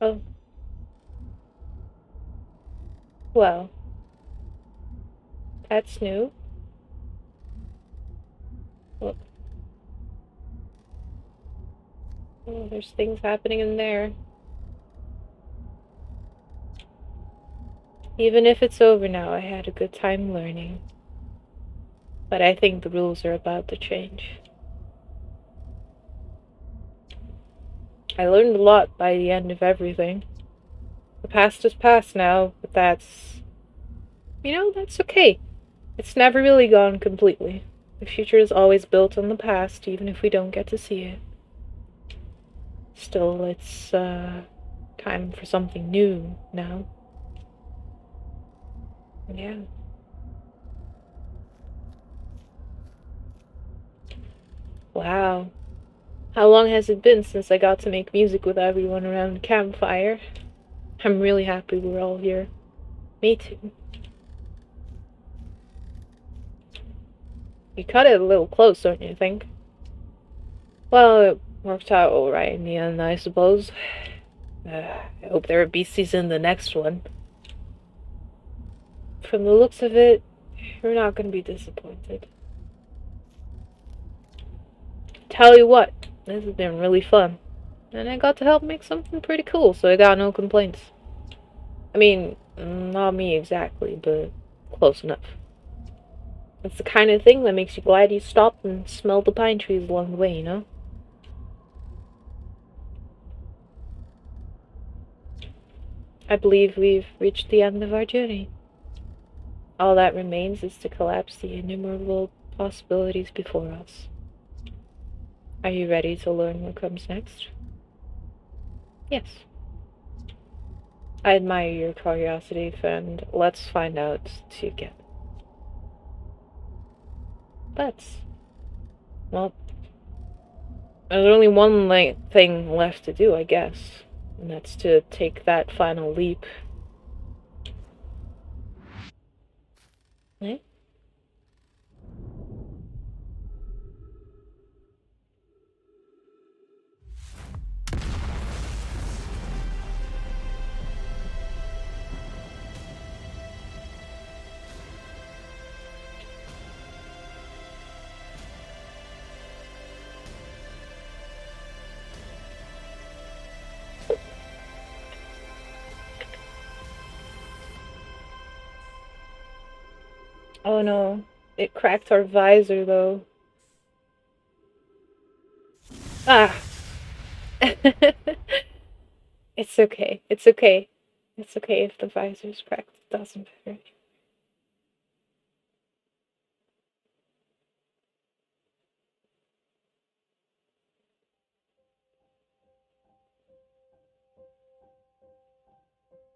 Oh. Well. That's new. Oh, there's things happening in there. Even if it's over now, I had a good time learning. But I think the rules are about to change. I learned a lot by the end of everything. The past is past now, but that's you know, that's okay. It's never really gone completely. The future is always built on the past, even if we don't get to see it. Still, it's, time for something new now. Yeah. Wow. How long has it been since I got to make music with everyone around the campfire? I'm really happy we're all here. Me too. You cut it a little close, don't you think? Well, it worked out alright in the end, I suppose. I hope there are beasties in the next one. From the looks of it, you're not gonna be disappointed. Tell you what, this has been really fun. And I got to help make something pretty cool, so I got no complaints. I mean, not me exactly, but close enough. It's the kind of thing that makes you glad you stopped and smelled the pine trees along the way, you know? I believe we've reached the end of our journey. All that remains is to collapse the innumerable possibilities before us. Are you ready to learn what comes next? Yes. I admire your curiosity, friend. Let's find out together. Let's. Well, there's only one thing left to do, I guess. And that's to take that final leap. Eh? Oh no, it cracked our visor though. Ah! It's okay. It's okay. It's okay if the visor's cracked. It doesn't matter.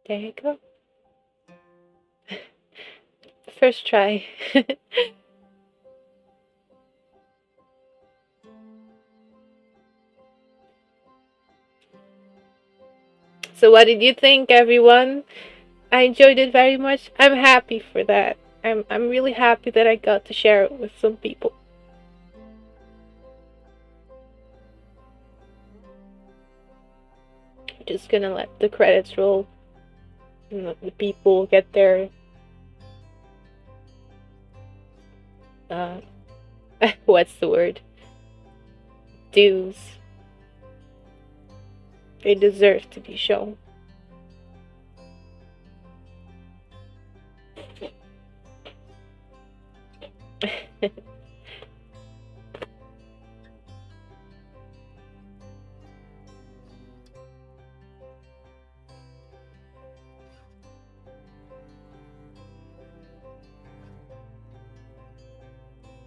There you go. First try. So what did you think, everyone? I enjoyed it very much. I'm happy for that. I'm really happy that I got to share it with some people. Just gonna let the credits roll and let the people get their uh what's the word? Dues. They deserve to be shown.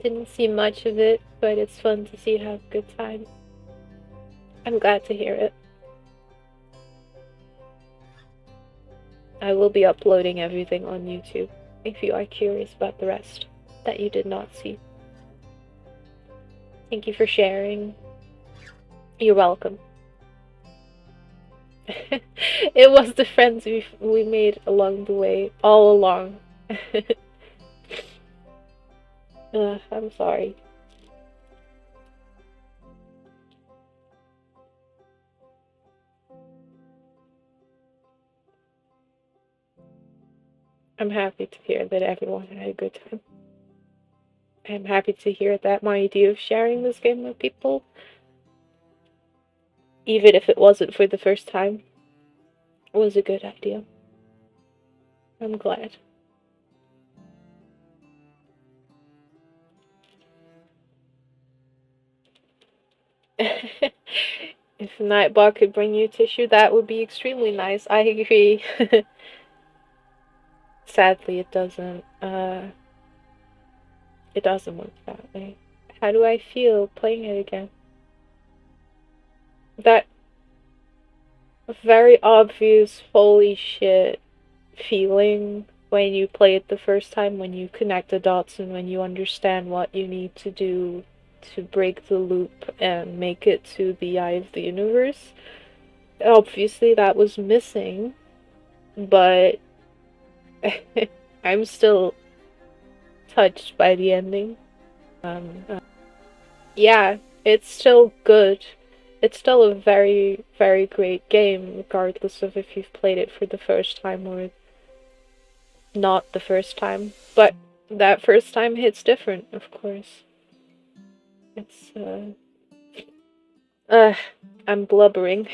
Didn't see much of it, but it's fun to see you have a good time. I'm glad to hear it. I will be uploading everything on YouTube if you are curious about the rest that you did not see. Thank you for sharing. You're welcome. It was the friends we made along the way, all along. I'm sorry. I'm happy to hear that everyone had a good time. I'm happy to hear that my idea of sharing this game with people, even if it wasn't for the first time, was a good idea. I'm glad. If Nightbot could bring you tissue, that would be extremely nice. I agree. Sadly, it doesn't. It doesn't work that way. How do I feel playing it again? That very obvious holy shit feeling when you play it the first time, when you connect the dots and when you understand what you need to do to break the loop and make it to the eye of the universe. Obviously, that was missing, but I'm still touched by the ending. Yeah, it's still good. It's still a very, very great game, regardless of if you've played it for the first time or not the first time. But that first time hits different, of course. It's, I'm blubbering.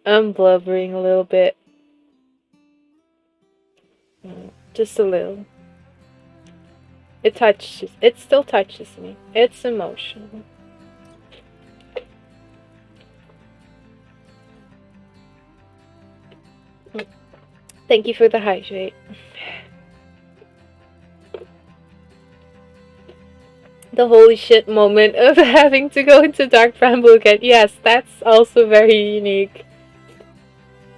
I'm blubbering a little bit. Just a little. It still touches me. It's emotional. Thank you for the hydrate. The holy shit moment of having to go into Dark Bramble again. Yes, that's also very unique.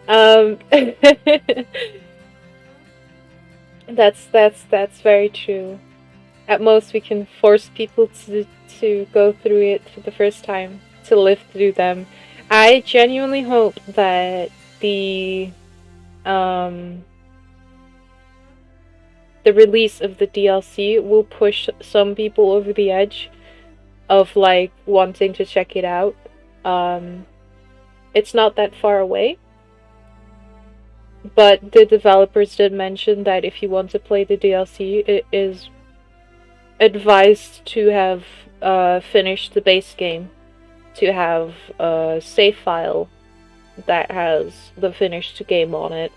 That's very true. At most, we can force people to go through it for the first time, to live through them. I genuinely hope that the release of the DLC will push some people over the edge of like wanting to check it out. It's not that far away, but the developers did mention that if you want to play the DLC, it is advised to have finished the base game, to have a save file that has the finished game on it.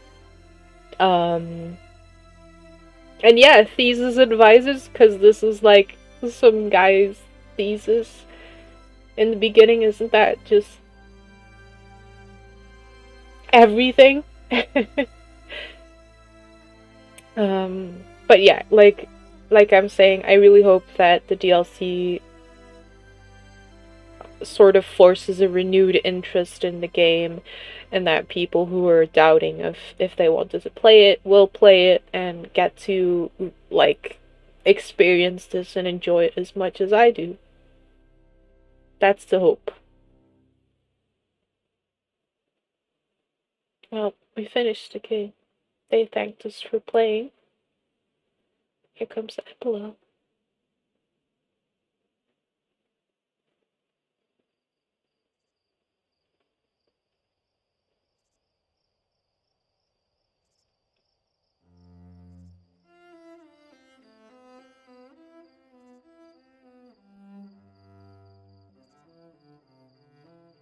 And yeah, thesis advisors, because this is like some guy's thesis in the beginning. Isn't that just everything? But yeah, like I'm saying, I really hope that the DLC sort of forces a renewed interest in the game, and that people who are doubting if they wanted to play it will play it and get to like experience this and enjoy it as much as I do. That's the hope. Well, we finished the game. They thanked us for playing. Here comes the epilogue.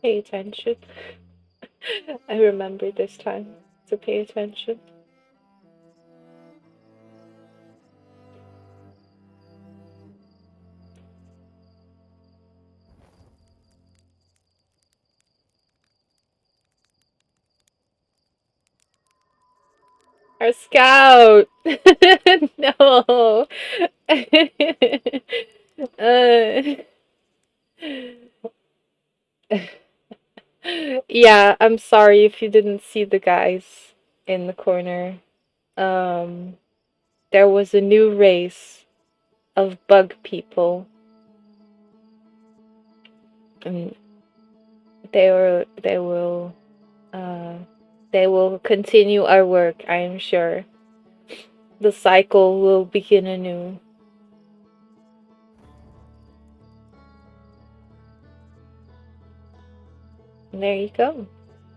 Pay attention. I remember this time to pay attention. Our scout! No! Yeah, I'm sorry if you didn't see the guys in the corner. There was a new race of bug people. And they will continue our work, I am sure. The cycle will begin anew. And there you go.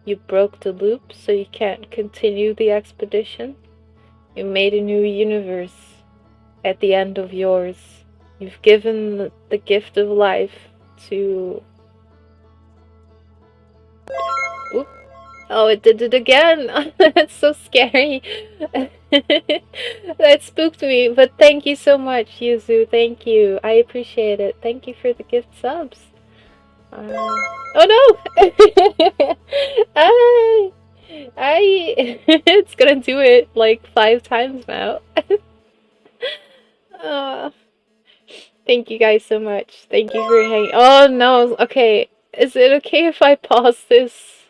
You broke the loop, so you can't continue the expedition. You made a new universe at the end of yours. You've given the gift of life to... Oop. Oh, it did it again! That's so scary. That spooked me, but thank you so much, Yuzu. Thank you. I appreciate it. Thank you for the gift subs. Oh no! It's gonna do it like 5 times now. uh, thank you guys so much. Thank you for hanging. Oh no, okay. Is it okay if I pause this?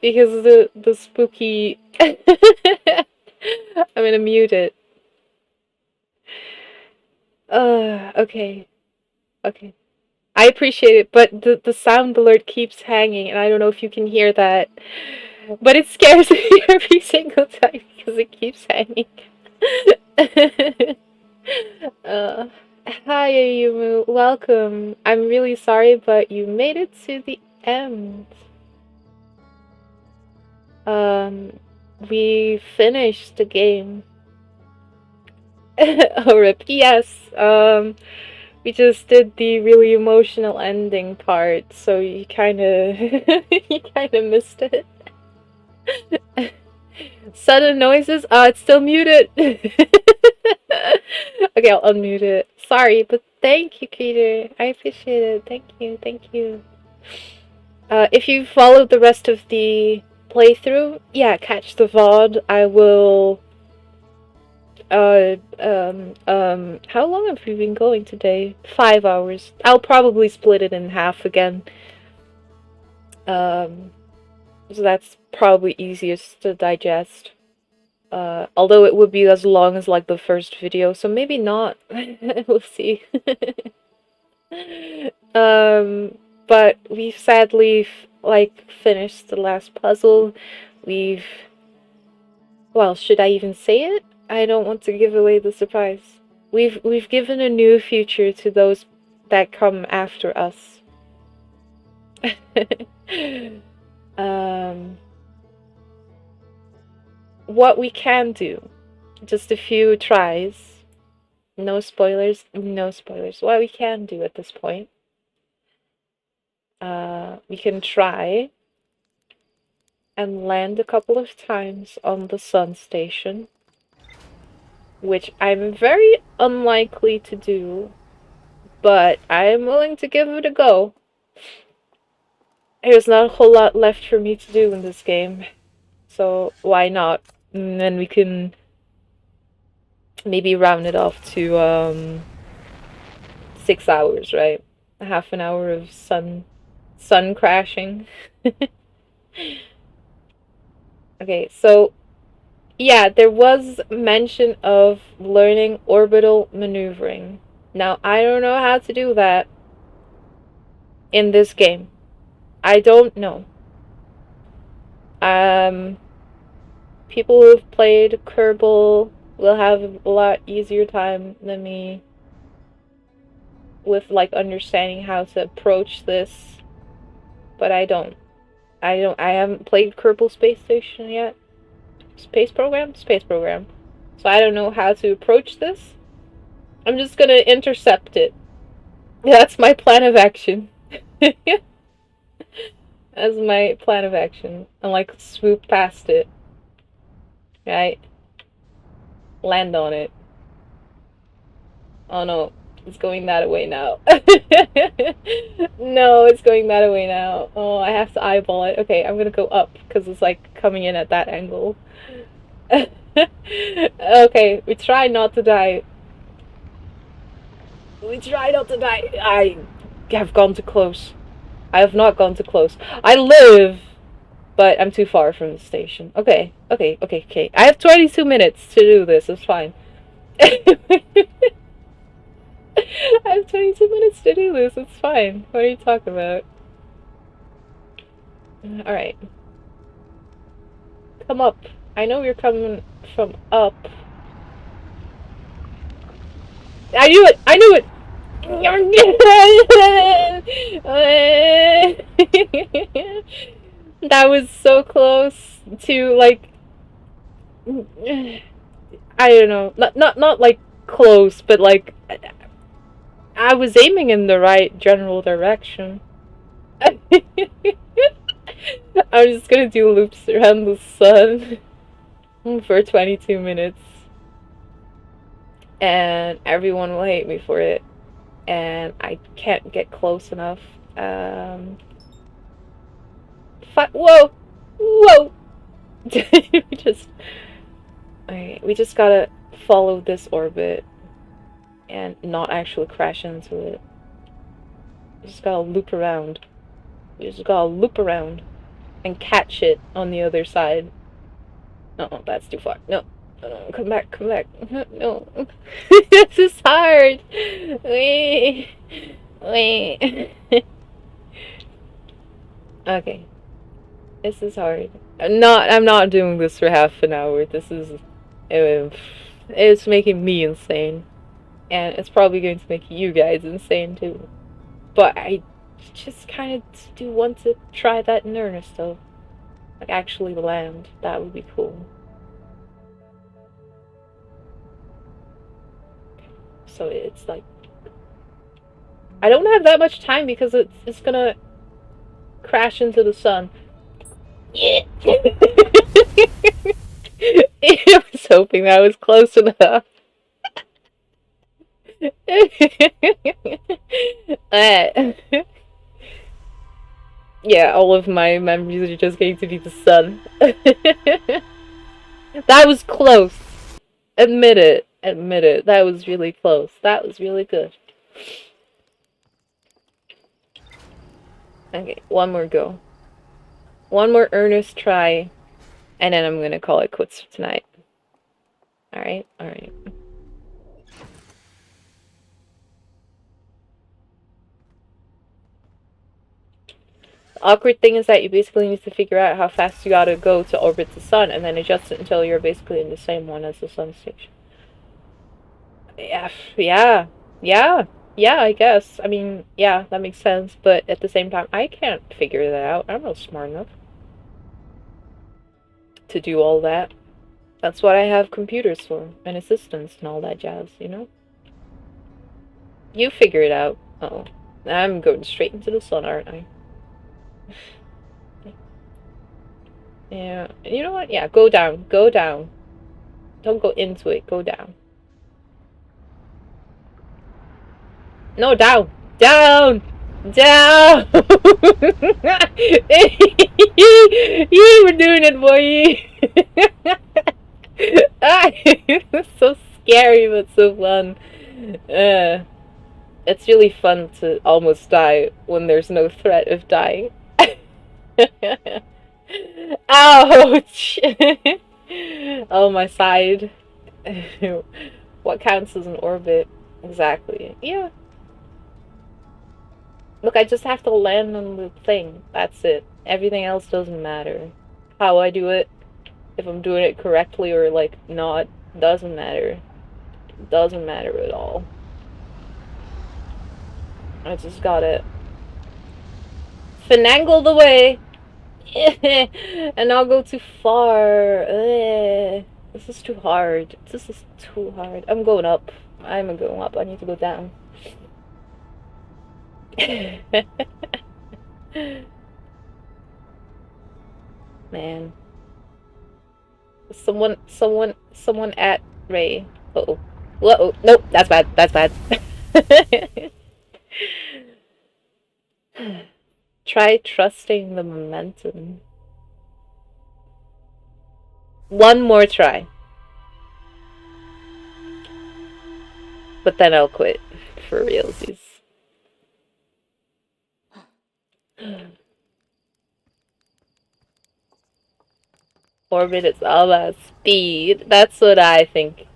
Because the spooky. I'm gonna mute it. Okay. Okay. I appreciate it, but the sound alert keeps hanging, and I don't know if you can hear that. But it scares me every single time because it keeps hanging. uh, Hi, Ayumu. Welcome. I'm really sorry, but you made it to the end. We finished the game. Oh, rip. Yes. We just did the really emotional ending part, so you kind of you kind of missed it. Sudden noises? It's still muted. Okay, I'll unmute it. Sorry, but thank you, Peter. I appreciate it. Thank you, thank you. If you followed the rest of the playthrough, yeah, catch the VOD. I will. How long have we been going today? 5 hours. I'll probably split it in half again. So that's probably easiest to digest. Although it would be as long as like the first video, so maybe not. We'll see. But we've sadly like finished the last puzzle. Well, should I even say it? I don't want to give away the surprise. We've given a new future to those that come after us. What we can do, just a few tries. No spoilers, no spoilers. What we can do at this point, we can try and land a couple of times on the sun station, which I'm very unlikely to do, but I'm willing to give it a go. There's not a whole lot left for me to do in this game, so why not? And then we can maybe round it off to 6 hours, right? A half an hour of sun crashing. Okay, so yeah, there was mention of learning orbital maneuvering. Now, I don't know how to do that in this game. I don't know. People who've played Kerbal will have a lot easier time than me with like understanding how to approach this, but I don't. I haven't played Kerbal Space Station yet. Space program? Space program. So I don't know how to approach this. I'm just gonna intercept it. That's my plan of action. That's my plan of action. And like swoop past it. Right? Land on it. Oh no, it's going that way now. No, it's going that way now. Oh, I have to eyeball it. Okay, I'm gonna go up because it's like coming in at that angle. Okay, we try not to die. We try not to die. I have gone too close. I have not gone too close. I live, but I'm too far from the station. Okay. I have 22 minutes to do this. It's fine. I have 22 minutes to do this. It's fine. What are you talking about? Alright. Come up. I know you're coming from up. I knew it! I knew it! That was so close to like I don't know, not like close, but like I was aiming in the right general direction. I'm just gonna do loops around the sun for 22 minutes. And everyone will hate me for it. And I can't get close enough. Whoa! Whoa! We just gotta follow this orbit and not actually crash into it. We just gotta loop around. We just gotta loop around and catch it on the other side. Oh, that's too far. No. No, come back, come back. No. This is hard. Wait. Wait. Okay. This is hard. I'm not doing this for half an hour. This is it's making me insane. And it's probably going to make you guys insane too. But I just kind of do want to try that in earnest though. Like actually land. That would be cool. So it's like I don't have that much time because it's gonna crash into the sun. Yeah. I was hoping that was close enough. Yeah, all of my memories are just going to be the sun. That was close. Admit it. Admit it. That was really close. That was really good. Okay, one more go. One more earnest try, and then I'm gonna call it quits for tonight. Alright? Alright. The awkward thing is that you basically need to figure out how fast you gotta go to orbit the sun, and then adjust it until you're basically in the same one as the sun station. Yeah, I guess. I mean, yeah, that makes sense, but at the same time, I can't figure that out. I'm not smart enough to do all that. That's what I have computers for, and assistants and all that jazz, you know? You figure it out. Uh-oh. I'm going straight into the sun, aren't I? Yeah, you know what? Yeah, go down. Go down. Don't go into it. Go down. No, down! Down! Down! You were doing it, boy! It's so scary, but so fun. It's really fun to almost die when there's no threat of dying. Ouch! Oh, my side. What counts as an orbit? Exactly. Yeah. Look, I just have to land on the thing. That's it. Everything else doesn't matter. How I do it, if I'm doing it correctly or, like, not, doesn't matter. Doesn't matter at all. I just gotta finagle the way. And not go too far. This is too hard. This is too hard. I'm going up. I'm going up. I need to go down. Man. Someone at Ray. Uh-oh. Whoa. Nope, that's bad. That's bad. Try trusting the momentum. One more try. But then I'll quit. For realsies. Orbit is all about speed. That's what I think.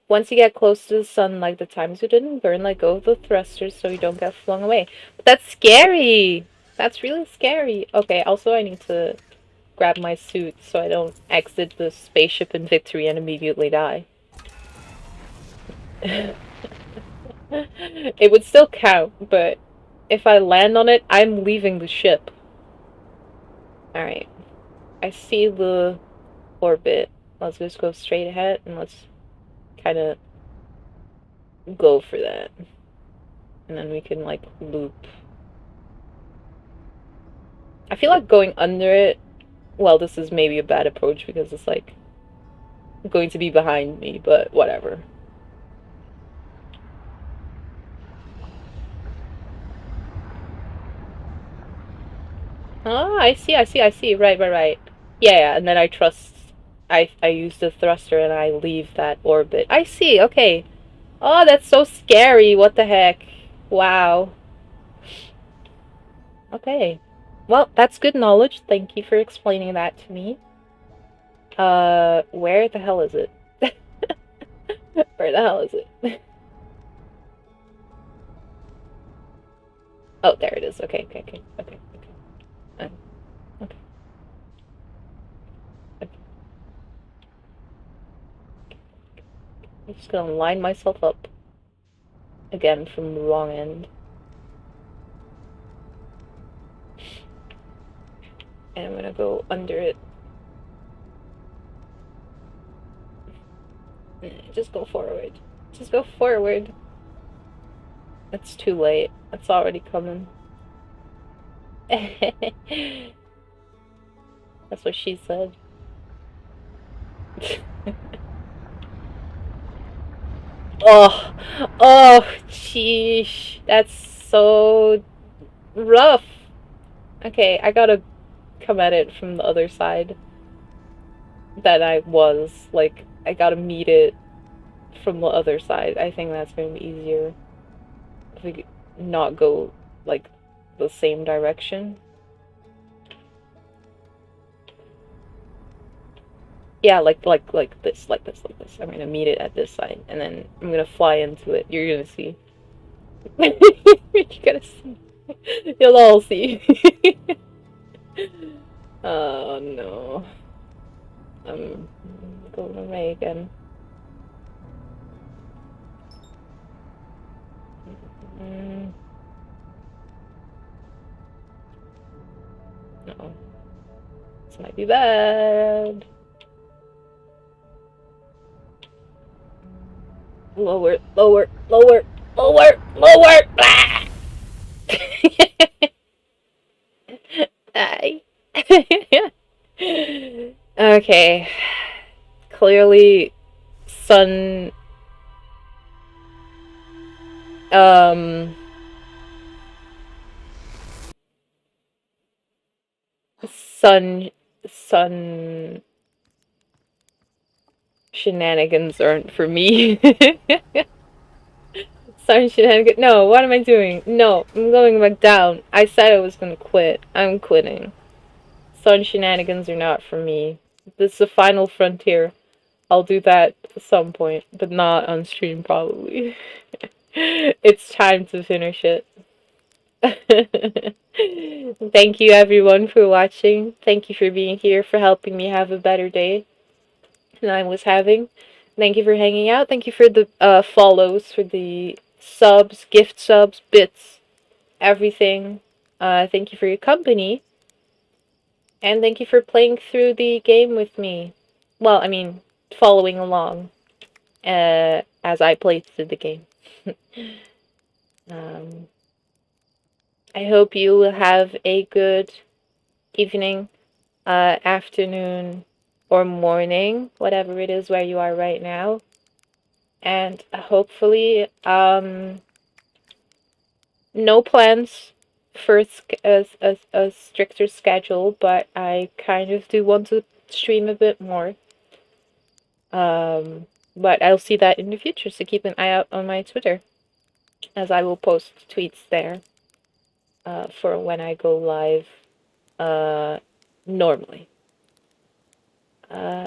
Once you get close to the sun, like the times you didn't burn, let go of the thrusters so you don't get flung away. But that's scary! That's really scary. Okay, also I need to grab my suit so I don't exit the spaceship in victory and immediately die. It would still count, but if I land on it, I'm leaving the ship. Alright. I see the orbit. Let's just go straight ahead and let's kind of go for that. And then we can, like, loop. I feel like going under it, well, this is maybe a bad approach because it's, like, going to be behind me, but whatever. Ah, I see, I see, I see. Right, right, right. Yeah, yeah, and then I trust. I use the thruster and I leave that orbit. I see. Okay. Oh, that's so scary. What the heck? Wow. Okay. Well, that's good knowledge. Thank you for explaining that to me. Where the hell is it? Where the hell is it? Oh, there it is. Okay, okay, okay, okay, okay. Okay, okay. I'm just gonna line myself up again from the wrong end. And I'm gonna go under it. Just go forward. Just go forward. It's too late. It's already coming. That's what she said. Oh, oh, sheesh. That's so rough. Okay, I gotta come at it from the other side that I was. Like, I gotta meet it from the other side. I think that's gonna be easier. If we not go, like, the same direction. Yeah, like this, like this, like this. I'm gonna meet it at this side, and then I'm gonna fly into it. You're gonna see. You're gonna see. You'll all see. Oh no. I'm going away again. Mm, no. This might be bad. Lower, lower, lower, lower, lower! Ah! Die. Okay. Clearly, sun. Um. Sun. Sun. Shenanigans aren't for me. Sun shenanigans. No, what am I doing? No, I'm going back down. I said I was gonna quit. I'm quitting. Sun shenanigans are not for me. This is the final frontier. I'll do that at some point, but not on stream probably. It's time to finish it. Thank you everyone for watching. Thank you for being here, for helping me have a better day than I was having. Thank you for hanging out. Thank you for the follows, for the subs, gift subs, bits, everything. Thank you for your company. And thank you for playing through the game with me. Well, I mean, following along as I play through the game. um, I hope you will have a good evening, afternoon, or morning, whatever it is where you are right now. And hopefully, no plans for a stricter schedule, but I kind of do want to stream a bit more. But I'll see that in the future, so keep an eye out on my Twitter, as I will post tweets there for when I go live normally.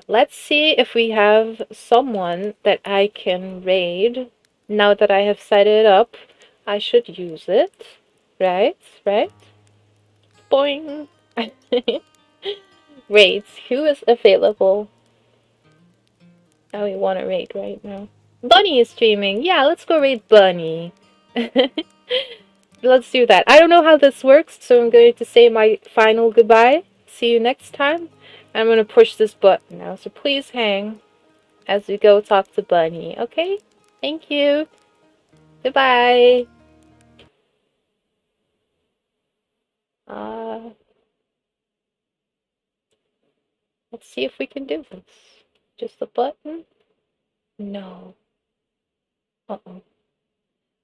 Let's see if we have someone that I can raid. Now that I have set it up, I should use it. Right? Right? Boing! Raids. Who is available? I we want to raid right now. Bunny is streaming. Yeah, let's go raid Bunny. Let's do that. I don't know how this works, so I'm going to say my final goodbye. See you next time. I'm going to push this button now, so please hang as we go talk to Bunny, okay? Thank you. Goodbye. Let's see if we can do this. Just the button? No. Uh-oh.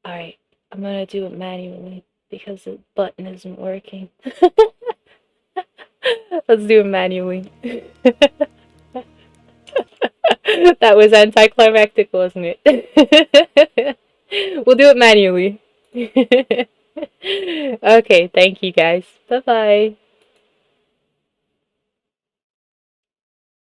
Alright, I'm gonna do it manually because the button isn't working. Let's do it manually. That was anticlimactic, wasn't it? We'll do it manually. Okay, thank you guys. Bye bye.